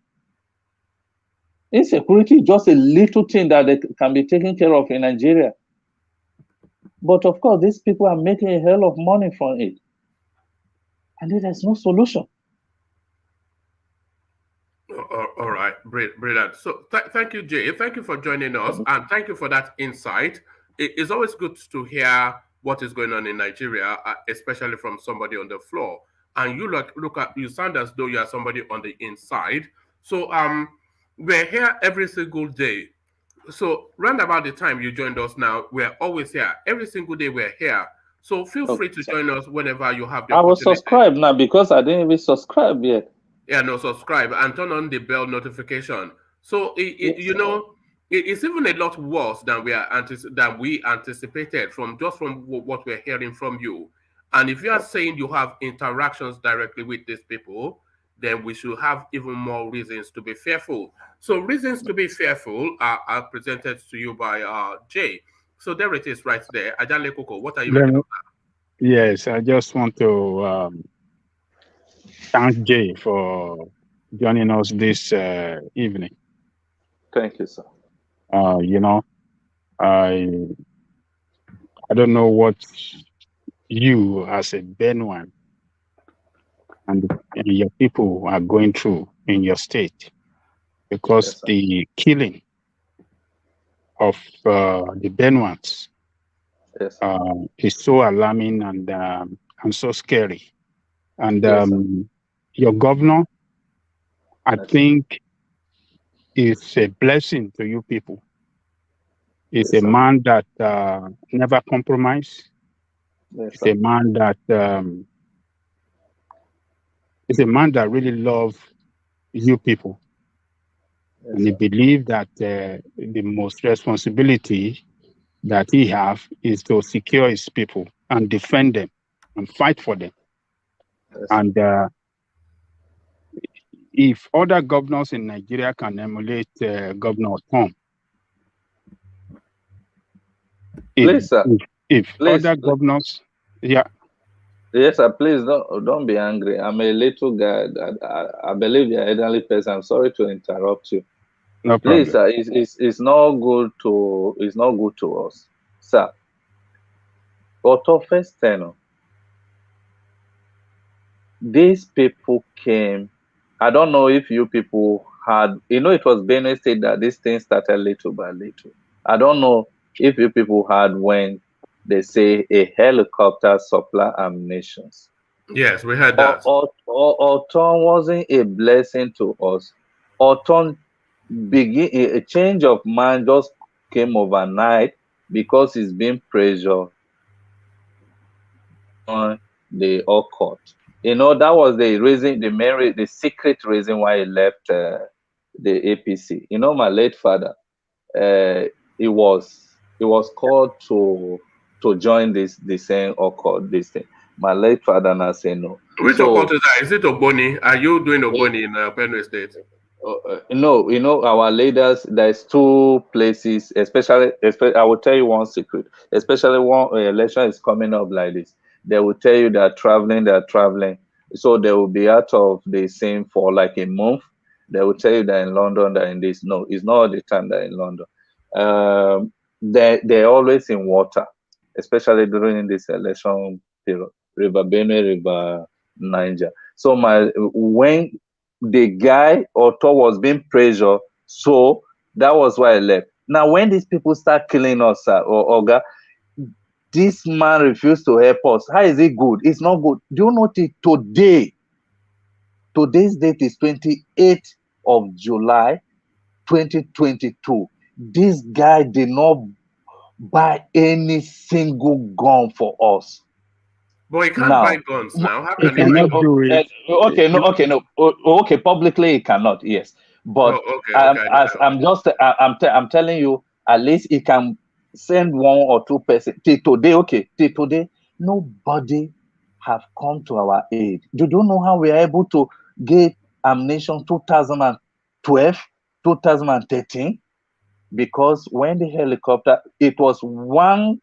Insecurity is just a little thing that can be taken care of in Nigeria. But of course, these people are making a hell of money from it. And there's no solution. All right, brilliant. So thank you, Jay. Thank you for joining us, and thank you for that insight. It's always good to hear what is going on in Nigeria, especially from somebody on the floor. And you sound as though you are somebody on the inside. So we're here every single day. So round about the time you joined us now, we're always here. Every single day we're here. So feel free to join us whenever you have the opportunity. I will subscribe now because I didn't even subscribe yet. Yeah, no, subscribe and turn on the bell notification. So it's even a lot worse than we anticipated from what we're hearing from you. And if you are saying you have interactions directly with these people, then we should have even more reasons to be fearful. So reasons to be fearful are presented to you by Jay. So there it is right there. Ajale Koko, what are you making of that? Yes, I just want to thank Jay for joining us this evening. Thank you, sir. I don't know what you as a Benuan and your people are going through in your state, because the killing of the Benuans is so alarming and so scary. And your governor, I think, is a blessing to you people. He's a man that never compromise. He's a man that really loves you people. And he believes that the most responsibility that he have is to secure his people and defend them and fight for them. And if other governors in Nigeria can emulate Governor Tom, if other governors, Yes, sir. Please don't be angry. I'm a little guy. I believe you're an elderly person. I'm sorry to interrupt you. No Please, problem. sir. It's not good to us, sir. Auto first tenor. These people came. I don't know if you people had. It was Benue State that this thing started little by little. I don't know if you people had when they say a helicopter supply ammunition. Yes, we heard that. Autumn wasn't a blessing to us. Autumn a change of mind just came overnight because he's been pressured on the occult. That was the secret reason why he left the APC. My late father, he was called to join this same occult, this thing. My late father now say no. Which occult is that? Is it Ogboni? Are you doing Ogboni in Benue State? No, our leaders, there's two places, especially I will tell you one secret, especially one election is coming up like this. They will tell you they're traveling. So they will be out of the scene for like a month. They will tell you they're in London, they're in this. No, it's not all the time they're in London. They're always in water, especially during this election period. River Benue, River Niger. So when the guy Otto was being pressured, so that was why I left. Now, when these people start killing us, Oga, this man refused to help us. How is it good? It's not good. Do you know today? Today's date is 28th of July, 2022. This guy did not buy any single gun for us. But he can't buy guns now. How can he buy guns? Okay, publicly he cannot, yes. But I'm telling you, at least he can send one or two person. Till today, nobody have come to our aid. Do you know how we are able to get ammunition 2012, 2013? Because when the helicopter, it was one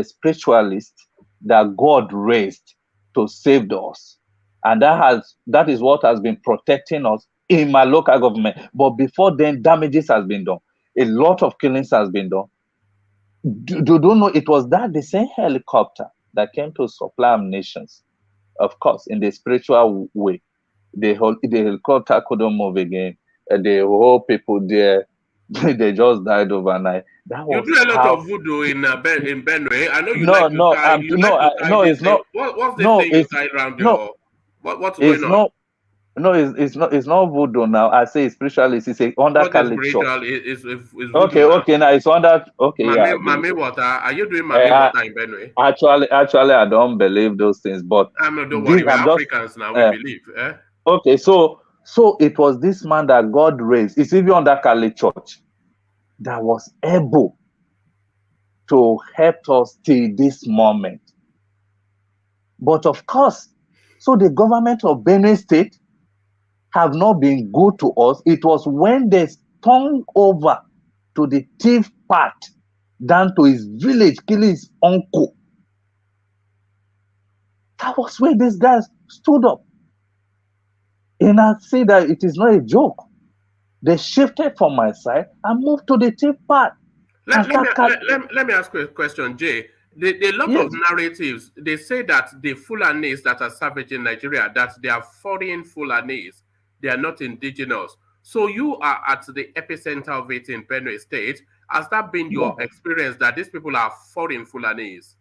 spiritualist that God raised to save us, and that is what has been protecting us in my local government. But before then, damages has been done. A lot of killings has been done. Do you know it was the same helicopter that came to supply ammunition? Of course, in the spiritual way, the helicopter couldn't move again. The whole people there, they just died overnight. You do a lot of voodoo in Benue. I know you like to tie. It's not. What's the thing you tie around your? What's going on? It's not voodoo now. I say it's spiritualist. It's under Catholic church. Okay. Now it's under. Okay, Mame water. Are you doing Mame water in Benue? Actually, I don't believe those things. But don't worry, we're Africans now. We believe. Okay, so it was this man that God raised. It's even under Catholic church that was able to help us till this moment. But of course, so the government of Benue State have not been good to us. It was when they turned over to the thief part down to his village, killing his uncle. That was when these guys stood up. And I see that it is not a joke. They shifted from my side and moved to the thief part. Let me ask you a question, Jay. The lot of narratives, they say that the Fulanis that are savage in Nigeria, that they are foreign Fulanis, they are not indigenous. So you are at the epicenter of it in Benue State. Has that been your experience that these people are foreign Fulanis?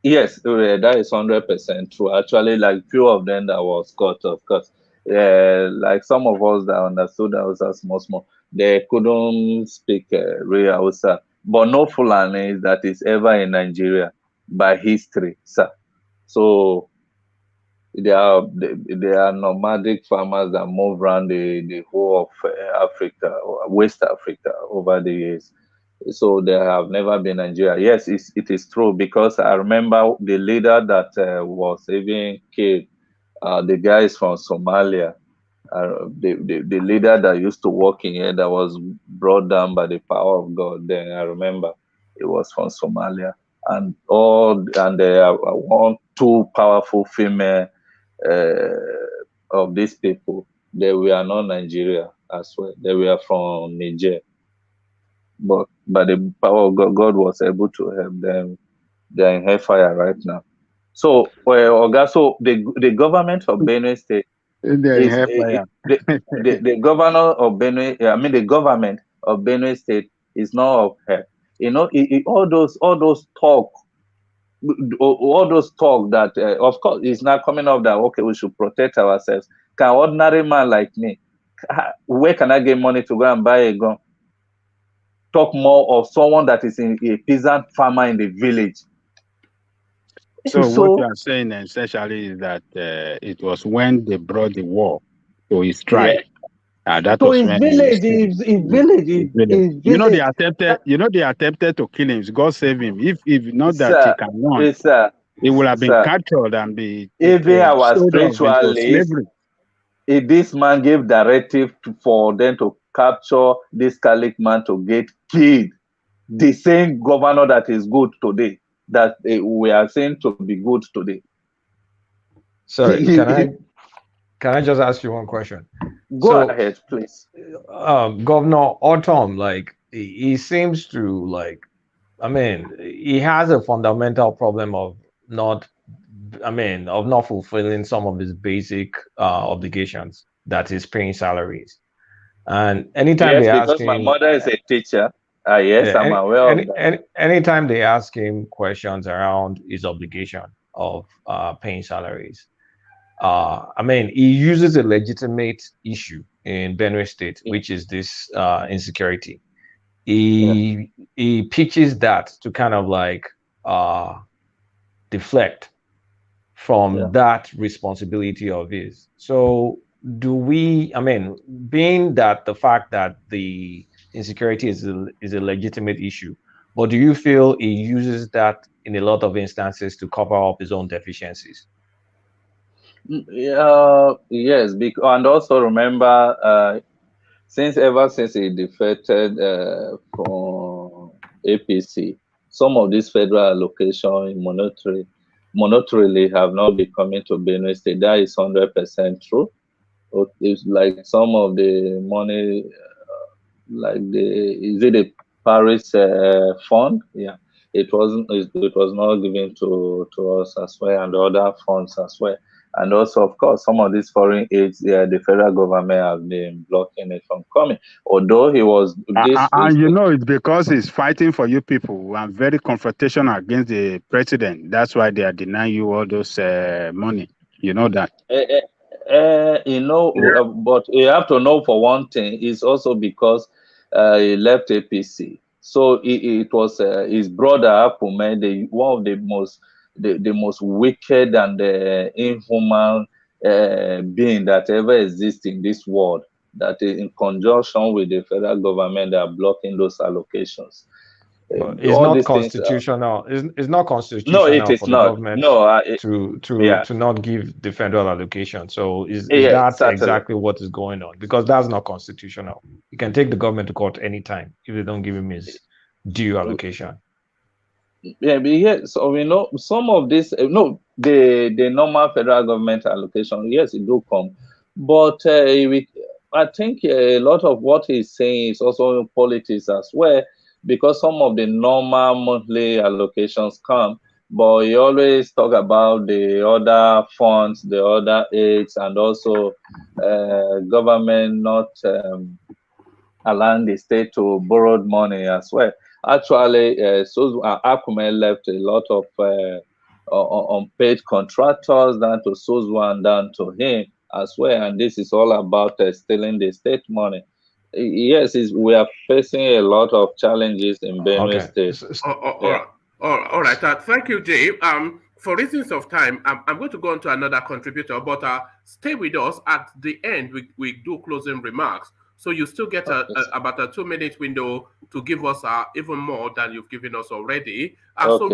Yes, that is 100% true. Actually, like few of them that was caught, of course. Like some of us that understood Hausa small, they couldn't speak real Hausa. But no Fulani that is ever in Nigeria by history, sir. So they are nomadic farmers that move around the whole of Africa, West Africa over the years. So they have never been Nigeria. Yes, it is true, because I remember the leader that was even killed. The guy is from Somalia. The leader that used to work in here that was brought down by the power of God. Then I remember it was from Somalia, and there are two powerful female of these people. They were not Nigeria as well. They were from Niger. But by the power of God, God was able to help them. They're in hellfire right now. So, so the government of Benue State is the governor of Benue. I mean, the government of Benue State is not of help. You know, all those talk that, of course, is not coming up that okay, we should protect ourselves. Can ordinary man like me, where can I get money to go and buy a gun? Talk more of someone that is a peasant farmer in the village. So what you are saying essentially is that it was when they brought the war to his tribe. That to was his when village, his village. You know, they attempted to kill him. God save him. If not that he can run, he would have been captured and be even our sold off into slavery. If this man gave directive for them to capture this Catholic man to get killed, the same governor that is good today, that we are saying to be good today. Sorry, can I just ask you one question? Go ahead, please. Governor Autumn, like he seems to like, I mean, he has a fundamental problem of not fulfilling some of his basic obligations, that is paying salaries. And anytime they ask him, my mother is a teacher. Yes, I'm aware of that. Anytime they ask him questions around his obligation of paying salaries, I mean, he uses a legitimate issue in Benue State, which is this insecurity. He pitches that to kind of like deflect from that responsibility of his. So being that the fact that the insecurity is a legitimate issue, but do you feel he uses that in a lot of instances to cover up his own deficiencies? Yes, and also remember, ever since he defected from APC, some of these federal allocations monetarily have not been coming to Benue State. That is 100% true. It's like some of the money, is it a Paris fund? Yeah, it was not given to us as well, and the other funds as well. And also, of course, some of these foreign aids, the federal government have been blocking it from coming. Although he was it's because he's fighting for you people and very confrontational against the president. That's why they are denying you all those money. You know that. But you have to know for one thing, it's also because he left APC. So it was his brother Akume, one of the most wicked and inhuman being that ever exists in this world, that in conjunction with the federal government, they are blocking those allocations. It's not constitutional. It's not constitutional. No, it is for the not. Government to not give the federal allocation. So is that certainly exactly what is going on? Because that's not constitutional. You can take the government to court anytime if they don't give him his due allocation. So we know some of this. The normal federal government allocation, yes, it do come, but I think a lot of what he's saying is also in politics as well, because some of the normal monthly allocations come, but he always talk about the other funds, the other aids, and also government not allowing the state to borrow money as well. Actually, Akume left a lot of unpaid contractors down to Sozua and down to him as well, and this is all about stealing the state money. Yes, we are facing a lot of challenges in Benue State. All right. Thank you, Jay. For reasons of time, I'm going to go on to another contributor, but stay with us. At the end, we do closing remarks. So you still get about a 2-minute window to give us even more than you've given us already. So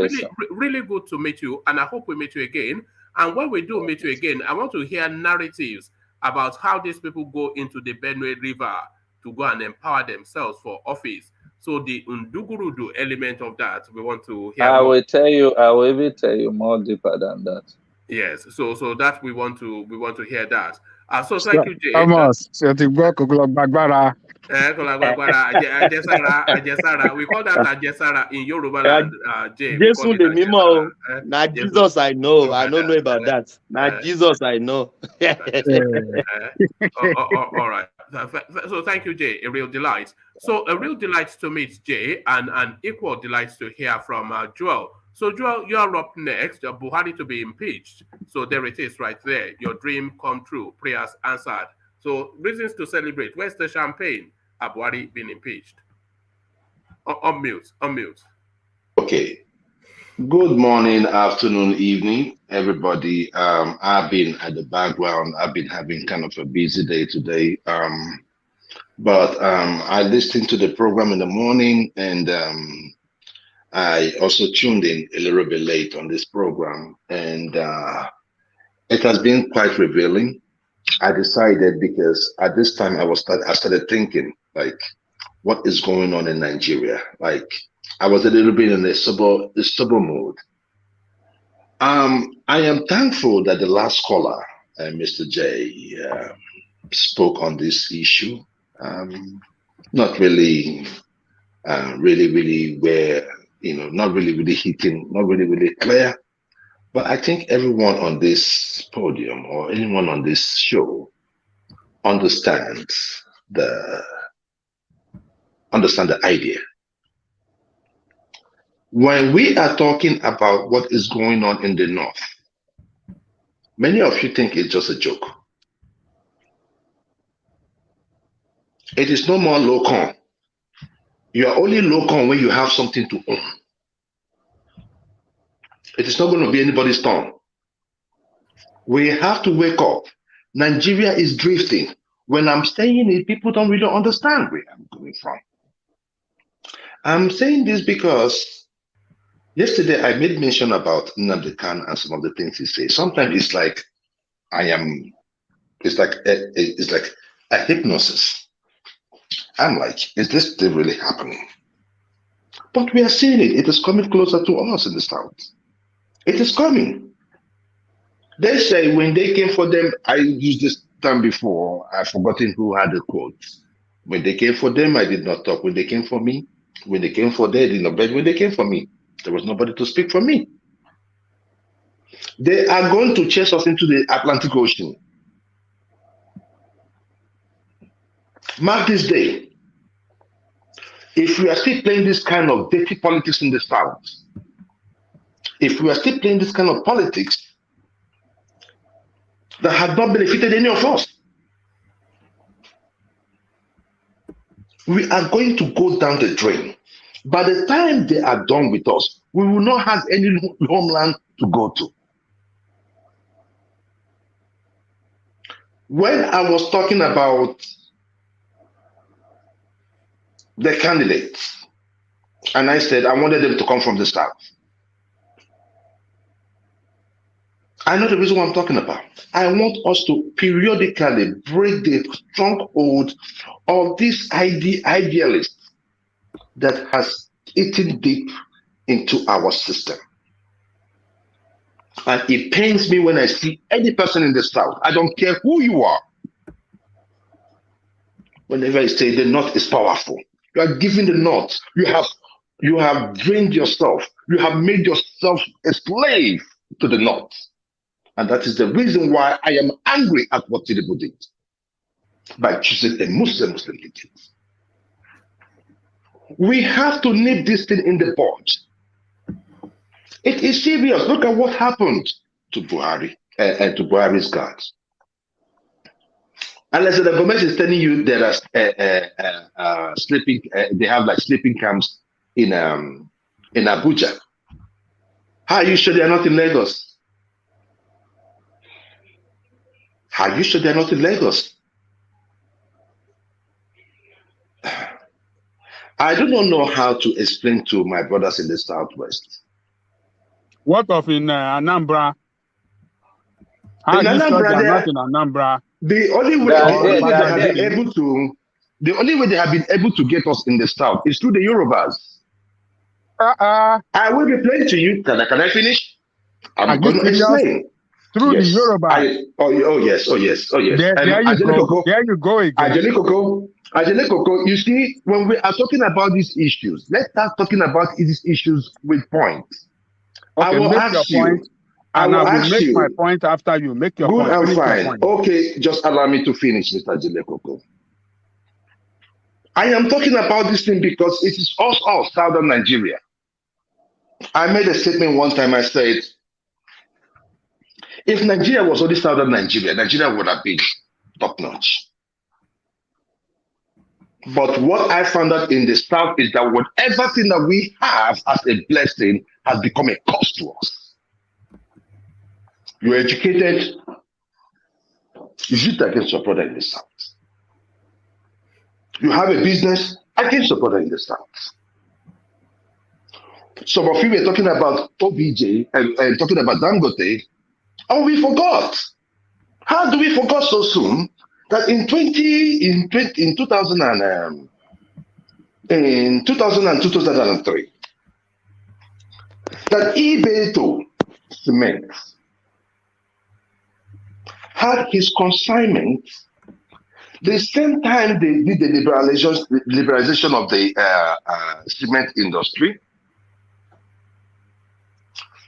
really good to meet you, and I hope we meet you again. And when we do meet you again, I want to hear narratives about how these people go into the Benue River to go and empower themselves for office. So the Undugurudu element of that, we want to hear I more. will tell you. I will even tell you more deeper than that. Yes. So that we want to hear that. So thank you, Jay. Thomas, we call that Ajesara in Yoruba land, Jay. Jesus the Mimo. Now Jesus I know. I don't know about that. Now Jesus I know. All right. So thank you, Jay. A real delight. So a real delight to meet Jay, and an equal delight to hear from Joel. So Joel, you are up next. Buhari to be impeached. So there it is, right there. Your dream come true. Prayers answered. So reasons to celebrate. Where's the champagne? Buhari being impeached. Unmute. Okay. Good morning, afternoon, evening, everybody. I've been at the background. I've been having kind of a busy day today. But I listened to the program in the morning, and I also tuned in a little bit late on this program, and it has been quite revealing. I decided, because at this time I started thinking, like, what is going on in Nigeria? Like, I was a little bit in a sober mood. I am thankful that the last caller, Mr. J, spoke on this issue. Not really, really where, not really hitting, not really clear. But I think everyone on this podium or anyone on this show understands the idea. When we are talking about what is going on in the North, many of you think it's just a joke. It is no more local. You are only local when you have something to own. It is not going to be anybody's turn. We have to wake up. Nigeria is drifting. When I'm saying it, people don't really understand where I'm coming from. I'm saying this because yesterday I made mention about Nnamdi Kanu and some of the things he says. Sometimes it's like it's like a hypnosis. I'm like, is this still really happening? But we are seeing it. It is coming closer to us in the South. It is coming. They say when they came for them, I used this term before, I've forgotten who had the quote. When they came for them, I did not talk. When they came for me, when they came for them, I did not beg. When they came for me, there was nobody to speak for me. They are going to chase us into the Atlantic Ocean. Mark this day. If we are still playing this kind of dirty politics in the South, if we are still playing this kind of politics that has not benefited any of us, we are going to go down the drain. By the time they are done with us, we will not have any homeland to go to. When I was talking about the candidates, and I said I wanted them to come from the South, I know the reason what I'm talking about. I want us to periodically break the stronghold of this idealist that has eaten deep into our system. And it pains me when I see any person in the South, I don't care who you are, Whenever I say the North is powerful, you are giving the North. You have drained yourself. You have made yourself a slave to the North. And that is the reason why I am angry at what Tinubu did by choosing a Muslim ticket. We have to nip this thing in the bud. It is serious. Look at what happened to Buhari and to Buhari's guards. Unless the government is telling you there are sleeping, they have like sleeping camps in Abuja. How are you sure they are not in Lagos? How are you sure they are not in Lagos? I do not know how to explain to my brothers in the Southwest. What of in Anambra? How in are you Anambra, sure they are not in Anambra? The only way they have been able to get us in the South is through the Yorubas. I will be playing to you. Can I finish? I'm going to explain. Through the Yorubas. Oh yes. There you go again. Ajelekoko, you see, when we are talking about these issues, let's start talking about these issues with points. Okay, I will make ask your you. point, and I will make my point after you make your point. Good and fine. Okay, just allow me to finish, Mr. Ajelekoko. I am talking about this thing because it is us all, Southern Nigeria. I made a statement one time. I said, if Nigeria was only Southern Nigeria, Nigeria would have been top notch. But what I found out in the South is that whatever thing that we have as a blessing has become a cost to us. You're educated, you shoot against your brother in the South. You have a business against your brother in the South. Some of you were talking about OBJ and talking about Dangote, and we forgot. How do we forget so soon that in 2000 and 2003, that Ibeto Cement had his consignment the same time they did the liberalization of the cement industry.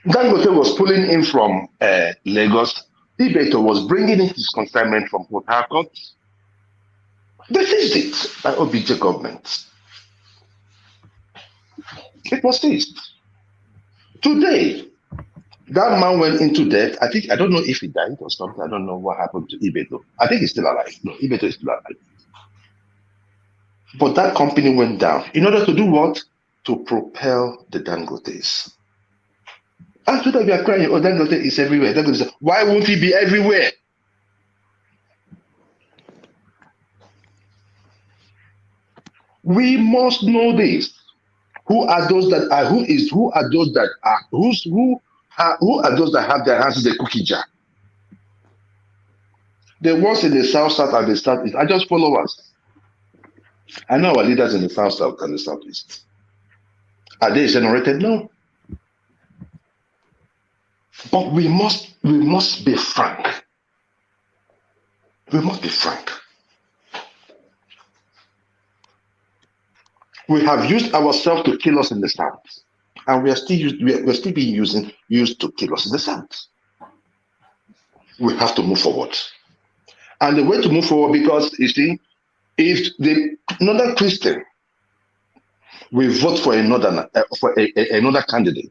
Dangote was pulling in from Lagos. Ibeto was bringing in his consignment from Port Harcourt. They seized it by OBJ government. It was seized. Today, that man went into debt. I don't know if he died or something. I don't know what happened to Ibeto. I think he's still alive. No, Ibeto is still alive. But that company went down. In order to do what? To propel the Dangotes. And today we are crying, oh, Dangote is everywhere. Dangote is, why won't he be everywhere? We must know this. Who are those that have their hands in the cookie jar? The ones in the South and the Southeast are just followers. I know our leaders in the South and the Southeast. Are they generated? No. But we must be frank. We must be frank. We have used ourselves to kill us in the South, and we are still being used to kill us in the South. We have to move forward, and the way to move forward, because you see, if another Christian will vote for another candidate,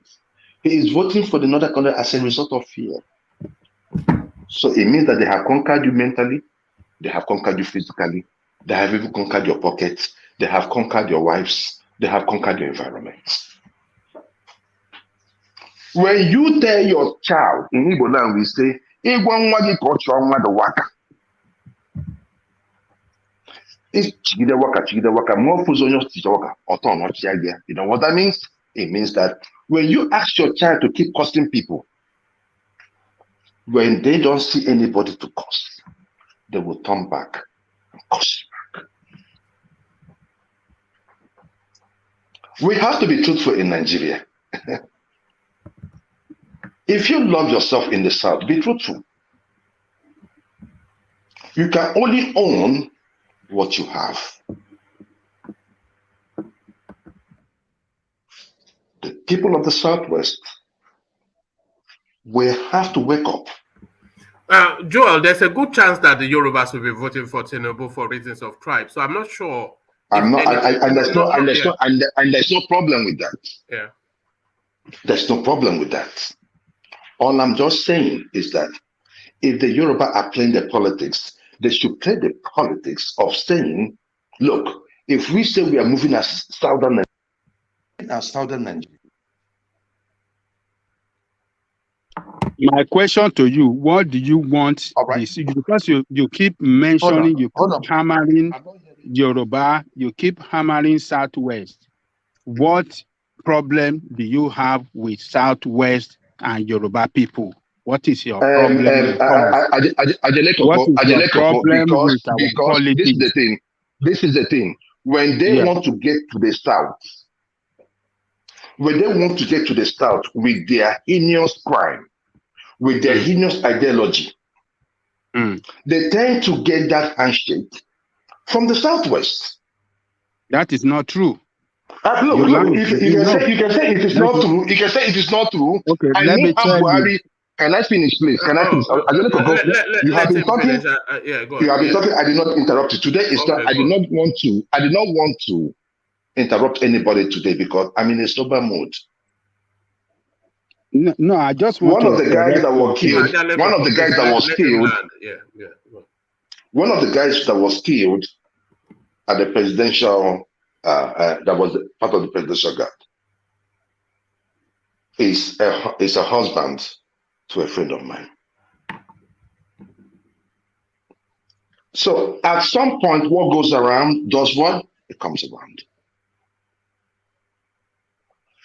he is voting for another candidate as a result of fear. So it means that they have conquered you mentally, they have conquered you physically, they have even conquered your pockets, they have conquered your wives, they have conquered your environment. When you tell your child, in Igbo land we say, you know what that means? It means that when you ask your child to keep cursing people, when they don't see anybody to curse, they will turn back and curse you back. We have to be truthful in Nigeria. If you love yourself in the South, be truthful. You can only own what you have. The people of the Southwest will have to wake up. Joel, there's a good chance that the Yorubas will be voting for Tinubu for reasons of tribe. So I'm not sure. And there's no problem with that. Yeah. There's no problem with that. All I'm just saying is that if the Yoruba are playing the politics, they should play the politics of saying, look, if we say we are moving as Southern Nigeria. My question to you, what do you want this? Because you keep mentioning, you keep hammering Yoruba, you keep hammering Southwest. What problem do you have with Southwest and Yoruba people? What is your problem? What is your problem with our politics? This is the thing. When they want to get to the South, with their heinous crime, with their heinous ideology, they tend to get that handshake from the Southwest. That is not true. Look, you can say it is not true. You can say it is not true. Okay, let me tell you. Can I finish, please? Can I finish? You have been talking. You have been talking. I did not interrupt you today. I did not want to interrupt anybody today because I'm in a sober mood. No, I just want one of the guys that was killed. One of the guys that was killed. One of the guys that was killed at the presidential. That was part of the presidential guard. Is a husband to a friend of mine. So at some point, what goes around does what? It comes around.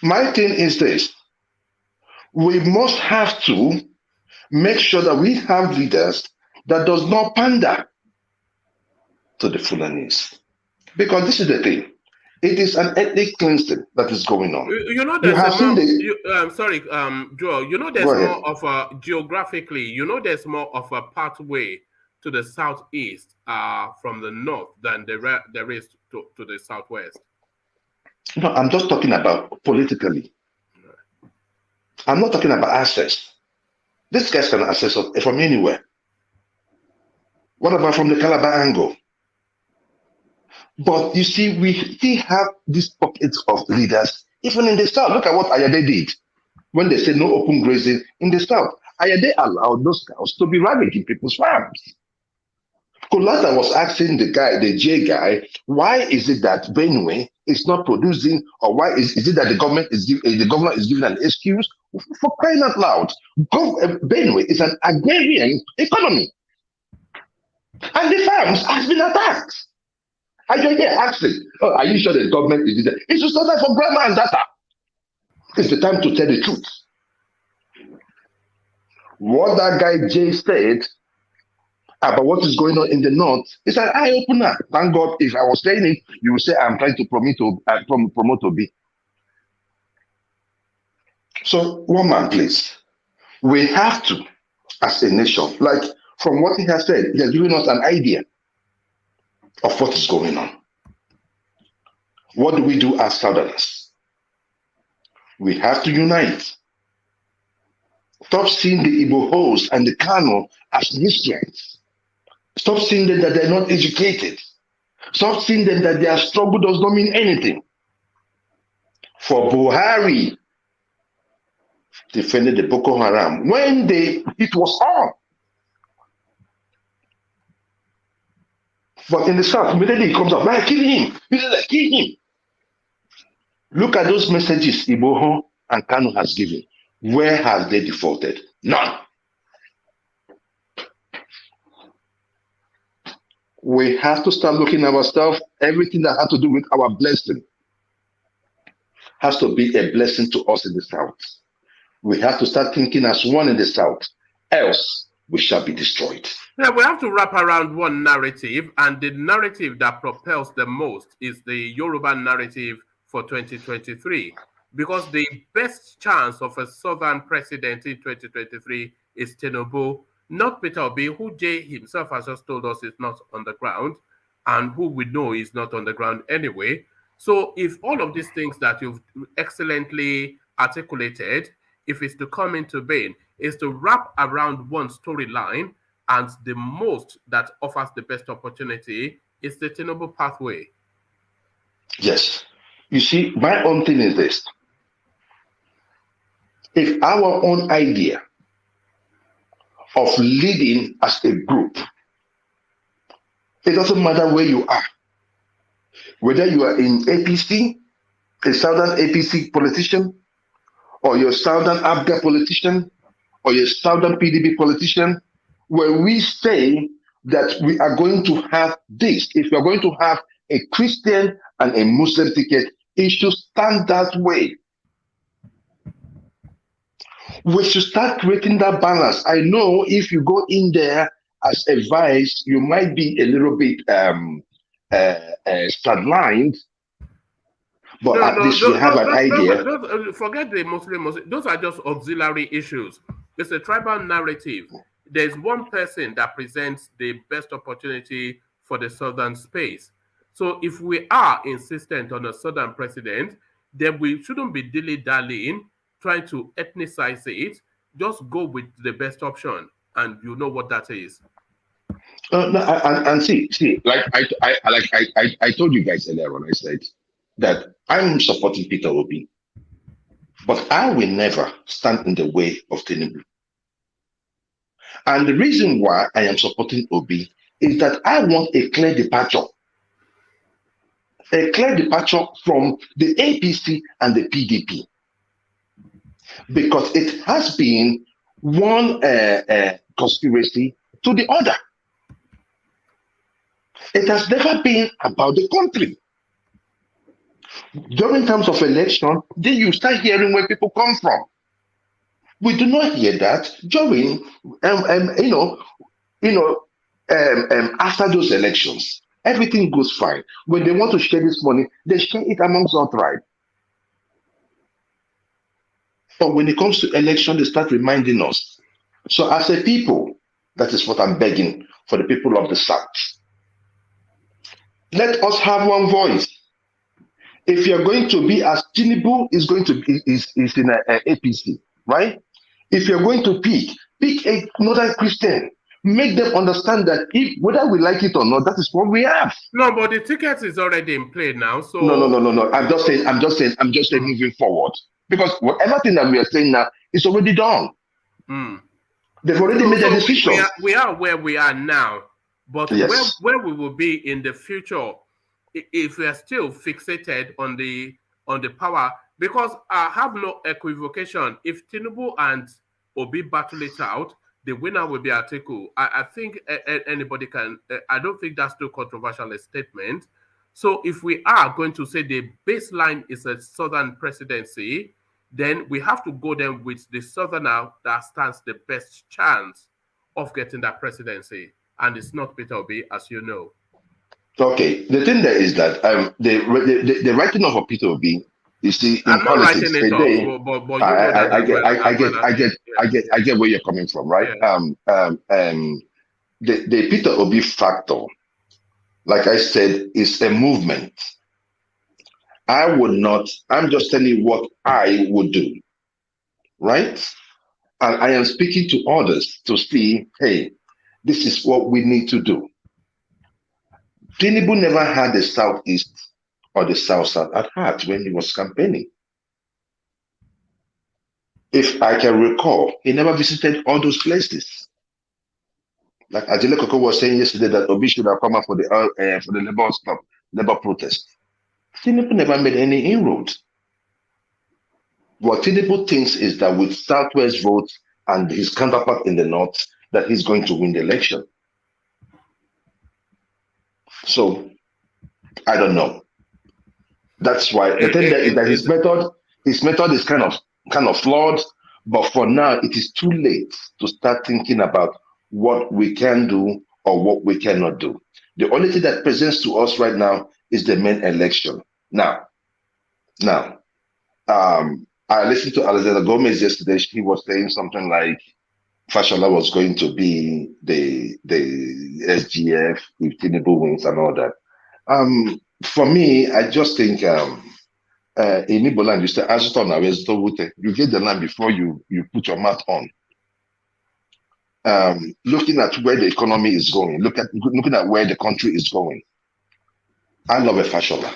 My thing is this. We must have to make sure that we have leaders that does not pander to the Fulanis. Because this is the thing. It is an ethnic cleansing that is going on. You know, there's Joel, you know, there's more of a, geographically, there's more of a pathway to the southeast from the north than there is to the southwest. No, I'm just talking about politically. I'm not talking about access. These guys can access from anywhere. What about from the Calabar angle? But you see, we still have these pockets of leaders, even in the south. Look at what Ayade did when they said no open grazing in the south. Ayade allowed those cows to be ravaging people's farms. Kulata was asking the J guy, why is it that Benue is not producing, or why is it that the government is giving an excuse for crying out loud? Benue is an agrarian economy, and the farms has been attacked. I just get asking, are you sure the government is there? It should start that for grammar and data. It's the time to tell the truth. What that guy Jay said about what is going on in the north is an eye-opener. Thank God, if I was saying it, you would say I'm trying to promote Obi. So, one man, please. We have to, as a nation, like from what he has said, he has given us an idea of what is going on. What do we do as Southerners? We have to unite. Stop seeing the Igbo hosts and the Kano as miscreants. Stop seeing them that they're not educated. Stop seeing them that their struggle does not mean anything. For Buhari defended the Boko Haram when it was on. But in the south, immediately he comes up, man, kill him. He said, kill him. Look at those messages Iboho and Kanu has given. Where have they defaulted? None. We have to start looking at ourselves. Everything that has to do with our blessing has to be a blessing to us in the south. We have to start thinking as one in the south. Else, we shall be destroyed. Yeah, we have to wrap around one narrative, and the narrative that propels the most is the Yoruba narrative for 2023, because the best chance of a southern president in 2023 is Tinubu, not Peter Obi, who Jay himself has just told us is not on the ground. and who we know is not on the ground anyway. So if all of these things that you've excellently articulated, if it's to come into being, is to wrap around one storyline, and the most that offers the best opportunity is the Tinubu pathway. Yes. You see, my own thing is this. If our own idea of leading as a group, it doesn't matter where you are, whether you are in APC, a Southern APC politician, or you're a Southern ABGA politician, or you're a Southern PDP politician, where we say that we are going to have this, if we are going to have a Christian and a Muslim ticket, it should stand that way. We should start creating that balance. I know if you go in there as a vice, you might be a little bit sidelined, but at least you have an idea. Forget the Muslim. Those are just auxiliary issues. It's a tribal narrative. There's one person that presents the best opportunity for the southern space. So if we are insistent on a southern president, then we shouldn't be dilly-dallying, trying to ethnicize it. Just go with the best option, and you know what that is. And see, like I told you guys earlier on, I said that I'm supporting Peter Obi, but I will never stand in the way of Tinubu. And the reason why I am supporting Obi is that I want a clear departure from the APC and the PDP, because it has been one conspiracy to the other. It has never been about the country. During times of election, then you start hearing where people come from. We do not hear that during, after those elections. Everything goes fine. When they want to share this money, they share it amongst our tribe. But when it comes to election, they start reminding us. So as a people, that is what I'm begging for the people of the South. Let us have one voice. If you're going to be as Tinubu is going to be is in a APC, right? If you're going to pick a northern Christian, make them understand that if whether we like it or not, that is what we have. No, but the ticket is already in play now. So no. I'm just saying moving forward. Because everything that we are saying now is already done. They've already made a decision. We are where we are now. But yes, where we will be in the future, if we are still fixated on the power, because I have no equivocation. If Tinubu and Obi battle it out, the winner will be Atiku. I think anybody can. I don't think that's too controversial a statement. So if we are going to say the baseline is a southern presidency, then we have to go then with the southerner that stands the best chance of getting that presidency. And it's not Peter Obi, as you know. Okay. The thing there is that the writing of Peter Obi, you see, in politics today, I get where you're coming from, right? Yeah. The Peter Obi factor, like I said, is a movement. I'm just telling you what I would do, right? And I am speaking to others to see, hey, this is what we need to do. Tinubu never had the Southeast or the South-South at heart when he was campaigning. If I can recall, he never visited all those places. Like Ajile Koko was saying yesterday that Obi should have come out for the labor protest. Tinubu never made any inroads. What Tinubu thinks is that with Southwest votes and his counterpart in the North, that he's going to win the election. So, I don't know. That's why the thing that his method is kind of flawed. But for now, it is too late to start thinking about what we can do or what we cannot do. The only thing that presents to us right now is the main election. Now, I listened to Alexander Gomez yesterday. He was saying something like, Fashola was going to be the SGF if Tinubu wins and all that. For me, I just think in Igbo land, you say, you get the land before you put your mouth on. Looking at where the economy is going, looking at where the country is going. I love a Fashola.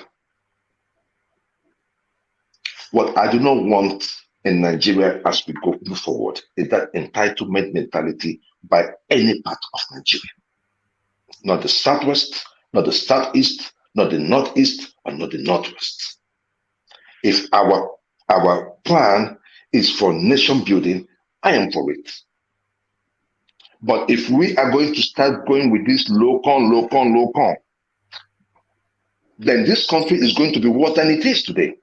What I do not want in Nigeria as we go forward is that entitlement mentality by any part of Nigeria. Not the Southwest, not the Southeast, not the Northeast, or not the Northwest. If our plan is for nation building, I am for it. But if we are going to start going with this local, then this country is going to be worse than it is today.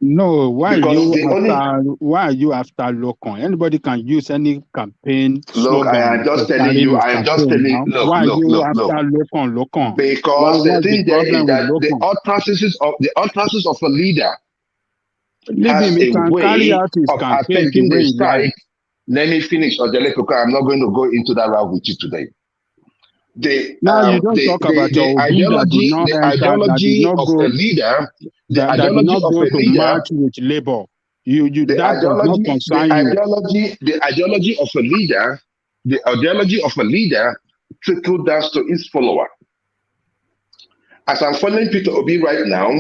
No, why are you after Locon? Anybody can use any campaign slogan. I am just telling you. Why are you after Locon? Because the thing there is that the utterances of a leader has a way of affecting the strike. Let me finish, Ojelekoko. I'm not going to go into that route with you today. The ideology of a leader. The ideology of a leader with labor. The ideology of a leader trickle down to his follower. As I'm following Peter Obi right now,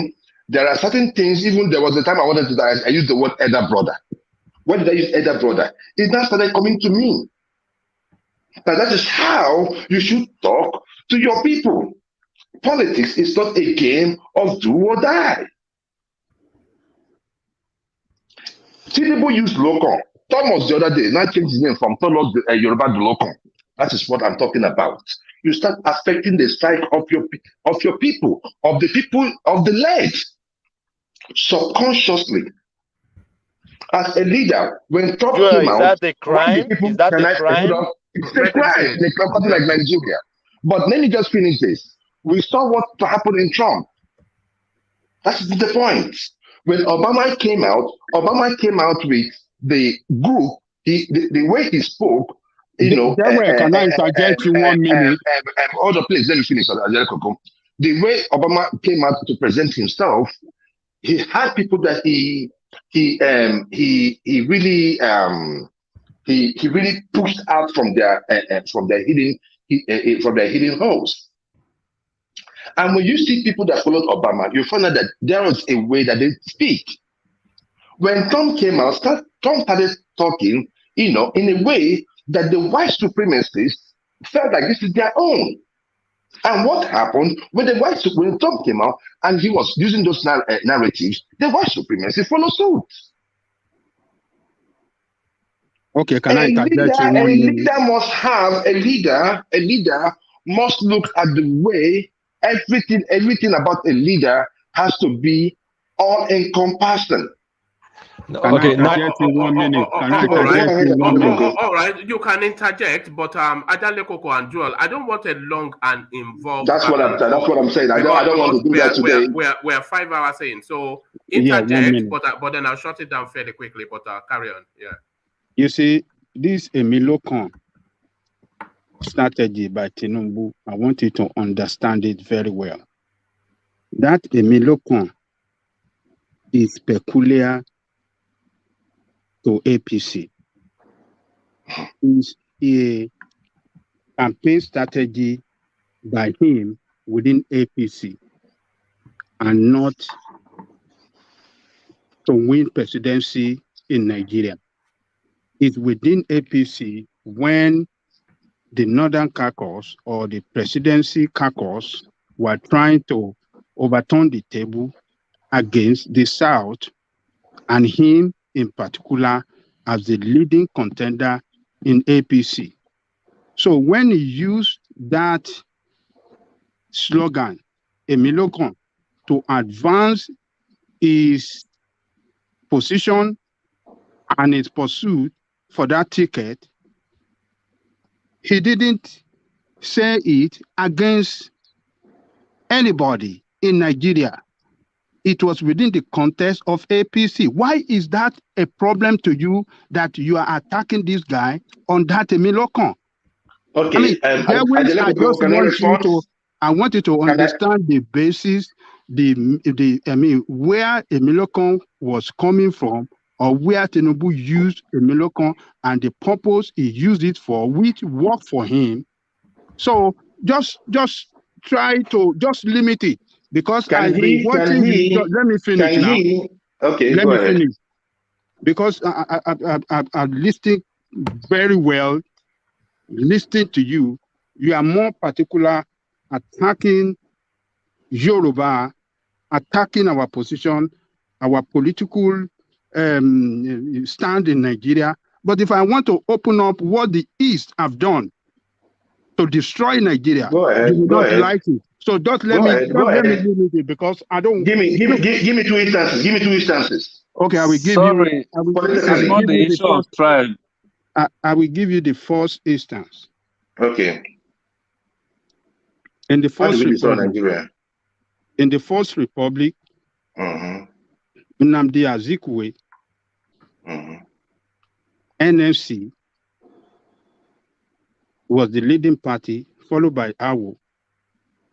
there are certain things. Even there was a time I wanted to. I used the word elder brother. When did I use elder brother? It now started coming to me. Now that is how you should talk to your people. Politics is not a game of do or die. Tinubu used Locon. Thomas the other day now changed his name from Thomas Yoruba to Locon. That is what I'm talking about. You start affecting the psyche of your people, of the land, subconsciously. As a leader, when Trump came out, that the crime? Is that the crime? It's a crime in a country like Nigeria. But let me just finish this. We saw what happened in Trump. That's the point. When Obama came out with the group, the way he spoke, can I interject you 1 minute? Hold on, please, let me finish. The way Obama came out to present himself, he had people that he really pushed out from their hidden holes. And when you see people that followed Obama, you find out that there was a way that they speak. When Trump came out, Trump started talking, in a way that the white supremacists felt like this is their own. And what happened when Trump came out and he was using those narratives, the white supremacists followed suit. Okay, can I interject you 1 minute? A leader must look at the way everything about a leader has to be all-encompassing. Okay, now 1 minute. All right, you can interject, but Ajalekoko and Joel, I don't want a long and involved. That's what I'm saying. I don't want to do that today. We're 5 hours in, so interject, but then I'll shut it down fairly quickly. But carry on. Yeah. You see, this Emilokon strategy by Tinubu, I want you to understand it very well. That Emilokon is peculiar to APC. It's a campaign strategy by him within APC and not to win presidency in Nigeria. It's within APC when the Northern Caucus or the presidency caucus were trying to overturn the table against the South and him in particular as the leading contender in APC. So when he used that slogan, Emilokon, to advance his position and his pursuit for that ticket, he didn't say it against anybody in Nigeria. It was within the context of APC. Why is that a problem to you that you are attacking this guy on that Emilokon? Okay, I mean, I just can I want you respond? to, I want you to Can I? understand the basis, where Emilokon was coming from, or where Tinubu used Emilokon and the purpose he used it for, which worked for him. So just try to just limit it, because I've been watching you. Let me finish now. Okay, Let go me ahead. finish, because I'm listening very well. Listening to you, you are more particular attacking Yoruba, attacking our position, our political stand in Nigeria. But if I want to open up what the East have done to destroy Nigeria, you will not like it. So just let me limit it, because I don't. Give me 2 instances. Give me 2 instances. Okay, I will give Sorry, you. this is not the issue of tribe. I will give you the first instance. Okay. In the First Republic, Nigeria? In the First Republic, Nnamdi Azikiwe, NFC was the leading party, followed by AWO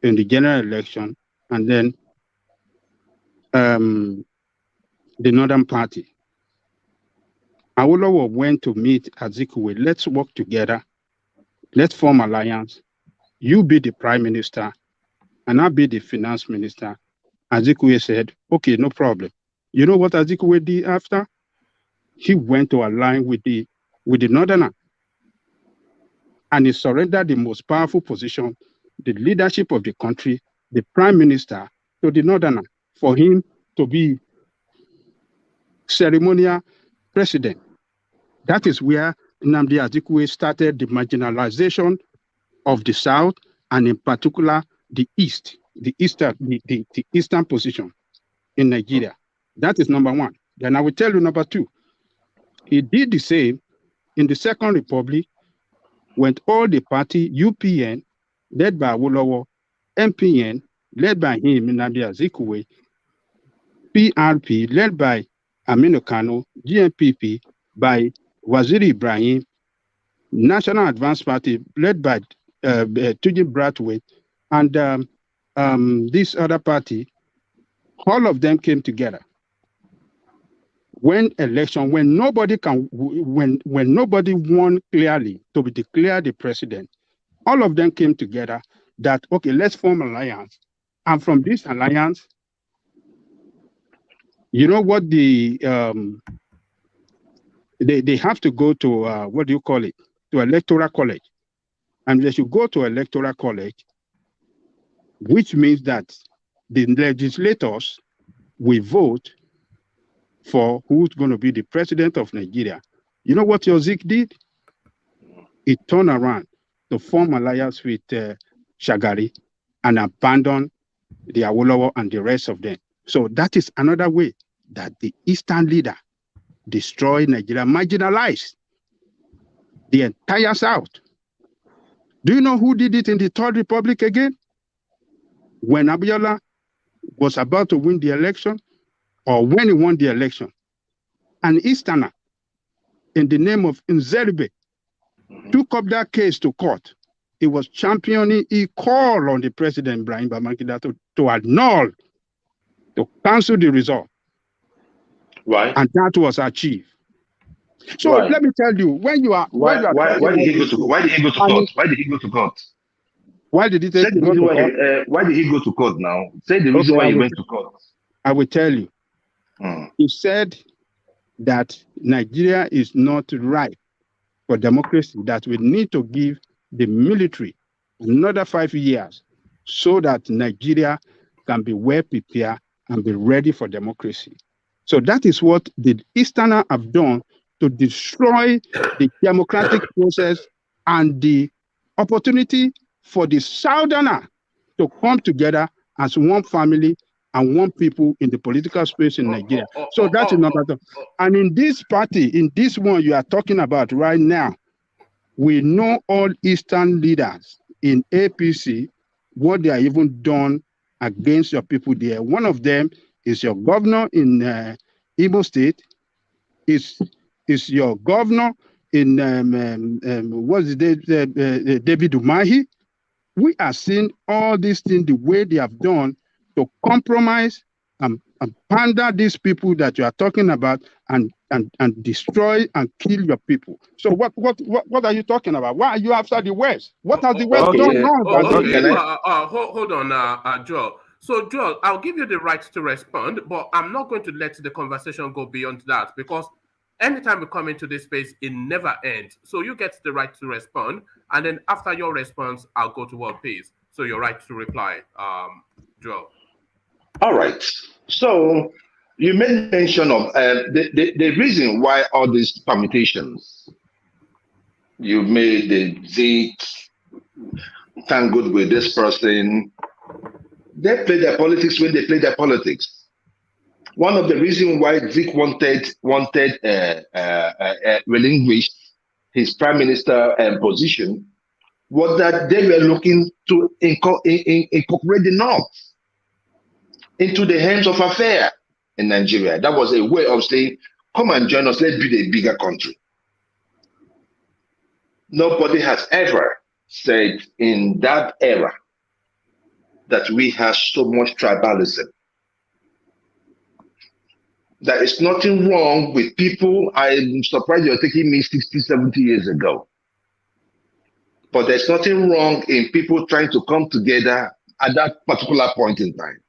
in the general election, and then the Northern Party. Awolowo went to meet Azikiwe. Let's work together. Let's form alliance. You be the prime minister, and I'll be the finance minister. Azikiwe said, okay, no problem. You know what Azikiwe did after? He went to align with the Northerner, and he surrendered the most powerful position, the leadership of the country, the prime minister, to the Northerner, for him to be ceremonial president. That is where Nnamdi Azikiwe started the marginalization of the South, and in particular the East, the Eastern position in Nigeria. That is number one. Then I will tell you number two. He did the same in the Second Republic, when all the party, UPN, led by Awolowo, MPN, led by him, Nnamdi Azikiwe, PRP, led by Aminu Kano, GNPP, by Waziri Ibrahim, National Advance Party, led by Tuji Brathwaite, and this other party, all of them came together. When nobody won clearly to be declared the president, all of them came together that, okay, let's form an alliance. And from this alliance, you know what they have to go to, what do you call it? To electoral college. And they should go to electoral college, which means that the legislators will vote for who's going to be the president of Nigeria. You know what Yozik did? He turned around to form alliance with Shagari and abandon the Awolowo and the rest of them. So that is another way that the Eastern leader destroyed Nigeria, marginalized the entire South. Do you know who did it in the Third Republic again? When Abiola was about to win the election, or when he won the election, an Easterner in the name of Nzeribe took up that case to court. He was championing, he called on the president, Ibrahim Babangida, to annul, to cancel the result. Right. And that was achieved. So let me tell you, when you are why did he go to court? Why did he go to court? Why did he go to court? Why did he go to court now? Say the reason why he went to court. I will tell you. He said that Nigeria is not ripe for democracy, that we need to give the military another 5 years so that Nigeria can be well prepared and be ready for democracy. So that is what the Easterners have done to destroy the democratic process and the opportunity for the Southerner to come together as one family and one people in the political space in Nigeria. So that is number two. And in this party, in this one you are talking about right now, we know all Eastern leaders in APC, what they are even done against your people there. One of them is your governor in Imo State, is your governor in David Umahi. We are seeing all these things the way they have done to compromise and pander these people that you are talking about and destroy and kill your people. So what are you talking about? Why are you after the West? What has the West done wrong? Hold on, Joel. So, Joel, I'll give you the right to respond, but I'm not going to let the conversation go beyond that, because anytime we come into this space, it never ends. So you get the right to respond, and then after your response, I'll go to World Peace. So you're right to reply, Joel. All right. So you made mention of the reason why all these permutations. You made the Zeke, thank good with this person. They play their politics when they play their politics. One of the reasons why Zeke wanted relinquish his prime minister position was that they were looking to incorporate the North into the hands of affair in Nigeria. That was a way of saying, come and join us, let's build a bigger country. Nobody has ever said in that era that we have so much tribalism. There is nothing wrong with people. I'm surprised you're taking me 60, 70 years ago. But there's nothing wrong in people trying to come together at that particular point in time.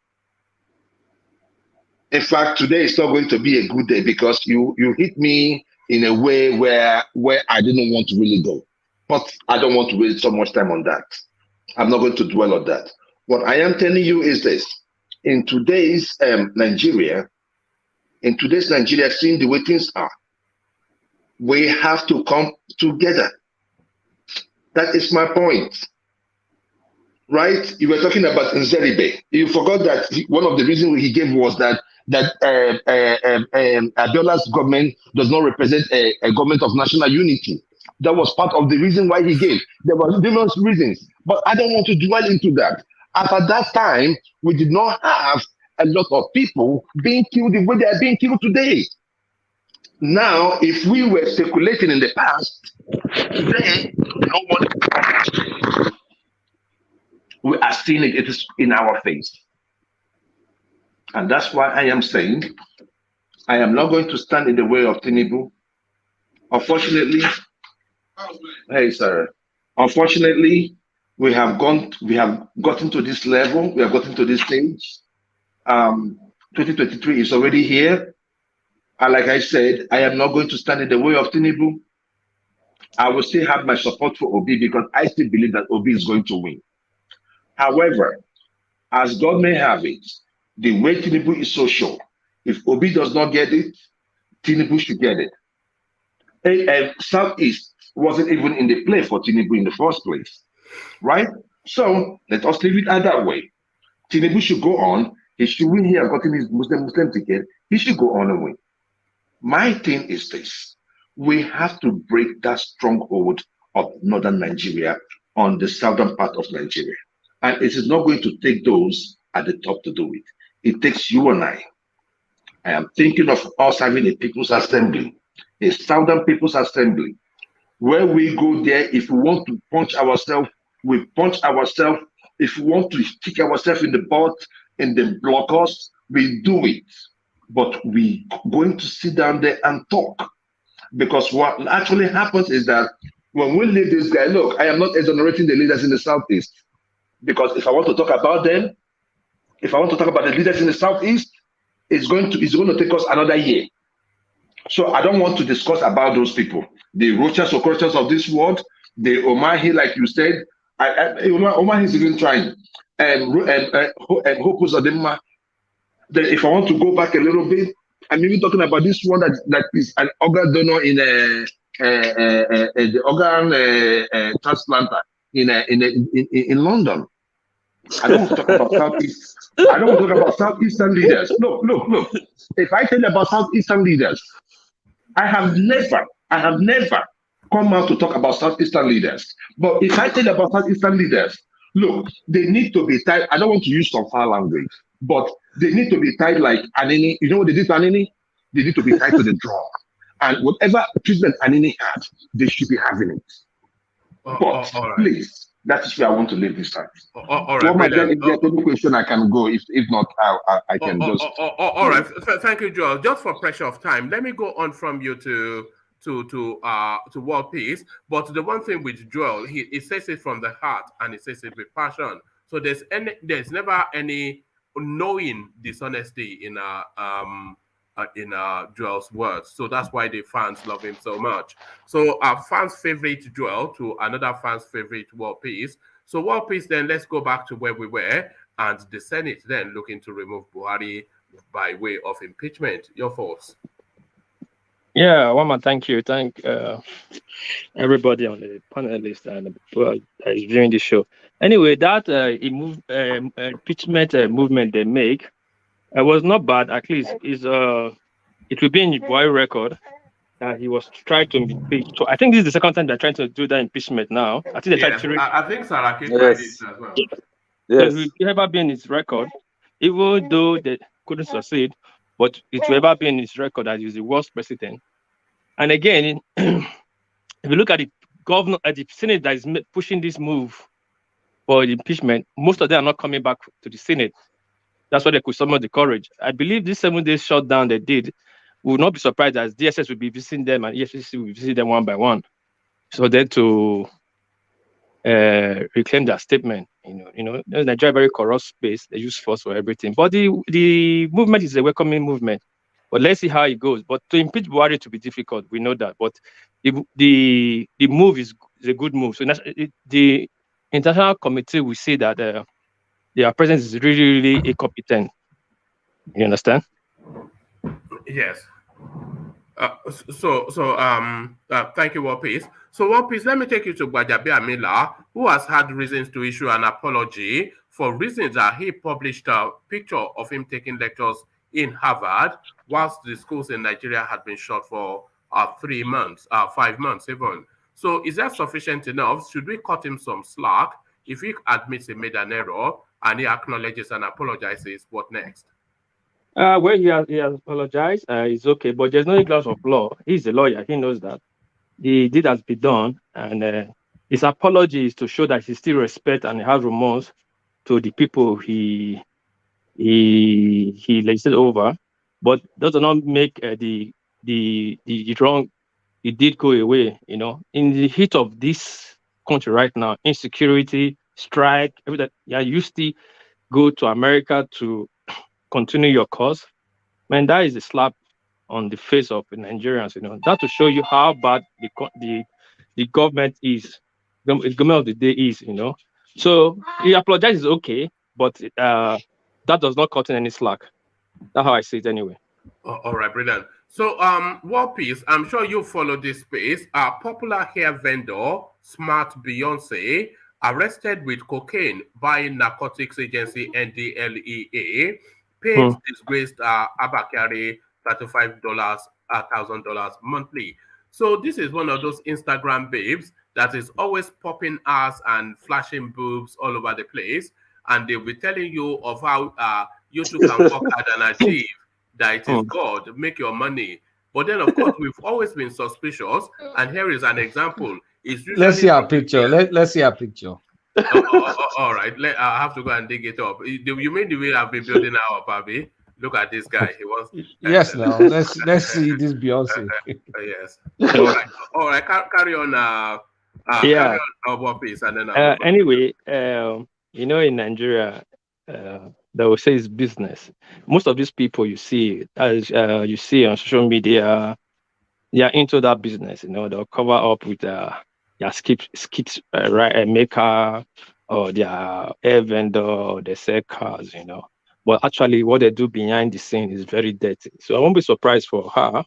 In fact, today is not going to be a good day because you hit me in a way where I didn't want to really go. But I don't want to waste so much time on that. I'm not going to dwell on that. What I am telling you is this. In today's Nigeria, seeing the way things are, we have to come together. That is my point. Right? You were talking about Nzeribe. You forgot that one of the reasons he gave was that Abiola's government does not represent a government of national unity. That was part of the reason why he gave. There were numerous reasons, but I don't want to dwell into that. As at that time, we did not have a lot of people being killed the way they are being killed today. Now, if we were speculating in the past, today, no one. We are seeing it, it is in our face. And that's why I am saying, I am not going to stand in the way of Tinubu. Unfortunately, unfortunately, we have gotten to this level, we have gotten to this stage. 2023 is already here. And like I said, I am not going to stand in the way of Tinubu. I will still have my support for Obi because I still believe that Obi is going to win. However, as God may have it, the way Tinubu is so sure, if Obi does not get it, Tinubu should get it. Southeast wasn't even in the play for Tinubu in the first place, right? So let us leave it that way. Tinubu should go on. He should win. He has gotten his Muslim ticket. He should go on and win. My thing is this. We have to break that stronghold of northern Nigeria on the southern part of Nigeria. And it is not going to take those at the top to do it. It takes you and I. I am thinking of us having a people's assembly, a southern people's assembly, where we go there. If we want to punch ourselves, we punch ourselves. If we want to kick ourselves in the butt, in the blockers, we do it. But we going to sit down there and talk. Because what actually happens is that when we leave this guy, look, I am not exonerating the leaders in the Southeast. Because if I want to talk about them, if I want to talk about the leaders in the Southeast, it's going to take us another year. So I don't want to discuss about those people. The Rochas or Crochas of this world, the Omahi, like you said, Omahi is even trying. And Hopus Adema. Then if I want to go back a little bit, I'm even talking about this one that is an organ donor in the organ transplanter in London. I don't want to talk about Southeast. I don't want to talk about Southeastern leaders. Look. If I tell you about Southeastern leaders, I have never come out to talk about Southeastern leaders. But if I tell you about Southeastern leaders, look, they need to be tied. I don't want to use some foul language, but They need to be tied like Anini. You know what they did to Anini? They need to be tied to the drum. And whatever treatment Anini had, they should be having it. But all right. please, that is where I want to live this time. All right, Then if there's any question, I can go. If not, I can just. All right. Thank you, Joel. Just for pressure of time, let me go on from you to World Peace. But the one thing with Joel, he says it from the heart and he says it with passion. So there's never any knowing dishonesty in Joel's words. So that's why the fans love him so much. So our fans' favorite Joel to another fan's favorite World Peace. So World Peace, then let's go back to where we were, and the Senate then looking to remove Buhari by way of impeachment. Your thoughts? Yeah, Wama, thank you. Thank everybody on the panelists and people that is viewing the show. Anyway, that impeachment movement they make was not bad. At least it will be in the Buhari record that he was trying to impeach. So I think this is the second time they're trying to do that impeachment now. I think they're trying to. I think Saraki tried it as well. Yes. So it will ever be in his record, even though they couldn't succeed, but it will ever be in his record that he's the worst president. And again, if you look at the governor, at the Senate that is pushing this move for the impeachment, most of them are not coming back to the Senate. That's why they could summon the courage. I believe this 7 days shutdown they did, we will not be surprised as DSS will be visiting them and EFCC will visit them one by one. So then to reclaim their statement. Nigeria very corrupt space. They use force for everything. But the movement is a welcoming movement. But let's see how it goes. But to impeach Buhari to be difficult, we know that. But the move is a good move. So the international committee will see that their presence is really, really incompetent. You understand? Yes. Thank you, World Peace. So, World Peace, let me take you to Gbajabi Amila, who has had reasons to issue an apology for reasons that he published a picture of him taking lectures in Harvard, whilst the schools in Nigeria had been shut for 3 months, 5 months even. So, is that sufficient enough? Should we cut him some slack if he admits he made an error and he acknowledges and apologizes? What next? Well, he has apologized. It's okay, but there's no clause of law. He's a lawyer. He knows that. The deed has been done, and his apology is to show that he still respects and has remorse to the people he legislated over. But that does not make the wrong. It did go away. In the heat of this country right now, insecurity, strike, everything. Yeah, you still go to America to continue your cause, man. That is a slap on the face of Nigerians. That to show you how bad the government is. The government of the day is. So he apologizes, okay, but that does not cut in any slack. That's how I see it anyway. All right, brilliant. So, World Peace, I'm sure you follow this space. Our popular hair vendor, Smart Beyonce, arrested with cocaine by narcotics agency NDLEA. Paid disgraced Abakari $35,000 monthly. So this is one of those Instagram babes that is always popping ass and flashing boobs all over the place, and they'll be telling you of how you too can work hard and achieve that it is God, make your money. But then, of course, we've always been suspicious, and here is an example. Let's see our picture. Let's see our picture. All right, I have to go and dig it up. You mean the way I've been building our up, Abby? Look at this guy. He was. Yes, now let's see this Beyonce. Yes. All right. Carry on. Carry on, One Piece, and then. Anyway, in Nigeria, they will say it's business. Most of these people you see on social media, they are into that business. They'll cover up with their skips maker or their air vendor, or they sell cars, But actually, what they do behind the scene is very dirty. So I won't be surprised for her.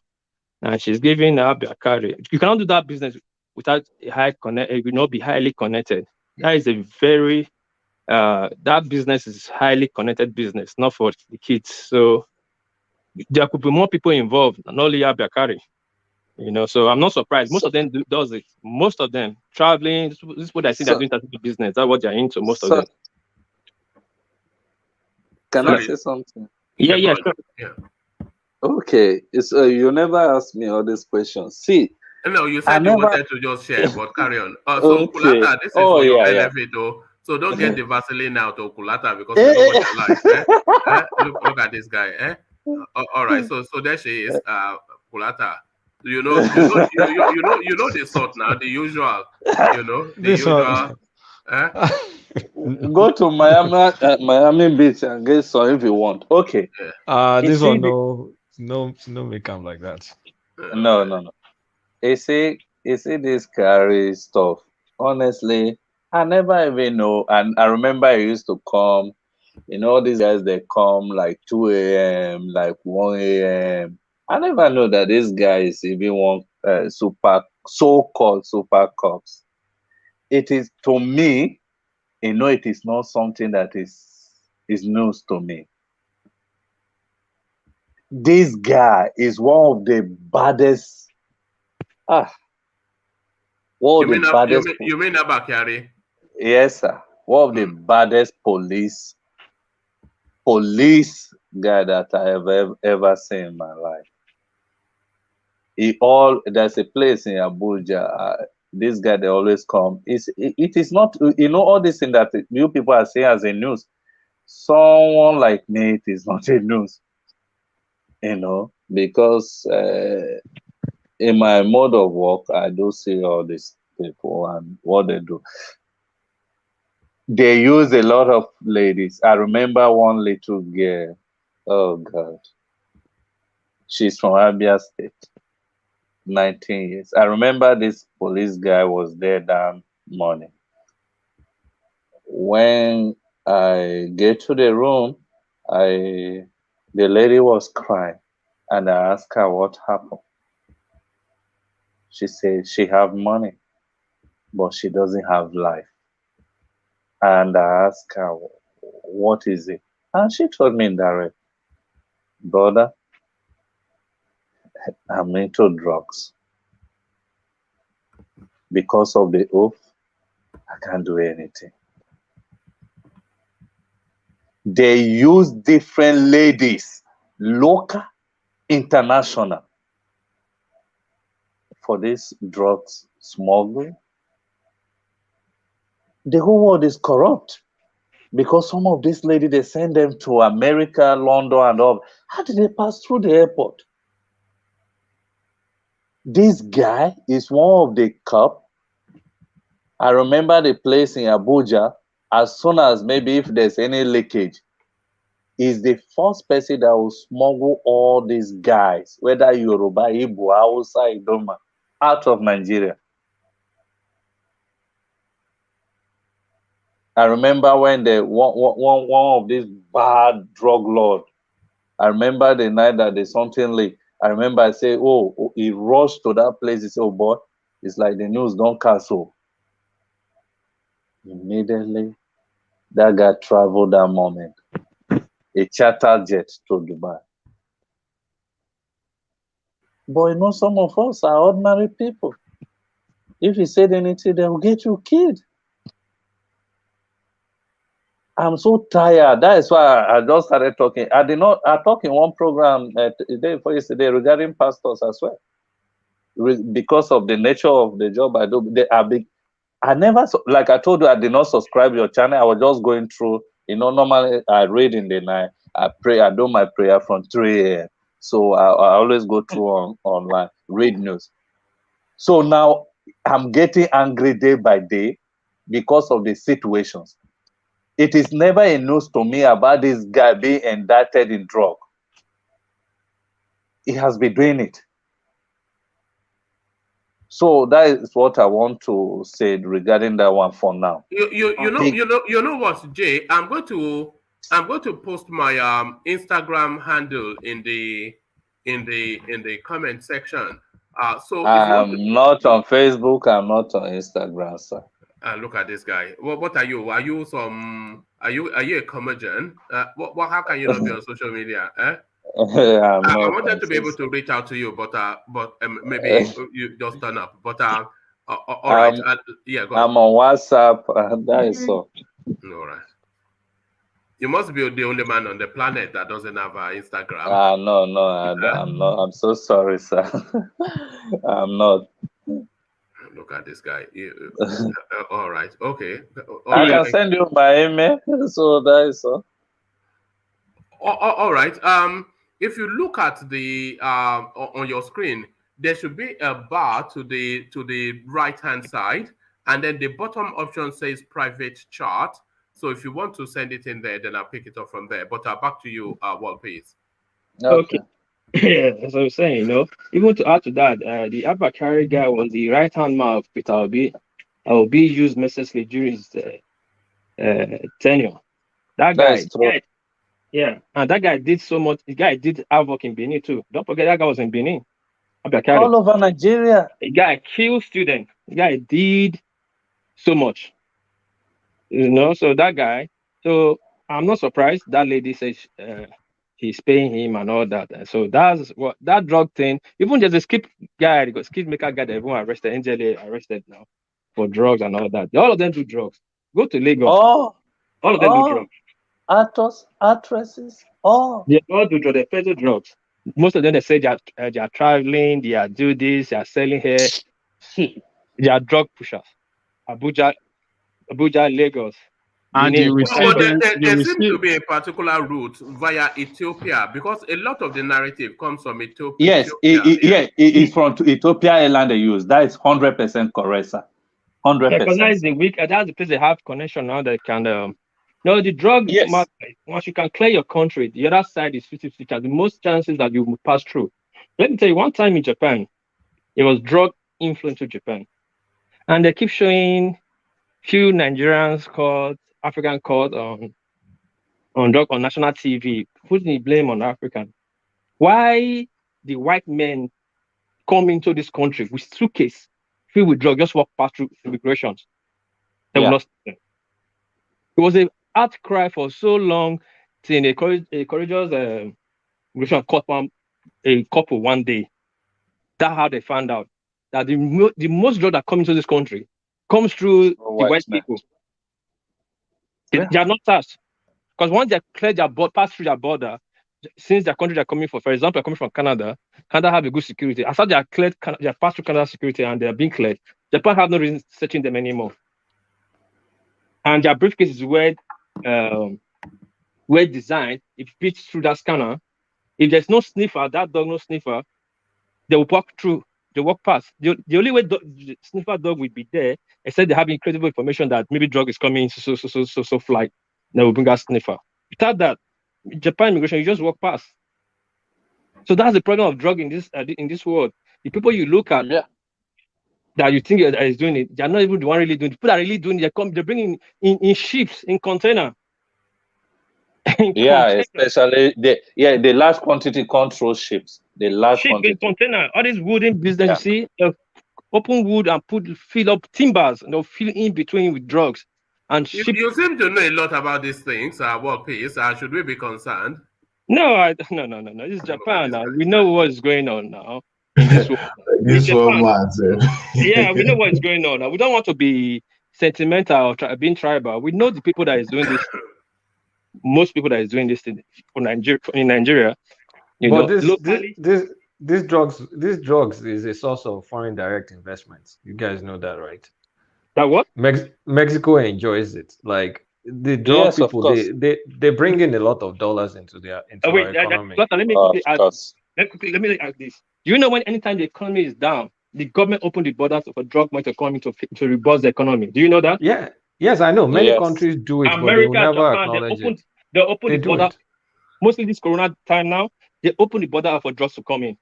And she's giving her Bakari. You cannot do that business without be highly connected. That is a very that business is highly connected business, not for the kids. So there could be more people involved, not only Bakari. So I'm not surprised. Most of them does it. Most of them traveling. This is what I see. They're doing that business. That's what they're into. Most of them. Can I say something? Yeah, yeah, sure. Yeah. Okay, so you never asked me all these questions. See, No, you I said you never. wanted to just share, but carry on. So Okay. Kulata, this is Oh for your yeah, yeah. benefit, though. So don't get the Vaseline out of Kulata because we know what you like. Look at this guy. All right. So there she is, Kulata. You know the sort now, the usual. The This one. usual. Go to Miami Beach and get some if you want. Okay. This one no make am like that. No. You see this carry stuff. Honestly, I never even know. And I remember I used to come. All these guys they come like 2 a.m., like 1 a.m. I never know that this guy is even one so-called super cops. It is to me, it is not something that is news to me. This guy is one of the baddest. One of the baddest. You mean Abakari? Yes, sir. One of the baddest police guy that I have ever seen in my life. There's a place in Abuja. This guy they always come. It is not all this thing that you people are saying as a news. Someone like me, it is not a news. Because in my mode of work, I do see all these people and what they do. They use a lot of ladies. I remember one little girl. Oh God. She's from Abia State. 19 years. I remember this police guy was there that morning. When I get to the room, the lady was crying, and I asked her what happened. She said she have money, but she doesn't have life. And I asked her, what is it? And she told me indirect, brother, I'm into drugs. Because of the oath, I can't do anything. They use different ladies, local, international, for this drugs smuggling. The whole world is corrupt because some of these ladies, they send them to America, London, and all. How did they pass through the airport? This guy is one of the cop. I remember the place in Abuja. As soon as maybe if there's any leakage, is the first person that will smuggle all these guys, whether Yoruba, Igbo, Hausa, Idoma, out of Nigeria. I remember when one of these bad drug lords, I remember the night that there's something leaked. I remember I say, oh, he rushed to that place. He said, oh boy, it's like the news don't cancel. Immediately, that guy traveled that moment. A charter jet to Dubai. But some of us are ordinary people. If you said anything, they will get you killed. I'm so tired. That is why I just started talking. I talked in one program the day before yesterday regarding pastors as well. Because of the nature of the job I do, they are big. I never, like I told you, I did not subscribe to your channel. I was just going through, normally I read in the night. I pray, I do my prayer from 3 a.m. So I always go through online, read news. So now I'm getting angry day by day because of the situations. It is never a news to me about this guy being indicted in drug. He has been doing it. So that is what I want to say regarding that one for now. You know what, Jay? I'm going to post my Instagram handle in the comment section. So I'm not on Facebook. I'm not on Instagram, sir. Look at this guy. What are you? Are you a comedian? How can you not be on social media? I wanted to be able to reach out to you, but maybe you just turn up. But all right, yeah, go on. I'm on WhatsApp. That is all. All right. You must be the only man on the planet that doesn't have Instagram. No, I'm not. I'm so sorry, sir. I'm not. Look at this guy. All right. Okay. I can send you my email. So that is all. All right. If you look at the on your screen, there should be a bar to the right hand side, and then the bottom option says private chat. So if you want to send it in there, then I'll pick it up from there. But back to you, Walpeace. Okay. Yeah, as I was saying, even to add to that, the Abakari guy was the right hand man of Peter Obi. Obi used mercilessly during his tenure. That guy, yeah, and that guy did so much. The guy did havoc in Benin too. Don't forget that guy was in Benin. Abakari. All over Nigeria. The guy killed students. The guy did so much. So that guy. So I'm not surprised that lady says he's paying him and all that. So that's what that drug thing. Even there's a skip maker guy that everyone arrested, NJLA arrested now for drugs and all that. All of them do drugs. Go to Lagos. All of them do drugs. Actors, actresses, They all do drugs. They peddle drugs. Most of them they say they are traveling, they are do this, they are selling hair. They are drug pushers. Abuja, Lagos. And you will see them. There seems to be a particular route via Ethiopia, because a lot of the narrative comes from Ethiopia. Yes, it's from Ethiopia Airline they use. That is 100% correct, sir. 100%. Because that is that's the place they have connection now. They can the drug market, once you can clear your country, the other side is 50-50. The most chances that you will pass through. Let me tell you, one time in Japan, it was drug influence to Japan, and they keep showing few Nigerians caught, African caught on drug on national TV, putting the blame on African. Why the white men come into this country with suitcase filled with drugs, just walk past through immigrations? They will not stop them. It was an outcry for so long till a courageous immigration caught a couple one day. That's how they found out that the most drug that comes into this country comes through the white people. They are not tasked. Because once they clear their border, pass through their border, since their country they're coming for example, they're coming from Canada have a good security. After they are cleared, they are passed through Canada security and they are being cleared, Japan have no reason searching them anymore. And their briefcase is well designed. It fits through that scanner. If there's no sniffer, that dog no sniffer, they will walk through. They walk past. The only way the sniffer dog will be there, except they have incredible information that maybe drug is coming, so flight. They will bring us sniffer. Without that, Japan immigration, you just walk past. So that's the problem of drug in this world. The people you look at that you think is doing it, they're not even the one really doing it. People that are really doing it, they're bringing in ships, in container. Especially the large quantity control ships. The large quantity in container. All these wooden business, you see, open wood and fill up timbers, and they'll fill in between with drugs. And you seem to know a lot about these things. Walpeace. Should we be concerned? No. This is Japan now. We know what is going on now. We know what is going on now. We don't want to be sentimental or being tribal. We know the people that is doing this. Most people that is doing this in Nigeria. These drugs is a source of foreign direct investments. You guys know that, right? That what? Mexico enjoys it. Like the drug people, they bring in a lot of dollars into our economy. Let me ask this. Do you know anytime the economy is down, the government opened the borders for drug market economy to reboost the economy? Do you know that? Yeah. Yes, I know. Many countries do it, America, but they will never Japan, acknowledge it. They open the border. Mostly this Corona time now, they open the border for drugs to come in.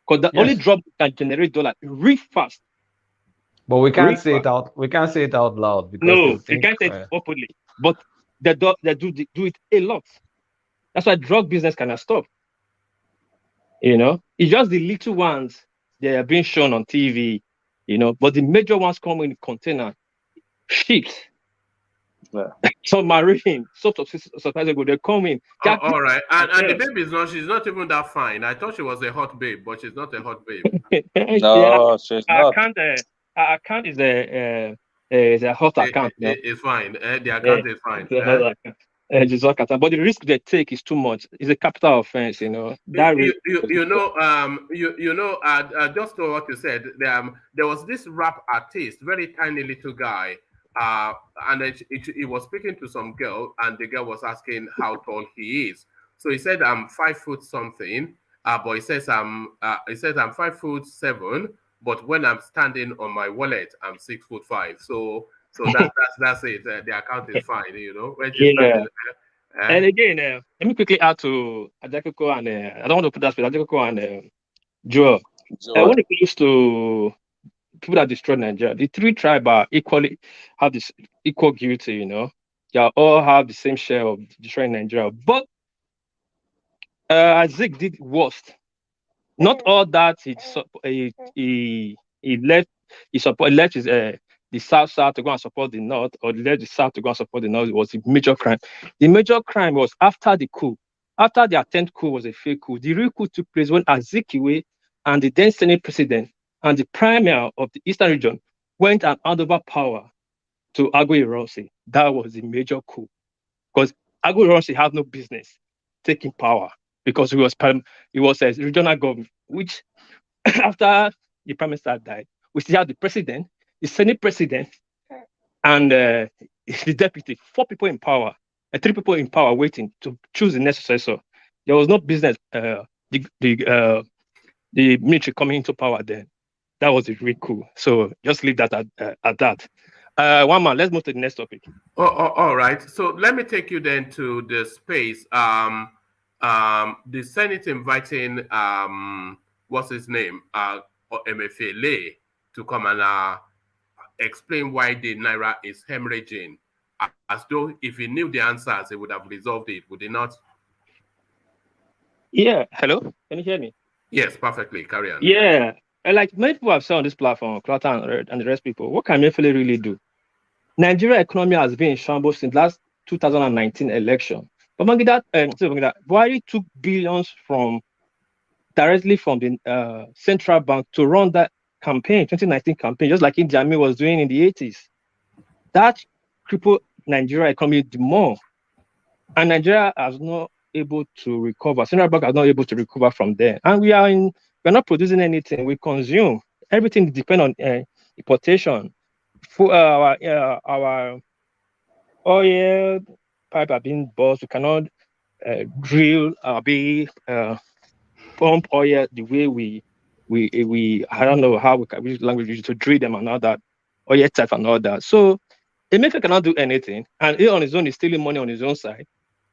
Because the only drug can generate dollar real fast. But we can't say it out. We can't say it out loud because they can't say it openly. But they do it a lot. That's why drug business cannot stop. It's just the little ones they are being shown on TV. But the major ones come in container, ships. Submarine, ago they're coming. All right, and the baby she's not even that fine. I thought she was a hot babe, but she's not a hot babe. No, she's not. Our account is a hot account. It's fine. The account is fine. But the risk they take is too much. It's a capital offense, That risk. Just to what you said, there was this rap artist, very tiny little guy, and he was speaking to some girl, and the girl was asking how tall he is. So he said, "I'm 5 foot something," but he says I'm 5'7", but when I'm standing on my wallet, I'm 6'5". So that's it. The account is fine, When she's standing there. And again, let me quickly add to Ajakoko and I don't want to put that space, Ajakoko and Joel. When it comes to people that destroyed Nigeria, the three tribes are equally have this equal guilty, They all have the same share of destroying Nigeria. But Zik did worst. Not all that he left his the South to go and support the North, or left the South to go and support the North. It was a major crime. The major crime was after the coup. After the attempt coup was a fake coup. The real coup took place when Azikiwe and the then Senate President and the Premier of the Eastern region went and handed over power to Agui Ironsi. That was the major coup. Because Agui Ironsi had no business taking power because he was a regional government, which after the Prime Minister died, we still have the President, the Senate President, and the Deputy. 4 people in power, 3 people in power waiting to choose the next successor. There was no business. The military coming into power then. That was a real coup. So just leave that at that. One man, let's move to the next topic. All right. So let me take you then to the space. The Senate inviting what's his name? Emefiele to come and explain why the Naira is hemorrhaging. As though if he knew the answers, he would have resolved it, would he not? Yeah. Hello? Can you hear me? Yes, perfectly. Carry on. Yeah. Like many people have said on this platform, Clotter and the rest people, what can Emefiele really do? Nigeria economy has been in shambles since last 2019 election. Babangida, Buhari took billions directly from the central bank to run that campaign, 2019 campaign, just like Idi Amin was doing in the 80s. That crippled Nigeria economy the more. And Nigeria has not able to recover. Central bank is not able to recover from there. And we're not producing anything. We consume. Everything depends on importation. Our oil pipe are being burst. We cannot drill pump oil the way we I don't know how we can use language we use to drill them and all that, oil type and all that. So Emefiele cannot do anything, and he on his own is stealing money on his own side.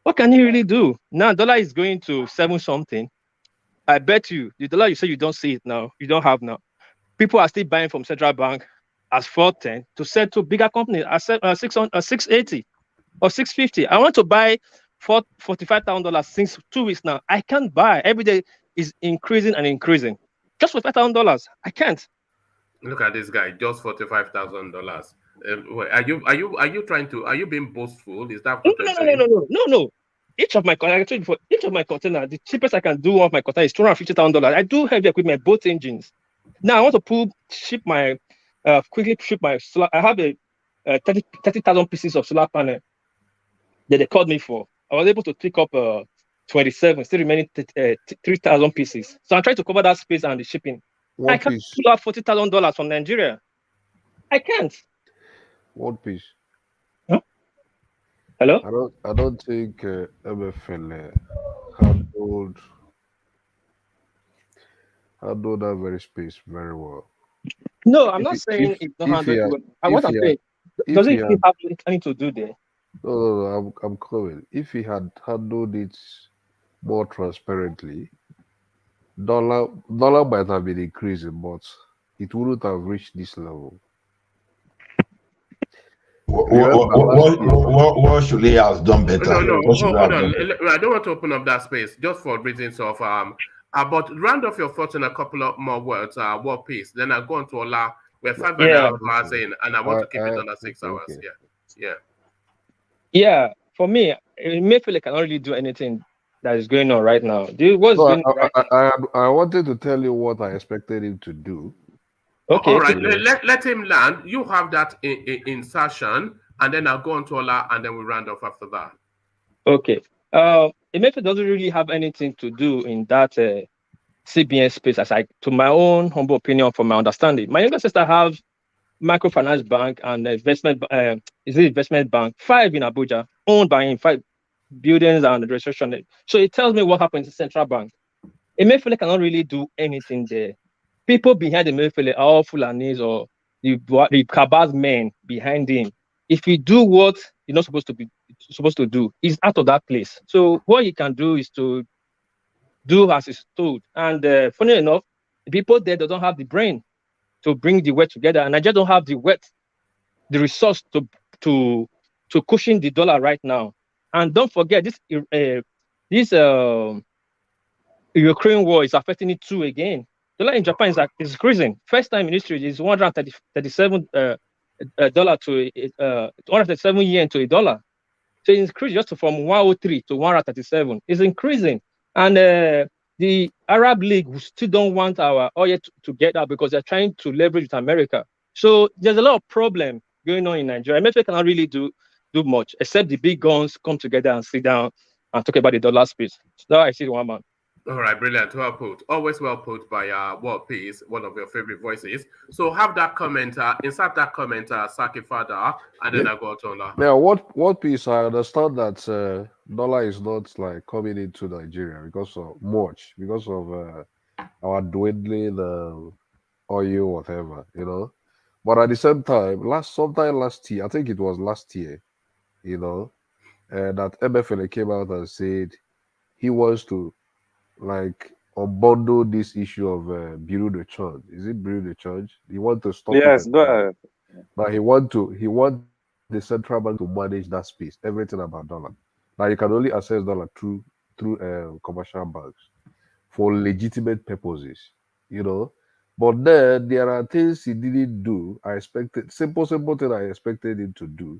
What can he really do? Now dollar is going to 7 something. I bet you the dollar you say you don't see it now, you don't have now. People are still buying from central bank as 410 to sell to bigger companies at 680 or 650. I want to buy $45,000 since 2 weeks now. I can't buy. Every day is increasing and increasing. Just for $5,000, I can't. Look at this guy, just $45,000. Are you being boastful? Is that what you're saying? No. Each of my container, the cheapest I can do one of my container is $250,000. I do heavy equipment, both engines. Now I want to quickly ship my solar. I have a 30,000 pieces of solar panel that they called me for. I was able to pick up 27, still remaining 3,000 pieces. So I'm trying to cover that space and the shipping. I can't pull out $40,000 from Nigeria. I can't. One piece. Huh? Hello? I don't think Emefiele handled that very space very well. No, I'm not saying it's not handled well. What I'm saying, does it have anything to do there? No, I'm coming. If he had handled it more transparently, dollar might have been increasing, but it wouldn't have reached this level. What should he have done better? No, hold on. I don't want to open up that space just for reasons of but round off your thoughts in a couple of more words. War peace. Then I'll go on to Ola. We're 5.5 hours in, and I want to keep it under 6 hours. Okay. Yeah. For me, Emefiele cannot really do anything that is going on right now. I wanted to tell you what I expected him to do. Okay. All right. Let him land. You have that insertion, and then I'll go on to Ola, and then we round off after that. Okay. Emefiele doesn't really have anything to do in that CBN space, as to my own humble opinion, from my understanding. My younger sister have microfinance bank and investment. Is it investment bank? 5 in Abuja, owned by him, 5 buildings and registration. So it tells me what happens in central bank. Emefiele cannot really do anything there. People behind Emefiele are all Fulanis or the Kabaz men behind him. If he do what he's not supposed to do, he's out of that place. So what he can do is to do as he's told. And funny enough, the people there don't have the brain to bring the weight together, and Nigeria don't have the resource to cushion the dollar right now. And don't forget this Ukraine war is affecting it too again. Dollar in Japan is increasing. First time in history is $137 to 137 yen to a dollar. So it increased just from 103 to 137. It's increasing. And the Arab League still don't want our oil to get out because they're trying to leverage with America. So there's a lot of problem going on in Nigeria. MFA cannot really do much except the big guns come together and sit down and talk about the dollar space. So that I see one man. All right, brilliant. Well put. Always well put by World Peace, one of your favorite voices. So have that comment, insert that comment, Saki Fada, and then I go on. Yeah, what Peace? I understand that dollar is not like coming into Nigeria because of our dwindling oil, whatever, you know. But at the same time, sometime last year, I think it was last year, you know, that MFLA came out and said he wants to like unbundle this issue of Bureau de Change. Is it Bureau de Change? He want to stop Yes, it. go ahead. But he want the central bank to manage that space, everything about dollar. Now you can only access dollar through commercial banks for legitimate purposes, you know. But then there are things he didn't do. I expected simple thing I expected him to do,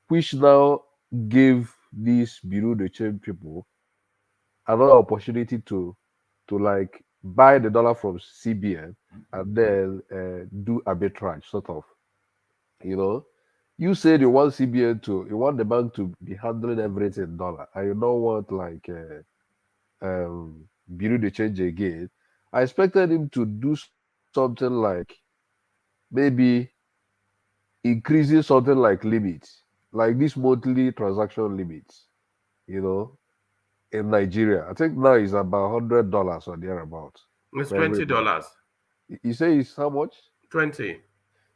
which now gave these Bureau de Change people another opportunity to like buy the dollar from CBN and then do arbitrage, sort of. You know, you said you want you want the bank to be handling everything in dollar, and you don't want like Bureau de Change again. I expected him to do something like maybe increasing something like limits, like this monthly transaction limits, you know, in Nigeria. I think now it's about $100 or thereabout. It's $20. You say it's how much? 20.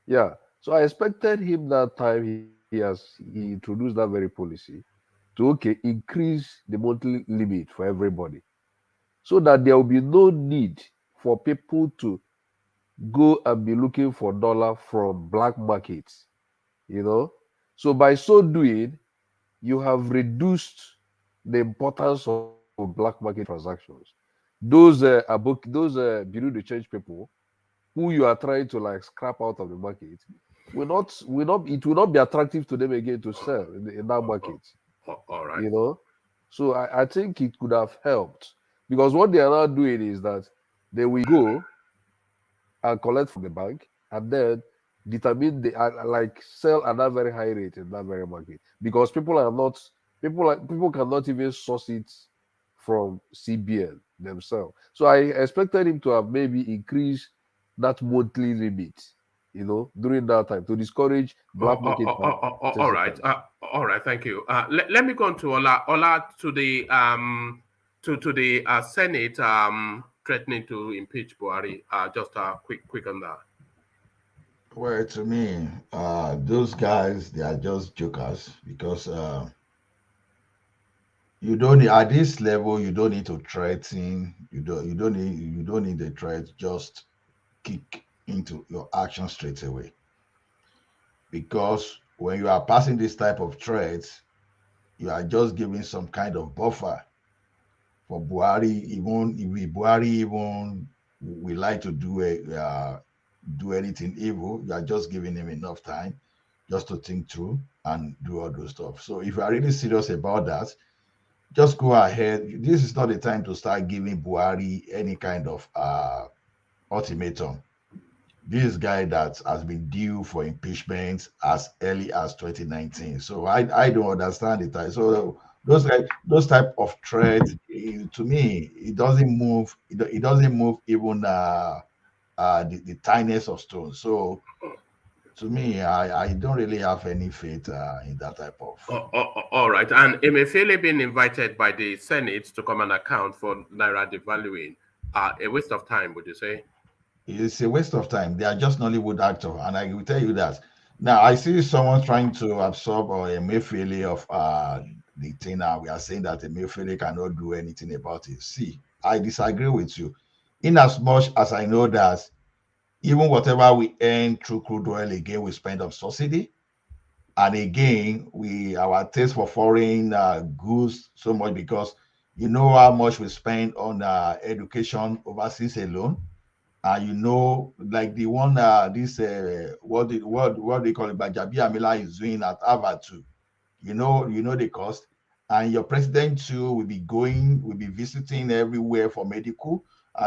Yeah. So I expected him that time he introduced that very policy to increase the monthly limit for everybody, so that there will be no need for people to go and be looking for dollar from black markets, you know. So by so doing, you have reduced the importance of black market transactions. Those Bureau de Change people who you are trying to like scrap out of the market it will not be attractive to them again to sell in that market. All right. You know, so I think it could have helped, because what they are now doing is that they will go and collect from the bank and then determine like sell at that very high rate in that very market, because people cannot even source it from CBN themselves. So I expected him to have maybe increased that monthly limit, you know, during that time to discourage black market. All right. All right. Thank you. Let me go on to Ola to the Senate threatening to impeach Buhari. Just quick on that. Well, to me, those guys, they are just jokers, because you don't, at this level, you don't need to threaten. You don't need the threat. Just kick into your action straight away. Because when you are passing this type of threats, you are just giving some kind of buffer for Buhari. Even if Buhari we like to do anything evil, you are just giving him enough time just to think through and do all those stuff. So if you are really serious about that, just go ahead. This is not the time to start giving Buhari any kind of ultimatum. This guy that has been due for impeachment as early as 2019. So I don't understand it. So those type of threats, to me, it doesn't move. It doesn't move even the tiniest of stones. So to me, I don't really have any faith in that type of. All right. And Emefiele being invited by the Senate to come and account for Naira devaluing, a waste of time, would you say? It's a waste of time. They are just Nollywood actor, and I will tell you that. Now I see someone trying to absorb Emefiele of the thing. Now we are saying that Emefiele cannot do anything about it. See, I disagree with you. In as much as I know that even whatever we earn through crude oil, again we spend on subsidy, and again our taste for foreign goods so much, because you know how much we spend on education overseas alone. You know, like the one this what they call it, Bajabi Amila is doing at Harvard too. You know the cost, and your president too will be visiting everywhere for medical,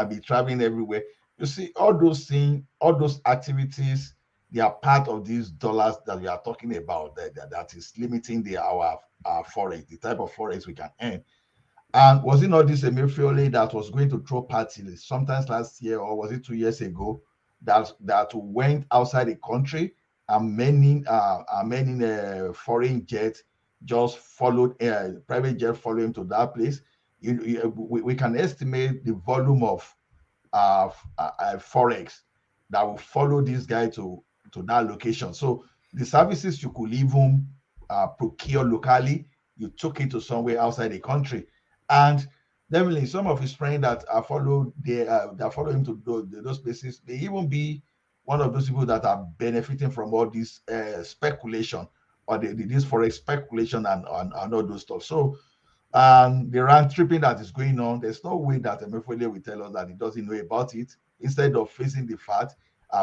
be traveling everywhere. You see, all those things, all those activities, they are part of these dollars that we are talking about. That is limiting our forex, the type of forex we can earn. And was it not this Emefiele that was going to throw parties sometimes last year, or was it 2 years ago, that went outside the country, and many foreign jets just followed, private jet followed him to that place? We can estimate the volume of forex that will follow this guy to that location. So the services you could even procure locally, you took it to somewhere outside the country. And definitely some of his friends that follow him to those places may even be one of those people that are benefiting from all this speculation, or this forex speculation and all those stuff. So the round tripping that is going on, there's no way that Emefiele will tell us that he doesn't know about it. Instead of facing the fact,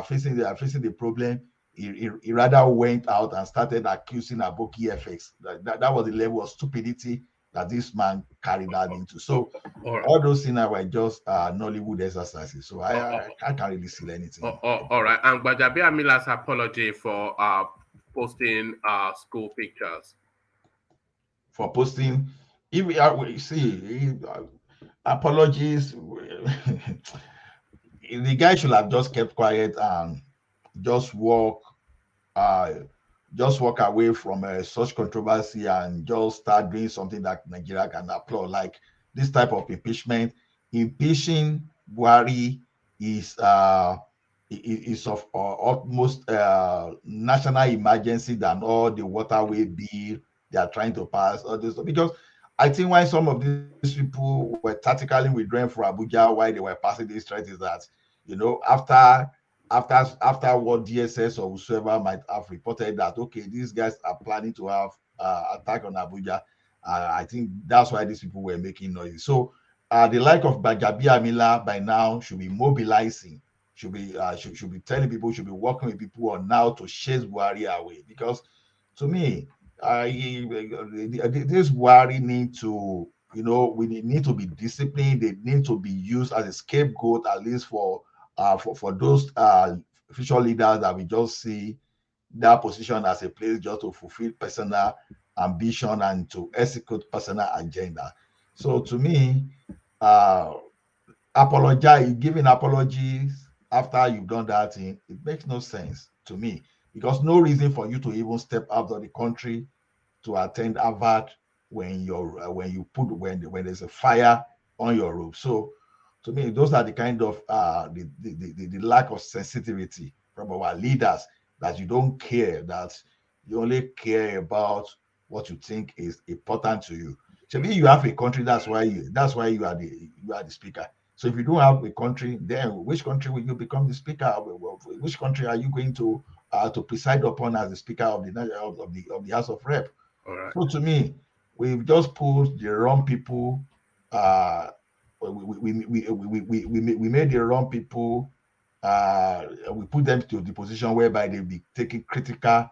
facing the problem, he rather went out and started accusing Aboki FX. That was the level of stupidity that this man carried that into. So all those things were just Nollywood exercises. So I can't really see anything. All right. And Bajabi Amila's apology for posting school pictures. For posting, if we see apologies, the guy should have just kept quiet and just walk away from such controversy and just start doing something that Nigeria can applaud, like this type of impeachment. Impeaching Buhari is of utmost national emergency than all the waterway bill they are trying to pass, all this, because I think why some of these people were tactically withdrawing from Abuja while they were passing these threats is that, after what DSS or whoever might have reported that, okay, these guys are planning to have attack on Abuja, I think that's why these people were making noise. So the like of Bajabi Amila by now should be mobilizing, should be telling people, should be working with people on now to chase Buhari away, because to me, this Buhari need to, we need to be disciplined. They need to be used as a scapegoat, at least for those official leaders that we just see that position as a place just to fulfill personal ambition and to execute personal agenda. So to me, giving apologies after you've done that thing, it makes no sense to me, because no reason for you to even step out of the country to attend Harvard when there's a fire on your roof. So to me, those are the kind of the lack of sensitivity from our leaders, that you don't care, that you only care about what you think is important to you. So maybe you have a country, that's why you are the speaker. So if you don't have a country, then which country will you become the speaker of? Which country are you going to preside upon as the speaker of the House of Rep? Right. So to me, we've just put the wrong people. We made the wrong people. We put them to the position whereby they'll be taking critical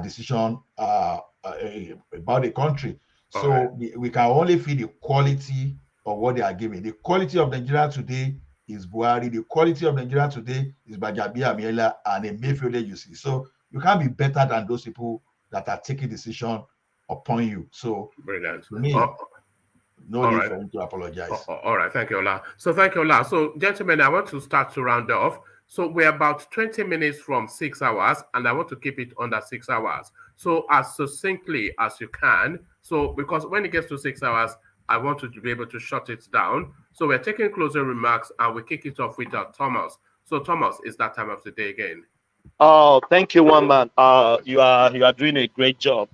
decision about the country. So we can only feel the quality of what they are giving. The quality of Nigeria today is Buhari. The quality of Nigeria today is Bajabi Amiela and Emefiele, you see. So you can't be better than those people that are taking decision upon you. So, brilliant. to me, no all need right. for me to apologize. All right, thank you, Ola. So thank you, Ola. So, gentlemen, I want to start to round off. So we're about 20 minutes from 6 hours, and I want to keep it under 6 hours. So as succinctly as you can. So because when it gets to 6 hours, I want to be able to shut it down. So we're taking closing remarks, and we kick it off with Thomas. So Thomas, it's that time of the day again. Oh, thank you, one man. You are doing a great job.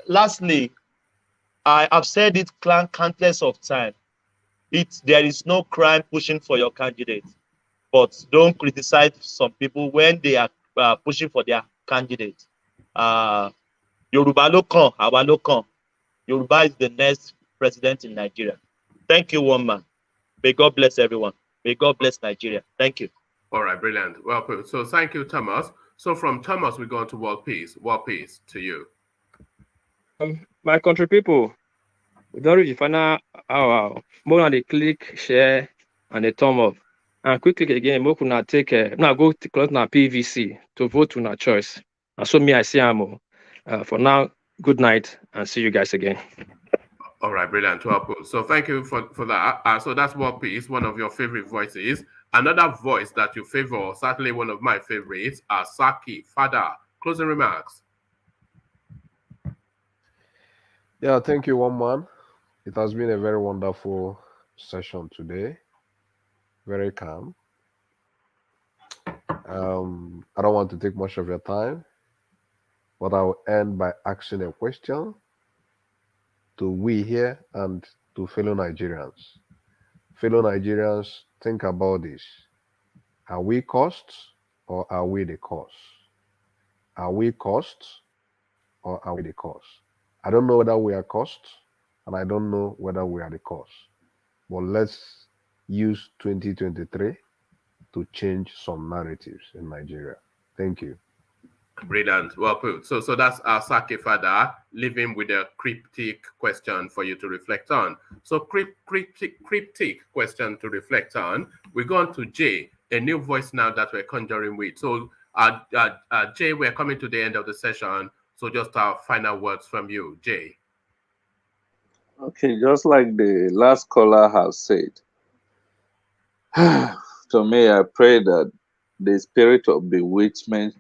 Lastly, I have said it countless of times. There is no crime pushing for your candidate, but don't criticize some people when they are pushing for their candidate. Yoruba ló kàn, àwa ló kàn. Yoruba is the next president in Nigeria. Thank you, one man. May God bless everyone. May God bless Nigeria. Thank you. All right, brilliant. Well put. So thank you, Thomas. So from Thomas, we go on to World Peace. World Peace to you. My country people, we don't reach the final hour. More than the click, share, and the thumb up. And quickly again, more can take now go to close na PVC to vote on our choice. And so me, I see Amo. For now, good night and see you guys again. All right, brilliant. Well put. So thank you for that. So that's World Peace, one of your favorite voices. Another voice that you favor, certainly one of my favorites, are Saki Fada. Closing remarks. Yeah, thank you, one man. It has been a very wonderful session today. Very calm. I don't want to take much of your time, but I will end by asking a question to we here and to fellow Nigerians. Fellow Nigerians, think about this. Are we costs or are we the cause? Are we costs or are we the cause? I don't know whether we are costs and I don't know whether we are the cause. But let's use 2023 to change some narratives in Nigeria. Thank you. Brilliant. Well put. So that's our Saki Fada, leaving with a cryptic question for you to reflect on. So cryptic question to reflect on. We go on to Jay, a new voice now that we're conjuring with. So Jay, we're coming to the end of the session. So just our final words from you, Jay. Okay, just like the last caller has said, to me, I pray that the spirit of bewitchment,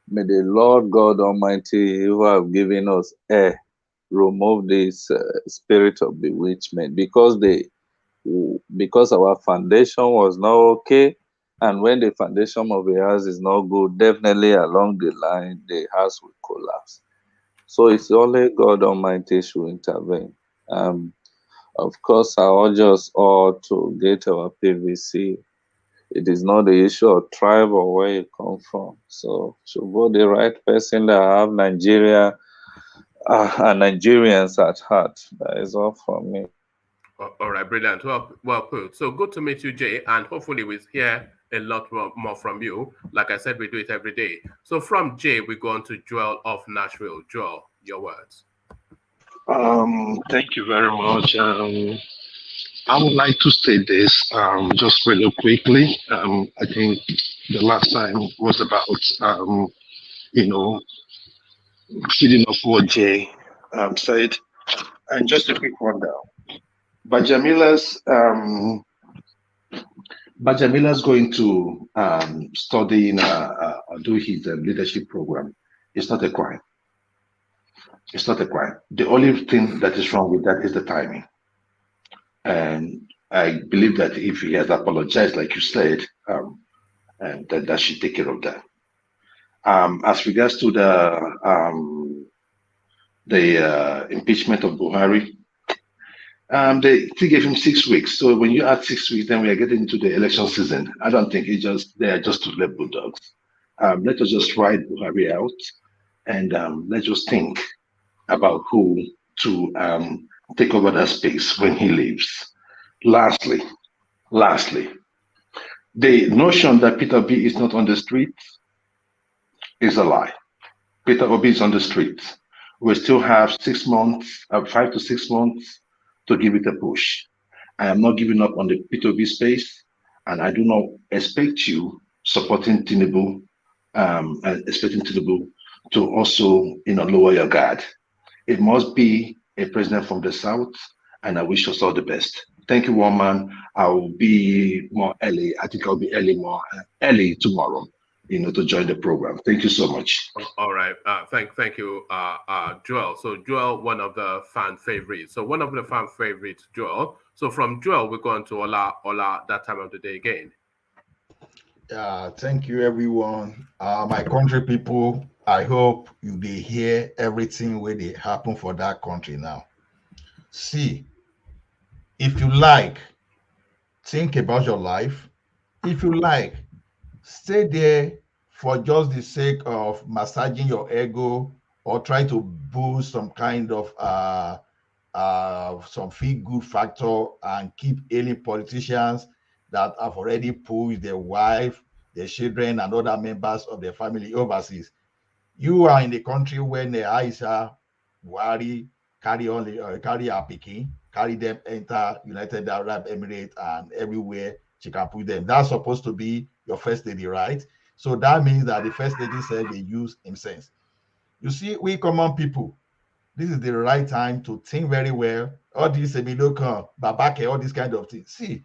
may the Lord God Almighty, who have given us air, remove this spirit of bewitchment, because our foundation was not okay, and when the foundation of the house is not good, definitely along the line the house will collapse. So it's only God Almighty should intervene. Of course, I urge us all to get our PVC. It is not the issue of tribe or where you come from. So should vote the right person that have Nigeria and Nigerians at heart. That is all from me. All right, brilliant. Well put. So good to meet you, Jay, and hopefully we'll hear a lot more from you. Like I said, we do it every day. So from Jay, we go on to Joel of Nashville. Joel, your words. Thank you very much. I would like to say this just really quickly. I think the last time was about, feeding off what Jay said. And just a quick rundown. Bajamila's going to study or do his leadership program. It's not a crime. It's not a crime. The only thing that is wrong with that is the timing. And I believe that if he has apologized, like you said, that should take care of that. As regards to the impeachment of Buhari, they gave him 6 weeks. So when you add 6 weeks, then we are getting into the election season. I don't think they are just two-legged bulldogs. Let us just ride Buhari out, and let's just think about who to take over that space when he leaves. Lastly, the notion that Peter Obi is not on the street is a lie. Peter Obi is on the street. We still have 6 months, 5 to 6 months to give it a push. I am not giving up on the Peter Obi space, and I do not expect you supporting Tinubu and expecting Tinubu to also, lower your guard. It must be a president from the South, and I wish us all the best. Thank you, one man. I'll be more early. I think I'll be early tomorrow, to join the program. Thank you so much. All right. Thank you, Joel. So Joel, one of the fan favorites. So one of the fan favorites, Joel. So from Joel, we're going to Ola that time of the day again. Thank you, everyone. My country people, I hope you they hear everything where they happen for that country now. See, if you like, think about your life. If you like, stay there for just the sake of massaging your ego or try to boost some kind of some feel good factor and keep ailing politicians that have already pushed their wife, their children, and other members of their family overseas. You are in the country when the Aisha Buhari carry her picking, carry them enter United Arab Emirates and everywhere she can put them. That's supposed to be your first lady, right? So that means that the first lady said they use him sense. You see, we common people, this is the right time to think very well. All this Emilokan, Babake, all this kind of things. See,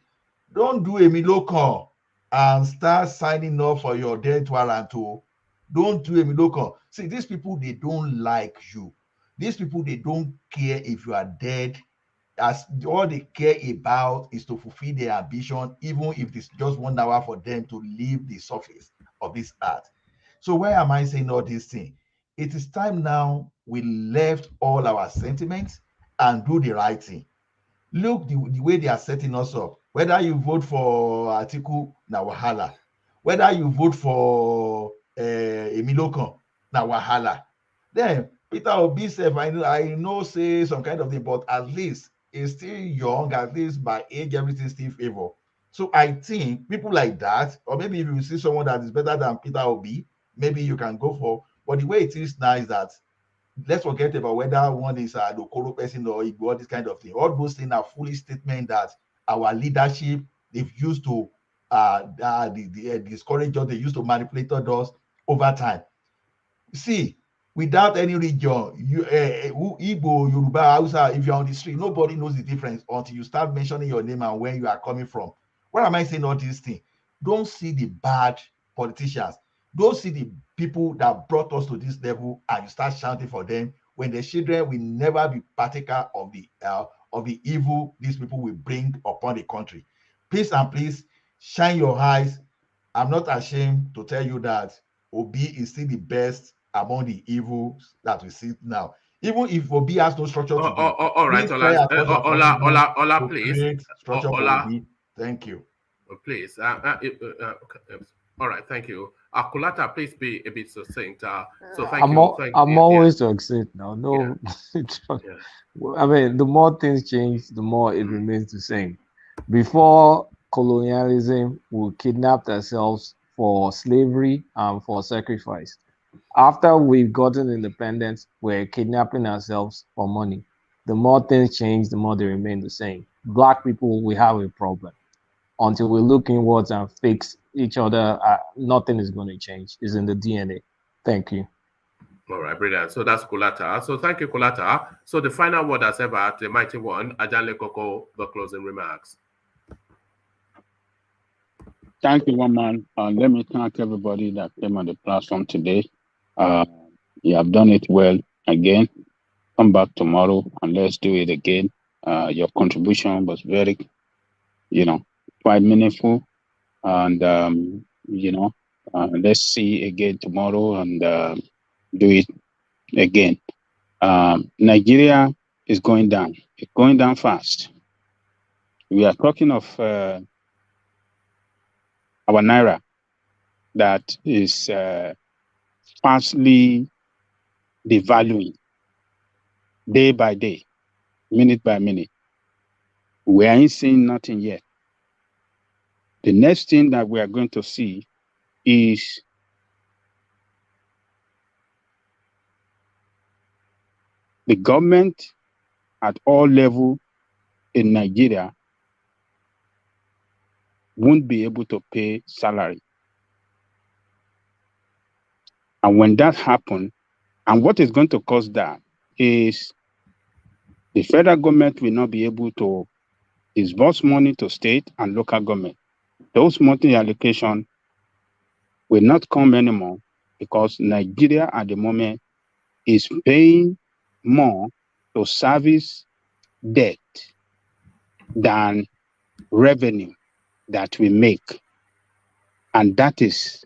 don't do Emilokan and start signing up for your death warrant. Don't do Emilokan. See, these people, they don't like you. These people, they don't care if you are dead. As all they care about is to fulfill their ambition, even if it's just 1 hour for them to leave the surface of this earth. So why am I saying all these things? It is time now we left all our sentiments and do the right thing. Look the way they are setting us up. Whether you vote for Atiku, na wahala. Whether you vote for Emilokan, na wahala. Then Peter Obi self, I know say some kind of thing, but at least he's still young, at least by age, everything still favor. So I think people like that, or maybe if you see someone that is better than Peter Obi, maybe you can go for. But the way it is now is that let's forget about whether one is a Dokoro person or Igbo, all this kind of thing. All those things are foolish statements that our leadership they've used to discourage us, they used to manipulate us over time. See, without any region, Igbo, Yoruba, Hausa, if you're on the street, nobody knows the difference until you start mentioning your name and where you are coming from. What am I saying all these things? Don't see the bad politicians. Don't see the people that brought us to this level and you start shouting for them when the children will never be partaker of the evil these people will bring upon the country. Please and please shine your eyes. I'm not ashamed to tell you that Obi is still the best among the evils that we see now. Even if Obi has no structure today, all right, Ola, please. Structure for Obi. Thank you. Please. Okay. All right, thank you. Kulata, please be a bit succinct. So thank you. I'm always succinct now. No, I mean, the more things change, the more it remains the same. Before colonialism, we kidnapped ourselves for slavery and for sacrifice. After we've gotten independence, we're kidnapping ourselves for money. The more things change, the more they remain the same. Black people, we have a problem. Until we look inwards and fix each other, nothing is going to change. It's in the DNA. Thank you. All right, brilliant. So that's Kulata. So thank you, Kulata. So the final word as ever, the mighty one, Ajanle Koko, the closing remarks. Thank you, one man. Let me thank everybody that came on the platform today. You have done it well again. Come back tomorrow and let's do it again. Your contribution was very, quite meaningful. And, let's see again tomorrow and do it again. Nigeria is going down. It's going down fast. We are talking of our Naira that is fastly devaluing day by day, minute by minute. We ain't seeing nothing yet. The next thing that we are going to see is the government at all levels in Nigeria won't be able to pay salary. And when that happens, And what is going to cause that is the federal government will not be able to disburse money to state and local government. Those money allocation will not come anymore because Nigeria at the moment is paying more to service debt than revenue that we make. And that is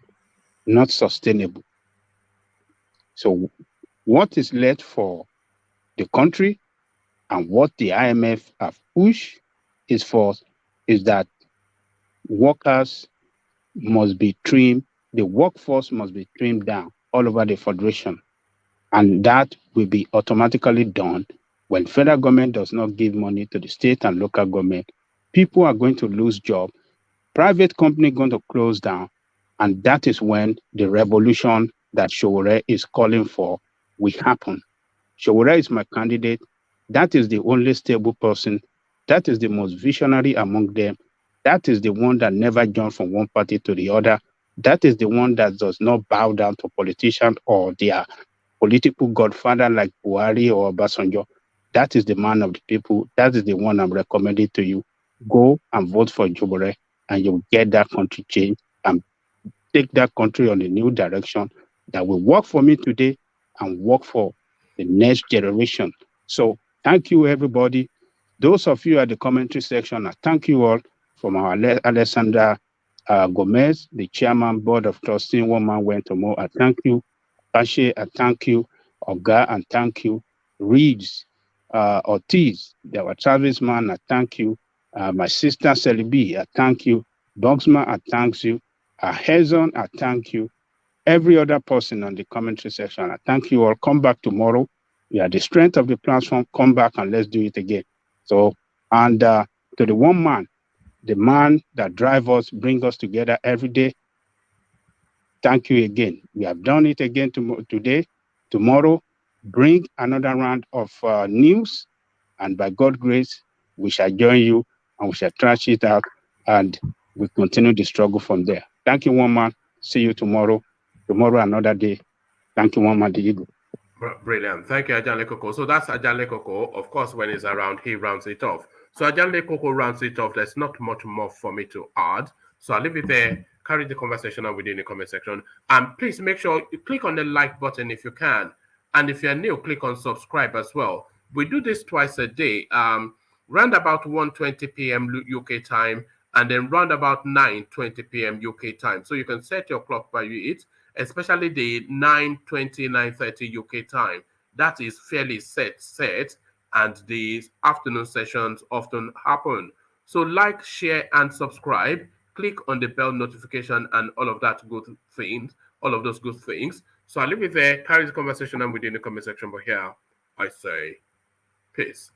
not sustainable. So what is left for the country and what the IMF have pushed is that workers must be trimmed, the workforce must be trimmed down all over the federation. And that will be automatically done when federal government does not give money to the state and local government. People are going to lose jobs. Private company going to close down. And that is when the revolution that Sowore is calling for will happen. Sowore is my candidate. That is the only stable person. That is the most visionary among them. That is the one that never jumped from one party to the other. That is the one that does not bow down to politicians or their political godfather like Buhari or Obasanjo. That is the man of the people. That is the one I'm recommending to you. Go and vote for Sowore, and you'll get that country changed and take that country on a new direction that will work for me today and work for the next generation. So thank you, everybody. Those of you at the commentary section, I thank you all. From our Alessandra Gomez, the chairman, board of trustees, one man went to more. I thank you. Ashe, I thank you. Oga, and thank you. Reeves, Ortiz, our serviceman, I thank you. My sister Celebi, I thank you. Boxman, I thank you. Hezon, I thank you. Every other person on the commentary section, I thank you all. Come back tomorrow. We are the strength of the platform. Come back and let's do it again. So, and to the one man, the man that drives us, bring us together every day. Thank you again. We have done it again today. Tomorrow, bring another round of news. And by God's grace, we shall join you and we shall trash it out. And we continue the struggle from there. Thank you, one man. See you tomorrow. Tomorrow, another day. Thank you, one man, the Eagle. Brilliant. Thank you, Ajanle Koko. So that's Ajanle Koko. Of course, when he's around, he rounds it off. So Ajanle Koko rounds it off. There's not much more for me to add. So I'll leave it there. Carry the conversation on within the comment section. And please make sure you click on the like button if you can. And if you're new, click on subscribe as well. We do this twice a day. Round about 1:20 p.m. UK time, and then round about 9:20 p.m. UK time. So you can set your clock by it, especially the 9:20, 9:30 UK time. That is fairly set, and the afternoon sessions often happen. So like, share, and subscribe. Click on the bell notification and all of that good things, all of those good things. So I'll leave it there. Carry the conversation on within the comment section. But here I say peace.